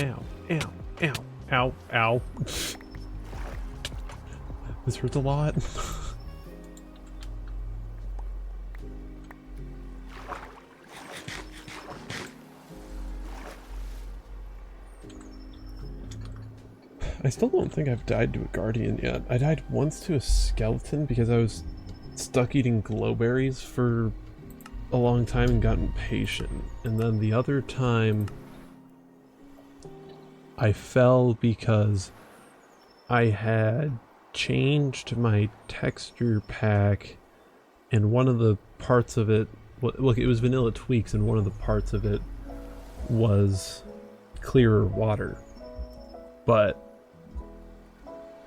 Ow, ow, ow, ow, ow. This hurts a lot. I still don't think I've died to a guardian yet. I died once to a skeleton because I was stuck eating glowberries for a long time and got impatient. And then the other time I fell because I had changed my texture pack and one of the parts of it, look, it was vanilla tweaks and one of the parts of it was clearer water. But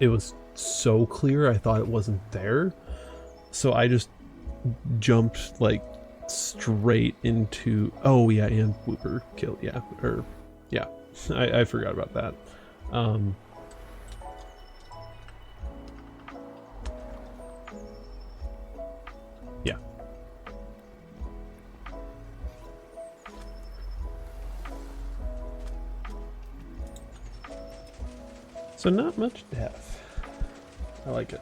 it was so clear I thought it wasn't there. So I just jumped like straight into, oh yeah, and Whooper killed, yeah, or yeah, I forgot about that. Yeah. So not much death. I like it.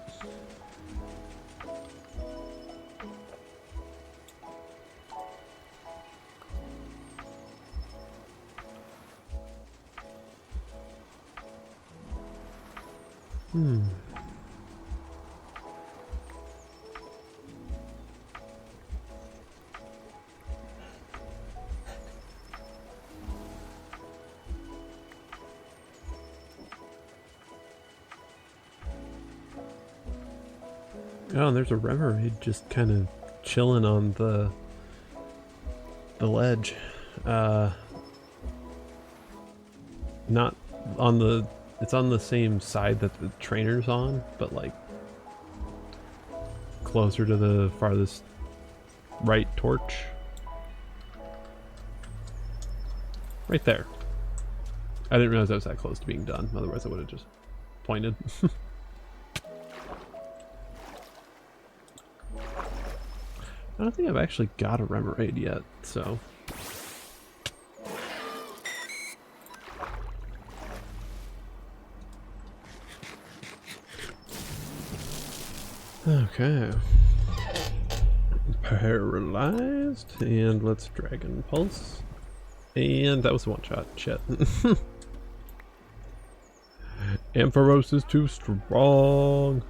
Oh, and there's a Remoraid just kind of chilling on the ledge. Not on the, it's on the same side that the trainer's on, but like closer to the farthest right torch. Right there. I didn't realize I was that close to being done. Otherwise I would have just pointed. I don't think I've actually got a Remoraid yet, so... Okay. Paralyzed, and let's Dragon Pulse. And that was a one-shot. Shit. Ampharos is too strong.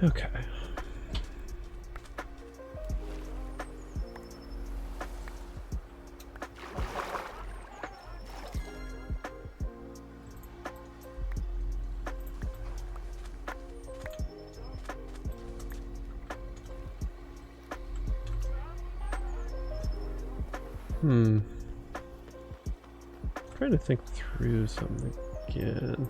Okay. Trying to think through something again.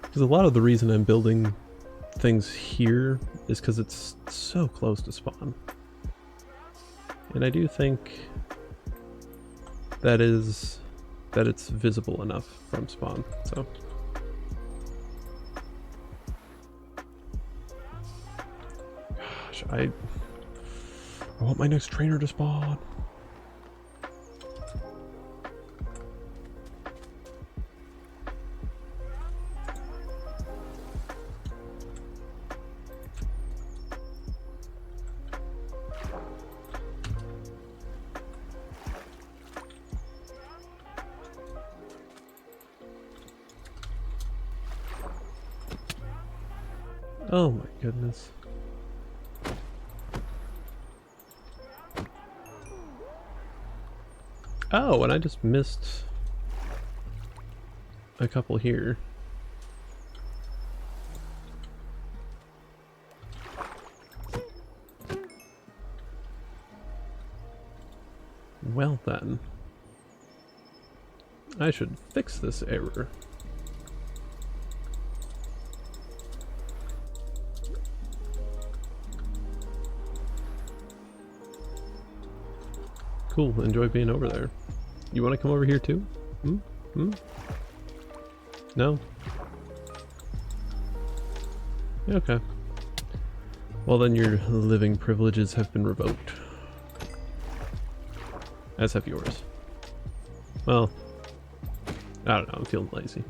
Because a lot of the reason I'm building things here is because it's so close to spawn. And I do think that it's visible enough from spawn, so. Gosh, I want my next trainer to spawn. Oh my goodness. Oh, and I just missed a couple here. Well then, I should fix this error. Cool, enjoy being over there. You want to come over here too? No? Okay. Well then your living privileges have been revoked. As have yours. Well, I don't know, I'm feeling lazy.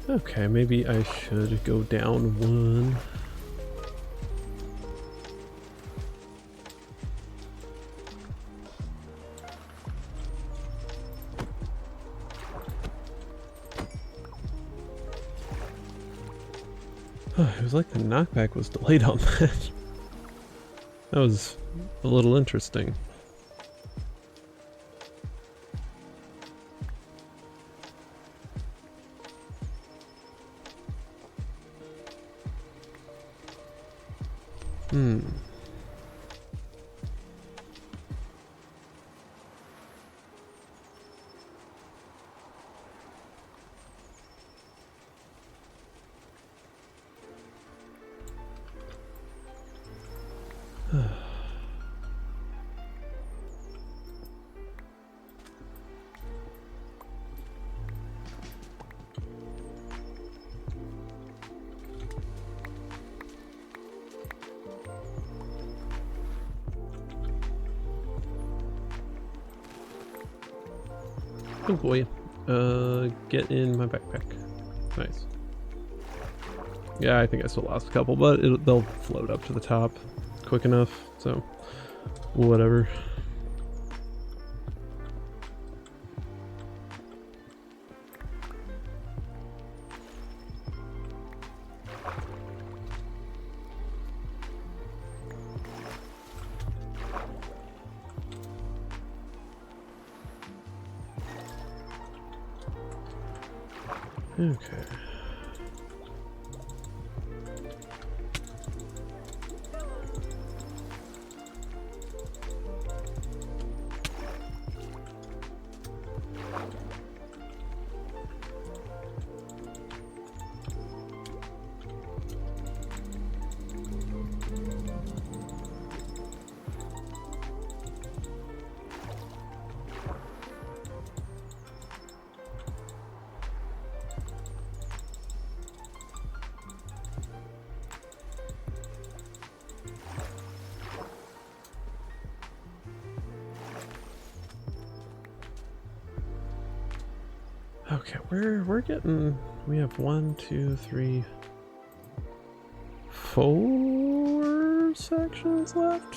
Okay, maybe I should go down one. It was like the knockback was delayed on that. That was a little interesting. Oh boy. Get in my backpack. Nice. Yeah, I think I still lost a couple, but they'll float up to the top quick enough, so whatever. Okay. Okay, we're getting, we have 1, 2, 3, 4 sections left.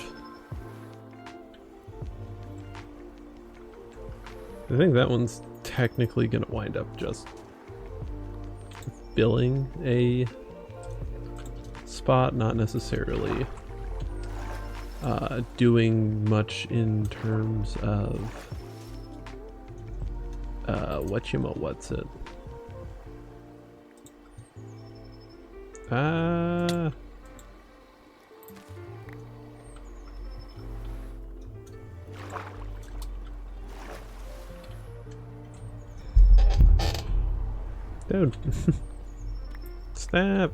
I think that one's technically gonna wind up just filling a spot, not necessarily doing much in terms of what's it? Dude. Snap.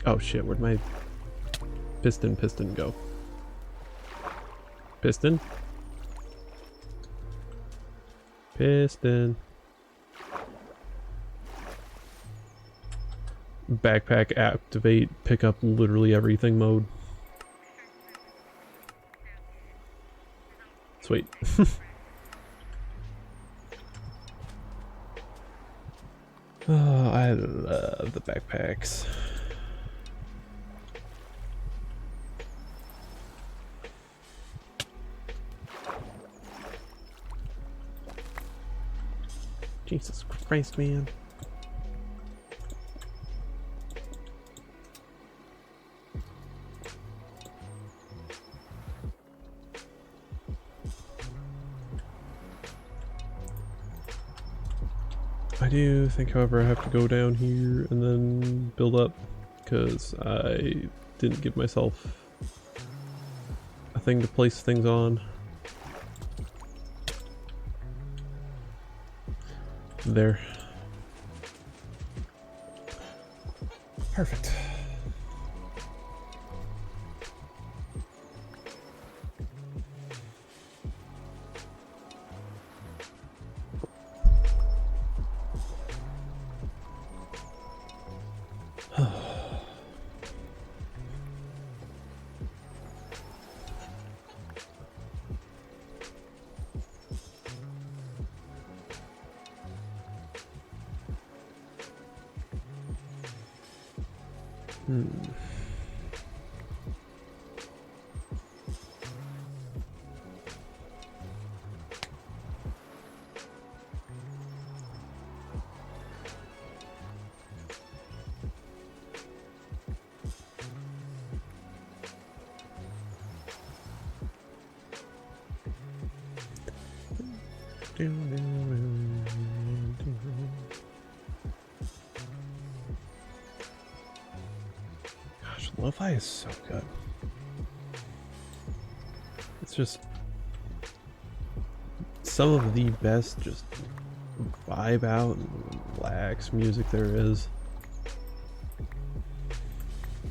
Oh shit, where'd my piston go? Piston? Piston. Backpack activate, pick up literally everything mode. Sweet. Oh, I love the backpacks. Jesus Christ, man. I do think, however, I have to go down here and then build up, because I didn't give myself a thing to place things on. There. Perfect. Gosh, lo-fi is so good. It's just some of the best just vibe out and relax music there is,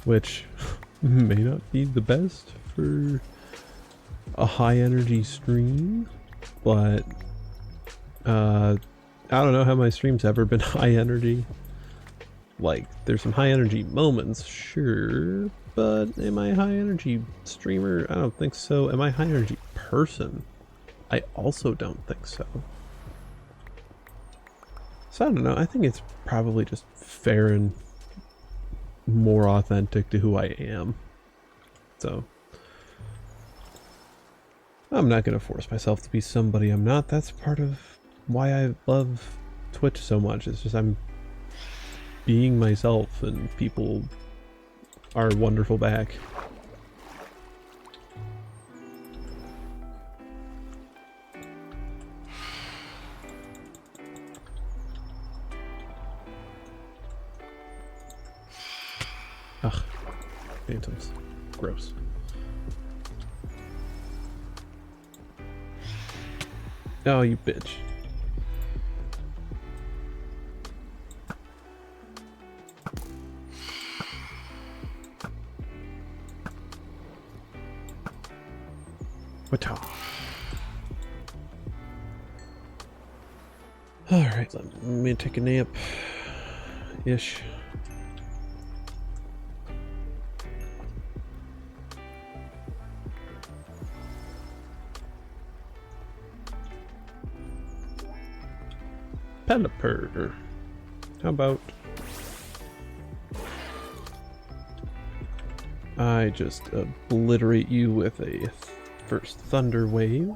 which may not be the best for a high energy stream, but I don't know how my stream's ever been high energy. Like, there's some high energy moments, sure, but am I a high energy streamer? I don't think so. Am I a high energy person? I also don't think so. So I don't know, I think it's probably just fair and more authentic to who I am. So I'm not going to force myself to be somebody I'm not. That's part of why I love Twitch so much. It's just I'm being myself and people are wonderful back. Ugh, phantoms. Gross. Oh, you bitch. Wata. Alright, let me take a nap. Ish. Pelipper. How about I just obliterate you with a first thunder wave.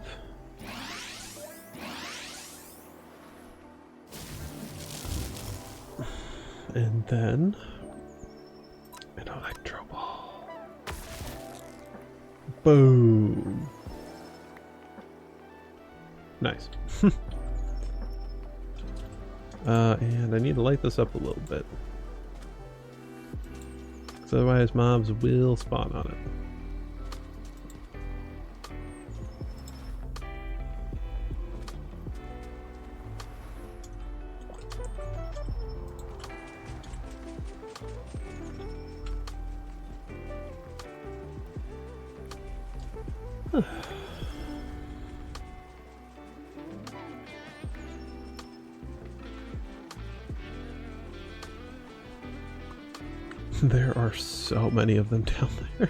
And then an electro ball. Boom. Nice. And I need to light this up a little bit, because otherwise mobs will spawn on it. There are so many of them down there.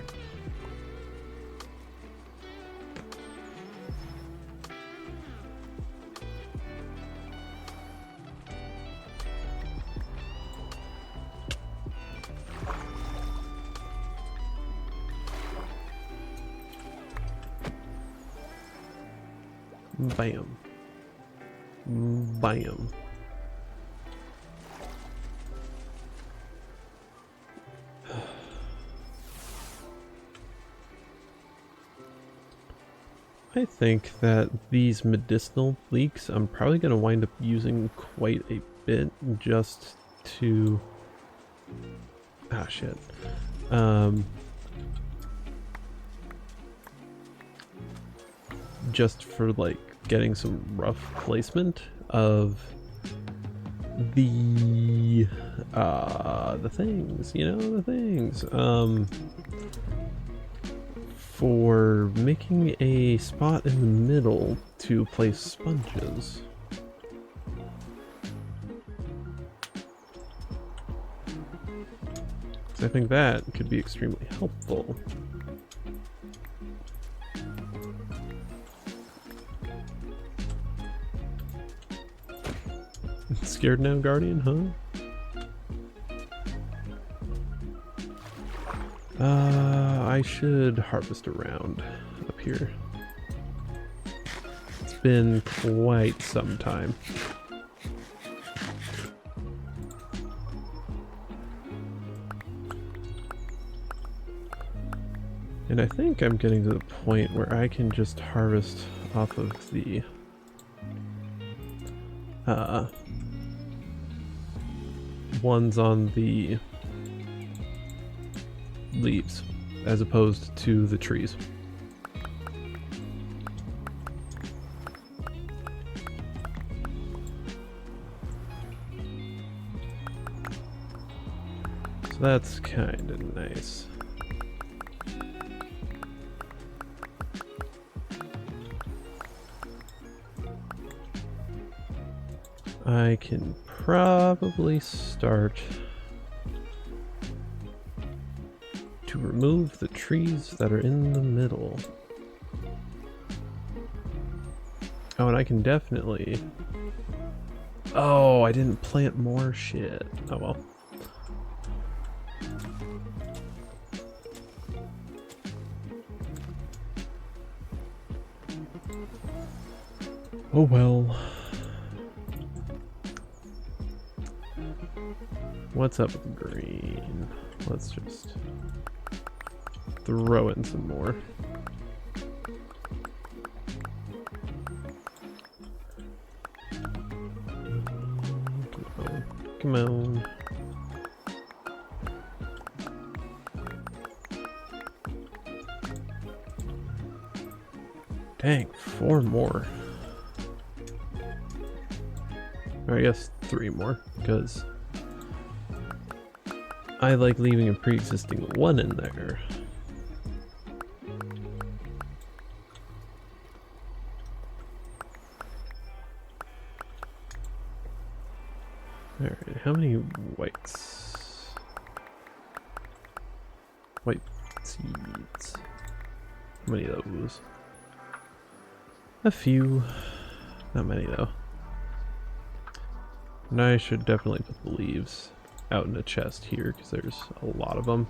Bam. Bam. I think that these medicinal leeks I'm probably going to wind up using quite a bit just to... Ah, shit. Just for, like, getting some rough placement of the things, you know, the things. For making a spot in the middle to place sponges. So I think that could be extremely helpful. Scared now, Guardian, huh? I should harvest around up here. It's been quite some time. And I think I'm getting to the point where I can just harvest off of the ones on the leaves as opposed to the trees. So that's kind of nice. I can probably start to remove the trees that are in the middle. Oh, and I can definitely... Oh, I didn't plant more shit. Oh well. Oh well. What's up with green? Let's just throw in some more. Come on. Dang, 4 more. Or I guess 3 more, because I like leaving a pre-existing 1 in there. Alright, how many whites? White seeds. How many of those? A few. Not many though. And I should definitely put the leaves out in a chest here because there's a lot of them.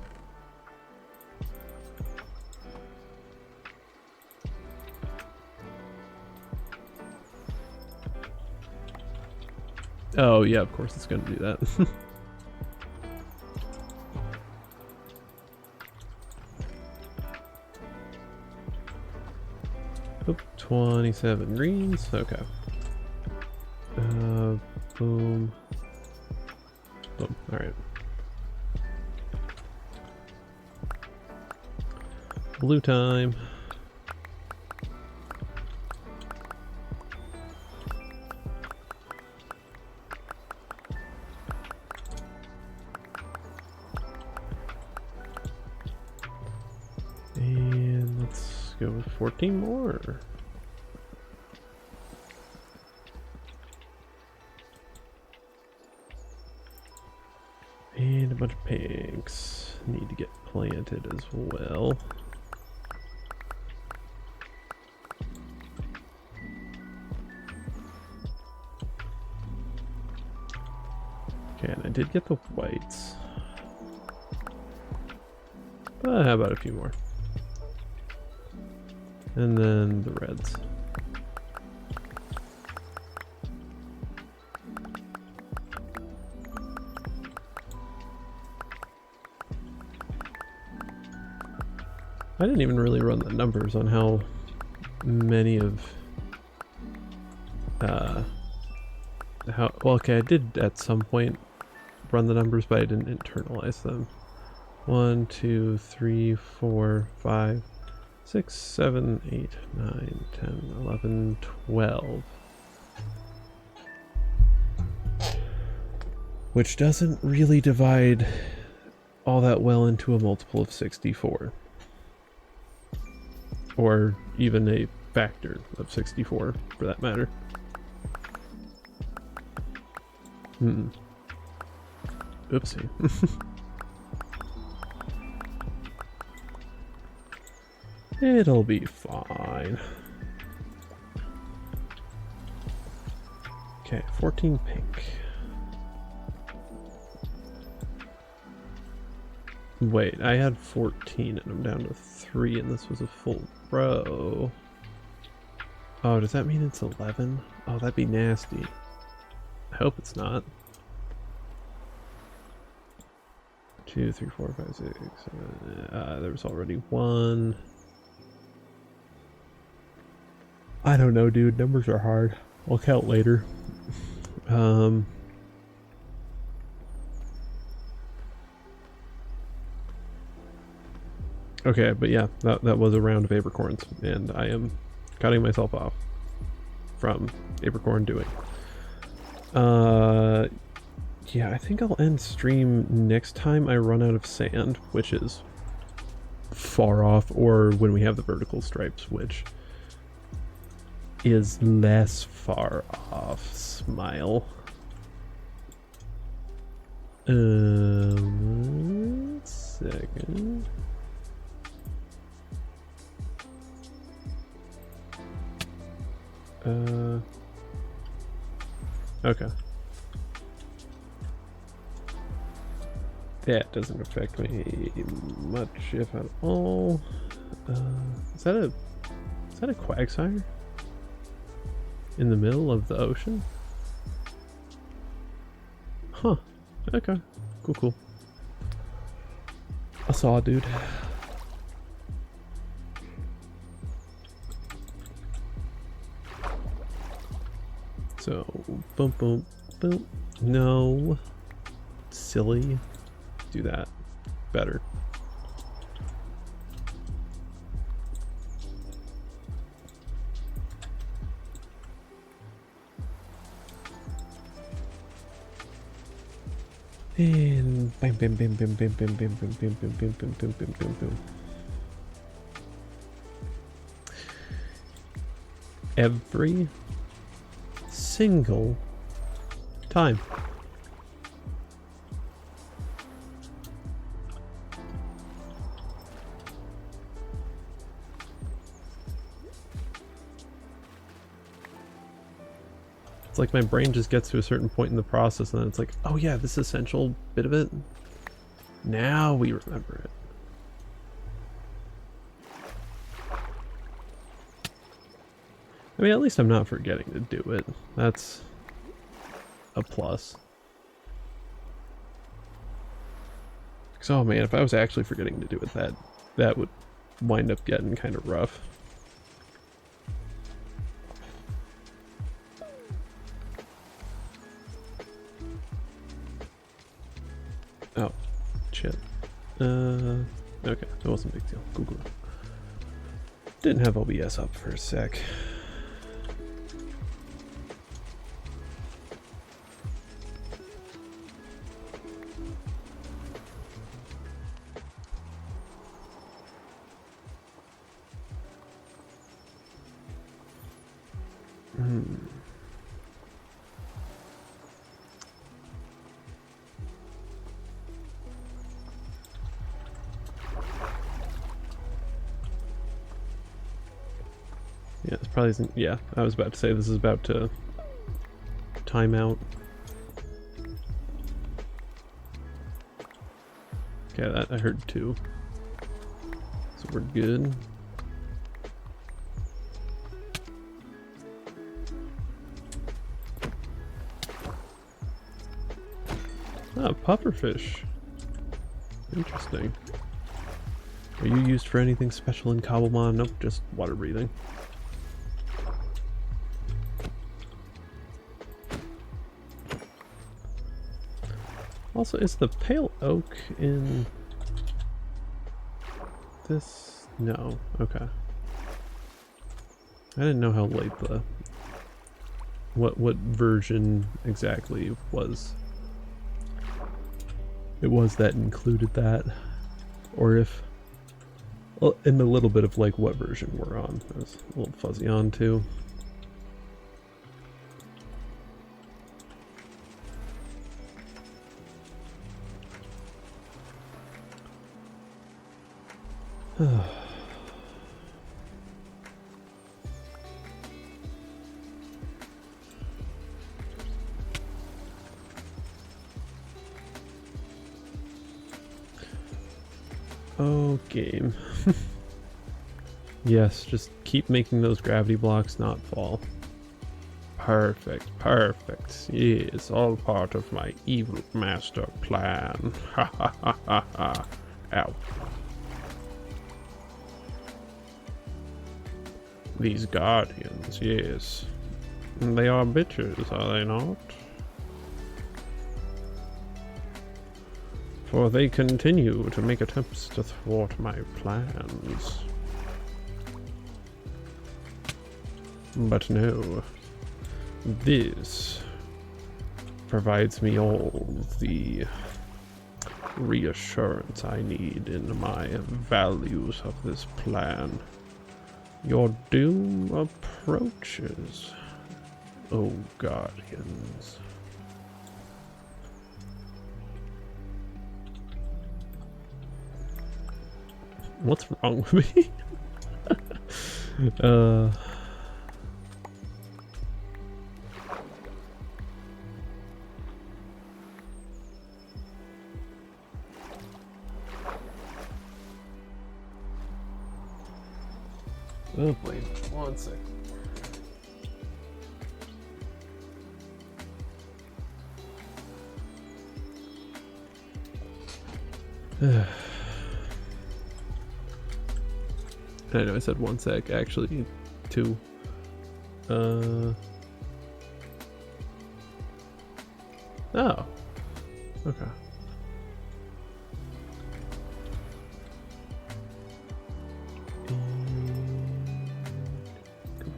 Oh yeah, of course it's going to do that. Oop, 27 greens. Okay. Boom. Boom. All right. Blue time. And let's go with 14 more. And a bunch of pinks need to get planted as well. Okay, and I did get the whites. But how about a few more? And then the reds. I didn't even really run the numbers on how many of well, okay, I did at some point run the numbers, but I didn't internalize them. 1, 2, 3, 4, 5, 6, 7, 8, 9, 10, 11, 12. Which doesn't really divide all that well into a multiple of 64. Or even a factor of 64, for that matter. Oopsie. It'll be fine. Okay, 14 pink. Wait, I had 14 and I'm down to 3 and this was a full row. Oh, does that mean it's 11? Oh, that'd be nasty. I hope it's not. 2, 3, 4, 5, 6, 7, there was already 1. I don't know, dude. Numbers are hard. I'll count later. Okay, but yeah, that was a round of apricorns, and I am cutting myself off from apricorn doing. Yeah, I think I'll end stream next time I run out of sand, which is far off, or when we have the vertical stripes, which is less far off. Smile. 1 second. Okay. That doesn't affect me much, if at all. Is that a Quagsire? In the middle of the ocean? Huh. Okay. Cool, cool. I saw it, dude. So, boom, boom, boom. No. Silly. Do that. Better. And bam, bam, bam, bam, bam, bam, bam, bam, bam, bam, bam, bam, bam, bam, bam, bam. Every single time. It's like my brain just gets to a certain point in the process and then it's like, oh yeah, this essential bit of it. Now we remember it. I mean, at least I'm not forgetting to do it. That's a plus. So, oh man, if I was actually forgetting to do it, that would wind up getting kind of rough. Oh, shit. Okay, that wasn't a big deal. Google. Didn't have OBS up for a sec. Yeah, this probably isn't. Yeah, I was about to say this is about to time out. Okay, that I heard two. So we're good. Ah, pufferfish. Interesting. Are you used for anything special in Cobblemon? Nope, just water breathing. Also, is the pale oak in this? No. Okay. I didn't know how late the what version exactly was. It was that included that, or if, well, and a little bit of like what version we're on. I was a little fuzzy on too. Oh, game. Yes, just keep making those gravity blocks not fall. Perfect, perfect. Yes, all part of my evil master plan. Ha ha ha ha ha. Ow. These guardians, yes. They are bitches, are they not? For they continue to make attempts to thwart my plans. But no, this provides me all the reassurance I need in my values of this plan. Your doom approaches, oh guardians. What's wrong with me? Oh boy, one sec. I know I said 1 sec, actually 2. Oh. Okay.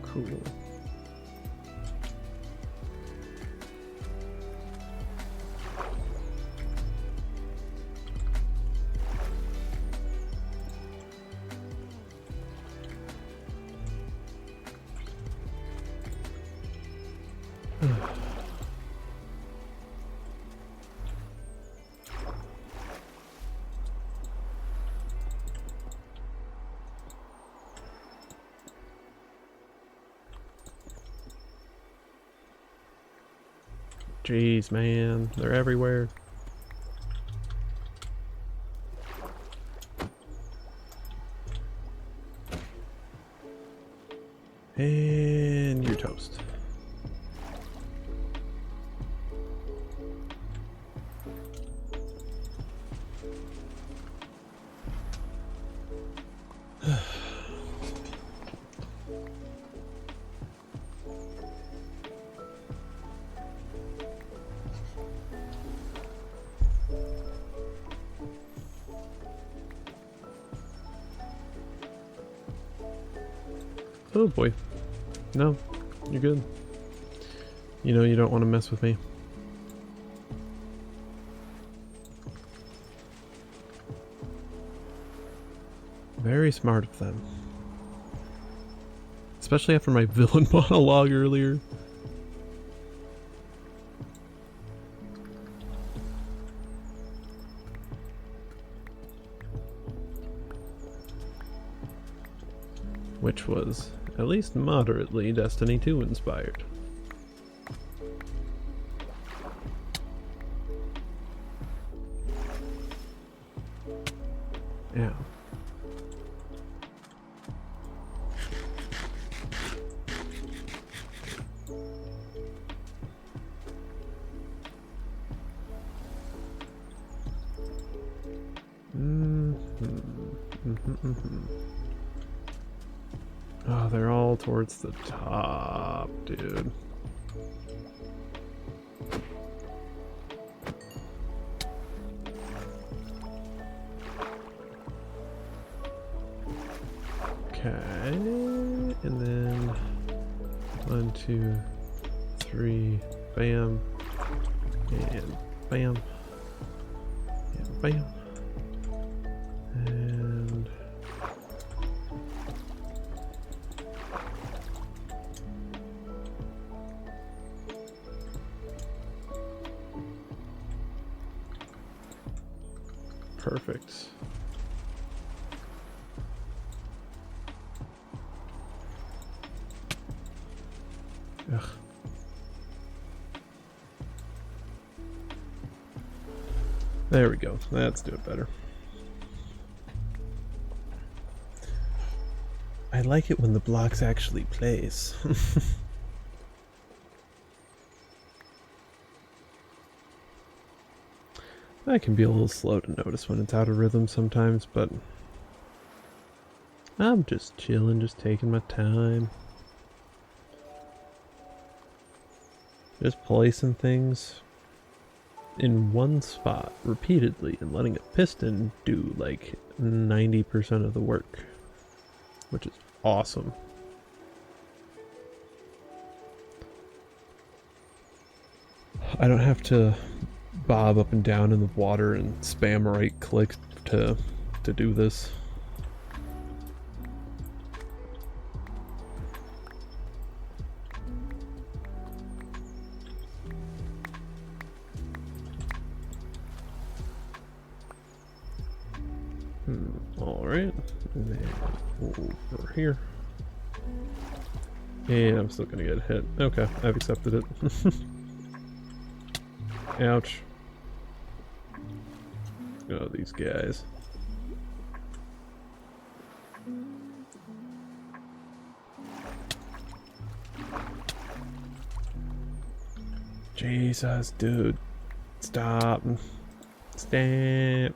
Cool. Jeez, man, they're everywhere. And you're toast. Oh boy. No, you're good. You know you don't want to mess with me. Very smart of them. Especially after my villain monologue earlier. Which was at least moderately Destiny 2 inspired. Yeah. Oh, they're all towards the top, dude. Okay, and then 1, 2, 3, bam, and bam, and bam, and perfect. Ugh. There we go. Let's do it better. I like it when the blocks actually place. I can be a little slow to notice when it's out of rhythm sometimes, but I'm just chilling, just taking my time. Just placing things in one spot repeatedly and letting a piston do like 90% of the work, which is awesome. I don't have to bob up and down in the water and spam right click to do this. Alright, and then over here. And I'm still gonna get hit. Okay, I've accepted it. Ouch. Oh, these guys. Jesus, dude. Stop. Stop.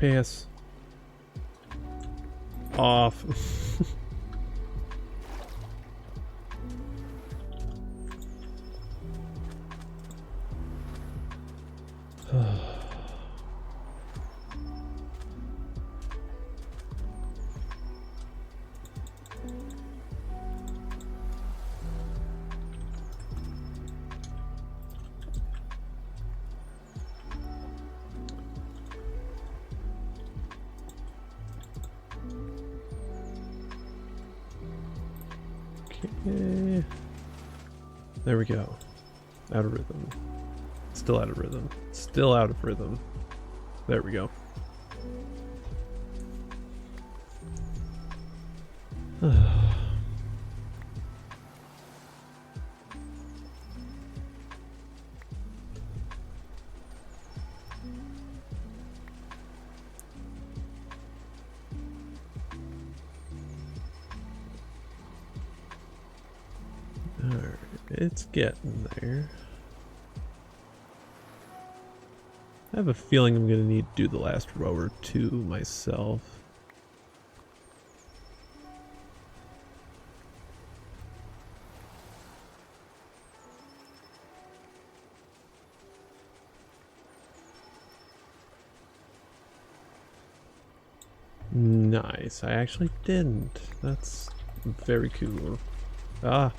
Piss off. Okay. There we go. Out of rhythm. Still out of rhythm. Still out of rhythm. There we go. Alright, it's getting there. I have a feeling I'm gonna need to do the last row or two myself. Nice, I actually didn't. That's very cool. Ah.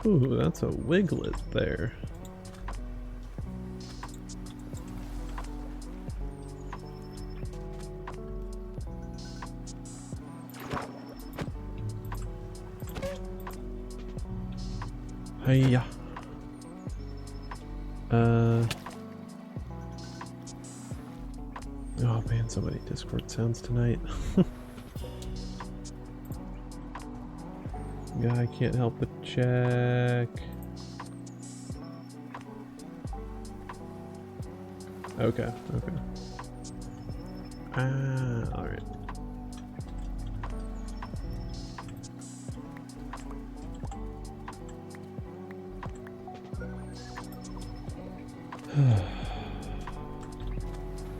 Ooh, that's a wiglet there. Hiya. Oh man, so many Discord sounds tonight. Yeah, I can't help but check. Okay, okay. Ah, alright.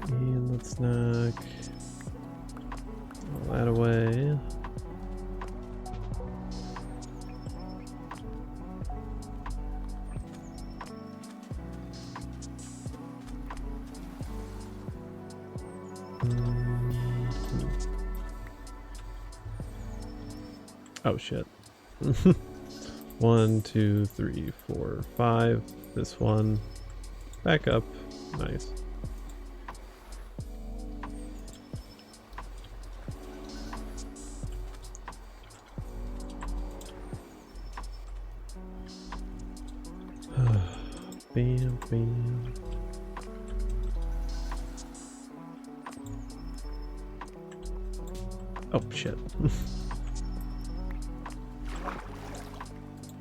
And let's knock all that away. Oh shit. 1, 2, 3, 4, 5. This one. Back up. Nice. Bam, bam. Oh shit.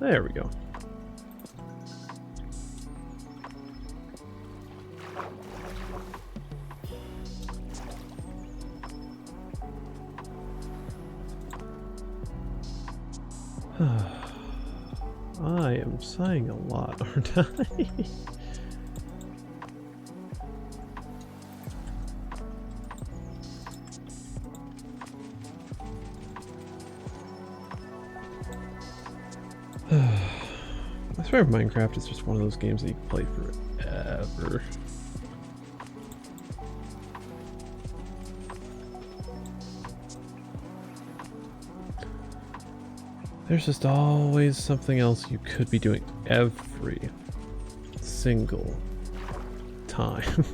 There we go. I am sighing a lot, aren't I? I swear Minecraft is just one of those games that you can play forever. There's just always something else you could be doing every single time.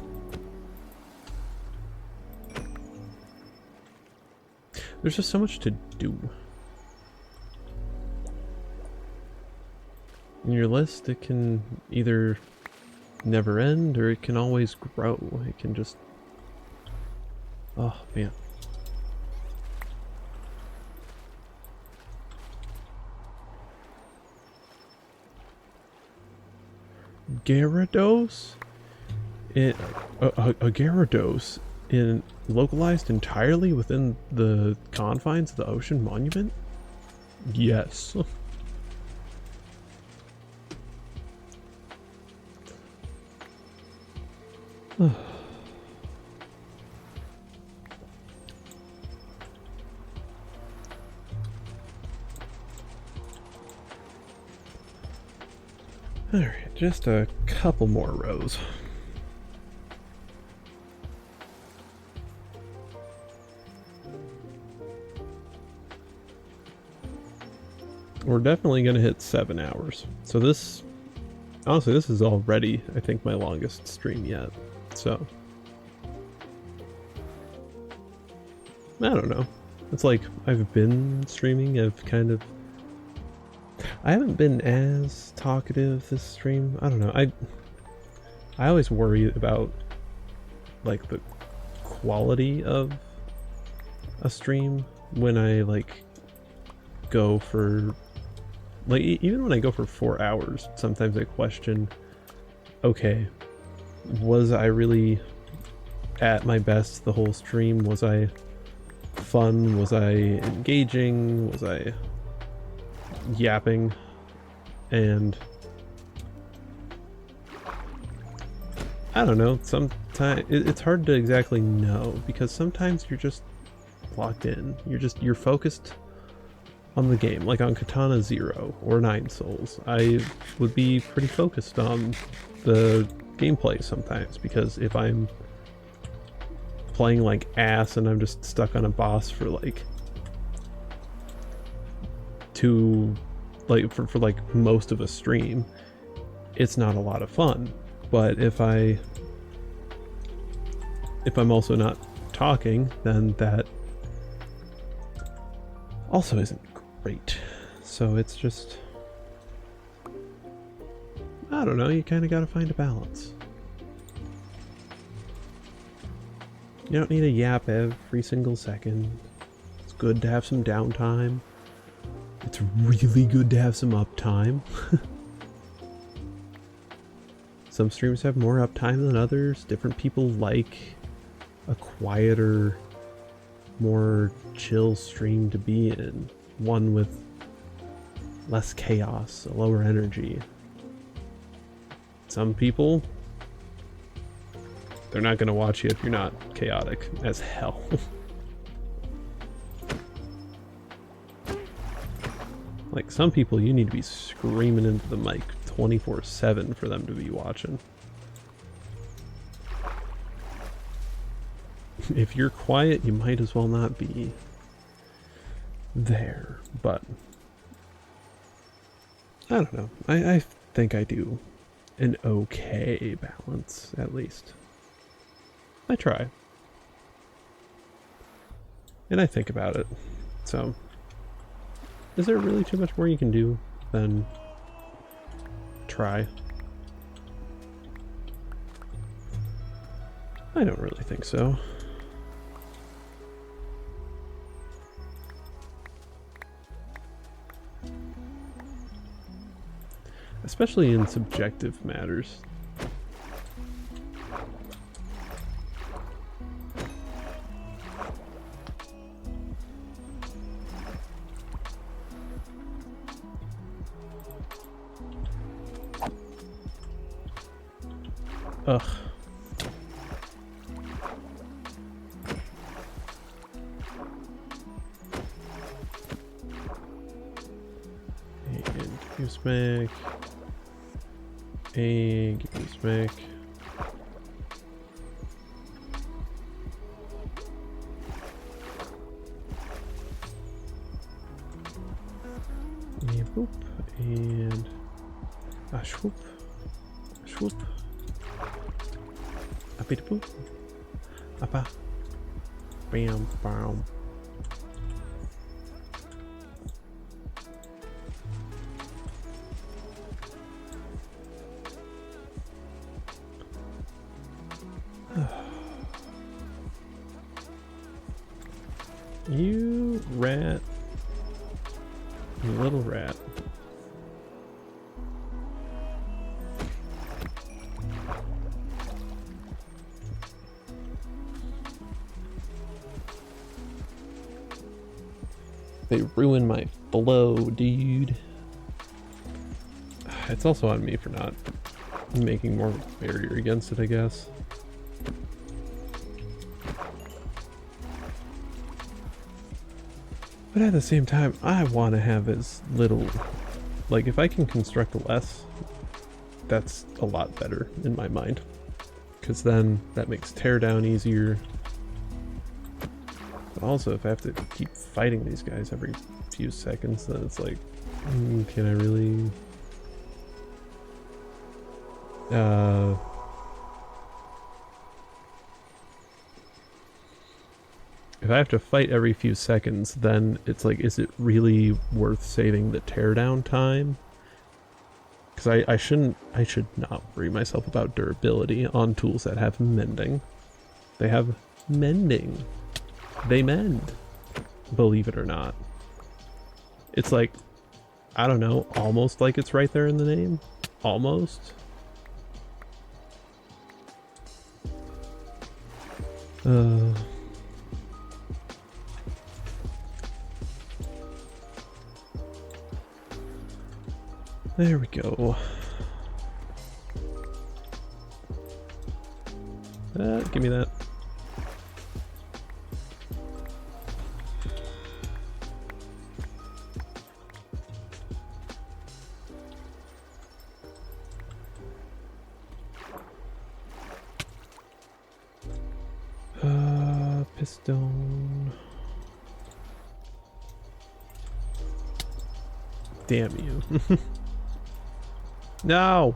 There's just so much to do. In your list, it can either never end or it can always grow. It can just... Oh, man. Gyarados? A Gyarados localized entirely within the confines of the Ocean Monument? Yes. Alright, just a couple more rows. We're definitely going to hit 7 hours. So this, honestly, this is already, I think, my longest stream yet. So, I don't know. It's like, I've been streaming, I haven't been as talkative this stream. I don't know. I always worry about, like, the quality of a stream when I, like, go for... Like, even when I go for 4 hours, sometimes I question, okay, was I really at my best the whole stream? Was I fun? Was I engaging? Was I yapping? And I don't know, sometimes it's hard to exactly know, because sometimes you're just locked in. You're focused on the game, like on Katana Zero or Nine Souls. I would be pretty focused on the gameplay sometimes, because if I'm playing like ass and I'm just stuck on a boss for like for like most of a stream, it's not a lot of fun. But if I'm also not talking, then that also isn't great. So it's just, I don't know, you kind of got to find a balance. You don't need a yap every single second. It's good to have some downtime. It's really good to have some uptime. Some streams have more uptime than others. Different people like a quieter, more chill stream to be in. One with less chaos, a lower energy. Some people, they're not going to watch you if you're not chaotic as hell. Like, some people, you need to be screaming into the mic 24/7 for them to be watching. If you're quiet, you might as well not be there. But I don't know. I think I do an okay balance, at least. I try. And I think about it. So, is there really too much more you can do than try? I don't really think so. Especially in subjective matters. Ugh. And give you a smack. And give you a smack. And boop. And a swoop. A swoop. A bit boop. Apa. Bam, bam. You rat. You little rat. They ruined my flow, dude. It's also on me for not making more of a barrier against it, I guess. But at the same time, I want to have as little... Like, if I can construct less, that's a lot better in my mind. Because then that makes teardown easier. But also, if I have to keep fighting these guys every few seconds, then it's like, can I really... If I have to fight every few seconds, then it's like, is it really worth saving the teardown time? Because I should not worry myself about durability on tools that have mending. They have mending. They mend. Believe it or not. It's like, I don't know, almost like it's right there in the name. Almost. There we go. Give me that. Piston. Damn you. No!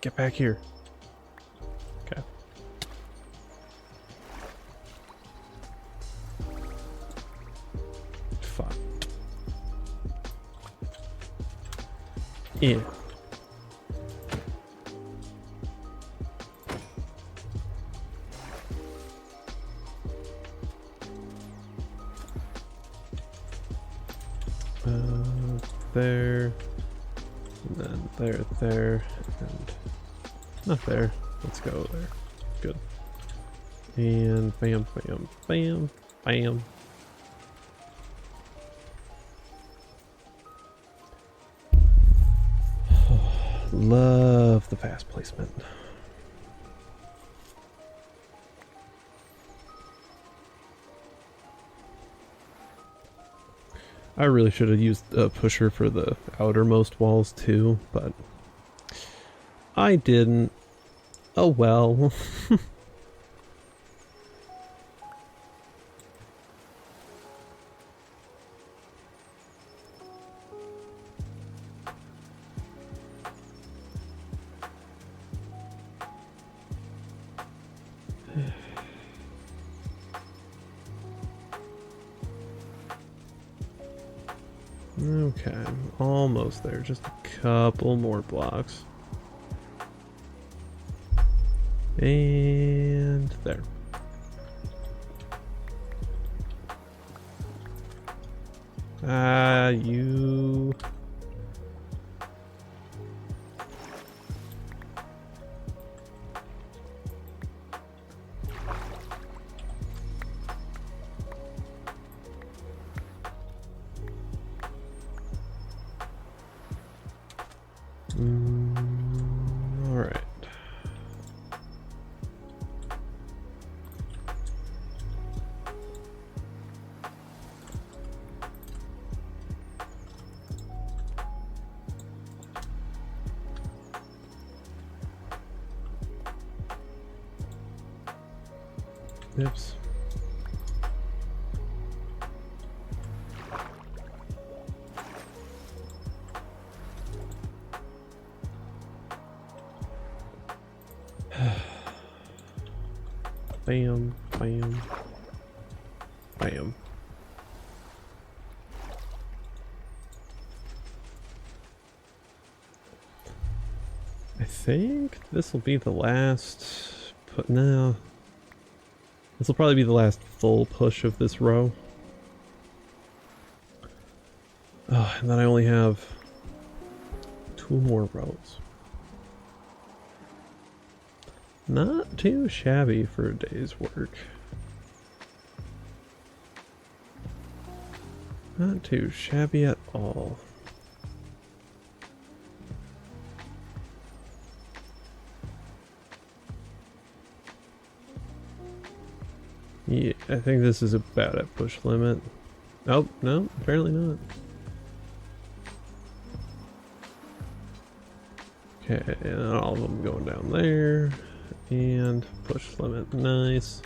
Get back here. Okay. Fuck. Yeah. There. And then there, and not there. Let's go there. Good. And bam, bam, bam, bam. Love the fast placement. I really should have used a pusher for the outermost walls too, but I didn't. Oh well. Okay, I'm almost there. Just a couple more blocks. And there. You... all right. Oops. Bam, bam, bam. I think this will be the last No. This will probably be the last full push of this row. Oh, and then I only have 2 more rows. Not too shabby for a day's work. Not too shabby at all. Yeah, I think this is about at push limit. Oh, no, apparently not. Okay, and all of them going down there. And push limit, nice.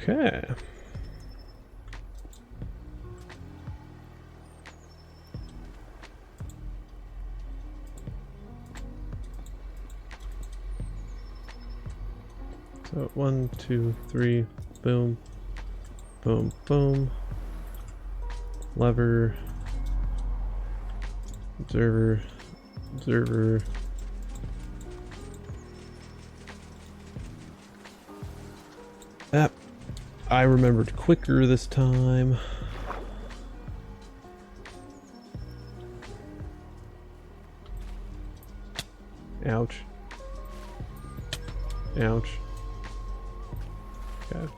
Okay. So 1, 2, 3, boom, boom, boom. Lever, observer, observer. Ah, I remembered quicker this time. Ouch. Ouch. Okay.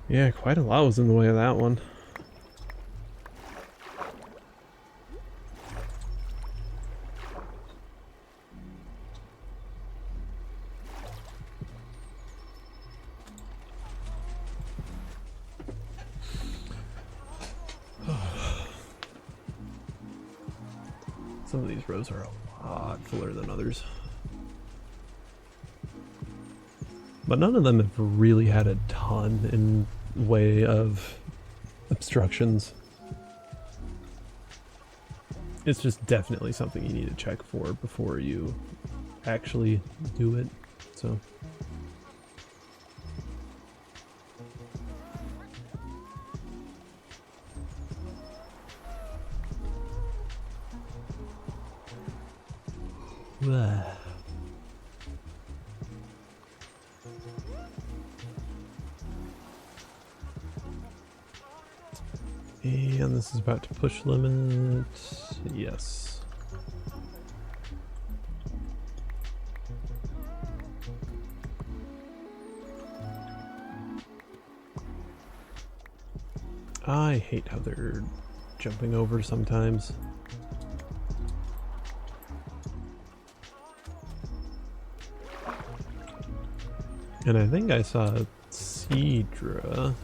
Yeah, quite a lot was in the way of that one. Some of these rows are a lot fuller than others. But none of them have really had a ton in way of obstructions. It's just definitely something you need to check for before you actually do it. So and this is about to push limit. Yes. I hate how they're jumping over sometimes. And I think I saw a Seedra.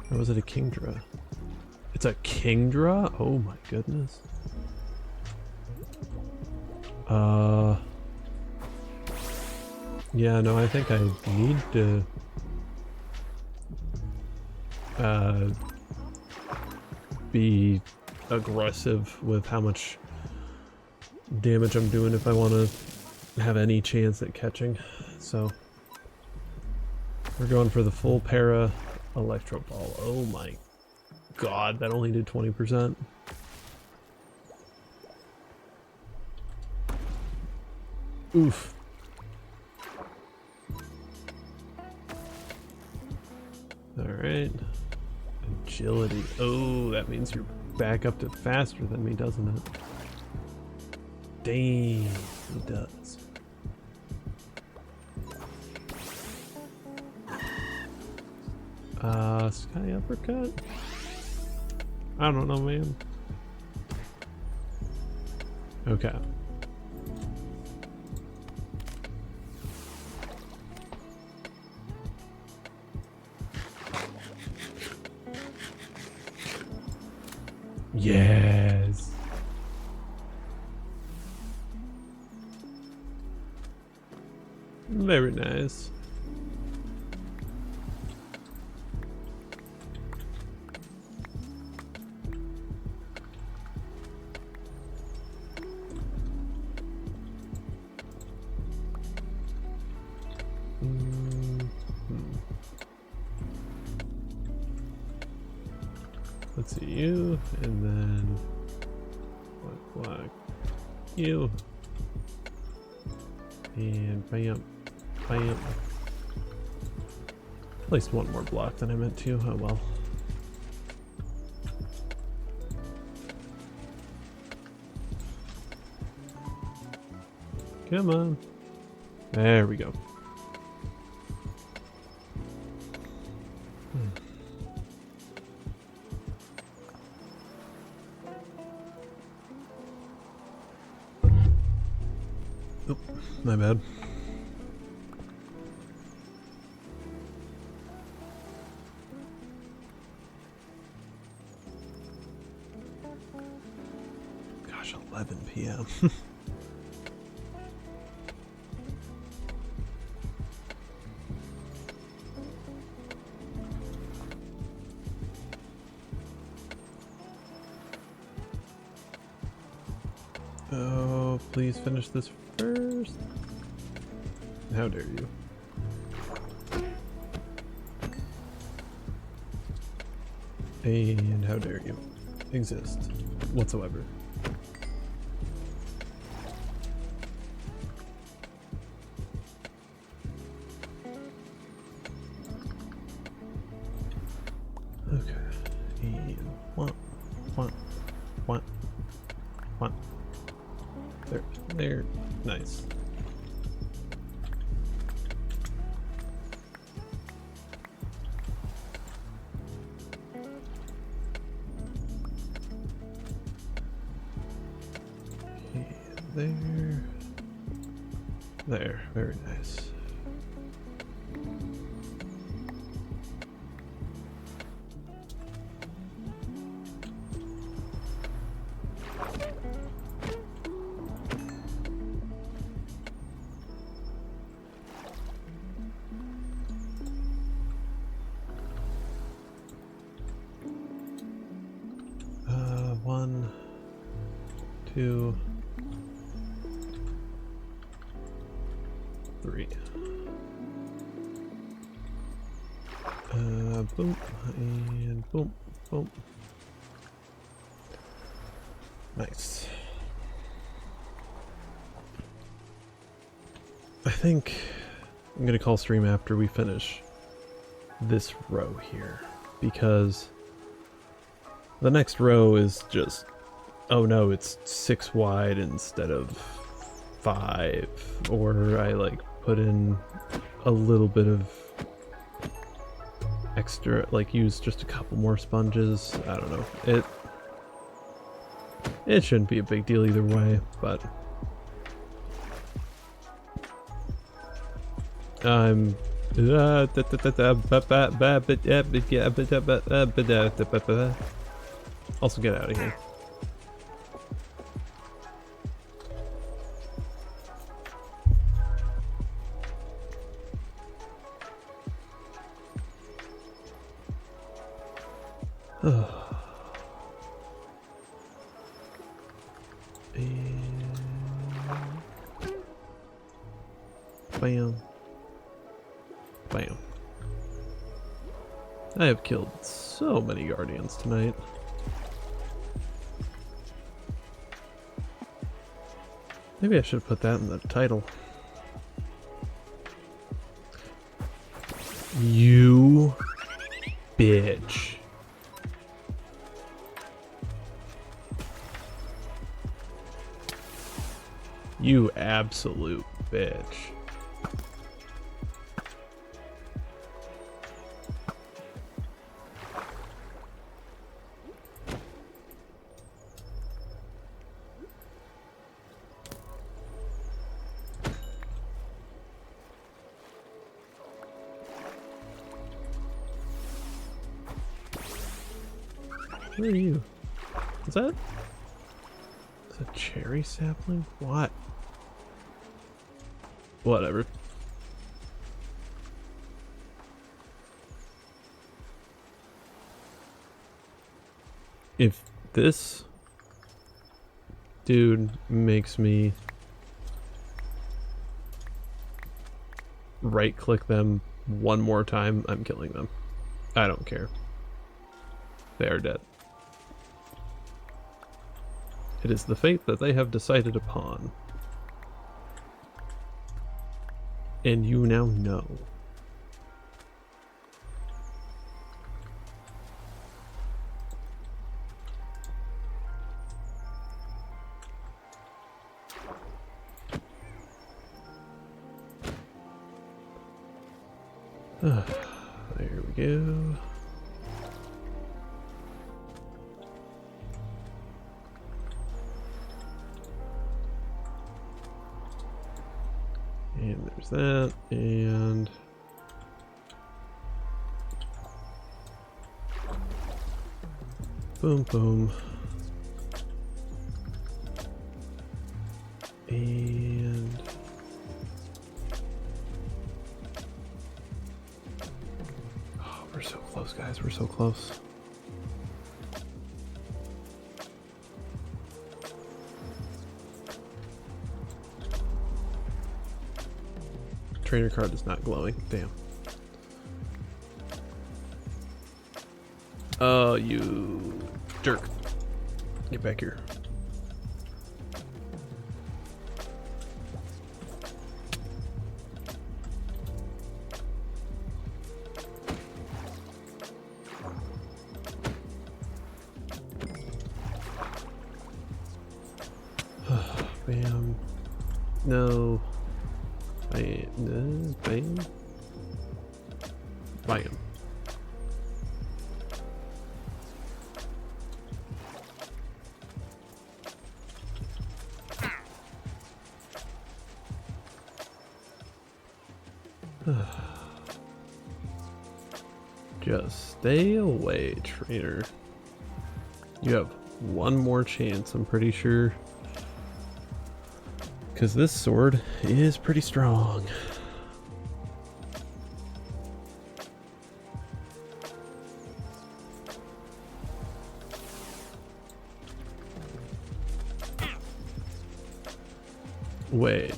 Or was it a Kingdra? It's a Kingdra? Oh my goodness. Yeah, no, I think I need to be aggressive with how much damage I'm doing if I want to have any chance at catching. So we're going for the full para electro ball. Oh my god, that only did 20%. Oof. Alright. Agility. Oh, that means you're back up to faster than me, doesn't it? Dang, it does. Sky uppercut? I don't know, man. Okay. Yes. Very nice. Let's see you, and then black, you, and bam, bam. Placed one more block than I meant to. Oh well. Come on. There we go. Oh, my bad. Gosh, 11 p.m. Oh, please finish this first. How dare you? And how dare you exist whatsoever? Okay. And one. There. Nice. And there. Very nice. One, two, three. Boom, and boom, boom. Nice. I think I'm gonna call stream after we finish this row here, because the next row is just, oh no, it's 6 wide instead of 5, or I like put in a little bit of extra, like use just a couple more sponges. I don't know. It shouldn't be a big deal either way, but I'm also get out of here. Bam. Bam. I have killed so many guardians tonight. Maybe I should have put that in the title. You bitch. You absolute bitch. Who are you? Is that a cherry sapling? What? Whatever. If this dude makes me right click them one more time, I'm killing them. I don't care. They are dead. It is the fate that they have decided upon. And you now know. There we go. And there's that, and boom, boom. And oh, we're so close, guys. We're so close. Trainer card is not glowing. Damn. Oh, you jerk. Get back here. Bam. No. Bam. Bam. Bam. Just stay away, trainer. You have one more chance, I'm pretty sure. Because this sword is pretty strong. Wait.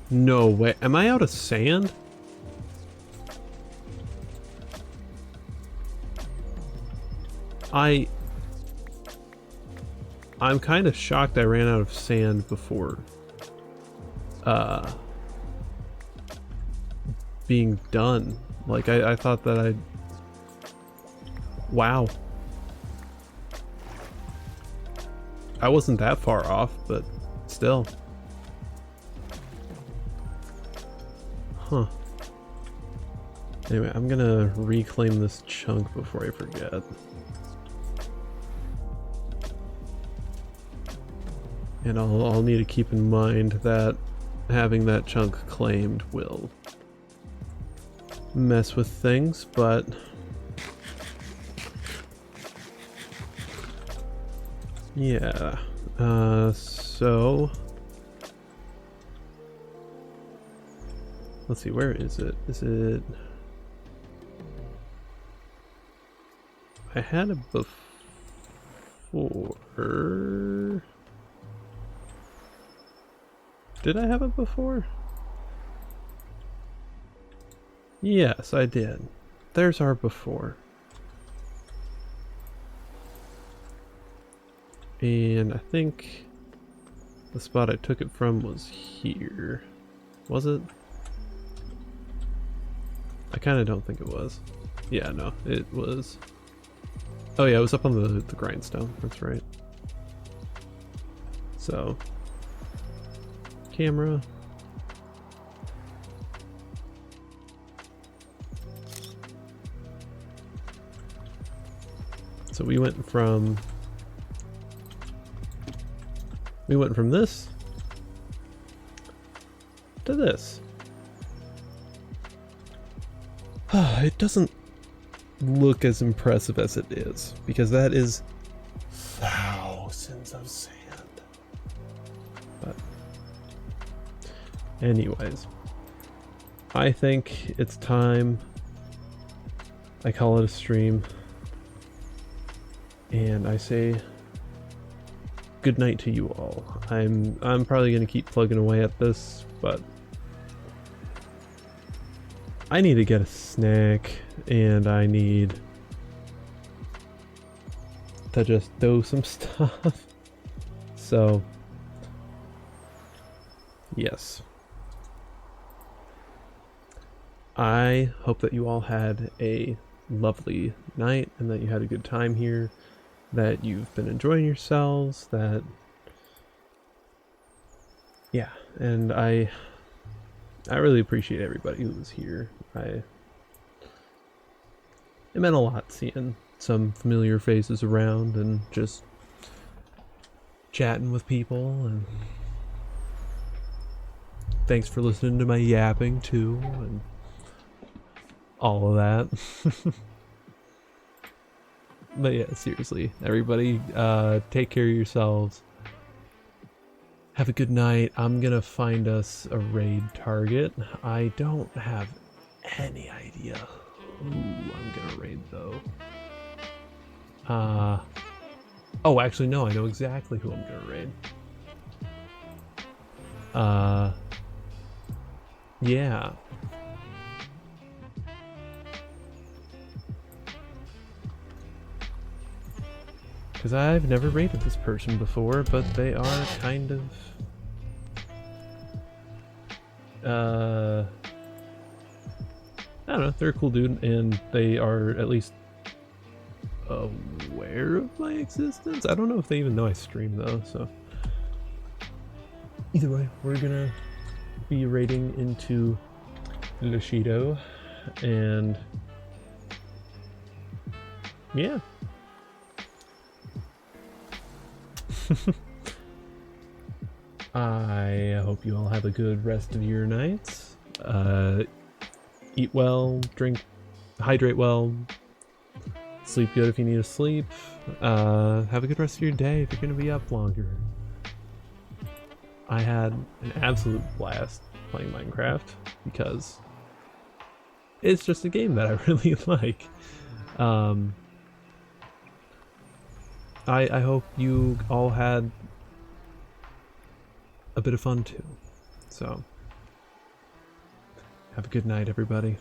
No way. Am I out of sand? I'm kind of shocked I ran out of sand before being done. Like I thought that I'd... Wow. I wasn't that far off, but still. Huh. Anyway, I'm gonna reclaim this chunk before I forget. And I'll need to keep in mind that having that chunk claimed will mess with things, but yeah. So let's see, where is it? Is it... I had it before. Did I have it before? Yes, I did. There's our before. And I think the spot I took it from was here. Was it? I kind of don't think it was. Yeah, no, it was. Oh yeah, it was up on the grindstone. That's right. So, camera. So we went from this to this. It doesn't look as impressive as it is, because that is thousands of sand. But anyways, I think it's time I call it a stream, and I say good night to you all. I'm probably gonna keep plugging away at this, but I need to get a snack, and I need to just do some stuff. So yes, I hope that you all had a lovely night and that you had a good time here, that you've been enjoying yourselves, that yeah, and I really appreciate everybody who was here. It meant a lot seeing some familiar faces around and just chatting with people, and thanks for listening to my yapping too and all of that. But yeah, seriously, everybody, take care of yourselves. Have a good night. I'm gonna find us a raid target. I don't have any idea who I'm gonna raid though. Oh, actually no, I know exactly who I'm gonna raid. Yeah. Because I've never raided this person before, but they are kind of I don't know, they're a cool dude, and they are at least aware of my existence. I don't know if they even know I stream though, so either way, we're gonna be raiding into Lushido, and yeah. I hope you all have a good rest of your nights. Eat well, hydrate well, sleep good if you need to sleep. Have a good rest of your day if you're going to be up longer. I had an absolute blast playing Minecraft because it's just a game that I really like. I hope you all had a bit of fun too. So, have a good night, everybody.